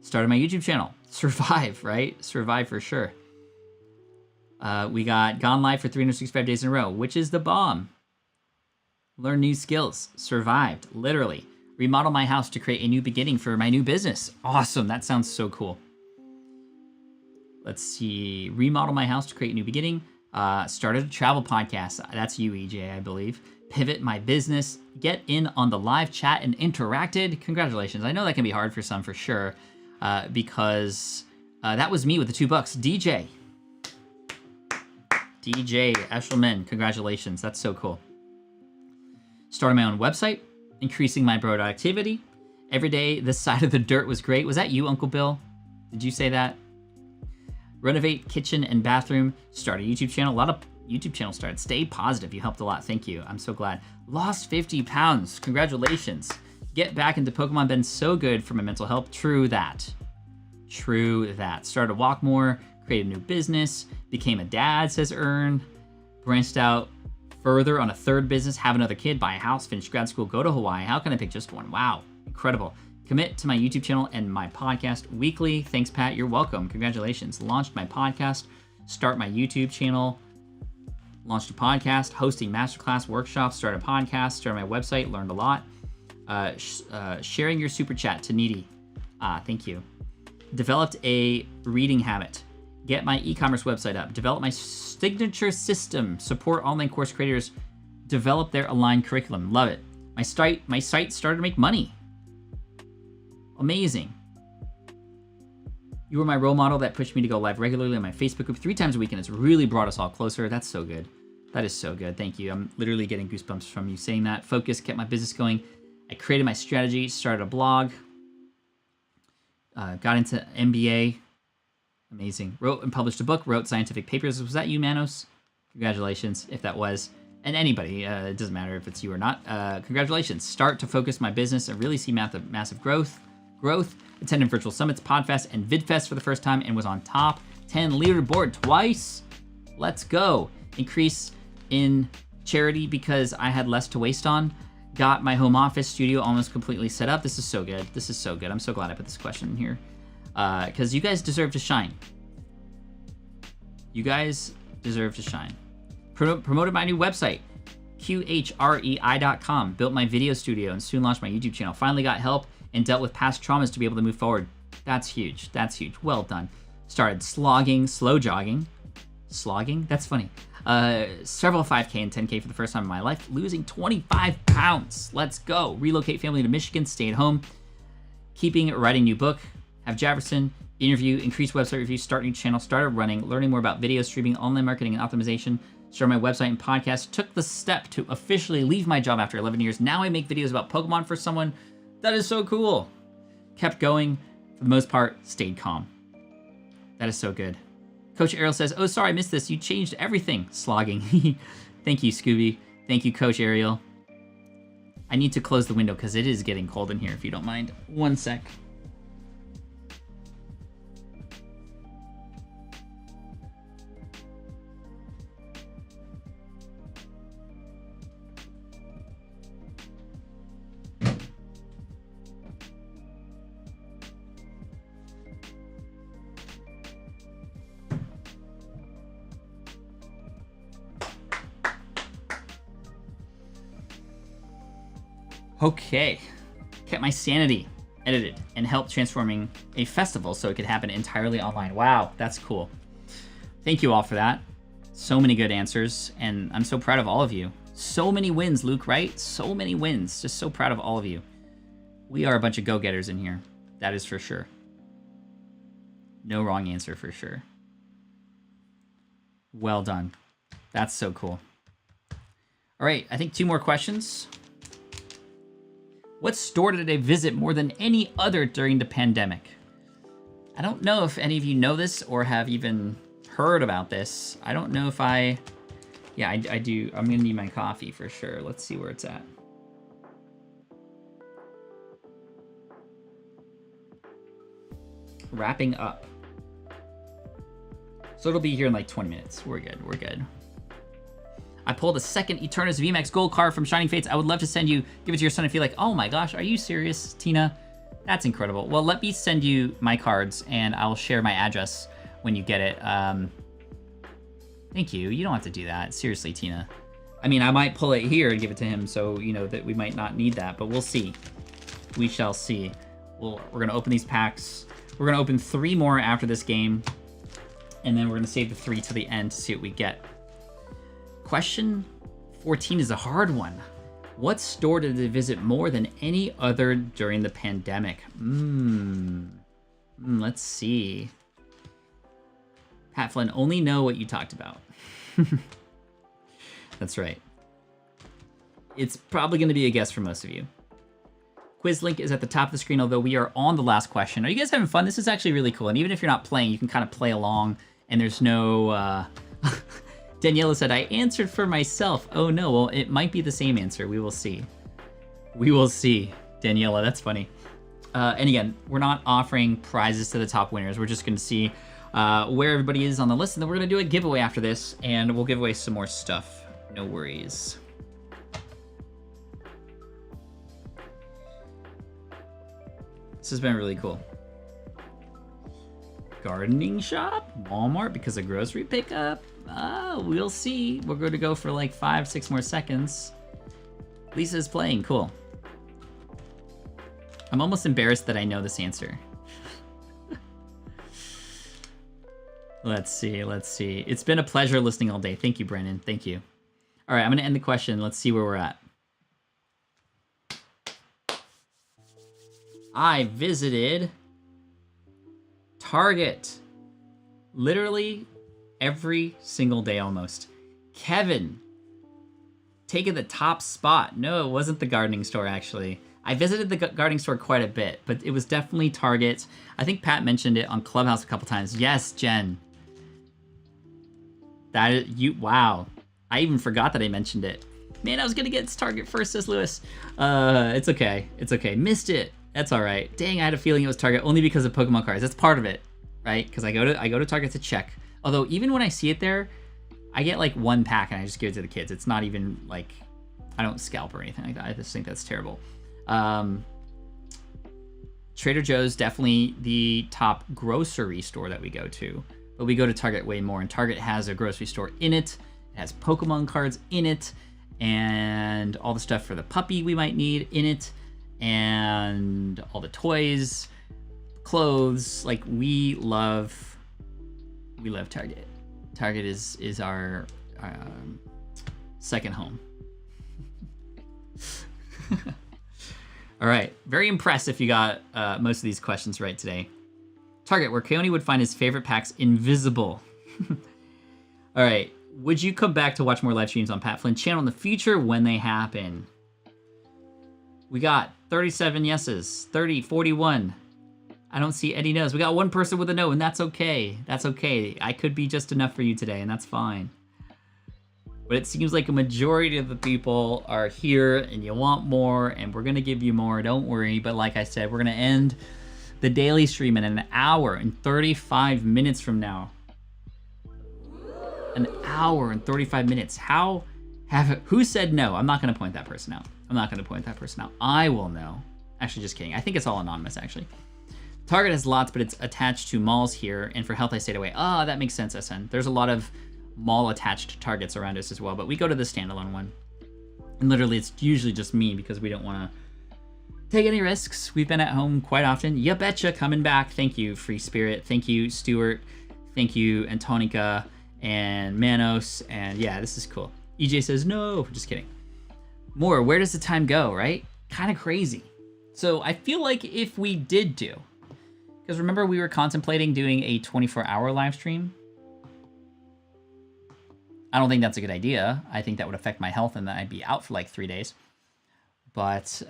Started my YouTube channel. Survive, right? Survive for sure. We got gone live for 365 days in a row, which is the bomb. Learn new skills. Survived, literally. Remodel my house to create a new beginning for my new business. Awesome. That sounds so cool. Let's see. Remodel my house to create a new beginning. Started a travel podcast. That's you, EJ, I believe. Pivot my business. Get in on the live chat and interacted. Congratulations. I know that can be hard for some for sure, because that was me with the 2 books. DJ Eshelman, congratulations. That's so cool. Started my own website. Increasing my productivity. Every day, this side of the dirt was great. Was that you, Uncle Bill? Did you say that? Renovate kitchen and bathroom. Start a YouTube channel. A lot of YouTube channels started. Stay positive. You helped a lot. Thank you. I'm so glad. Lost 50 pounds. Congratulations. Get back into Pokemon. Been so good for my mental health. True that. True that. Started to walk more. Created a new business. Became a dad, says Ern. Branched out further on a 3rd business. Have another kid. Buy a house. Finish grad school. Go to Hawaii. How can I pick just one? Wow. Incredible. Commit to my YouTube channel and my podcast weekly. Thanks, Pat. You're welcome. Congratulations. Launched my podcast. Start my YouTube channel. Launched a podcast. Hosting masterclass workshops. Started a podcast. Started my website. Learned a lot. Sharing your super chat to Needy. Thank you. Developed a reading habit. Get my e-commerce website up. Develop my signature system. Support online course creators. Develop their aligned curriculum. Love it. My site started to make money. Amazing. You were my role model that pushed me to go live regularly on my Facebook group 3 times a week, and it's really brought us all closer. That's so good. That is so good. Thank you. I'm literally getting goosebumps from you saying that. Focus, kept my business going. I created my strategy, started a blog, got into MBA. Amazing. Wrote and published a book, wrote scientific papers. Was that you, Manos? Congratulations, if that was. And anybody, it doesn't matter if it's you or not. Congratulations. Start to focus my business and really see massive growth. Attended virtual summits, Podfest, and VidFest for the first time and was on top 10 leaderboard twice. Let's go. Increase in charity because I had less to waste on. Got my home office studio almost completely set up. This is so good. This is so good. I'm so glad I put this question in here because you guys deserve to shine. You guys deserve to shine. Promoted my new website, QHREI.com. Built my video studio and soon launched my YouTube channel. Finally got help and dealt with past traumas to be able to move forward. That's huge. That's huge. Well done. Started slow jogging. Slogging? That's funny. Several 5K and 10K for the first time in my life. Losing 25 pounds. Let's go. Relocate family to Michigan. Stay at home. Writing new book. Have Jefferson. Interview. Increase website review. Start new channel. Started running. Learning more about video streaming, online marketing, and optimization. Started my website and podcast. Took the step to officially leave my job after 11 years. Now I make videos about Pokemon for someone. That is so cool. Kept going. For the most part, stayed calm. That is so good. Coach Ariel says, oh, sorry, I missed this. You changed everything. Slogging. Thank you, Scooby. Thank you, Coach Ariel. I need to close the window because it is getting cold in here, if you don't mind. 1 sec. Okay, kept my sanity, edited, and helped transforming a festival so it could happen entirely online. Wow, that's cool. Thank you all for that. So many good answers, and I'm so proud of all of you. So many wins, Luke, right? So many wins. Just so proud of all of you. We are a bunch of go-getters in here. That is for sure. No wrong answer for sure. Well done. That's so cool. All right, I think 2 more questions. What store did I visit more than any other during the pandemic? I don't know if any of you know this or have even heard about this. I don't know if I do. I'm gonna need my coffee for sure. Let's see where it's at. Wrapping up. So it'll be here in like 20 minutes. We're good. We're good. I pulled a second Eternus VMAX gold card from Shining Fates. I would love to give it to your son if you're like, oh my gosh, are you serious, Tina? That's incredible. Well, let me send you my cards and I'll share my address when you get it. Thank you. You don't have to do that. Seriously, Tina. I mean, I might pull it here and give it to him so, you know, that we might not need that, but we'll see. We shall see. We're going to open these packs. We're going to open 3 more after this game, and then we're going to save the 3 to the end to see what we get. Question 14 is a hard one. What store did they visit more than any other during the pandemic? Let's see. Pat Flynn, only know what you talked about. That's right. It's probably going to be a guess for most of you. Quiz link is at the top of the screen, although we are on the last question. Are you guys having fun? This is actually really cool. And even if you're not playing, you can kind of play along. And there's no... Daniela said, I answered for myself. Oh no, well, it might be the same answer. We will see. We will see. Daniela, that's funny. And again, we're not offering prizes to the top winners. We're just going to see where everybody is on the list. And then we're going to do a giveaway after this. And we'll give away some more stuff. No worries. This has been really cool. Gardening shop, Walmart because of grocery pickup. We'll see. We're going to go for like 5-6 more seconds. Lisa's playing, cool. I'm almost embarrassed that I know this answer. Let's see, let's see. It's been a pleasure listening all day. Thank you, Brandon, thank you. All right, I'm gonna end the question. Let's see where we're at. I visited Target literally every single day almost. Kevin, taking the top spot. No, it wasn't the gardening store, actually. I visited the gardening store quite a bit, but it was definitely Target. I think Pat mentioned it on Clubhouse a couple times. Yes, Jen. That is, wow. I even forgot that I mentioned it. Man, I was gonna get Target first, says Lewis. It's okay. It's okay. Missed it. That's all right. Dang, I had a feeling it was Target only because of Pokemon cards. That's part of it, right? Because I go to Target to check. Although even when I see it there, I get like 1 pack and I just give it to the kids. It's not even like I don't scalp or anything like that. I just think that's terrible. Trader Joe's definitely the top grocery store that we go to, but we go to Target way more. And Target has a grocery store in it. It has Pokemon cards in it, and all the stuff for the puppy we might need in it, and all the toys, clothes. Like we love Target. Target is our second home. All right, very impressed if you got most of these questions right today. Target, where Keone would find his favorite packs invisible. All right, would you come back to watch more live streams on Pat Flynn's channel in the future when they happen? We got 37 yeses, 30, 41. I don't see any no's. We got 1 person with a no, and that's okay. That's okay. I could be just enough for you today, and that's fine. But it seems like a majority of the people are here, and you want more, and we're going to give you more. Don't worry. But like I said, we're going to end the daily stream in an hour and 35 minutes from now. An hour and 35 minutes. Who said no? I'm not going to point that person out. I'm not going to point that person out. I will know. Actually, just kidding. I think it's all anonymous, actually. Target has lots, but it's attached to malls here. And for health, I stayed away. Oh, that makes sense, SN. There's a lot of mall-attached Targets around us as well, but we go to the standalone one. And literally, it's usually just me because we don't want to take any risks. We've been at home quite often. Ya betcha, coming back. Thank you, Free Spirit. Thank you, Stuart. Thank you, Antonica and Manos. And yeah, this is cool. EJ says, no, just kidding. More, where does the time go, right? Kind of crazy. So I feel like if we did do, because remember we were contemplating doing a 24-hour live stream? I don't think that's a good idea. I think that would affect my health and then I'd be out for like 3 days. But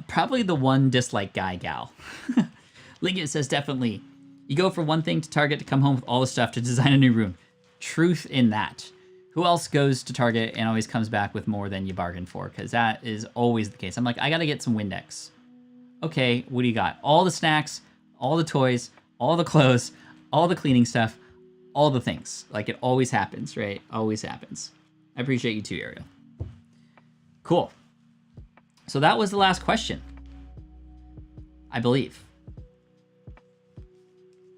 probably the one dislike guy, gal. Liggett says definitely. You go for one thing to Target to come home with all the stuff to design a new room. Truth in that. Who else goes to Target and always comes back with more than you bargained for? Because that is always the case. I'm like, I got to get some Windex. Okay, what do you got? All the snacks, all the toys, all the clothes, all the cleaning stuff, all the things. Like, it always happens, right? Always happens. I appreciate you too, Ariel. Cool. So that was the last question, I believe.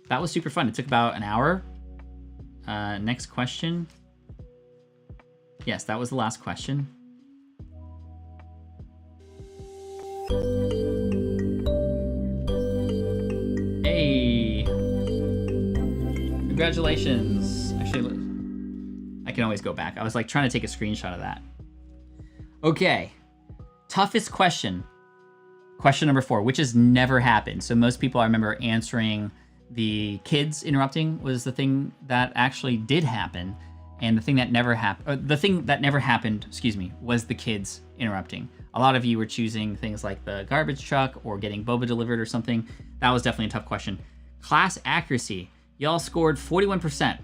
That was super fun. It took about an hour. Next question. Yes, that was the last question. Hey. Congratulations. Actually, I can always go back. I was like trying to take a screenshot of that. Okay. Toughest question. Question number 4, which has never happened. So most people, I remember answering the kids interrupting was the thing that actually did happen. And the thing that never happened, excuse me, was the kids interrupting. A lot of you were choosing things like the garbage truck or getting boba delivered or something. That was definitely a tough question. Class accuracy. Y'all scored 41%.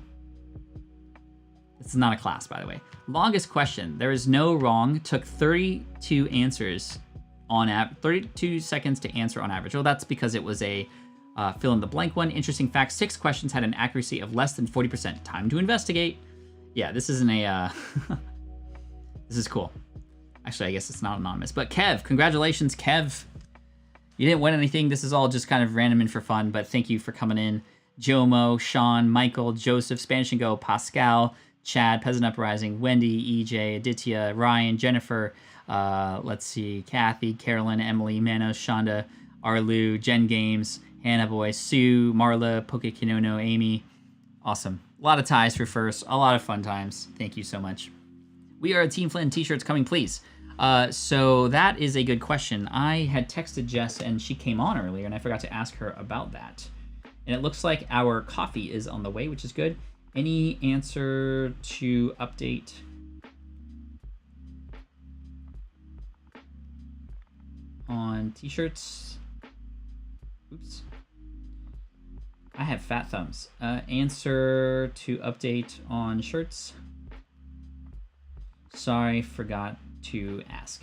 This is not a class, by the way. Longest question. There is no wrong. Took 32 answers on 32 seconds to answer on average. Well, that's because it was a fill in the blank one. Interesting fact, 6 questions had an accuracy of less than 40%. Time to investigate. Yeah, this isn't a, this is cool. Actually, I guess it's not anonymous, but Kev, congratulations, Kev. You didn't win anything. This is all just kind of random and for fun, but thank you for coming in. Jomo, Sean, Michael, Joseph, Spanish and Go, Pascal, Chad, Peasant Uprising, Wendy, EJ, Aditya, Ryan, Jennifer, let's see, Kathy, Carolyn, Emily, Manos, Shonda, Arlu, Jen Games, Hannah Boy, Sue, Marla, Pokekinono, Amy. Awesome. A lot of ties for first. A lot of fun times. Thank you so much. We are a Team Flynn t-shirts coming, please. So that is a good question. I had texted Jess and she came on earlier and I forgot to ask her about that. And it looks like our coffee is on the way, which is good. Any answer to update? On t-shirts? Oops. I have fat thumbs. Answer to update on shirts? Sorry, forgot to ask.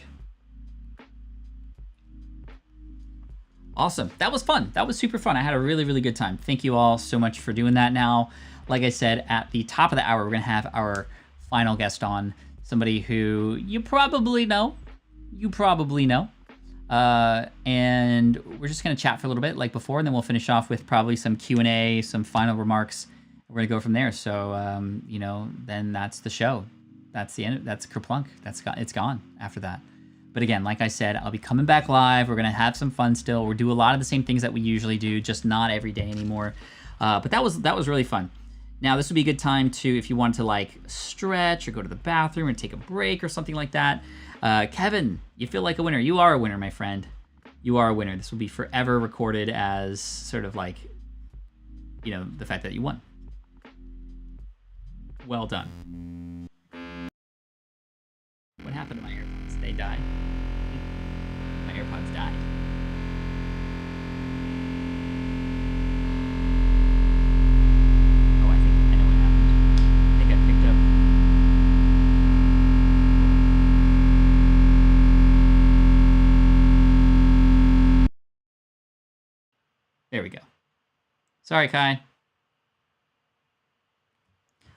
Awesome. That was fun. That was super fun. I had a really, really good time. Thank you all so much for doing that. Now, like I said, at the top of the hour, we're going to have our final guest on. Somebody who you probably know. And we're just going to chat for a little bit like before, and then we'll finish off with probably some Q&A, some final remarks. We're going to go from there. So, you know, then that's the show. That's the end. That's Kerplunk. It's gone after that. But again, like I said, I'll be coming back live. We're going to have some fun still. We'll do a lot of the same things that we usually do, just not every day anymore. But that was really fun. Now, this would be a good time to, if you wanted to like stretch or go to the bathroom or take a break or something like that. Kevin, you feel like a winner. You are a winner, my friend. You are a winner. This will be forever recorded as sort of like, you know, the fact that you won. Well done. What happened to my AirPods? They died. My AirPods died. Oh, I know what happened. I think I picked up. There we go. Sorry, Kai.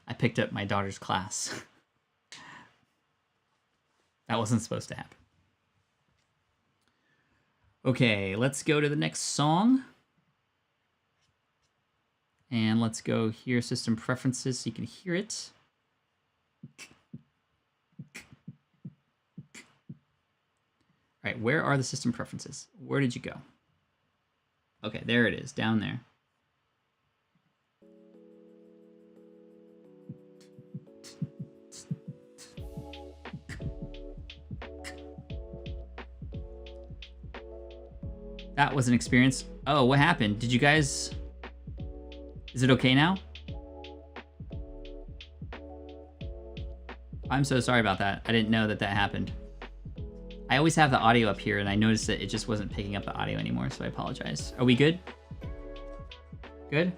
I picked up my daughter's class. That wasn't supposed to happen. Okay, let's go to the next song. And let's go hear system preferences so you can hear it. All right, where are the system preferences? Where did you go? Okay, there it is, down there. That was an experience. Oh, what happened? Did you guys... Is it okay now? I'm so sorry about that. I didn't know that that happened. I always have the audio up here and I noticed that it just wasn't picking up the audio anymore, so I apologize. Are we good? Good?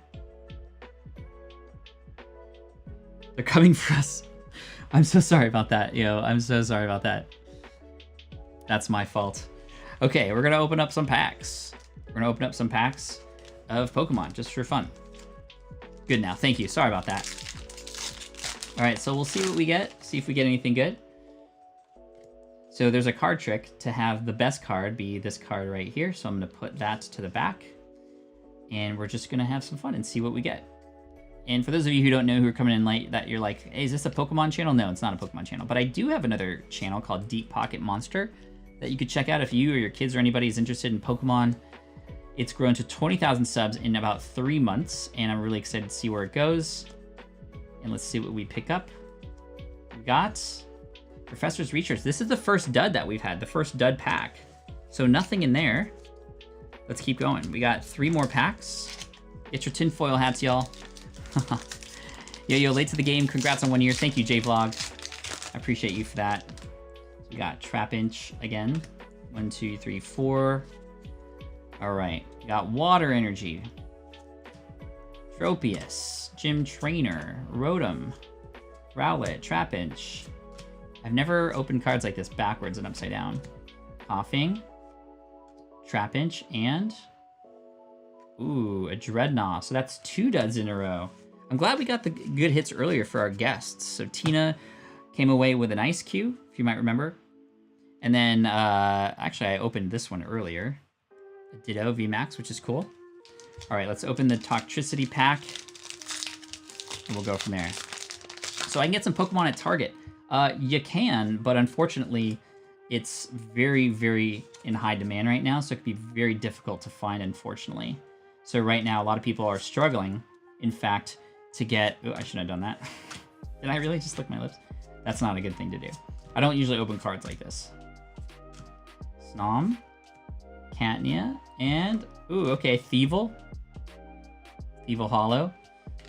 They're coming for us. I'm so sorry about that, yo. I'm so sorry about that. That's my fault. Okay, we're gonna open up some packs. We're gonna open up some packs of Pokemon just for fun. Good now. Thank you. Sorry about that. All right, so we'll see what we get. See if we get anything good. So there's a card trick to have the best card be this card right here. So I'm going to put that to the back. And we're just going to have some fun and see what we get. And for those of you who don't know, who are coming in late, that you're like, hey, is this a Pokemon channel? No, it's not a Pokemon channel. But I do have another channel called Deep Pocket Monster that you could check out if you or your kids or anybody is interested in Pokemon. It's grown to 20,000 subs in about 3 months, and I'm really excited to see where it goes. And let's see what we pick up. We got Professor's Research. This is the first dud that we've had, the first dud pack. So nothing in there. Let's keep going. We got 3 more packs. Get your tinfoil hats, y'all. Yo, late to the game. Congrats on 1 year. Thank you, J-Vlog. I appreciate you for that. We got Trapinch again. 1, 2, 3, 4. All right. We got Water Energy. Tropius. Gym Trainer. Rotom. Rowlet. Trapinch. I've never opened cards like this backwards and upside down. Coughing. Trapinch. And... ooh, a Dreadnought. So that's 2 duds in a row. I'm glad we got the good hits earlier for our guests. So Tina came away with an Ice Cube, if you might remember. And then, actually, I opened this one earlier. A Ditto VMAX, which is cool. All right, let's open the Toxtricity pack. And we'll go from there. So I can get some Pokemon at Target. You can, but unfortunately, it's very, very in high demand right now. So it could be very difficult to find, unfortunately. So right now, a lot of people are struggling, in fact, to get... oh, I shouldn't have done that. Did I really just lick my lips? That's not a good thing to do. I don't usually open cards like this. Snom, Catnia, and... ooh, okay, Thievul. Thievul Hollow.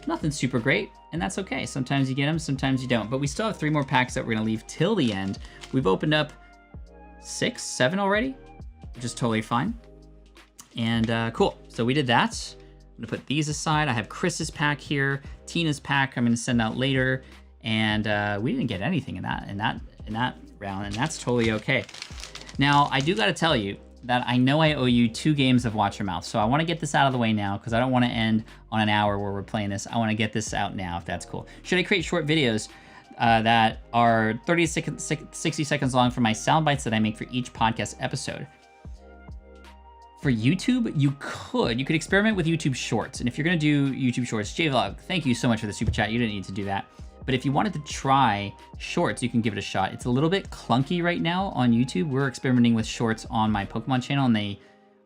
Nothing super great, and that's okay. Sometimes you get them, sometimes you don't. But we still have 3 more packs that we're going to leave till the end. We've opened up 6, 7 already, which is totally fine. And cool, so we did that. I'm gonna put these aside. I have Chris's pack here, Tina's pack I'm gonna send out later, and we didn't get anything in that round, and that's totally okay. Now, I do gotta tell you that I know I owe you 2 games of Watch Your Mouth, so I wanna get this out of the way now, because I don't wanna end on an hour where we're playing this. I wanna get this out now, if that's cool. Should I create short videos that are 30 seconds, 60 seconds long for my sound bites that I make for each podcast episode? For YouTube, you could experiment with YouTube Shorts. And if you're gonna do YouTube Shorts, J-Vlog, thank you so much for the super chat. You didn't need to do that. But if you wanted to try Shorts, you can give it a shot. It's a little bit clunky right now on YouTube. We're experimenting with Shorts on my Pokemon channel, and they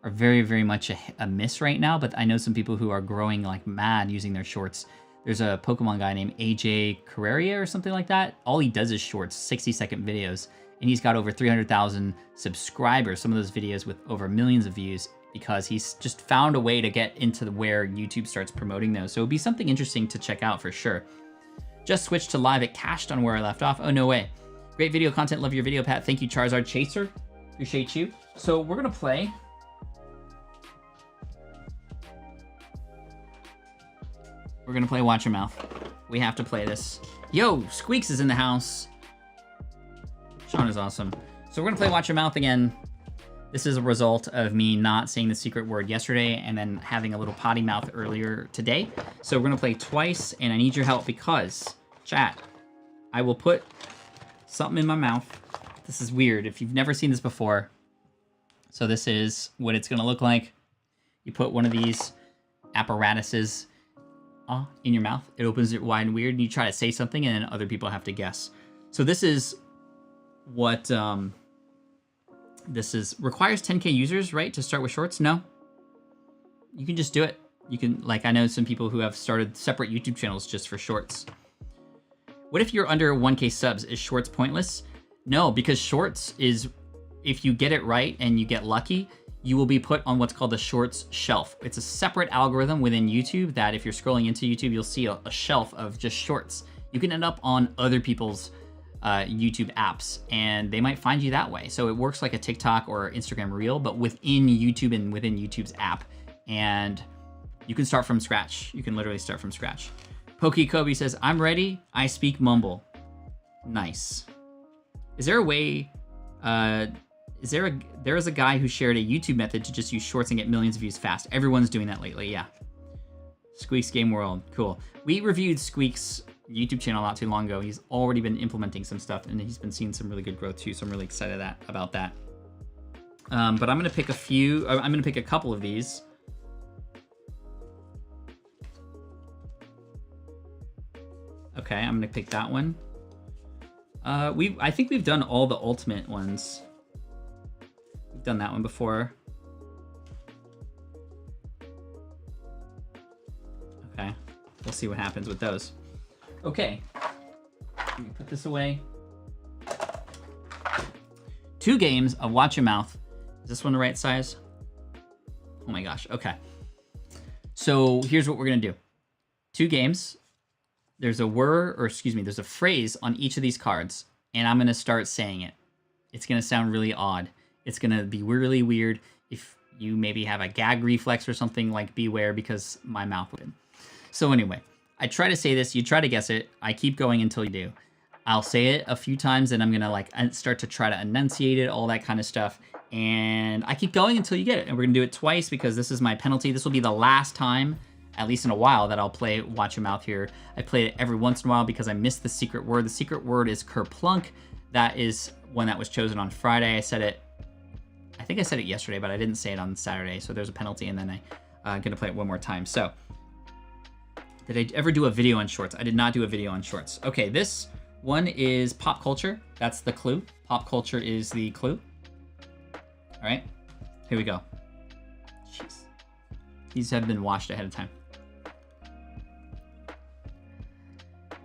are very, very much a miss right now. But I know some people who are growing like mad using their Shorts. There's a Pokemon guy named AJ Carreria or something like that. All he does is Shorts, 60-second videos. And he's got over 300,000 subscribers, some of those videos with over millions of views, because he's just found a way to get into where YouTube starts promoting those. So it'll be something interesting to check out for sure. Just switched to live. It cached on where I left off. Oh, no way. Great video content. Love your video, Pat. Thank you, Charizard Chaser. Appreciate you. So we're going to play. We're going to play Watch Your Mouth. We have to play this. Yo, Squeaks is in the house. Sean is awesome. So we're gonna play Watch Your Mouth again. This is a result of me not saying the secret word yesterday and then having a little potty mouth earlier today. So we're gonna play twice, and I need your help because, chat, I will put something in my mouth. This is weird if you've never seen this before. So this is what it's gonna look like. You put one of these apparatuses in your mouth. It opens it wide and weird, and you try to say something, and then other people have to guess. So this is what this is. Requires 10K users, right, to start with Shorts? No, you can just do it. You can, like, I know some people who have started separate YouTube channels just for Shorts. What if you're under 1K subs? Is Shorts pointless? No, because Shorts is, if you get it right and you get lucky, you will be put on what's called the Shorts shelf. It's a separate algorithm within YouTube that if you're scrolling into YouTube, you'll see a shelf of just Shorts. You can end up on other people's YouTube apps, and they might find you that way. So it works like a TikTok or Instagram Reel, but within YouTube and within YouTube's app. And you can start from scratch. You can literally start from scratch. Pokey Kobe says, I'm ready. I speak mumble. Nice. Is there a way, there is a guy who shared a YouTube method to just use Shorts and get millions of views fast. Everyone's doing that lately, yeah. Squeak's Game World. Cool. We reviewed Squeak's YouTube channel not too long ago. He's already been implementing some stuff, and he's been seeing some really good growth too, so I'm really excited about that. But I'm going to pick I'm going to pick a couple of these. Okay, I'm going to pick that one. I think we've done all the ultimate ones. We've done that one before. Okay, we'll see what happens with those. Okay, let me put this away. 2 games of Watch Your Mouth. Is this one the right size? Oh my gosh, okay. So here's what we're gonna do. 2 games. There's a word, or excuse me, there's a phrase on each of these cards, and I'm gonna start saying it. It's gonna sound really odd. It's gonna be really weird. If you maybe have a gag reflex or something, like beware, because my mouth open. So anyway, I try to say this, you try to guess it. I keep going until you do. I'll say it a few times, and I'm gonna like start to try to enunciate it, all that kind of stuff. And I keep going until you get it. And we're gonna do it twice because this is my penalty. This will be the last time, at least in a while, that I'll play Watch Your Mouth here. I play it every once in a while because I missed the secret word. The secret word is kerplunk. That is one that was chosen on Friday. I think I said it yesterday, but I didn't say it on Saturday. So there's a penalty, and then I'm gonna play it one more time. So, did I ever do a video on shorts? I did not do a video on shorts. Okay, this one is pop culture. That's the clue. Pop culture is the clue. All right, here we go. Jeez. These have been washed ahead of time.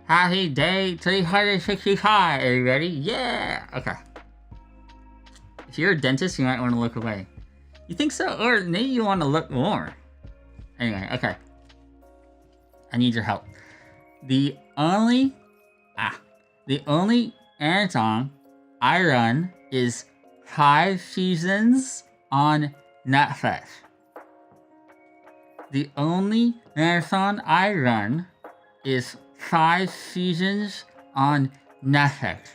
Happy day 365. Are you ready? Yeah. Okay. If you're a dentist, you might want to look away. You think so? Or maybe you want to look more. Anyway, okay. I need your help. The only marathon I run is 5 seasons on Netflix. The only marathon I run is 5 seasons on Netflix.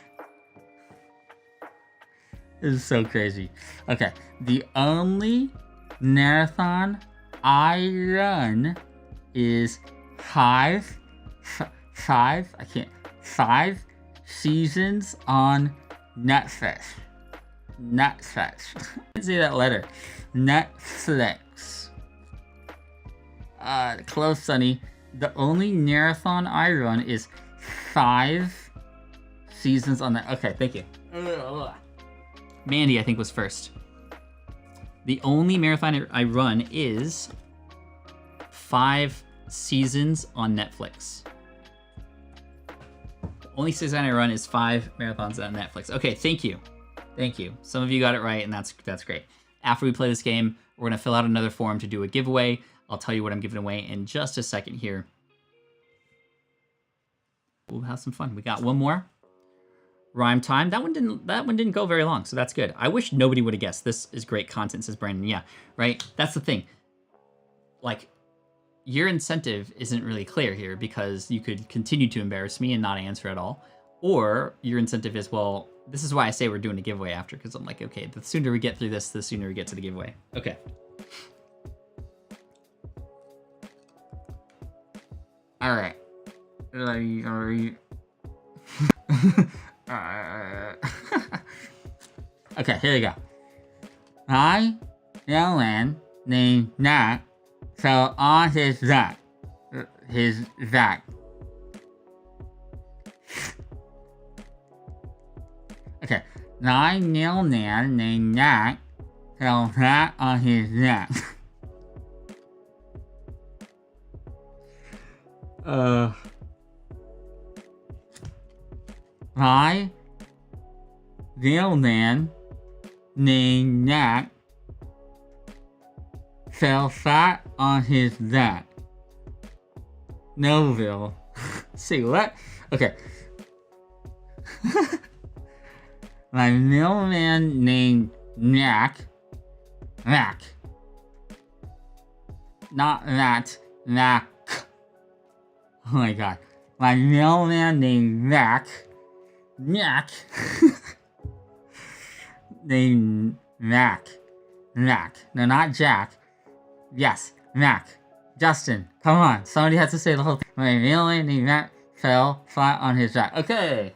This is so crazy. Okay, the only marathon I run is 5 seasons on Netflix. Netflix. I didn't say that letter. Netflix. Close, Sonny. The only marathon I run is 5 seasons on that. Okay, thank you. Mandy, I think, was first. The only marathon I run is 5 seasons on Netflix. The only season I run is 5 marathons on Netflix. Okay, thank you. Thank you. Some of you got it right, and that's great. After we play this game, we're going to fill out another form to do a giveaway. I'll tell you what I'm giving away in just a second here. We'll have some fun. We got one more. Rhyme time. That one didn't go very long, so that's good. I wish nobody would have guessed. This is great content, says Brandon. Yeah, right? That's the thing. Like, your incentive isn't really clear here because you could continue to embarrass me and not answer at all. Or your incentive is, well, this is why I say we're doing a giveaway after, because I'm like, okay, the sooner we get through this, the sooner we get to the giveaway. Okay. All right. Okay, here we go. I, young man named Nat, fell on his back. Okay, I, young man named Nat, fell flat on his neck. I, real man named Nat, fell flat on his back. Noville. Say what? Okay. My mailman named Mac. Not that, Mac. Oh my god. My mailman named Mac. named Mac. No, not Jack. Yes, Mac. Justin, come on. Somebody has to say the whole thing. My really kneecap fell flat on his back. Okay.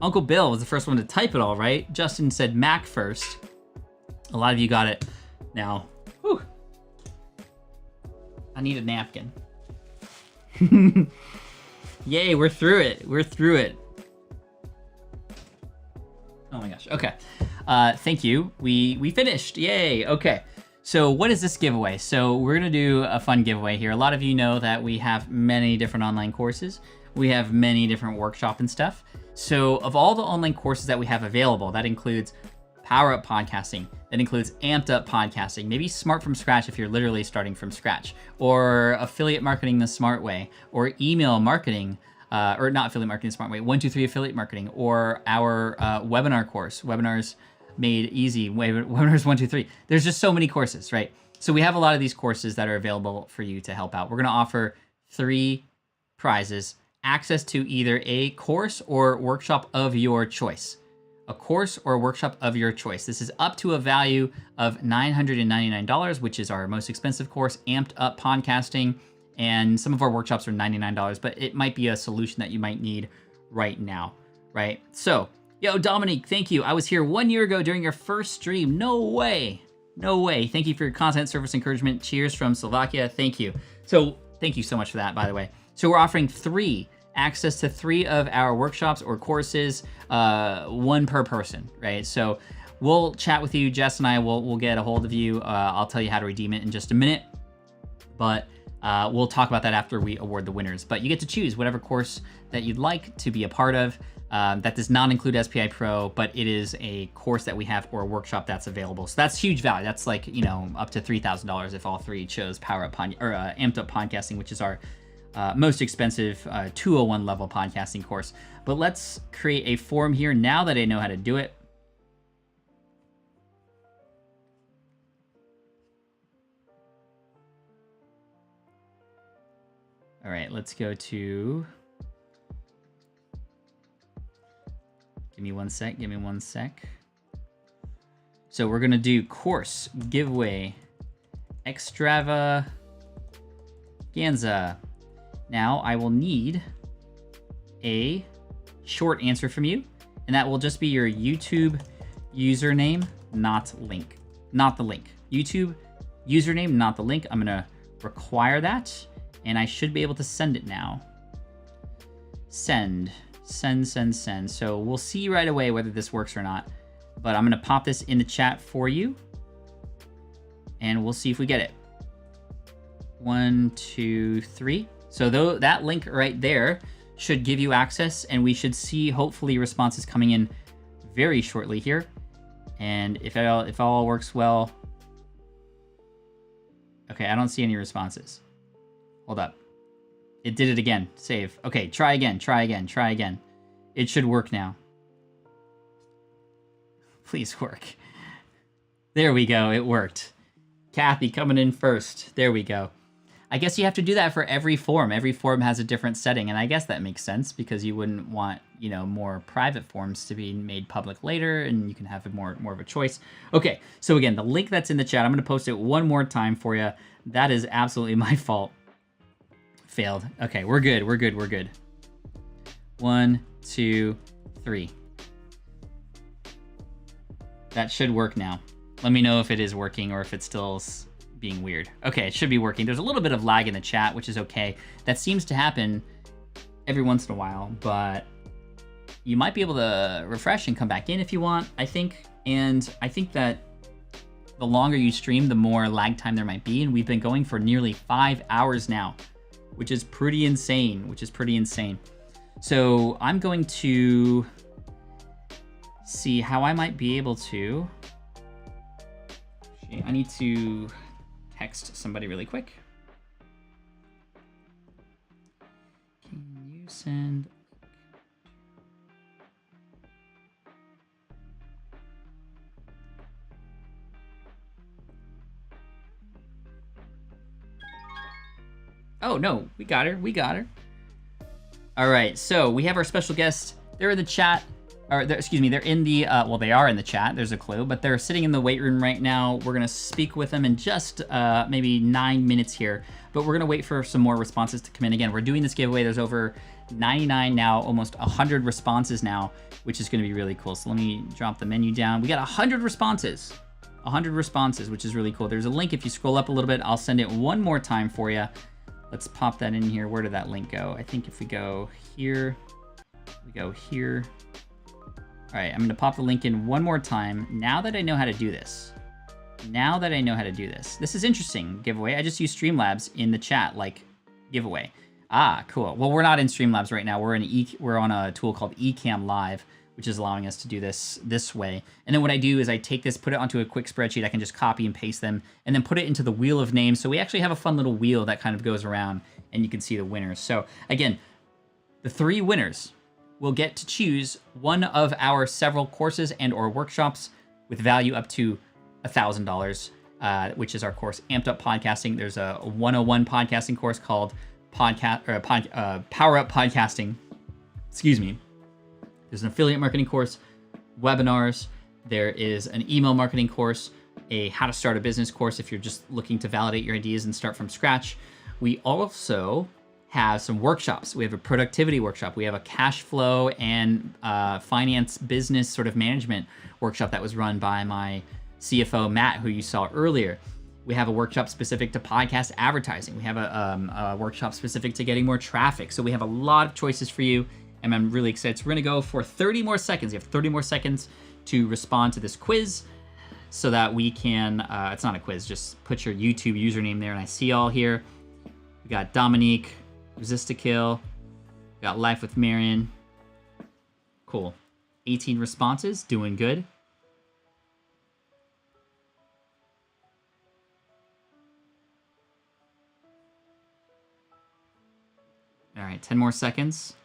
Uncle Bill was the first one to type it all, right? Justin said Mac first. A lot of you got it now. Whew. I need a napkin. Yay, we're through it. We're through it. Oh my gosh. Okay. Thank you. We finished. Yay. Okay. So what is this giveaway? So we're gonna do a fun giveaway here. A lot of you know that we have many different online courses. We have many different workshop and stuff. So of all the online courses that we have available, that includes Power Up Podcasting, that includes Amped Up Podcasting, maybe Smart from Scratch if you're literally starting from scratch, or Affiliate Marketing the Smart Way, or Email Marketing, or not Affiliate Marketing the Smart Way, 123 Affiliate Marketing, or our webinar course, Webinars Made Easy, Webinars 123. There's just so many courses, right? So we have a lot of these courses that are available for you to help out. We're gonna offer 3 prizes, access to either a course or workshop of your choice. A course or a workshop of your choice. This is up to a value of $999, which is our most expensive course, Amped Up Podcasting, and some of our workshops are $99, but it might be a solution that you might need right now, right? So, yo, Dominique, thank you. I was here 1 year ago during your first stream. No way. No way. Thank you for your content, service, encouragement. Cheers from Slovakia. Thank you. So, thank you so much for that, by the way. So we're offering access to 3 of our workshops or courses, 1 per person, right? So we'll chat with you. Jess and I will get a hold of you. I'll tell you how to redeem it in just a minute, but we'll talk about that after we award the winners. But you get to choose whatever course that you'd like to be a part of. That does not include SPI Pro, but it is a course that we have or a workshop that's available. So that's huge value. That's like, you know, up to $3,000 if all 3 chose Power Up Amped Up Podcasting, which is our most expensive 201 level podcasting course. But let's create a form here now that I know how to do it. All right, let's go to, give me one sec. So we're gonna do course giveaway extravaganza. Now I will need a short answer from you, and that will just be your YouTube username, not the link. YouTube username, not the link. I'm gonna require that, and I should be able to send it now. Send. So we'll see right away whether this works or not, but I'm gonna pop this in the chat for you, and we'll see if we get it. 1, 2, 3. So that link right there should give you access, and we should see hopefully responses coming in very shortly here. And if all works well, okay, I don't see any responses. Hold up, it did it again. Save. Okay, try again. It should work now. Please work. There we go. It worked. Kathy coming in first. There we go. I guess you have to do that for every form. Every form has a different setting, and I guess that makes sense because you wouldn't want, you know, more private forms to be made public later, and you can have more of a choice. Okay, so again, the link that's in the chat, I'm going to post it one more time for you. That is absolutely my fault. Failed. Okay, we're good. 1, 2, 3. That should work now. Let me know if it is working or if it's still being weird. Okay, it should be working. There's a little bit of lag in the chat, which is okay. That seems to happen every once in a while, but you might be able to refresh and come back in if you want, I think. And I think that the longer you stream, the more lag time there might be. And we've been going for nearly 5 hours now, which is pretty insane, So I'm going to see how I might be able to, I need to text somebody really quick. Can you send? Oh no, we got her. All right, so we have our special guest. They're in the chat. or excuse me, they're in the, well, they are in the chat, there's a clue, but they're sitting in the weight room right now. We're gonna speak with them in just maybe 9 minutes here, but we're gonna wait for some more responses to come in. Again, we're doing this giveaway. There's over 99 now, almost 100 responses now, which is gonna be really cool. So let me drop the menu down. We got 100 responses. 100 responses, which is really cool. There's a link. If you scroll up a little bit, I'll send it one more time for you. Let's pop that in here. Where did that link go? I think if we go here, we go here. All right, I'm gonna pop the link in one more time. Now that I know how to do this. Now that I know how to do this. This is interesting, giveaway. I just used Streamlabs in the chat, like giveaway. Ah, cool. Well, we're not in Streamlabs right now. We're on a tool called Ecamm Live, which is allowing us to do this way. And then what I do is I take this, put it onto a quick spreadsheet. I can just copy and paste them and then put it into the wheel of names. So we actually have a fun little wheel that kind of goes around and you can see the winners. So again, the 3 winners will get to choose one of our several courses and or workshops with value up to $1,000, which is our course Amped Up Podcasting. There's a 101 podcasting course called Power Up Podcasting. Excuse me. There's an affiliate marketing course, webinars. There is an email marketing course, a how to start a business course if you're just looking to validate your ideas and start from scratch. We also have some workshops. We have a productivity workshop. We have a cash flow and finance business sort of management workshop that was run by my CFO, Matt, who you saw earlier. We have a workshop specific to podcast advertising. We have a workshop specific to getting more traffic. So we have a lot of choices for you, and I'm really excited. So we're gonna go for 30 more seconds. You have 30 more seconds to respond to this quiz so that we can, it's not a quiz, just put your YouTube username there, and I see all here. We got Dominique, Resist to Kill, we got Life with Marion. Cool. 18 responses, doing good. All right, 10 more seconds.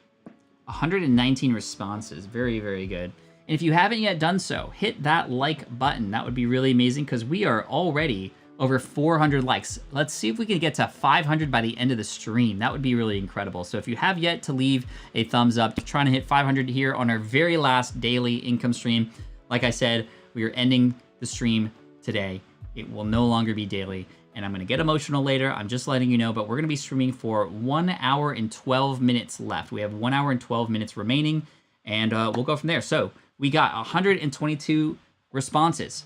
119 responses, very, very good. And if you haven't yet done so, hit that like button. That would be really amazing because we are already over 400 likes. Let's see if we can get to 500 by the end of the stream. That would be really incredible. So if you have yet to leave a thumbs up, trying to hit 500 here on our very last daily income stream. Like I said, we are ending the stream today. It will no longer be daily. And I'm gonna get emotional later. I'm just letting you know, but we're gonna be streaming for 1 hour and 12 minutes left. We have 1 hour and 12 minutes remaining, and we'll go from there. So we got 122 responses.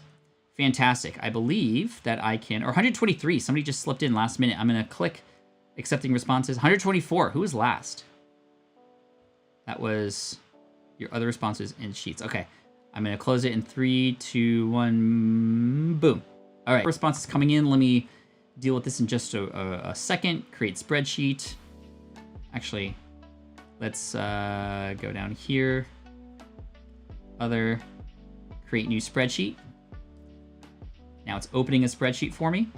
Fantastic. I believe that I can, or 123. Somebody just slipped in last minute. I'm gonna click accepting responses. 124. Who was last? That was your other responses in Sheets. Okay. I'm gonna close it in 3, 2, 1. Boom. All right. Responses coming in. Let me deal with this in just a second. Create spreadsheet. Actually, let's go down here. Other. Create new spreadsheet. Now it's opening a spreadsheet for me.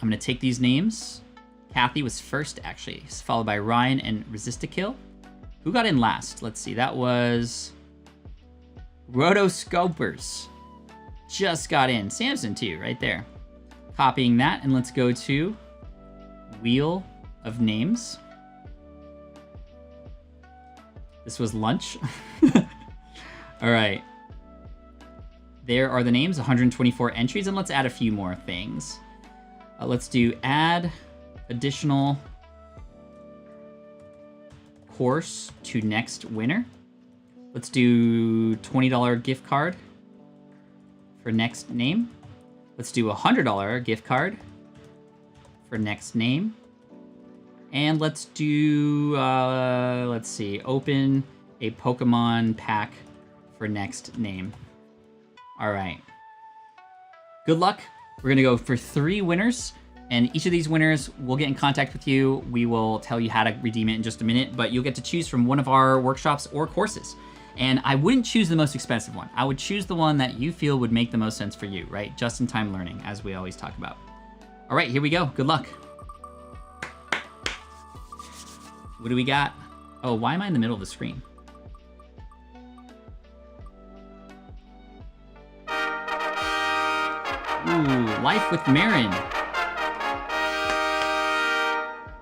I'm gonna take these names. Kathy was first, actually, followed by Ryan and Resist to Kill. Who got in last? Let's see, that was Rotoscopers. Just got in. Samson too, right there. Copying that, and let's go to Wheel of Names. This was lunch. All right. There are the names, 124 entries, and let's add a few more things. Let's do add additional course to next winner. Let's do $20 gift card for next name. Let's do $100 gift card for next name. And let's do, let's see, open a Pokemon pack for next name. All right. Good luck. We're gonna go for 3 winners, and each of these winners will get in contact with you. We will tell you how to redeem it in just a minute, but you'll get to choose from one of our workshops or courses. And I wouldn't choose the most expensive one. I would choose the one that you feel would make the most sense for you, right? Just-in-time learning, as we always talk about. All right, here we go. Good luck. What do we got? Oh, why am I in the middle of the screen? Ooh, Life with Marin.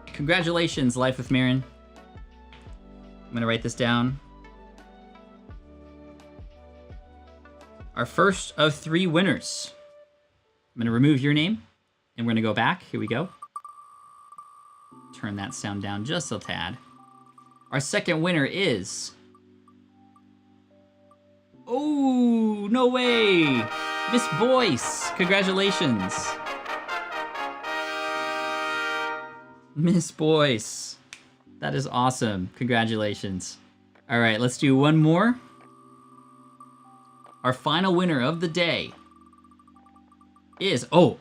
Congratulations, Life with Marin. I'm gonna write this down. our first of 3 winners. I'm going to remove your name, and we're going to go back. Here we go. Turn that sound down just a tad. Our second winner is... Oh, no way! Miss Boyce, congratulations. Miss Boyce, that is awesome. Congratulations. All right, let's do one more. Our final winner of the day is... Oh,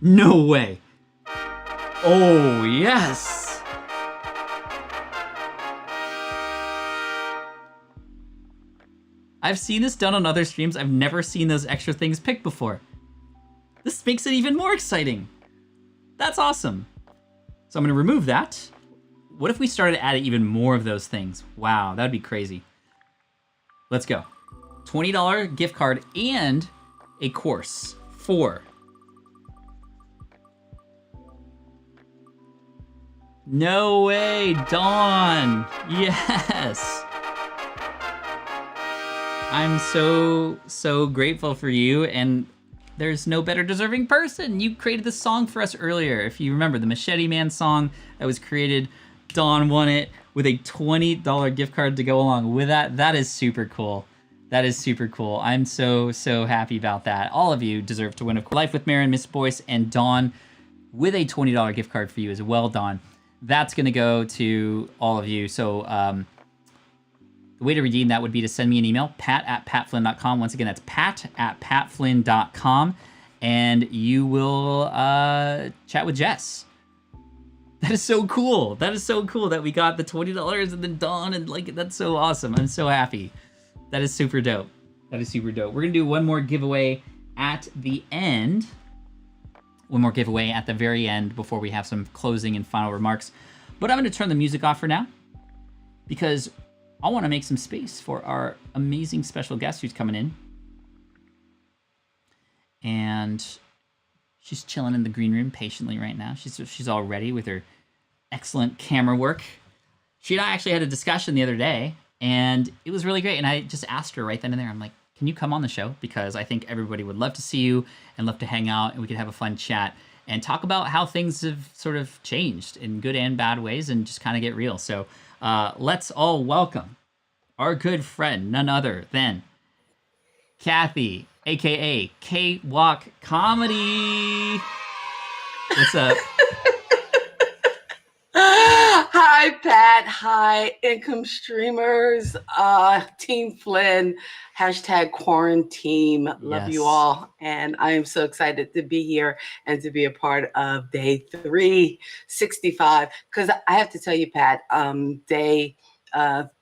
no way. Oh, yes. I've seen this done on other streams. I've never seen those extra things picked before. This makes it even more exciting. That's awesome. So I'm going to remove that. What if we started adding even more of those things? Wow, that'd be crazy. Let's go. $20 gift card and a course for... No way, Dawn. Yes. I'm so grateful for you, and there's no better deserving person. You created this song for us earlier. If you remember the Machete Man song that was created, Dawn won it with a $20 gift card to go along with that. That is super cool. That is super cool. I'm so happy about that. All of you deserve to win, of course. Life with Marin, Miss Boyce, and Dawn with a $20 gift card for you as well, Dawn. That's gonna go to all of you. So the way to redeem that would be to send me an email, pat@patflynn.com. Once again, that's pat@patflynn.com, and you will chat with Jess. That is so cool. That is so cool that we got the $20 and then Dawn, and like, that's so awesome. I'm so happy. That is super dope. That is super dope. We're gonna do one more giveaway at the end. One more giveaway at the very end before we have some closing and final remarks. But I'm gonna turn the music off for now because I wanna make some space for our amazing special guest who's coming in. And she's chilling in the green room patiently right now. She's all ready with her excellent camera work. She and I actually had a discussion the other day, and it was really great. And I just asked her right then and there, I'm like, can you come on the show? Because I think everybody would love to see you and love to hang out, and we could have a fun chat and talk about how things have sort of changed in good and bad ways and just kind of get real. So let's all welcome our good friend, none other than Kathy, aka K-Walk Comedy. What's up? Hi, Pat. Hi, income streamers. Team Flynn, #quarantine. Love you all. And I am so excited to be here and to be a part of day 365. Because I have to tell you, Pat, day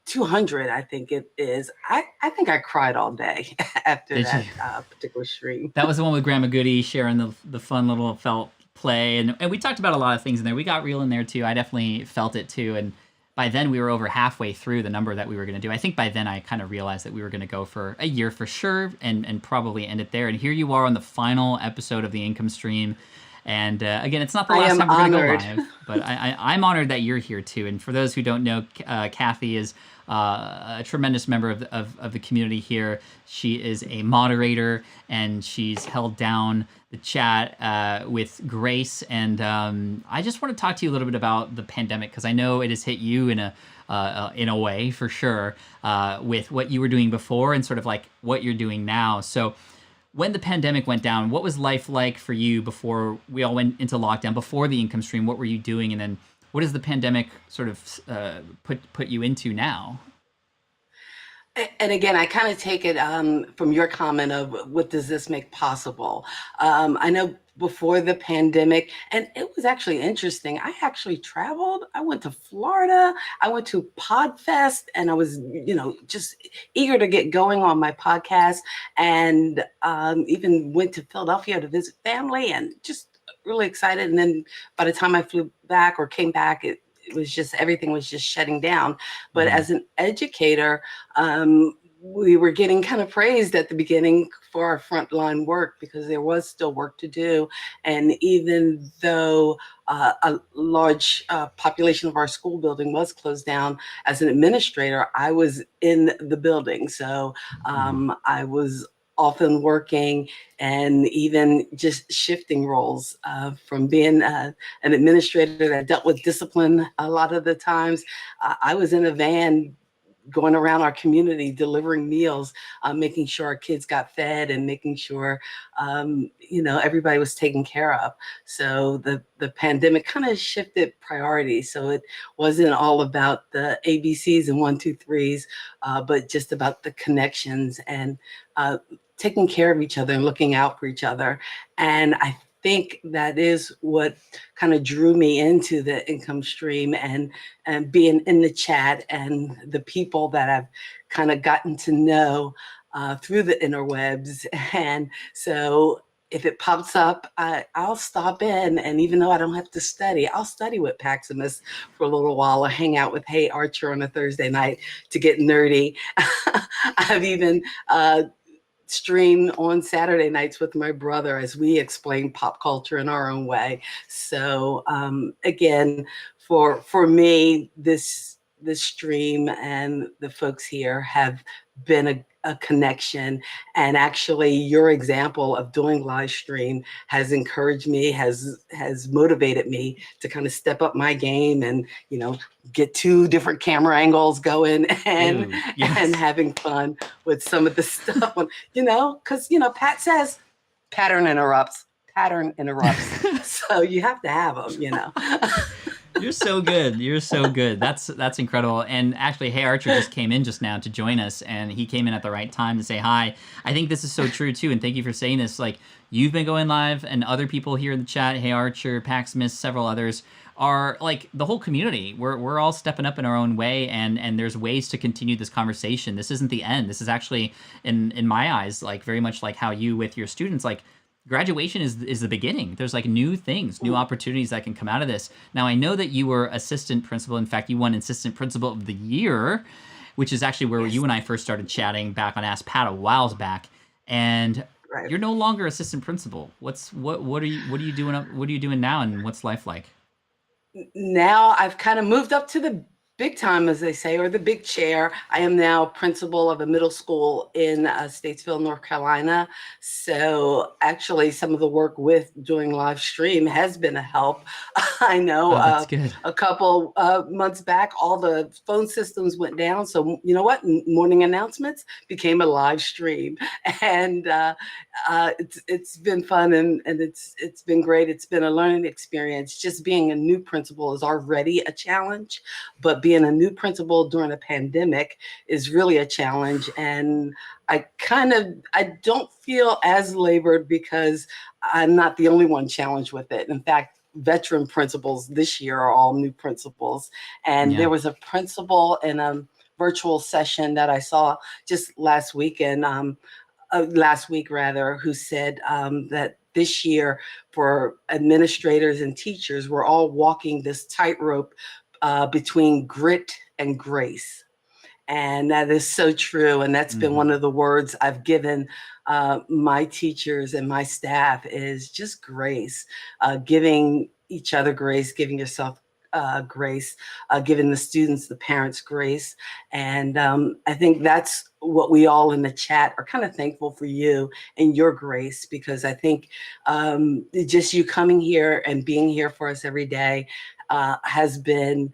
200, I think it is. I think I cried all day after that particular stream. That was the one with Grandma Goody sharing the fun little felt play, and we talked about a lot of things in there. We got real in there too. I definitely felt it too, and by then we were over halfway through the number that we were going to do. I think by then I kind of realized that we were going to go for a year for sure, and probably end it there. And here you are on the final episode of the income stream. And again, it's not the last time we're going to go live, but I'm honored that you're here too. And for those who don't know, Kathy is a tremendous member of the community here. She is a moderator, and she's held down the chat with grace. And I just want to talk to you a little bit about the pandemic, because I know it has hit you in a way for sure, with what you were doing before and sort of like what you're doing now. So when the pandemic went down, what was life like for you before we all went into lockdown, before the income stream? What were you doing? And then what does the pandemic sort of put you into now? And again, I kind of take it from your comment of what does this make possible? I know before the pandemic, and it was actually interesting. I actually traveled. I went to Florida. I went to Podfest, and I was, just eager to get going on my podcast, and even went to Philadelphia to visit family, and just really excited. And then by the time I flew back or came back, it was just, everything was just shutting down. But as an educator, we were getting kind of praised at the beginning for our frontline work because there was still work to do. And even though a large population of our school building was closed down, as an administrator, I was in the building. So I was often working and even just shifting roles from being an administrator that dealt with discipline a lot of the times. I was in a van going around our community delivering meals, making sure our kids got fed and making sure everybody was taken care of. So the pandemic kind of shifted priorities. So it wasn't all about the ABCs and one, two, threes, but just about the connections and taking care of each other and looking out for each other. And I think that is what kind of drew me into the income stream and being in the chat and the people that I've kind of gotten to know through the interwebs. And so if it pops up, I'll stop in. And even though I don't have to study, I'll study with Paximus for a little while or hang out with Hey Archer on a Thursday night to get nerdy. I've even stream on Saturday nights with my brother as we explain pop culture in our own way. So again, for me, this stream and the folks here have been a connection. And actually your example of doing live stream has encouraged me, has motivated me to kind of step up my game and get 2 different camera angles going and Ooh, yes. and having fun with some of the stuff. Because Pat says pattern interrupts. So you have to have them. You're so good. You're so good. That's incredible. And actually, Hey Archer just came in just now to join us, and he came in at the right time to say hi. I think this is so true too, and thank you for saying this. Like, you've been going live, and other people here in the chat, Hey Archer, Paxmas, several others, are like the whole community. We're all stepping up in our own way, and there's ways to continue this conversation. This isn't the end. This is actually, in my eyes, like very much like how you with your students, like graduation is the beginning. There's like new things, new opportunities that can come out of this. Now, I know that you were assistant principal. In fact, you won assistant principal of the year, which is actually where you and I first started chatting back on Ask Pat a whiles back. And Right. you're no longer assistant principal. What are you doing what are you doing now, and what's life like? Now I've kind of moved up to the big time, as they say, or the big chair. I am now principal of a middle school in Statesville, North Carolina. So actually some of the work with doing live stream has been a help. I know That's good. a couple months back, all the phone systems went down. So you know what? Morning announcements became a live stream. And it's been fun and it's been great. It's been a learning experience. Just being a new principal is already a challenge, but being a new principal during a pandemic is really a challenge. And I don't feel as labored because I'm not the only one challenged with it. In fact, veteran principals this year are all new principals. And Yeah. there was a principal in a virtual session that I saw just last weekend, last week rather, who said that this year for administrators and teachers, we're all walking this tightrope between grit and grace. And that is so true. And that's been one of the words I've given my teachers and my staff is just grace, giving each other grace, giving yourself grace, giving the students, the parents grace. And I think that's what we all in the chat are kind of thankful for you and your grace, because I think just you coming here and being here for us every day has been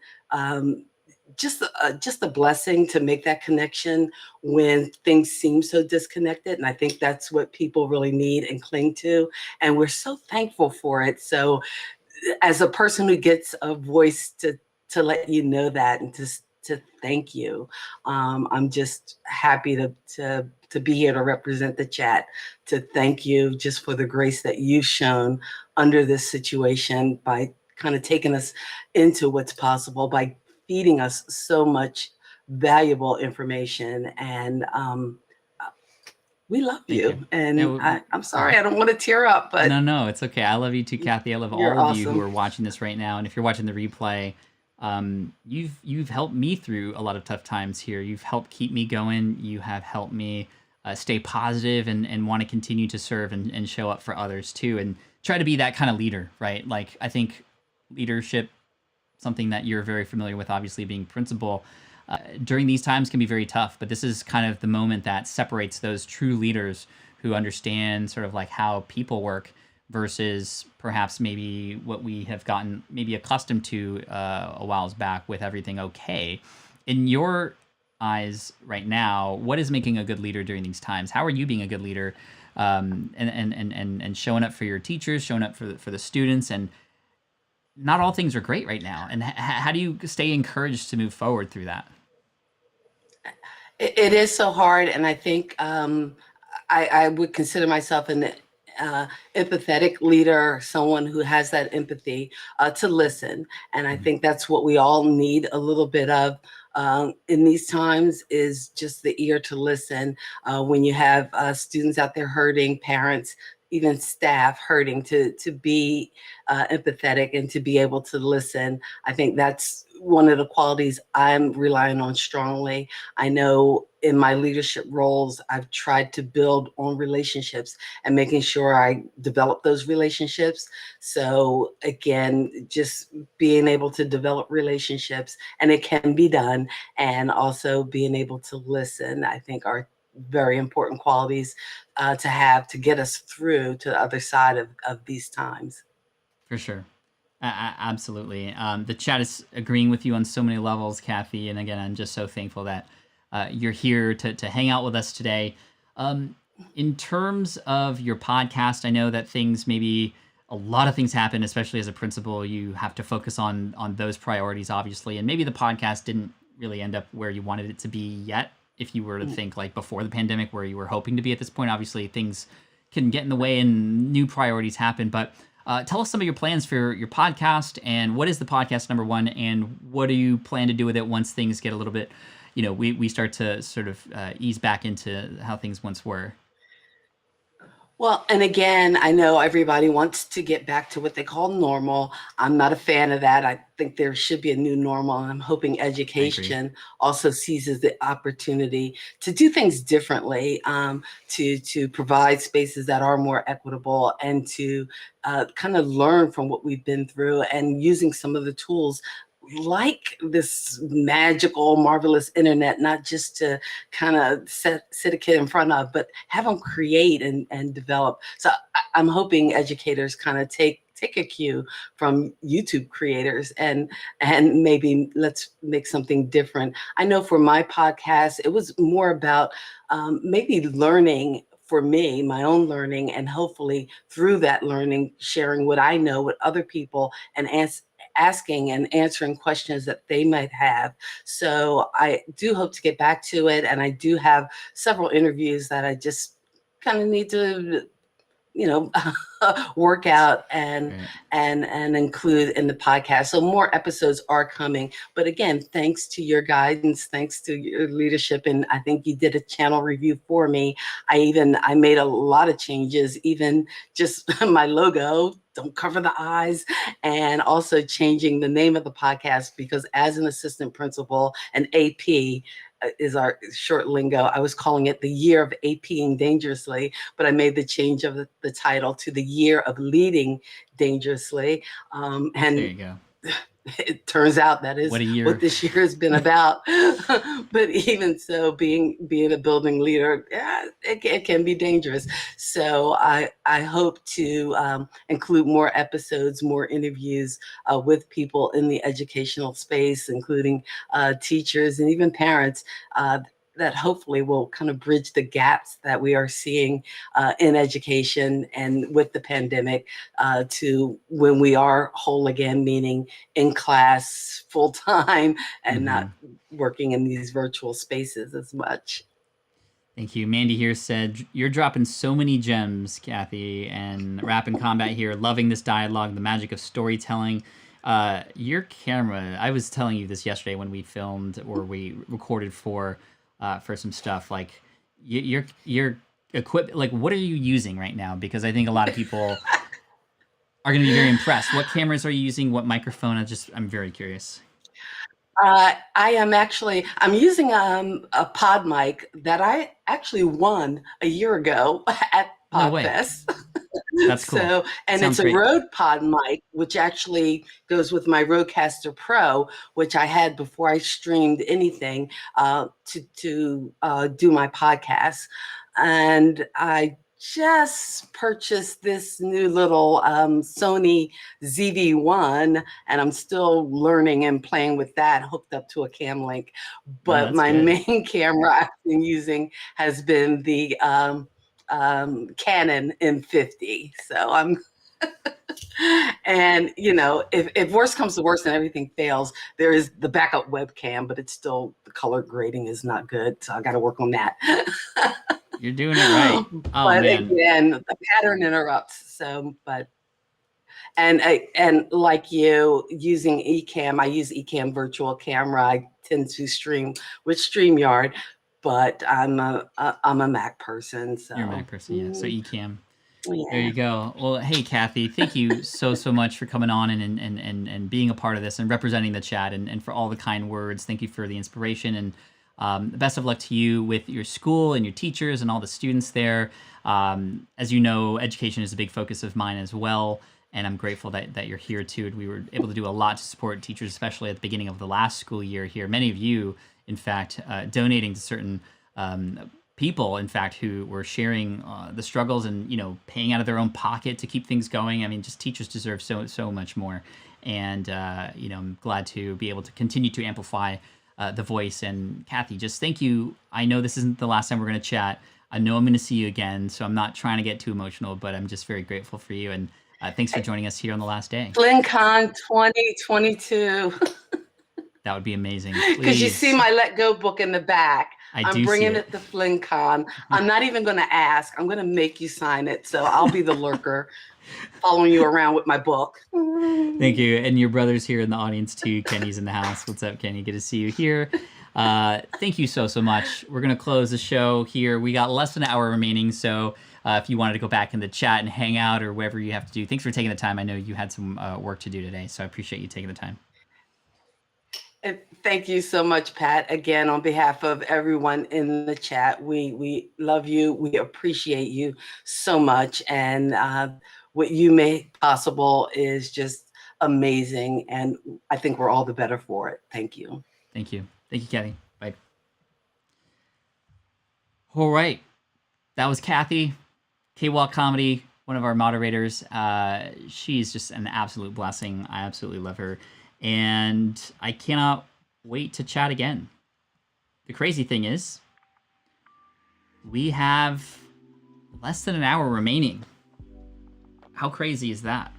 just a blessing to make that connection when things seem so disconnected. And I think that's what people really need and cling to. And we're so thankful for it. So as a person who gets a voice to let you know that and to thank you, I'm just happy to be here to represent the chat, to thank you just for the grace that you've shown under this situation by kind of taking us into what's possible, by feeding us so much valuable information. And we love Thank you. you. And Yeah, I'm sorry, I don't want to tear up, but no, it's okay. I love you too, Kathy. I love you're all of you who awesome. are watching this right now. And if you're watching the replay, You've helped me through a lot of tough times here. You've helped keep me going. You have helped me stay positive and want to continue to serve and show up for others too, and try to be that kind of leader, right? Like I think leadership, something that you're very familiar with, obviously being principal, during these times can be very tough. But this is kind of the moment that separates those true leaders who understand sort of like how people work versus perhaps maybe what we have gotten maybe accustomed to a whiles back with everything okay. In your eyes right now, what is making a good leader during these times? How are you being a good leader, and showing up for your teachers, showing up for the students? And not all things are great right now. And how do you stay encouraged to move forward through that? It is so hard, and I think I would consider myself an empathetic leader, someone who has that empathy to listen. And I think that's what we all need a little bit of in these times, is just the ear to listen. When you have students out there hurting, parents, even staff hurting, to be empathetic and to be able to listen. I think that's one of the qualities I'm relying on strongly. I know in my leadership roles, I've tried to build on relationships and making sure I develop those relationships. So again, just being able to develop relationships, and it can be done, and also being able to listen, I think are very important qualities to have to get us through to the other side of these times. For sure. Absolutely. The chat is agreeing with you on so many levels, Kathy. And again, I'm just so thankful that you're here to hang out with us today. In terms of your podcast, I know that things, maybe a lot of things happen, especially as a principal. You have to focus on those priorities, obviously. And maybe the podcast didn't really end up where you wanted it to be yet. If you were to think like before the pandemic, where you were hoping to be at this point, obviously things can get in the way and new priorities happen. But tell us some of your plans for your podcast, and what is the podcast, number one, and what do you plan to do with it once things get a little bit, we start to sort of ease back into how things once were? Well, and again, I know everybody wants to get back to what they call normal. I'm not a fan of that. I think there should be a new normal, and I'm hoping education also seizes the opportunity to do things differently, to provide spaces that are more equitable, and to kind of learn from what we've been through, and using some of the tools like this magical, marvelous internet, not just to kind of sit a kid in front of, but have them create and develop. So I'm hoping educators kind of take a cue from YouTube creators, and maybe let's make something different. I know for my podcast, it was more about maybe learning, for me, my own learning, and hopefully through that learning, sharing what I know with other people, and asking and answering questions that they might have. So I do hope to get back to it. And I do have several interviews that I just kind of need to, work out and Right. and include in the podcast. So more episodes are coming. But again, thanks to your guidance, thanks to your leadership, and I think you did a channel review for me. I made a lot of changes, even just my logo, don't cover the eyes, and also changing the name of the podcast, because as an assistant principal, an AP is our short lingo. I was calling it the year of APing dangerously, but I made the change of the title to the year of leading dangerously. There And you go. it turns out that is What a year. what this year has been about. But even so, being a building leader, yeah, it can be dangerous. So I hope to include more episodes, more interviews with people in the educational space, including teachers and even parents. That hopefully will kind of bridge the gaps that we are seeing in education and with the pandemic, to when we are whole again, meaning in class full time and not working in these virtual spaces as much. Thank you. Mandy here said, "You're dropping so many gems, Kathy, and Rap and Combat here. Loving this dialogue, the magic of storytelling. Your camera, I was telling you this yesterday when we filmed or we recorded for some stuff. Like, your equipment, like, what are you using right now? Because I think a lot of people are going to be very impressed. What cameras are you using? What microphone? I'm very curious." I am actually, I'm using a pod mic that I actually won a year ago at No way. Podfest. That's cool. So, and Sounds it's a great. Rode Pod mic, which actually goes with my Rodecaster Pro, which I had before I streamed anything to do my podcast. And I just purchased this new little Sony ZV-1, and I'm still learning and playing with that, hooked up to a cam link. No, But that's my good. main camera I've been using has been the Canon M50. So I'm, and you know, if worse comes to worse and everything fails, there is the backup webcam, but it's still, the color grading is not good. So I got to work on that. You're doing it right. Oh But man. again, the pattern interrupts. So, but and like you using Ecamm, I use Ecamm virtual camera. I tend to stream with StreamYard, but I'm a Mac person, You're a so Mac person, yeah. So Ecamm. There yeah. you go. Well, hey, Kathy, thank you so much for coming on and being a part of this and representing the chat and for all the kind words. Thank you for the inspiration and best of luck to you with your school and your teachers and all the students there. As you know, education is a big focus of mine as well. And I'm grateful that you're here too. We were able to do a lot to support teachers, especially at the beginning of the last school year here. Many of you, in fact, donating to certain people, in fact, who were sharing the struggles and paying out of their own pocket to keep things going. I mean, just teachers deserve so much more, and I'm glad to be able to continue to amplify the voice. And Kathy, just thank you. I know this isn't the last time we're going to chat. I know I'm going to see you again, so I'm not trying to get too emotional, but I'm just very grateful for you, and thanks for joining us here on the last day. FlynnCon 2022. That would be amazing. Because you see Please. my Let Go book in the back. I I'm do see bringing it. it to FlynnCon. I'm not even going to ask. I'm going to make you sign it. So I'll be the lurker following you around with my book. Thank you. And your brother's here in the audience too. Kenny's in the house. What's up, Kenny? Good to see you here. Thank you so much. We're going to close the show here. We got less than an hour remaining. So if you wanted to go back in the chat and hang out or whatever you have to do, thanks for taking the time. I know you had some work to do today, so I appreciate you taking the time. Thank you so much, Pat. Again, on behalf of everyone in the chat, we love you. We appreciate you so much. And what you made possible is just amazing. And I think we're all the better for it. Thank you. Thank you. Thank you, Kathy. Bye. All right. That was Kathy, K-Walk Comedy, one of our moderators. She's just an absolute blessing. I absolutely love her. And I cannot wait to chat again. The crazy thing is, we have less than an hour remaining. How crazy is that?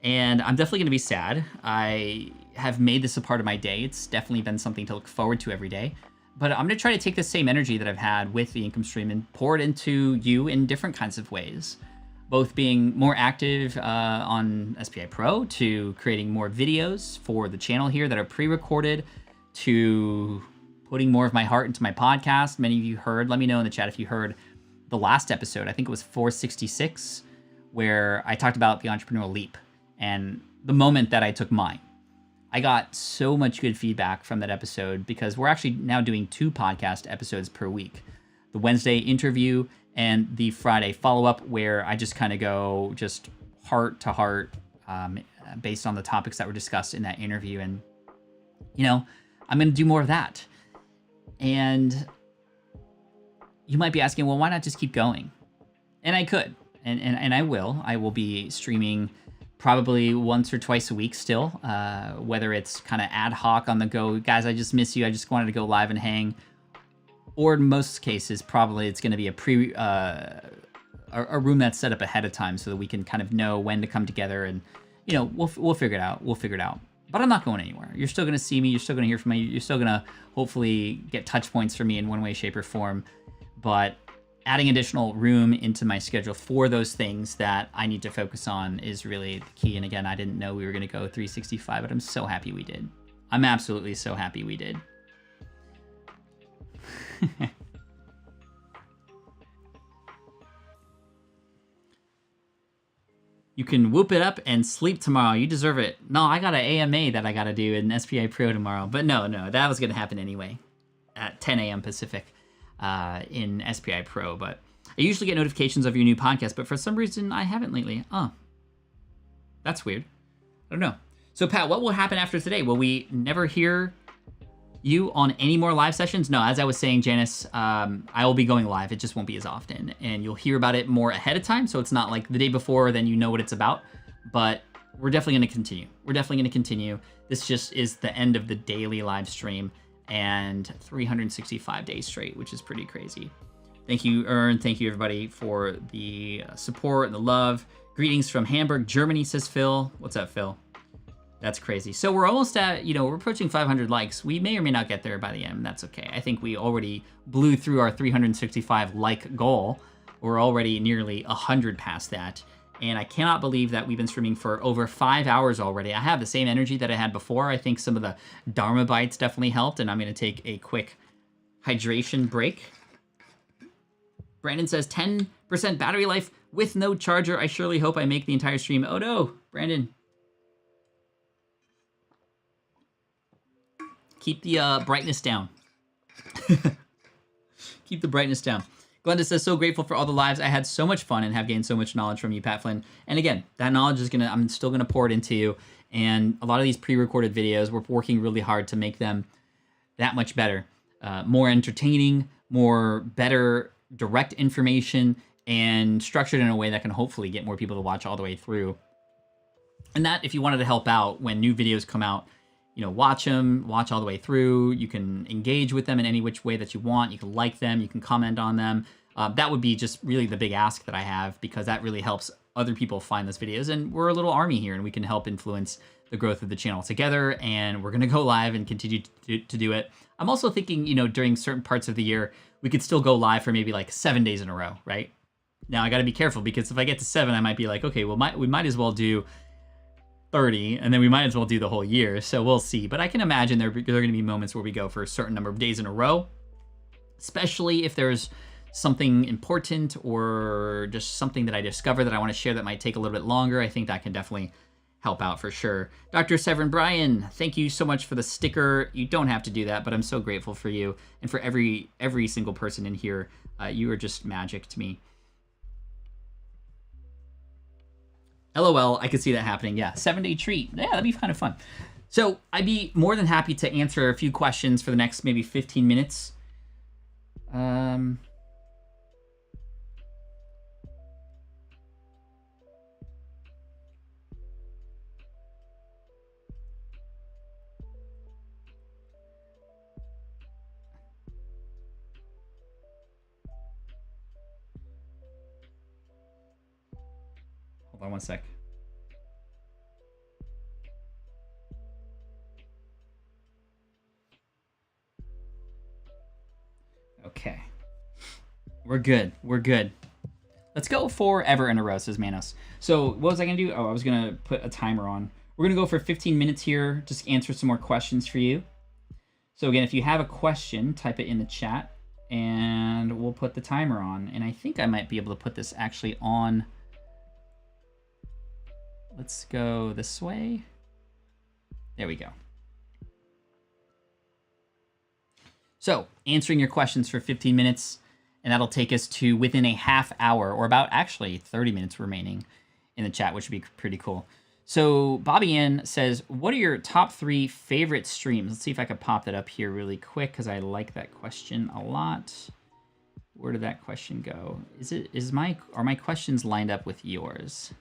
And I'm definitely going to be sad. I have made this a part of my day. It's definitely been something to look forward to every day. But I'm going to try to take the same energy that I've had with the income stream and pour it into you in different kinds of ways. Both being more active on SPI Pro, to creating more videos for the channel here that are pre-recorded, to putting more of my heart into my podcast. Many of you heard, let me know in the chat if you heard the last episode. I think it was 466, where I talked about the entrepreneurial leap and the moment that I took mine. I got so much good feedback from that episode because we're actually now doing 2 podcast episodes per week. The Wednesday interview and the Friday follow-up, where I just kind of go just heart to heart based on the topics that were discussed in that interview. And, I'm going to do more of that. And you might be asking, well, why not just keep going? And I could, and I will. I will be streaming probably once or twice a week still, whether it's kind of ad hoc on the go. Guys, I just miss you. I just wanted to go live and hang. Or in most cases, probably it's going to be a room that's set up ahead of time so that we can kind of know when to come together, and we'll figure it out. We'll figure it out. But I'm not going anywhere. You're still going to see me. You're still going to hear from me. You're still going to hopefully get touch points from me in one way, shape, or form. But adding additional room into my schedule for those things that I need to focus on is really the key. And again, I didn't know we were going to go 365, but I'm so happy we did. I'm absolutely so happy we did. You can whoop it up and sleep tomorrow. You deserve it. No, I got an AMA that I got to do in SPI Pro tomorrow. But no, that was going to happen anyway at 10 a.m. Pacific in SPI Pro. But I usually get notifications of your new podcast, but for some reason I haven't lately. Oh, that's weird. I don't know. So, Pat, what will happen after today? Will we never hear you on any more live sessions? No, as I was saying, Janice, I will be going live. It just won't be as often, and you'll hear about it more ahead of time. So it's not like the day before, then you know what it's about. But we're definitely going to continue. We're definitely going to continue. This just is the end of the daily live stream and 365 days straight, which is pretty crazy. Thank you, Ern. Thank you, everybody, for the support and the love. Greetings from Hamburg, Germany, says Phil. What's up, Phil? That's crazy. So we're almost at, we're approaching 500 likes. We may or may not get there by the end. That's okay. I think we already blew through our 365 like goal. We're already nearly 100 past that. And I cannot believe that we've been streaming for over 5 hours already. I have the same energy that I had before. I think some of the Dharma bites definitely helped, and I'm going to take a quick hydration break. Brandon says 10% battery life with no charger. I surely hope I make the entire stream. Oh no, Brandon. Keep the brightness down. Keep the brightness down. Glenda says, so grateful for all the lives. I had so much fun and have gained so much knowledge from you, Pat Flynn. And again, that knowledge is I'm still gonna pour it into you. And a lot of these pre-recorded videos, we're working really hard to make them that much better. More entertaining, more better direct information, and structured in a way that can hopefully get more people to watch all the way through. And that, if you wanted to help out when new videos come out, watch them, watch all the way through. You can engage with them in any which way that you want. You can like them, you can comment on them. That would be just really the big ask that I have, because that really helps other people find those videos. And we're a little army here, and we can help influence the growth of the channel together. And we're going to go live and continue to do it. I'm also thinking, during certain parts of the year, we could still go live for maybe like 7 days in a row, right? Now, I got to be careful, because if I get to 7, I might be like, okay, well, we might as well do 30, and then we might as well do the whole year. So we'll see. But I can imagine there are going to be moments where we go for a certain number of days in a row, especially if there's something important or just something that I discover that I want to share that might take a little bit longer. I think that can definitely help out for sure. Dr. Severin Bryan, thank you so much for the sticker. You don't have to do that, but I'm so grateful for you and for every single person in here. You are just magic to me. LOL, I could see that happening. Yeah, 7-day treat. Yeah, that'd be kind of fun. So I'd be more than happy to answer a few questions for the next maybe 15 minutes. Hold on one sec. Okay. We're good. We're good. Let's go for ever in a row, says Manos. So what was I going to do? Oh, I was going to put a timer on. We're going to go for 15 minutes here, just answer some more questions for you. So again, if you have a question, type it in the chat, and we'll put the timer on. And I think I might be able to put this actually on. Let's go this way. There we go. So answering your questions for 15 minutes, and that'll take us to within a half hour, or about actually 30 minutes remaining in the chat, which would be pretty cool. So Bobby Ann says, what are your top 3 favorite streams? Let's see if I could pop that up here really quick, because I like that question a lot. Where did that question go? Are my questions lined up with yours?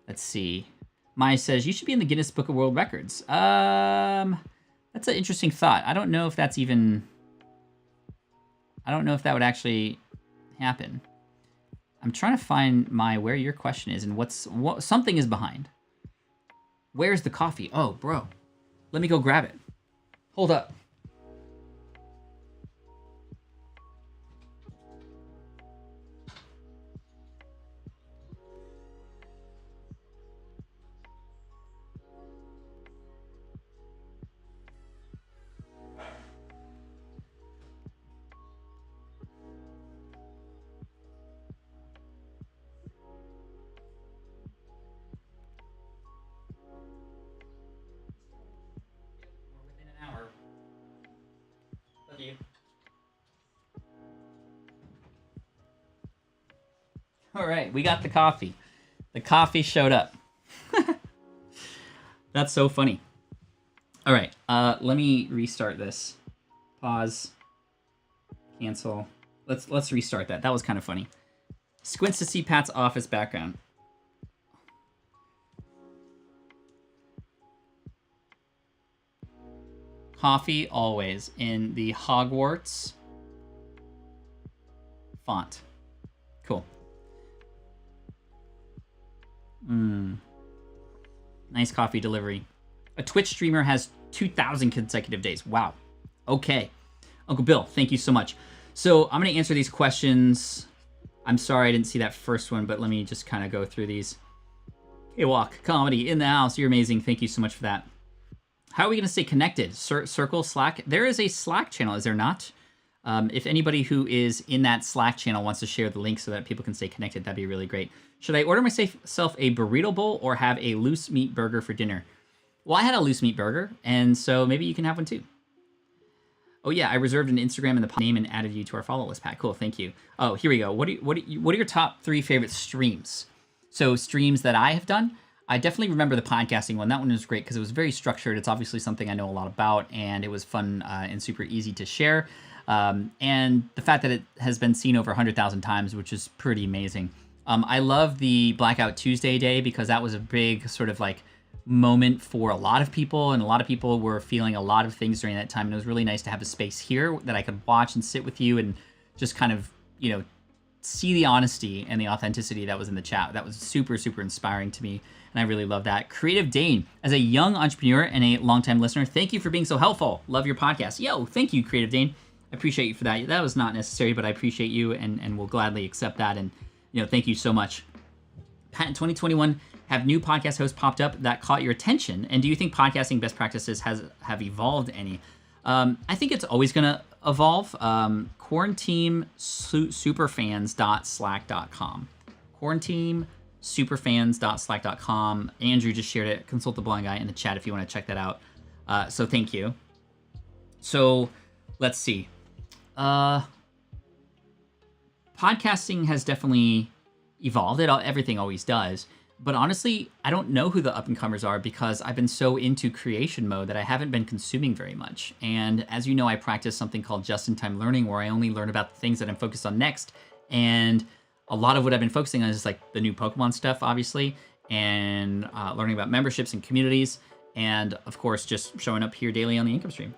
Let's see. Maya says, you should be in the Guinness Book of World Records. That's an interesting thought. I don't know if that's even... I don't know if that would actually happen. I'm trying to find where your question is and what something is behind. Where's the coffee? Oh, bro. Let me go grab it. Hold up. All right, we got the coffee. The coffee showed up. That's so funny. All right, let me restart this. Pause. Cancel. Let's restart that. That was kind of funny. Squints to see Pat's office background. Coffee always in the Hogwarts font. Cool. Nice coffee delivery. A Twitch streamer has 2,000 consecutive days. Wow. Okay. Uncle Bill, thank you so much. So I'm going to answer these questions. I'm sorry I didn't see that first one, but let me just kind of go through these. K-Walk, comedy in the house. You're amazing. Thank you so much for that. How are we going to stay connected? Circle, Slack. There is a Slack channel, is there not? If anybody who is in that Slack channel wants to share the link so that people can stay connected, that'd be really great. Should I order myself a burrito bowl or have a loose meat burger for dinner? Well, I had a loose meat burger, and so maybe you can have one too. Oh yeah, I reserved an Instagram in the name and added you to our follow list, Pat. Cool, thank you. Oh, here we go. What are your top 3 favorite streams? So streams that I have done. I definitely remember the podcasting one. That one was great because it was very structured. It's obviously something I know a lot about, and it was fun and super easy to share. And the fact that it has been seen over 100,000 times, which is pretty amazing. I love the Blackout Tuesday day because that was a big sort of like moment for a lot of people, and a lot of people were feeling a lot of things during that time. And it was really nice to have a space here that I could watch and sit with you and just kind of, you know, see the honesty and the authenticity that was in the chat. That was super, super inspiring to me. And I really love that. Creative Dane, as a young entrepreneur and a longtime listener, thank you for being so helpful. Love your podcast. Yo, thank you, Creative Dane. I appreciate you for that. That was not necessary, but I appreciate you and will gladly accept that. And, you know, thank you so much. Pat, in 2021, have new podcast hosts popped up that caught your attention? And do you think podcasting best practices have evolved any? I think it's always going to evolve. QuarantineSuperfans.slack.com. QuarantineSuperfans.slack.com. Andrew just shared it. Consult the blind guy in the chat if you want to check that out. So thank you. So let's see. Podcasting has definitely evolved. Everything always does. But honestly, I don't know who the up-and-comers are because I've been so into creation mode that I haven't been consuming very much. And as you know, I practice something called just-in-time learning, where I only learn about the things that I'm focused on next. And a lot of what I've been focusing on is like the new Pokemon stuff, obviously, and learning about memberships and communities, and of course, just showing up here daily on the income stream.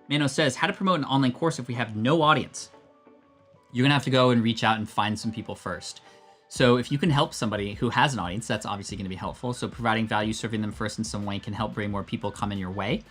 Mano says, how to promote an online course if we have no audience? You're going to have to go and reach out and find some people first. So if you can help somebody who has an audience, that's obviously going to be helpful. So providing value, serving them first in some way can help bring more people coming your way.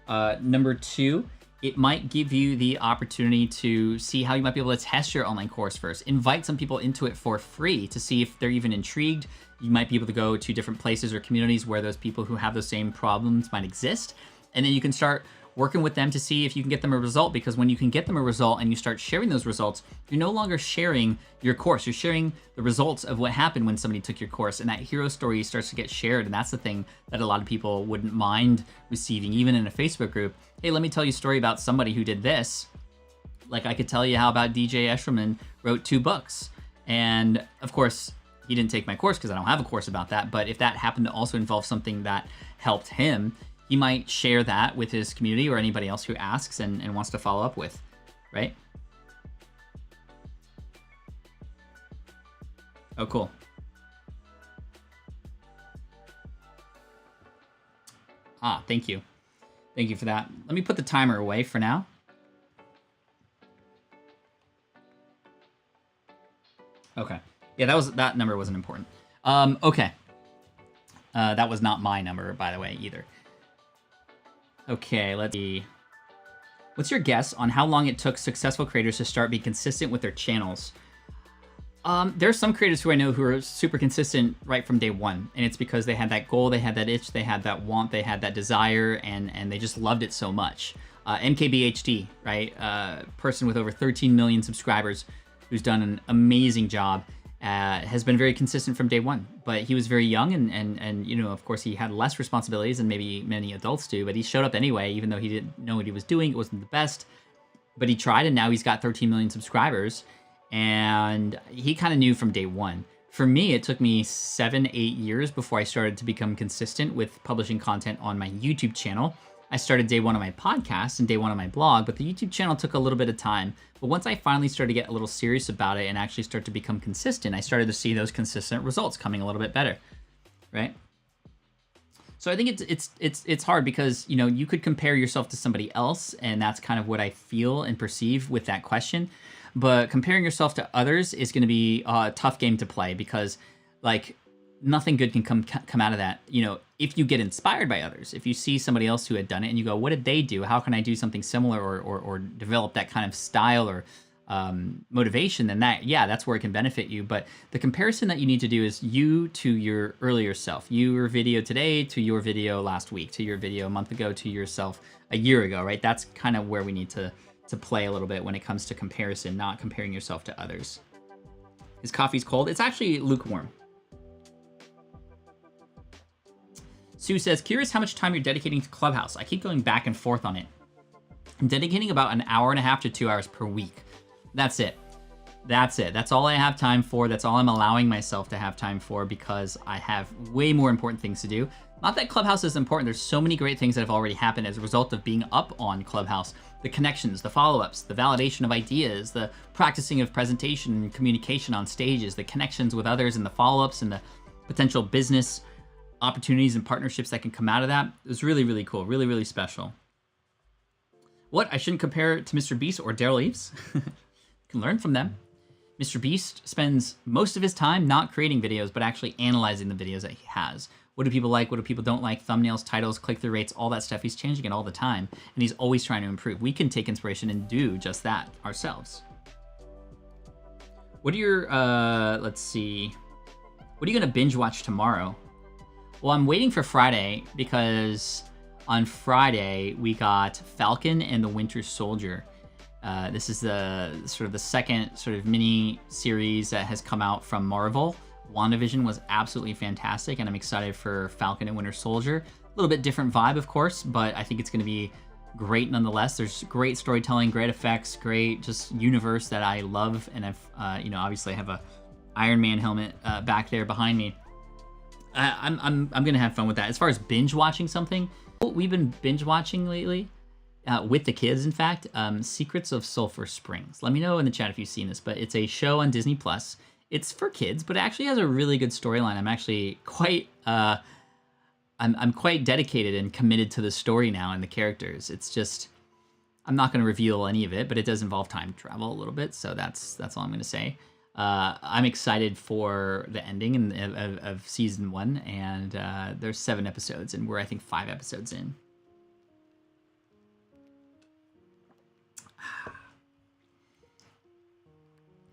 Number 2, it might give you the opportunity to see how you might be able to test your online course first. Invite some people into it for free to see if they're even intrigued. You might be able to go to different places or communities where those people who have those same problems might exist. And then you can start working with them to see if you can get them a result, because when you can get them a result and you start sharing those results, you're no longer sharing your course. You're sharing the results of what happened when somebody took your course, and that hero story starts to get shared. And that's the thing that a lot of people wouldn't mind receiving, even in a Facebook group. Hey, let me tell you a story about somebody who did this. Like I could tell you how about DJ Eshelman wrote 2 books. And of course, he didn't take my course because I don't have a course about that. But if that happened to also involve something that helped him, he might share that with his community or anybody else who asks and wants to follow up with, right? Oh, cool. Ah, thank you. Thank you for that. Let me put the timer away for now. Okay. Yeah, that number wasn't important. Okay. That was not my number, by the way, either. Okay, let's see. What's your guess on how long it took successful creators to start being consistent with their channels? There's some creators who I know who are super consistent right from day one, and it's because they had that goal, they had that itch, they had that want, they had that desire, and they just loved it so much. MKBHD, right? Person with over 13 million subscribers who's done an amazing job. Has been very consistent from day one, but he was very young and you know, of course he had less responsibilities than maybe many adults do, but he showed up anyway, even though he didn't know what he was doing. It wasn't the best, but he tried, and now he's got 13 million subscribers, and he kind of knew from day one. For me, it took me 7-8 years before I started to become consistent with publishing content on my YouTube channel. I started day one on my podcast and day one on my blog, but the YouTube channel took a little bit of time. But once I finally started to get a little serious about it and actually start to become consistent, I started to see those consistent results coming a little bit better, right? So I think it's hard because, you know, you could compare yourself to somebody else, and that's kind of what I feel and perceive with that question. But comparing yourself to others is going to be a tough game to play because, like, nothing good can come out of that. You know, if you get inspired by others, if you see somebody else who had done it and you go, what did they do? How can I do something similar or develop that kind of style or motivation? Then that's where it can benefit you. But the comparison that you need to do is you to your earlier self, your video today to your video last week, to your video a month ago, to yourself a year ago, right? That's kind of where we need to play a little bit when it comes to comparison, not comparing yourself to others. His coffee's cold. It's actually lukewarm. Sue says, curious how much time you're dedicating to Clubhouse. I keep going back and forth on it. I'm dedicating about an hour and a half to 2 hours per week. That's it. That's it. That's all I have time for. That's all I'm allowing myself to have time for because I have way more important things to do. Not that Clubhouse is important. There's so many great things that have already happened as a result of being up on Clubhouse. The connections, the follow-ups, the validation of ideas, the practicing of presentation and communication on stages, the connections with others and the follow-ups and the potential business opportunities and partnerships that can come out of that. It was really, really cool. Really, really special. What? I shouldn't compare it to Mr. Beast or Daryl Eves? You can learn from them. Mr. Beast spends most of his time not creating videos, but actually analyzing the videos that he has. What do people like? What do people don't like? Thumbnails, titles, click-through rates, all that stuff. He's changing it all the time, and he's always trying to improve. We can take inspiration and do just that ourselves. What are your, let's see. What are you going to binge watch tomorrow? Well, I'm waiting for Friday because on Friday we got Falcon and the Winter Soldier. This is the second sort of mini series that has come out from Marvel. WandaVision was absolutely fantastic, and I'm excited for Falcon and Winter Soldier. A little bit different vibe, of course, but I think it's going to be great nonetheless. There's great storytelling, great effects, great just universe that I love, and I've, obviously I have a Iron Man helmet back there behind me. I'm gonna have fun with that. As far as binge watching something, we've been binge watching lately with the kids. In fact, Secrets of Sulphur Springs. Let me know in the chat if you've seen this, but it's a show on Disney Plus. It's for kids, but it actually has a really good storyline. I'm actually quite I'm quite dedicated and committed to the story now and the characters. It's just, I'm not going to reveal any of it, but it does involve time travel a little bit, so that's all I'm going to say. I'm excited for the ending of season 1, and there's 7 episodes, and we're, I think, 5 episodes in.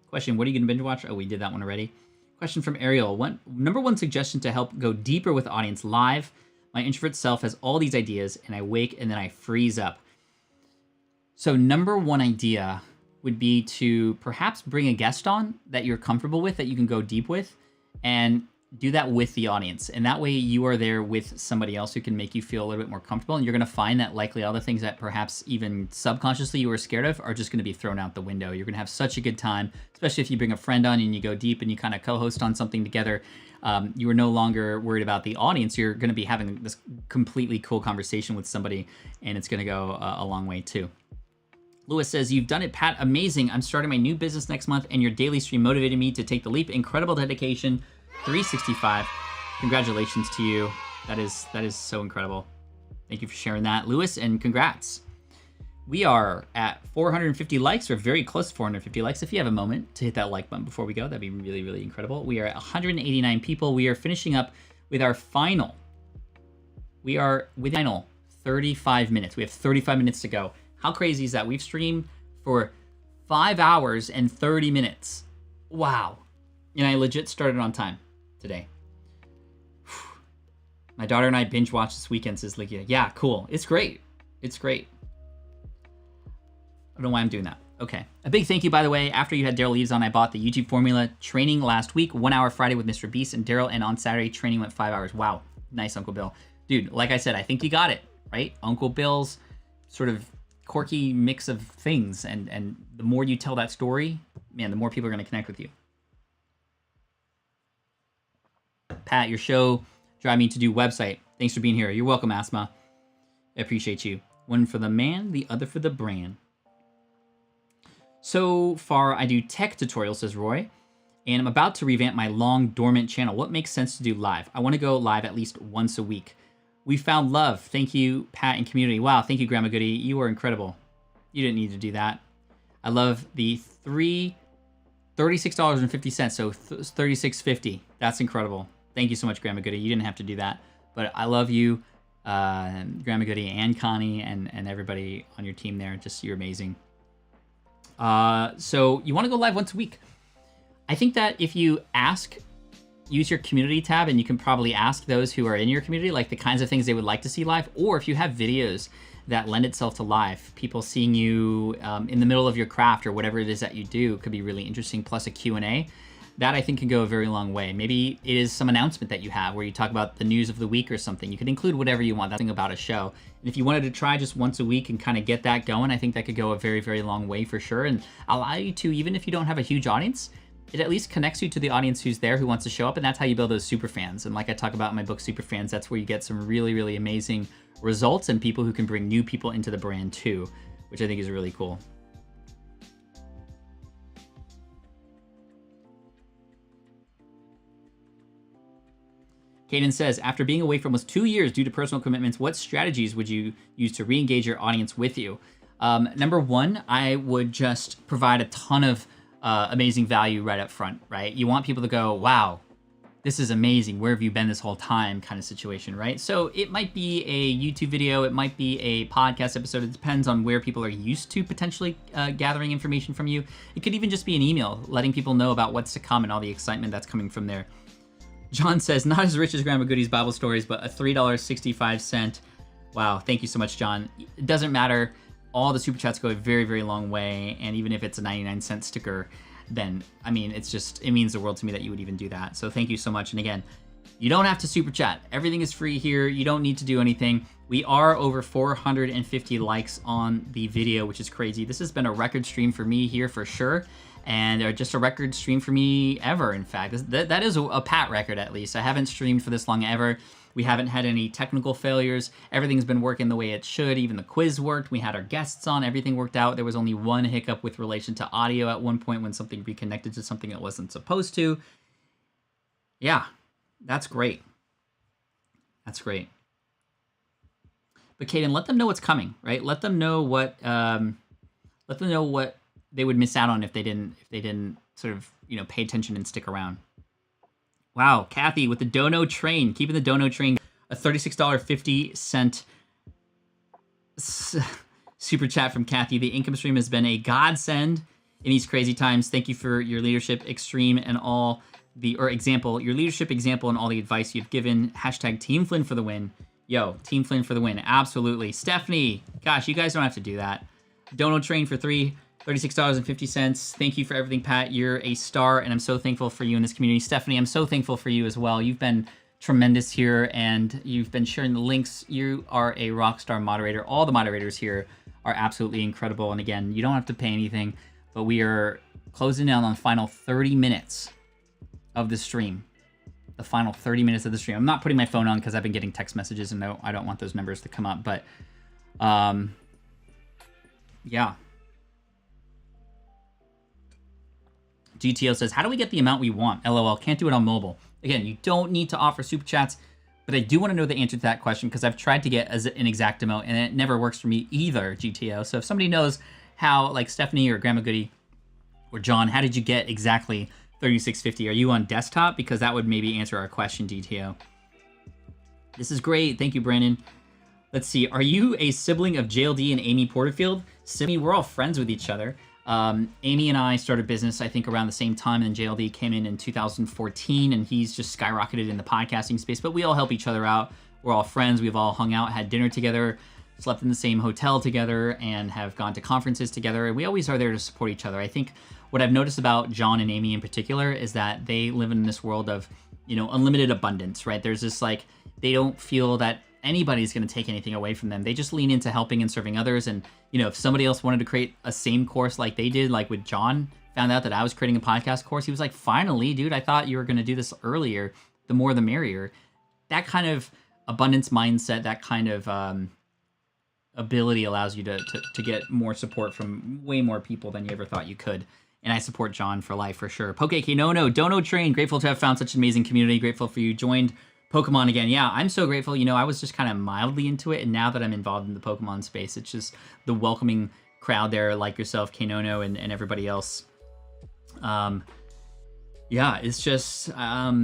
Question, what are you going to binge watch? Oh, we did that one already. Question from Ariel. Number one suggestion to help go deeper with audience live. My introvert self has all these ideas, and I wake and then I freeze up. So number one idea would be to perhaps bring a guest on that you're comfortable with, that you can go deep with, and do that with the audience. And that way you are there with somebody else who can make you feel a little bit more comfortable. And you're going to find that likely other things that perhaps even subconsciously you were scared of are just going to be thrown out the window. You're going to have such a good time, especially if you bring a friend on and you go deep and you kind of co-host on something together. You are no longer worried about the audience. You're going to be having this completely cool conversation with somebody, and it's going to go a long way too. Lewis says, you've done it, Pat. Amazing. I'm starting my new business next month, and your daily stream motivated me to take the leap. Incredible dedication. 365. Congratulations to you. That is so incredible. Thank you for sharing that, Lewis, and congrats. We are at 450 likes. We're very close to 450 likes. If you have a moment to hit that like button before we go, that'd be really, really incredible. We are at 189 people. We are finishing up with our final. We are with final 35 minutes. We have 35 minutes to go. How crazy is that? We've streamed for 5 hours and 30 minutes. Wow. And I legit started on time today. My daughter and I binge watched this weekend, says Ligia. Yeah, cool. It's great. It's great. I don't know why I'm doing that. Okay. A big thank you, by the way. After you had Daryl Eves on, I bought the YouTube formula training last week. 1 hour Friday with Mr. Beast and Daryl, and on Saturday, training went 5 hours. Wow. Nice, Uncle Bill. Dude, like I said, I think you got it, right? Uncle Bill's sort of quirky mix of things, and the more you tell that story, man, the more people are going to connect with you. Pat, your show drive me to do website. Thanks for being here. You're welcome, Asma. I appreciate you. One for the man, the other for the brand. So far, I do tech tutorials, says Roy, and I'm about to revamp my long dormant channel. What makes sense to do live? I want to go live at least once a week. We found love. Thank you, Pat and community. Wow, thank you, Grandma Goody. You are incredible. You didn't need to do that. I love the $36.50, so $36.50. That's incredible. Thank you so much, Grandma Goody. You didn't have to do that, but I love you, Grandma Goody and Connie and everybody on your team there. Just, you're amazing. So you want to go live once a week. I think that if you use your community tab, and you can probably ask those who are in your community, like the kinds of things they would like to see live, or if you have videos that lend itself to live, people seeing you in the middle of your craft or whatever it is that you do could be really interesting, plus a Q&A. That I think can go a very long way. Maybe it is some announcement that you have where you talk about the news of the week or something. You could include whatever you want. That's the thing about a show. And if you wanted to try just once a week and kind of get that going, I think that could go a very, very long way for sure, and allow you to, even if you don't have a huge audience, it at least connects you to the audience who's there, who wants to show up, and that's how you build those super fans. And like I talk about in my book, Super Fans, that's where you get some really, really amazing results and people who can bring new people into the brand too, which I think is really cool. Kaden says, after being away for almost 2 years due to personal commitments, what strategies would you use to re-engage your audience with you? Number one, I would just provide a ton of amazing value right up front, right? You want people to go, wow, this is amazing. Where have you been this whole time kind of situation, right? So it might be a YouTube video. It might be a podcast episode. It depends on where people are used to potentially gathering information from you. It could even just be an email, letting people know about what's to come and all the excitement that's coming from there. John says, not as rich as Grandma Goody's Bible stories, but a $3.65. Wow, thank you so much, John. It doesn't matter. All the super chats go a very, very long way. And even if it's a 99-cent sticker, then, I mean, it means the world to me that you would even do that. So thank you so much. And again, you don't have to super chat. Everything is free here. You don't need to do anything. We are over 450 likes on the video, which is crazy. This has been a record stream for me here for sure. And just a record stream for me ever, in fact. That is a Pat record, at least. I haven't streamed for this long ever. We haven't had any technical failures. Everything's been working the way it should. Even the quiz worked. We had our guests on. Everything worked out. There was only one hiccup with relation to audio at one point when something reconnected to something it wasn't supposed to. Yeah, that's great. That's great. But Kaden, let them know what's coming, right? Let them know what they would miss out on if they didn't sort of, pay attention and stick around. Wow, Kathy with the Dono Train, keeping the Dono Train, a $36.50 super chat from Kathy. The income stream has been a godsend in these crazy times. Thank you for your leadership extreme and your leadership example and all the advice you've given. Hashtag Team Flynn for the win. Yo, Team Flynn for the win. Absolutely. Stephanie, gosh, you guys don't have to do that. Dono Train for $36.50. Thank you for everything, Pat. You're a star, and I'm so thankful for you in this community. Stephanie, I'm so thankful for you as well. You've been tremendous here, and you've been sharing the links. You are a rock star moderator. All the moderators here are absolutely incredible. And again, you don't have to pay anything, but we are closing down on the final 30 minutes of the stream. The final 30 minutes of the stream. I'm not putting my phone on because I've been getting text messages, and no, I don't want those numbers to come up, but yeah. GTO says, how do we get the amount we want? LOL, can't do it on mobile. Again, you don't need to offer super chats, but I do want to know the answer to that question because I've tried to get an exact amount and it never works for me either, GTO. So if somebody knows how, like Stephanie or Grandma Goody or John, how did you get exactly $36.50? Are you on desktop? Because that would maybe answer our question, GTO. This is great. Thank you, Brandon. Let's see. Are you a sibling of JLD and Amy Porterfield? Simi, we're all friends with each other. Amy and I started business, I think, around the same time, and JLD came in 2014, and he's just skyrocketed in the podcasting space. But we all help each other out. We're all friends. We've all hung out, had dinner together, slept in the same hotel together, and have gone to conferences together. And we always are there to support each other. I think what I've noticed about John and Amy in particular is that they live in this world of, unlimited abundance, right? There's this, they don't feel that anybody's going to take anything away from them. They just lean into helping and serving others. And, you know, if somebody else wanted to create a same course like they did, like with John, found out that I was creating a podcast course, he was like, finally, dude, I thought you were going to do this earlier. The more the merrier. That kind of abundance mindset, that kind of ability allows you to get more support from way more people than you ever thought you could. And I support John for life for sure. Pokeke no Dono Train, grateful to have found such an amazing community. Grateful for you joined Pokemon again. Yeah, I'm so grateful. You know, I was just kind of mildly into it, and now that I'm involved in the Pokemon space, it's just the welcoming crowd there, like yourself, Kenono, and everybody else. Yeah, it's just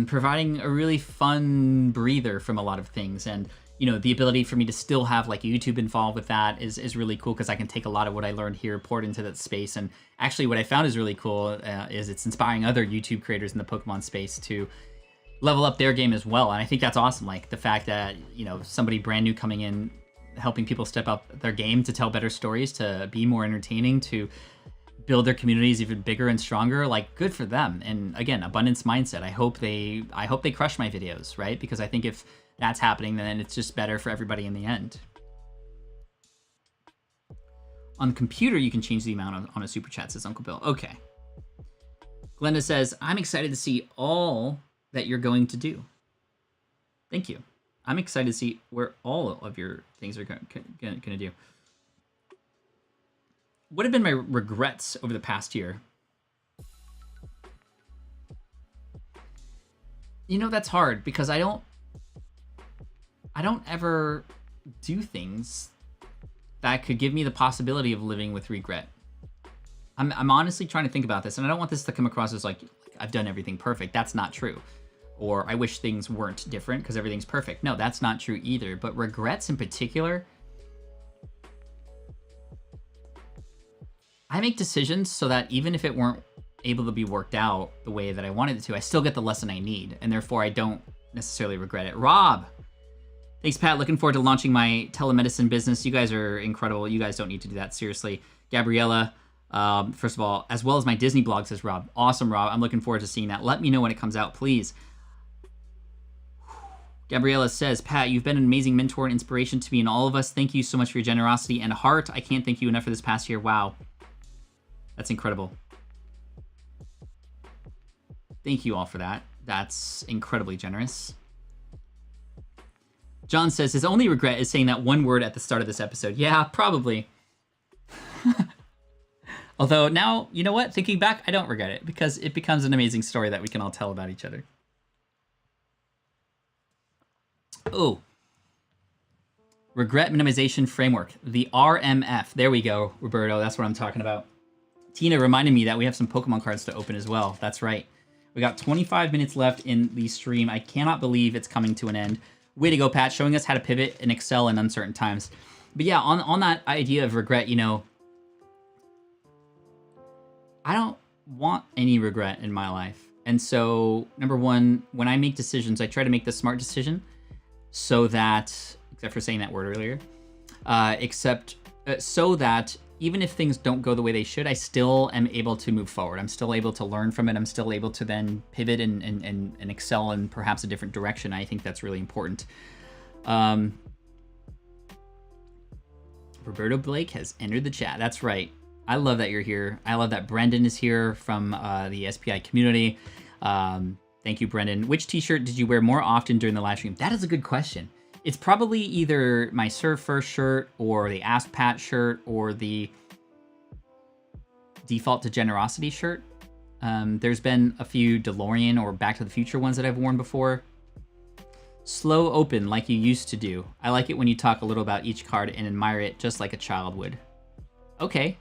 providing a really fun breather from a lot of things. And, you know, the ability for me to still have like YouTube involved with that is really cool, because I can take a lot of what I learned here, pour it into that space. And actually what I found is really cool is it's inspiring other YouTube creators in the Pokemon space to level up their game as well. And I think that's awesome. Like the fact that, you know, somebody brand new coming in, helping people step up their game to tell better stories, to be more entertaining, to build their communities even bigger and stronger. Like, good for them. And again, abundance mindset. I hope they crush my videos, right? Because I think if that's happening, then it's just better for everybody in the end. On the computer, you can change the amount on a super chat, says Uncle Bill. Okay. Glenda says, I'm excited to see all that you're going to do. Thank you. I'm excited to see where all of your things are going to do. What have been my regrets over the past year? You know, that's hard, because I don't ever do things that could give me the possibility of living with regret. I'm honestly trying to think about this, and I don't want this to come across as like I've done everything perfect. That's not true. Or I wish things weren't different because everything's perfect. No, that's not true either. But regrets in particular, I make decisions so that even if it weren't able to be worked out the way that I wanted it to, I still get the lesson I need, and therefore I don't necessarily regret it. Rob! Thanks, Pat. Looking forward to launching my telemedicine business. You guys are incredible. You guys don't need to do that, seriously. Gabriella, first of all, as well as my Disney blog, says Rob. Awesome, Rob. I'm looking forward to seeing that. Let me know when it comes out, please. Gabriella says, Pat, you've been an amazing mentor and inspiration to me and all of us. Thank you so much for your generosity and heart. I can't thank you enough for this past year. Wow. That's incredible. Thank you all for that. That's incredibly generous. John says his only regret is saying that one word at the start of this episode. Yeah, probably. Although now, you know what? Thinking back, I don't regret it, because it becomes an amazing story that we can all tell about each other. Oh. Regret minimization framework. The RMF. There we go, Roberto. That's what I'm talking about. Tina reminded me that we have some Pokemon cards to open as well. That's right. We got 25 minutes left in the stream. I cannot believe it's coming to an end. Way to go, Pat, showing us how to pivot and excel in uncertain times. But yeah, on that idea of regret, you know, I don't want any regret in my life. And so, number one, when I make decisions, I try to make the smart decision so that, except for saying that word earlier, so that even if things don't go the way they should, I still am able to move forward. I'm still able to learn from it. I'm still able to then pivot and excel in perhaps a different direction. I think that's really important. Roberto Blake has entered the chat. That's right. I love that you're here. I love that Brendan is here from the SPI community. Thank you, Brendan. Which t-shirt did you wear more often during the live stream? That is a good question. It's probably either my Serve First shirt or the Ask Pat shirt or the Default to Generosity shirt. There's been a few DeLorean or Back to the Future ones that I've worn before. Slow open like you used to do. I like it when you talk a little about each card and admire it just like a child would. Okay,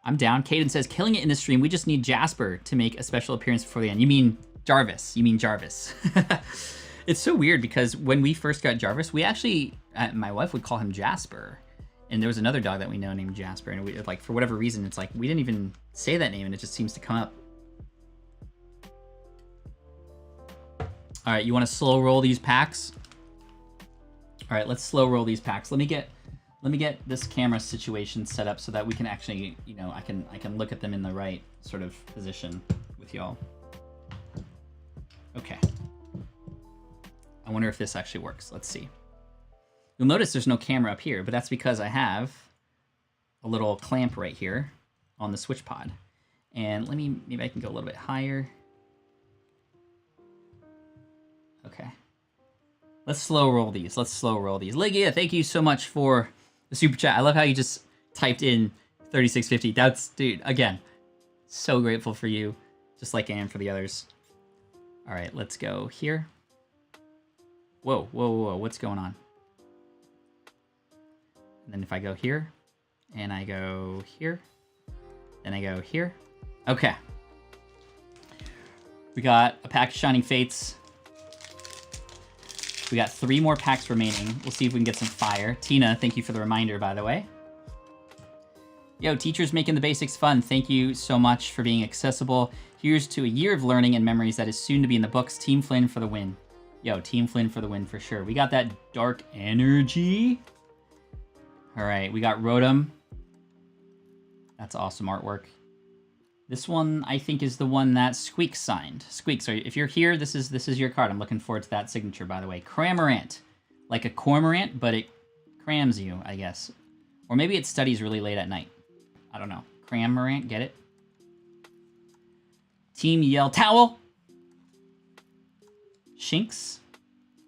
I'm down. Caden says, killing it in the stream. We just need Jasper to make a special appearance before the end. You mean Jarvis. You mean Jarvis. It's so weird because when we first got Jarvis, we actually, my wife would call him Jasper. And there was another dog that we know named Jasper. And we, like, for whatever reason, it's like, we didn't even say that name and it just seems to come up. All right, you want to slow roll these packs? All right, let's slow roll these packs. Let me get this camera situation set up so that we can actually, you know, I can look at them in the right sort of position with y'all. Okay. I wonder if this actually works. Let's see. You'll notice there's no camera up here, but that's because I have a little clamp right here on the switch pod. And maybe I can go a little bit higher. Okay. Let's slow roll these. Ligia, thank you so much for the super chat. I love how you just typed in 3650. That's, dude, again, so grateful for you, just like I am for the others. All right, let's go here. Whoa, what's going on? And then if I go here, and I go here, then I go here. Okay. We got a pack of Shining Fates. We got 3 more packs remaining. We'll see if we can get some fire. Tina, thank you for the reminder, by the way. Yo, teachers making the basics fun. Thank you so much for being accessible. Here's to a year of learning and memories that is soon to be in the books. Team Flynn for the win. Yo, Team Flynn for the win for sure. We got that dark energy. All right, we got Rotom. That's awesome artwork. This one, I think, is the one that Squeak signed. Squeak, so if you're here, this is your card. I'm looking forward to that signature, by the way. Cramorant. Like a cormorant, but it crams you, I guess. Or maybe it studies really late at night. I don't know. Cramorant, get it? Team Yell Towel. Shinx.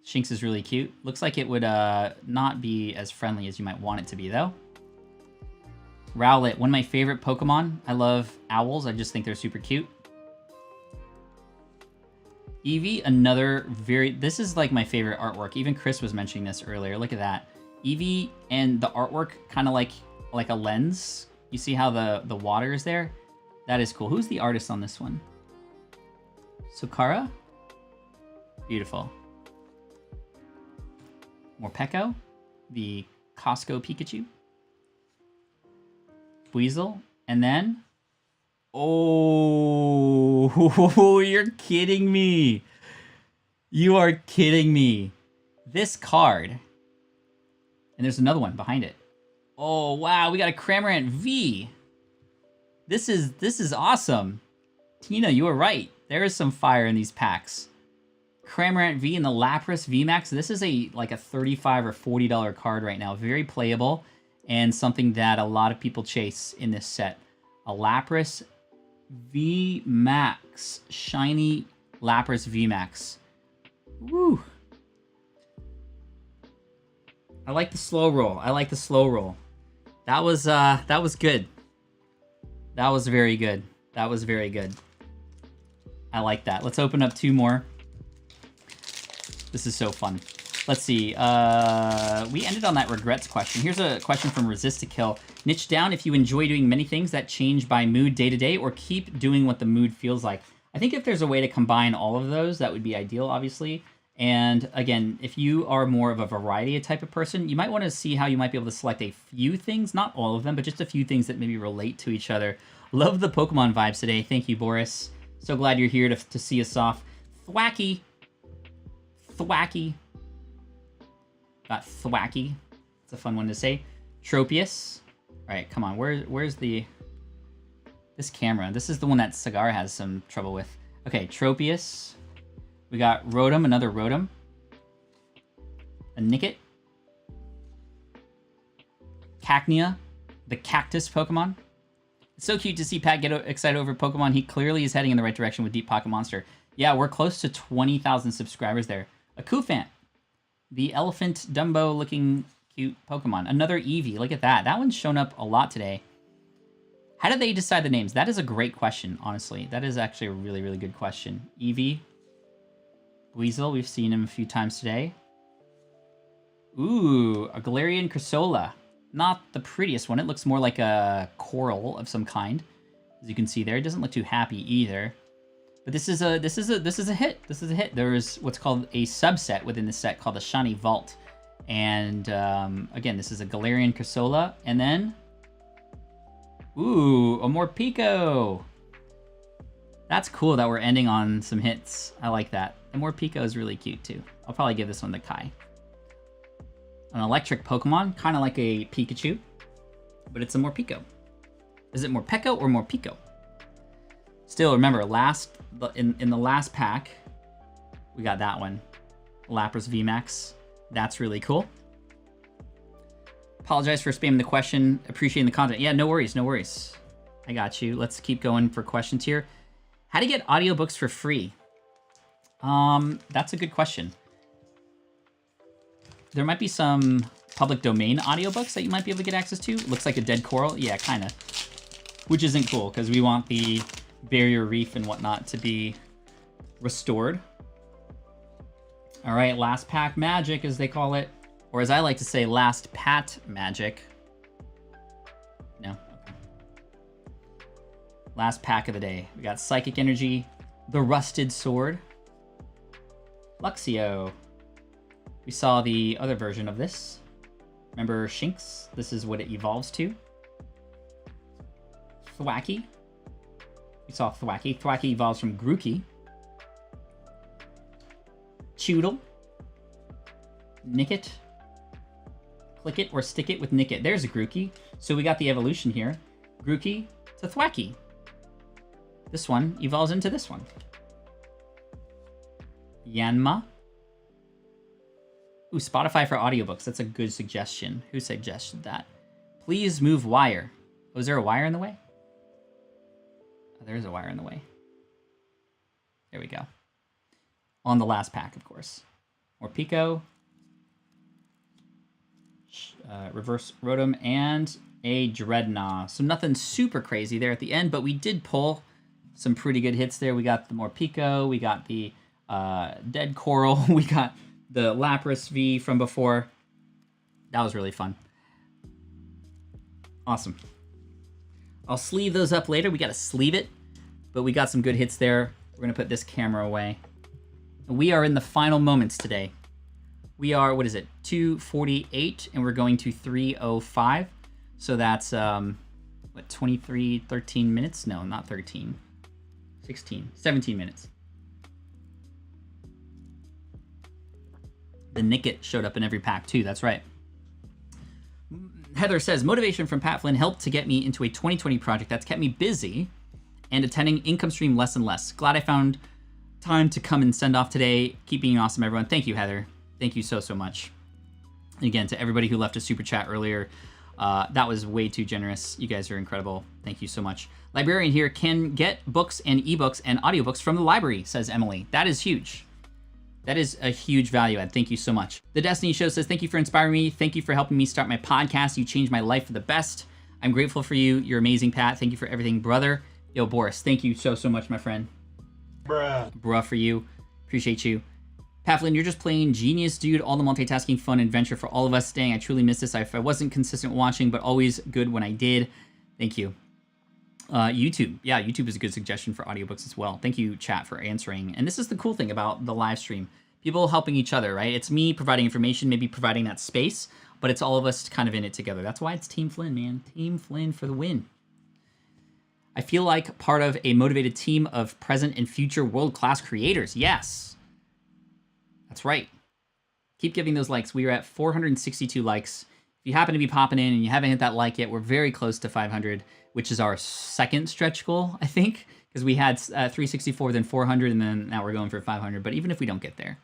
Shinx is really cute. Looks like it would not be as friendly as you might want it to be, though. Rowlet, one of my favorite Pokemon. I love owls. I just think they're super cute. Eevee, another very... This is like my favorite artwork. Even Chris was mentioning this earlier. Look at that. Eevee and the artwork kind of like a lens. You see how the water is there? That is cool. Who's the artist on this one? Sukara? Beautiful. Morpeko, the Costco Pikachu. Weasel, and then... Oh, you're kidding me. You are kidding me. This card. And there's another one behind it. Oh, wow, we got a Cramorant V. This is awesome. Tina, you were right. There is some fire in these packs. Cramorant V and the Lapras VMAX. This is like a $35 or $40 card right now. Very playable and something that a lot of people chase in this set. A Lapras VMAX. Shiny Lapras VMAX. Woo. I like the slow roll. That was good. That was very good. I like that. Let's open up 2 more. This is so fun. Let's see. We ended on that regrets question. Here's a question from Resist to Kill. Niche down if you enjoy doing many things that change by mood day to day, or keep doing what the mood feels like. I think if there's a way to combine all of those, that would be ideal, obviously. And again, if you are more of a variety type of person, you might want to see how you might be able to select a few things, not all of them, but just a few things that maybe relate to each other. Love the Pokemon vibes today. Thank you, Boris. So glad you're here to see us off. Thwacky. Got Thwacky. It's a fun one to say. Tropius. All right, come on. Where's this camera? This is the one that Cigar has some trouble with. Okay, Tropius. We got Rotom, another Rotom. A Nickit. Cacnea, the cactus Pokemon. It's so cute to see Pat get excited over Pokemon. He clearly is heading in the right direction with Deep Pocket Monster. Yeah, we're close to 20,000 subscribers there. A Koufant. The elephant Dumbo looking cute Pokemon. Another Eevee. Look at that. That one's shown up a lot today. How did they decide the names? That is a great question, honestly. That is actually a really, really good question. Eevee. Weasel. We've seen him a few times today. Ooh, a Galarian Crasola. Not the prettiest one. It looks more like a coral of some kind. As you can see there. It doesn't look too happy either. But this is a hit. This is a hit. There is what's called a subset within the set called the Shiny Vault. And again, this is a Galarian Crasola. And then, ooh, a Morpeko. That's cool that we're ending on some hits. I like that. The Morpeko is really cute too. I'll probably give this one to Kai. An electric Pokemon, kind of like a Pikachu, but it's a Morpeko. Is it Morpeko or Morpeko? Still, remember, in the last pack, we got that one. Lapras VMAX. That's really cool. Apologize for spamming the question. Appreciating the content. Yeah, no worries, no worries. I got you. Let's keep going for questions here. How to get audiobooks for free? That's a good question. There might be some public domain audiobooks that you might be able to get access to. Looks like a dead coral. Yeah, kind of. Which isn't cool, because we want the barrier reef and whatnot to be restored. All right, last pack magic, as they call it. Or as I like to say, last pat magic. No? Okay. Last pack of the day. We got Psychic Energy, the Rusted Sword, Luxio. We saw the other version of this. Remember Shinx? This is what it evolves to. Thwacky. We saw Thwacky. Thwacky evolves from Grookey. Choodle. Nickit. Click it or stick it with Nickit. There's a Grookey. So we got the evolution here. Grookey to Thwacky. This one evolves into this one. Yanma. Ooh, Spotify for audiobooks. That's a good suggestion. Who suggested that? Please move wire. Oh, is there a wire in the way? Oh, there is a wire in the way. There we go. On the last pack, of course. More Pico. Reverse Rotom, and a Dreadnought. So nothing super crazy there at the end, but we did pull some pretty good hits there. We got the more Pico, we got the Dead Coral, we got the Lapras V from before. That was really fun. Awesome. I'll sleeve those up later. We got to sleeve it, but we got some good hits there. We're going to put this camera away. We are in the final moments today. We are, what is it, 2:48, and we're going to 3:05. So that's, what, 23, 13 minutes? No, not 13. 16, 17 minutes. The Nickit showed up in every pack, too. That's right. Heather says, motivation from Pat Flynn helped to get me into a 2020 project that's kept me busy and attending income stream less and less. Glad I found time to come and send off today. Keep being awesome, everyone. Thank you, Heather. Thank you so, so much. And again, to everybody who left a super chat earlier, that was way too generous. You guys are incredible. Thank you so much. Librarian here can get books and ebooks and audiobooks from the library, says Emily. That is huge. That is a huge value add. Thank you so much. The Destiny Show says, thank you for inspiring me. Thank you for helping me start my podcast. You changed my life for the best. I'm grateful for you. You're amazing, Pat. Thank you for everything, brother. Yo, Boris, thank you so, so much, my friend. Bruh for you. Appreciate you. Pat Flynn, you're just plain genius, dude. All the multitasking, fun, adventure for all of us. Dang, I truly miss this. I wasn't consistent watching, but always good when I did. Thank you. YouTube. Yeah, YouTube is a good suggestion for audiobooks as well. Thank you, chat, for answering. And this is the cool thing about the live stream. People helping each other, right? It's me providing information, maybe providing that space, but it's all of us kind of in it together. That's why it's Team Flynn, man. Team Flynn for the win. I feel like part of a motivated team of present and future world-class creators. Yes. That's right. Keep giving those likes. We are at 462 likes. If you happen to be popping in and you haven't hit that like yet, we're very close to 500, which is our second stretch goal, I think, because we had 364, then 400, and then now we're going for 500. But even if we don't get there,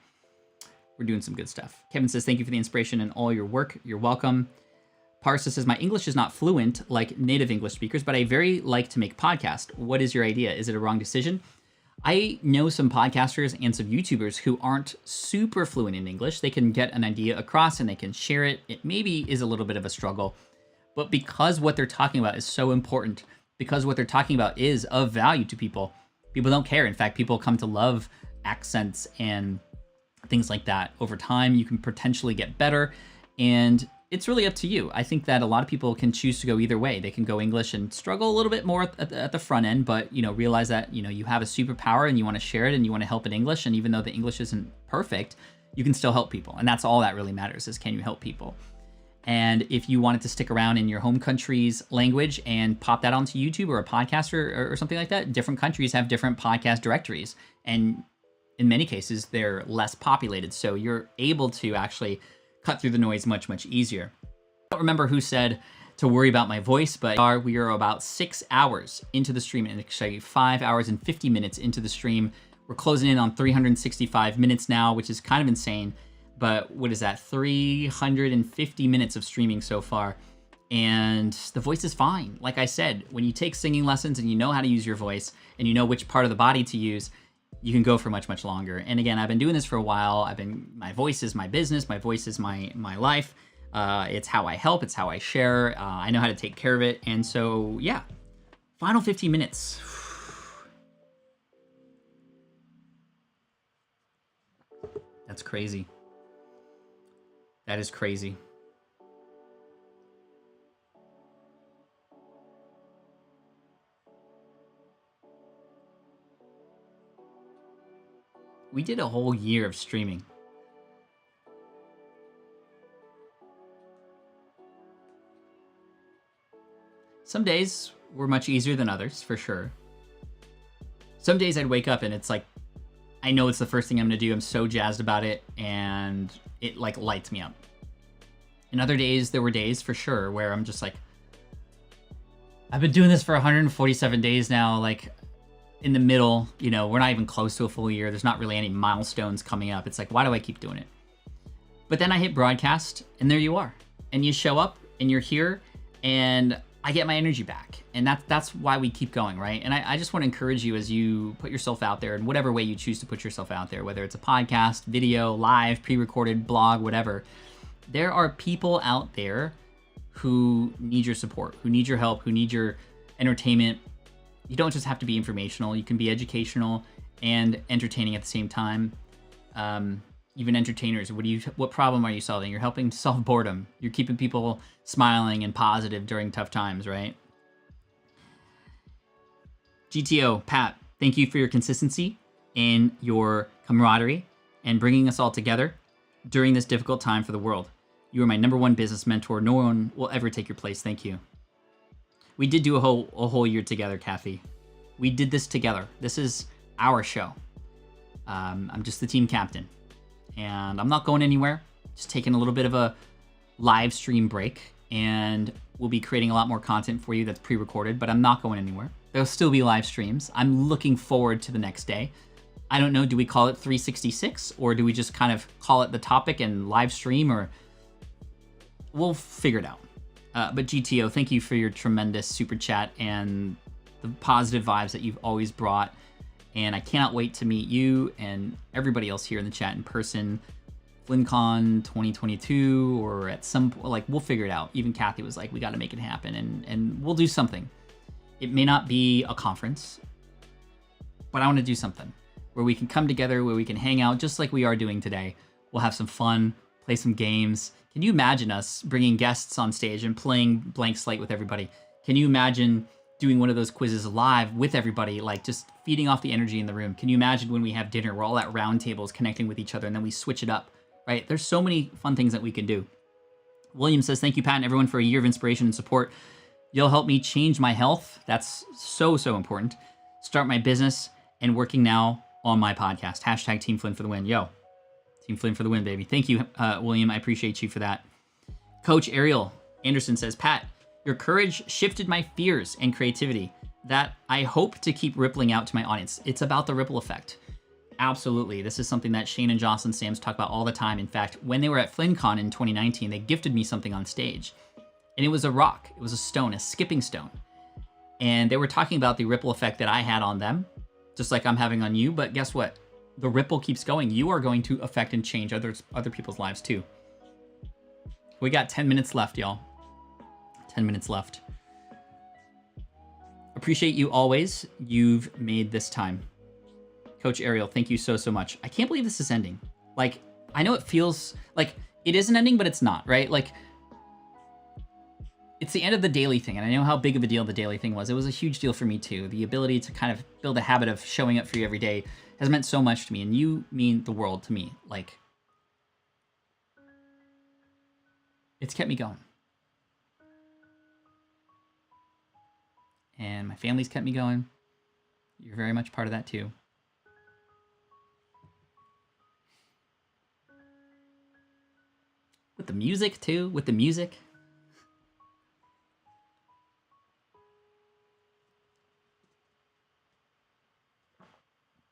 we're doing some good stuff. Kevin says, thank you for the inspiration and all your work. You're welcome. Parsa says, my English is not fluent like native English speakers, but I very like to make podcasts. What is your idea? Is it a wrong decision? I know some podcasters and some YouTubers who aren't super fluent in English. They can get an idea across and they can share it. It maybe is a little bit of a struggle, but because what they're talking about is so important, because what they're talking about is of value to people, people don't care. In fact, people come to love accents and things like that. Over time, you can potentially get better, and it's really up to you. I think that a lot of people can choose to go either way. They can go English and struggle a little bit more at the front end, but realize that you have a superpower and you want to share it and you want to help in English. And even though the English isn't perfect, you can still help people. And that's all that really matters, is can you help people? And if you wanted to stick around in your home country's language and pop that onto YouTube or a podcast or something like that, different countries have different podcast directories. And in many cases, they're less populated. So you're able to actually cut through the noise much, much easier. I don't remember who said to worry about my voice, but we are about 6 hours into the stream, and actually 5 hours and 50 minutes into the stream. We're closing in on 365 minutes now, which is kind of insane. but what is that? 350 minutes of streaming so far. And the voice is fine. Like I said, when you take singing lessons and you know how to use your voice and you know which part of the body to use, you can go for much, much longer. And again, I've been doing this for a while. My voice is my business. My voice is my life. It's how I help. It's how I share. I know how to take care of it. And so, yeah, final 15 minutes. That's crazy. That is crazy. We did a whole year of streaming. Some days were much easier than others, for sure. Some days I'd wake up and it's like, I know it's the first thing I'm gonna do. I'm so jazzed about it, and it like lights me up. And other days, there were days for sure where I'm just like, I've been doing this for 147 days now, like in the middle, you know, we're not even close to a full year. There's not really any milestones coming up. It's like, why do I keep doing it? But then I hit broadcast and there you are. And you show up and you're here and I get my energy back. And that's why we keep going, right? And I just want to encourage you as you put yourself out there in whatever way you choose to put yourself out there, whether it's a podcast, video, live, pre-recorded, blog, whatever. There are people out there who need your support, who need your help, who need your entertainment. You don't just have to be informational. You can be educational and entertaining at the same time. Even entertainers, what problem are you solving? You're helping to solve boredom. You're keeping people smiling and positive during tough times, right? GTO, Pat, thank you for your consistency and your camaraderie and bringing us all together during this difficult time for the world. You are my #1 business mentor. No one will ever take your place. Thank you. We did do a whole year together, Kathy. We did this together. This is our show. I'm just the team captain. And I'm not going anywhere. Just taking a little bit of a live stream break. And we'll be creating a lot more content for you that's pre-recorded, but I'm not going anywhere. There'll still be live streams. I'm looking forward to the next day. I don't know, do we call it 366? Or do we just kind of call it the topic and live stream? Or we'll figure it out. But GTO, thank you for your tremendous super chat and the positive vibes that you've always brought. And I cannot wait to meet you and everybody else here in the chat in person. FlynnCon 2022 or at some point, like we'll figure it out. Even Kathy was like, we got to make it happen and we'll do something. It may not be a conference, but I want to do something where we can come together, where we can hang out just like we are doing today. We'll have some fun, play some games. Can you imagine us bringing guests on stage and playing blank slate with everybody? Can you imagine doing one of those quizzes live with everybody, like just feeding off the energy in the room? Can you imagine when we have dinner, we're all at round tables connecting with each other and then we switch it up, right? There's so many fun things that we can do. William says, thank you, Pat, and everyone for a year of inspiration and support. You'll help me change my health. That's so, so important. Start my business and working now on my podcast. Hashtag Team Flynn for the win. Yo, Team Flynn for the win, baby. Thank you, William. I appreciate you for that. Coach Ariel Anderson says, Pat, your courage shifted my fears and creativity that I hope to keep rippling out to my audience. It's about the ripple effect. Absolutely. This is something that Shane and Jocelyn Sams talk about all the time. In fact, when they were at FlynnCon in 2019, they gifted me something on stage. And it was a rock. It was a stone, a skipping stone. And they were talking about the ripple effect that I had on them, just like I'm having on you. But guess what? The ripple keeps going. You are going to affect and change other people's lives too. We got 10 minutes left, y'all. 10 minutes left. Appreciate you always. You've made this time. Coach Ariel, thank you so, so much. I can't believe this is ending. Like, I know it feels like it is an ending, but it's not, right? Like, it's the end of the daily thing. And I know how big of a deal the daily thing was. It was a huge deal for me too. The ability to kind of build a habit of showing up for you every day has meant so much to me. And you mean the world to me. Like, it's kept me going. And my family's kept me going. You're very much part of that too. With the music too, with the music.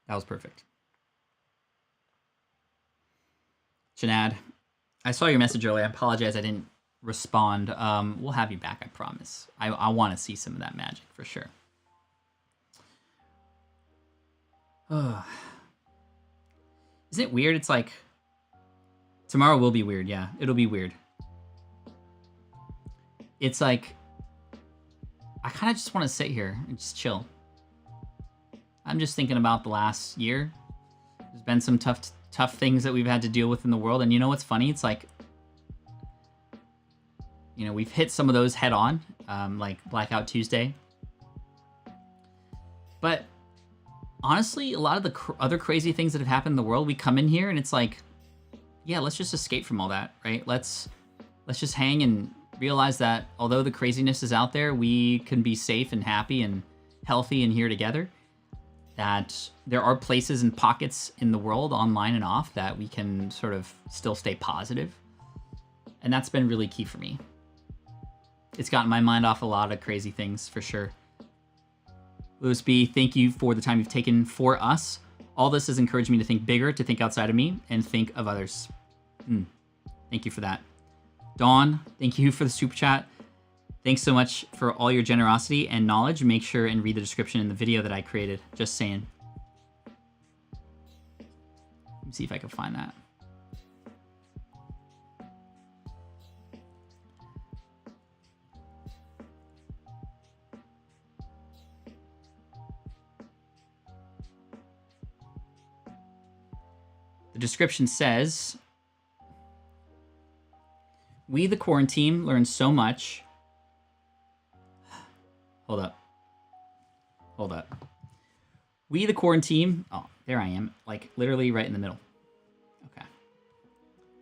That was perfect. Janad, I saw your message earlier. I apologize I didn't respond. We'll have you back, I promise. I want to see some of that magic for sure. Isn't it weird? It's like tomorrow will be weird. Yeah, it'll be weird. It's like I kind of just want to sit here and just chill. I'm just thinking about the last year. There's been some tough things that we've had to deal with in the world, and you know what's funny? It's like, you know, we've hit some of those head on, like Blackout Tuesday. But honestly, a lot of the other crazy things that have happened in the world, we come in here and it's like, yeah, let's just escape from all that, right? Let's just hang and realize that although the craziness is out there, we can be safe and happy and healthy and here together. That there are places and pockets in the world, online and off, that we can sort of still stay positive. And that's been really key for me. It's gotten my mind off a lot of crazy things, for sure. Louis B., thank you for the time you've taken for us. All this has encouraged me to think bigger, to think outside of me, and think of others. Thank you for that. Dawn, thank you for the super chat. Thanks so much for all your generosity and knowledge. Make sure and read the description in the video that I created. Just saying. Let me see if I can find that. The description says, we, the quarantine, learned so much. Hold up. We, the quarantine, oh, there I am, like literally right in the middle. Okay.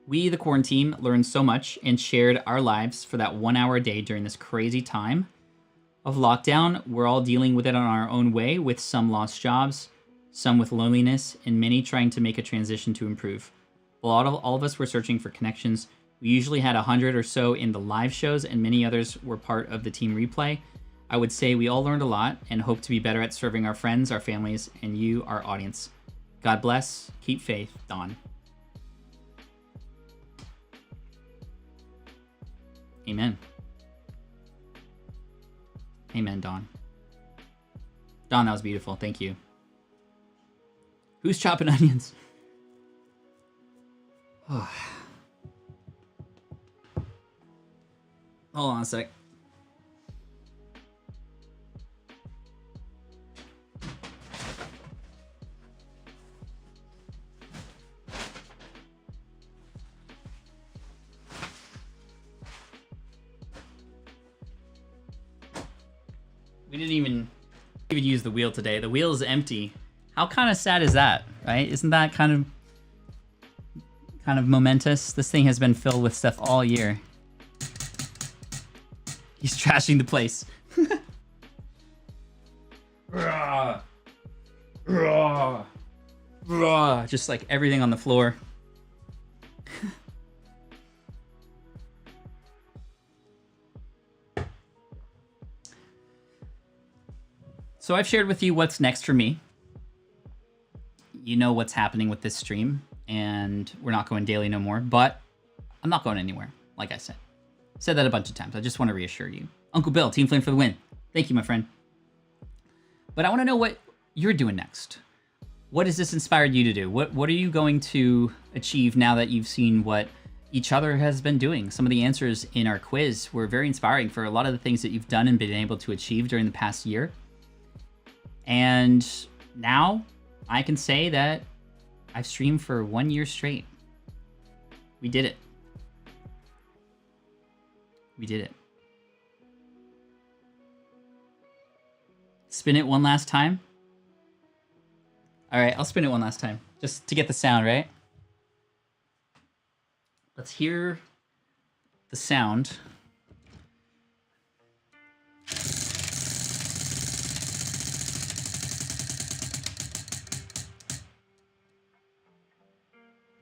We, the quarantine, learned so much and shared our lives for that 1 hour a day during this crazy time of lockdown. We're all dealing with it on our own way, with some lost jobs, some with loneliness, and many trying to make a transition to improve. All of us were searching for connections. We usually had 100 or so in the live shows, and many others were part of the team replay. I would say we all learned a lot and hope to be better at serving our friends, our families, and you, our audience. God bless. Keep faith. Dawn. Amen. Amen, Dawn. Dawn, that was beautiful. Thank you. Who's chopping onions? Oh. Hold on a sec. We didn't even use the wheel today. The wheel is empty. How kind of sad is that, right? Isn't that kind of momentous? This thing has been filled with stuff all year. He's trashing the place. Just like everything on the floor. So I've shared with you what's next for me. You know what's happening with this stream, and we're not going daily no more, but I'm not going anywhere, like I said. Said that a bunch of times. I just want to reassure you. Uncle Bill, Team Flynn for the win. Thank you, my friend. But I want to know what you're doing next. What has this inspired you to do? What are you going to achieve now that you've seen what each other has been doing? Some of the answers in our quiz were very inspiring for a lot of the things that you've done and been able to achieve during the past year. And now I can say that I've streamed for 1 year straight. We did it. We did it. Spin it one last time. All right, I'll spin it one last time just to get the sound, right? Let's hear the sound.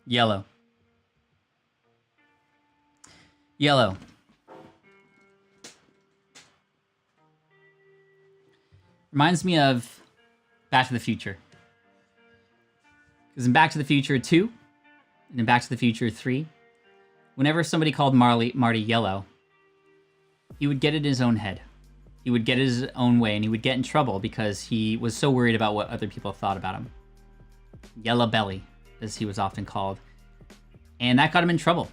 Yellow. Yellow. Reminds me of Back to the Future. Because in Back to the Future 2, in Back to the Future 3, whenever somebody called Marty yellow, he would get in his own head. He would get his own way, and he would get in trouble because he was so worried about what other people thought about him. Yellow Belly, as he was often called. And that got him in trouble.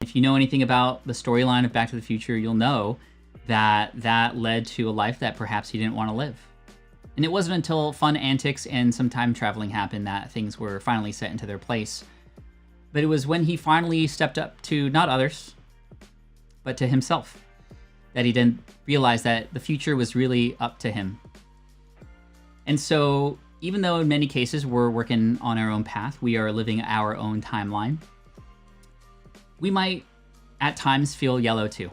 If you know anything about the storyline of Back to the Future, you'll know that that led to a life that perhaps he didn't want to live. And it wasn't until fun antics and some time traveling happened that things were finally set into their place. But it was when he finally stepped up to not others, but to himself, that he didn't realize that the future was really up to him. And so, even though in many cases we're working on our own path, we are living our own timeline, we might at times feel yellow too,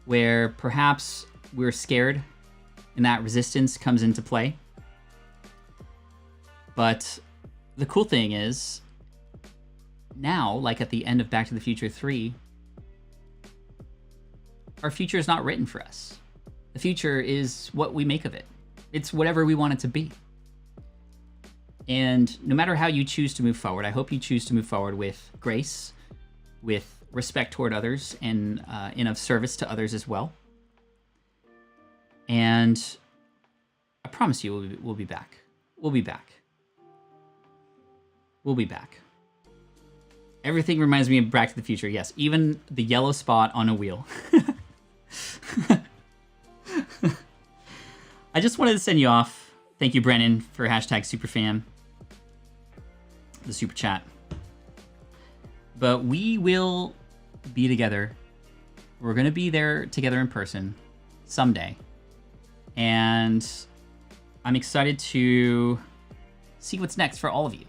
where perhaps we're scared and that resistance comes into play. But the cool thing is, now, like at the end of Back to the Future 3, our future is not written for us. The future is what we make of it. It's whatever we want it to be. And no matter how you choose to move forward, I hope you choose to move forward with grace, with respect toward others, and in of service to others as well. And I promise you we'll be back. We'll be back. We'll be back. Everything reminds me of Back to the Future. Yes, even the yellow spot on a wheel. I just wanted to send you off. Thank you, Brennan, for #superfan. The super chat. But we will be together. We're going to be there together in person someday. And I'm excited to see what's next for all of you.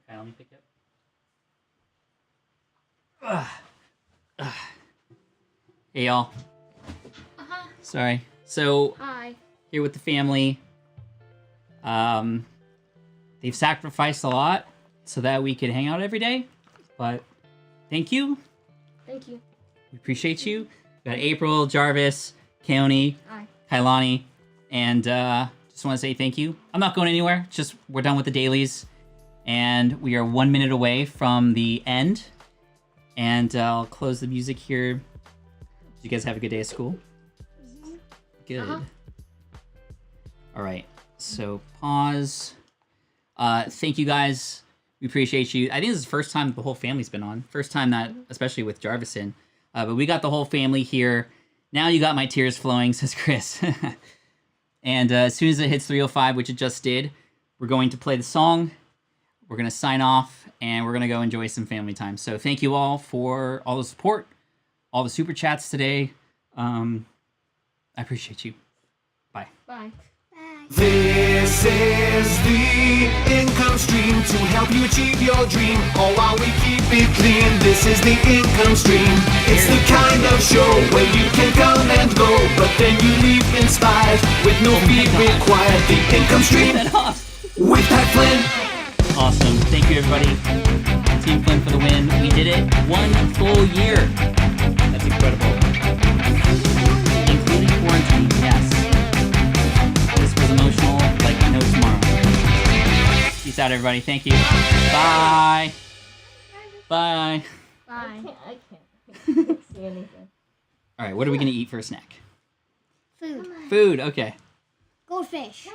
Okay, let me pick up. Hey, y'all. Uh-huh. Sorry. So, Hi. here with the family. They've sacrificed a lot so that we could hang out every day. But thank you. Thank you. We appreciate you. We got April, Jarvis, Keone, Hi. Kailani, and just want to say thank you. I'm not going anywhere. Just we're done with the dailies. And we are 1 minute away from the end. And I'll close the music here. Did you guys have a good day at school? Good. Uh-huh. All right. So pause. Thank you guys. We appreciate you. I think this is the first time the whole family's been on. First time that, especially with Jarvis in. But we got the whole family here. Now you got my tears flowing, says Chris. And as soon as it hits 3:05, which it just did, we're going to play the song. We're going to sign off, and we're going to go enjoy some family time. So thank you all for all the support, all the super chats today. I appreciate you. Bye. Bye. This is the income stream to help you achieve your dream, all while we keep it clean. This is the income stream. It's the kind of show where you can come and go, but then you leave inspired with no fee required. The income stream with Pat Flynn. Awesome. Thank you, everybody. Team Flynn for the win. We did it 1 full year. That's incredible. Including quarantine, yes. This was emotional like no tomorrow. Peace out, everybody. Thank you. Bye. Bye. Bye. I can't see anything. All right, what are we going to eat for a snack? Food. Food. Okay. Goldfish.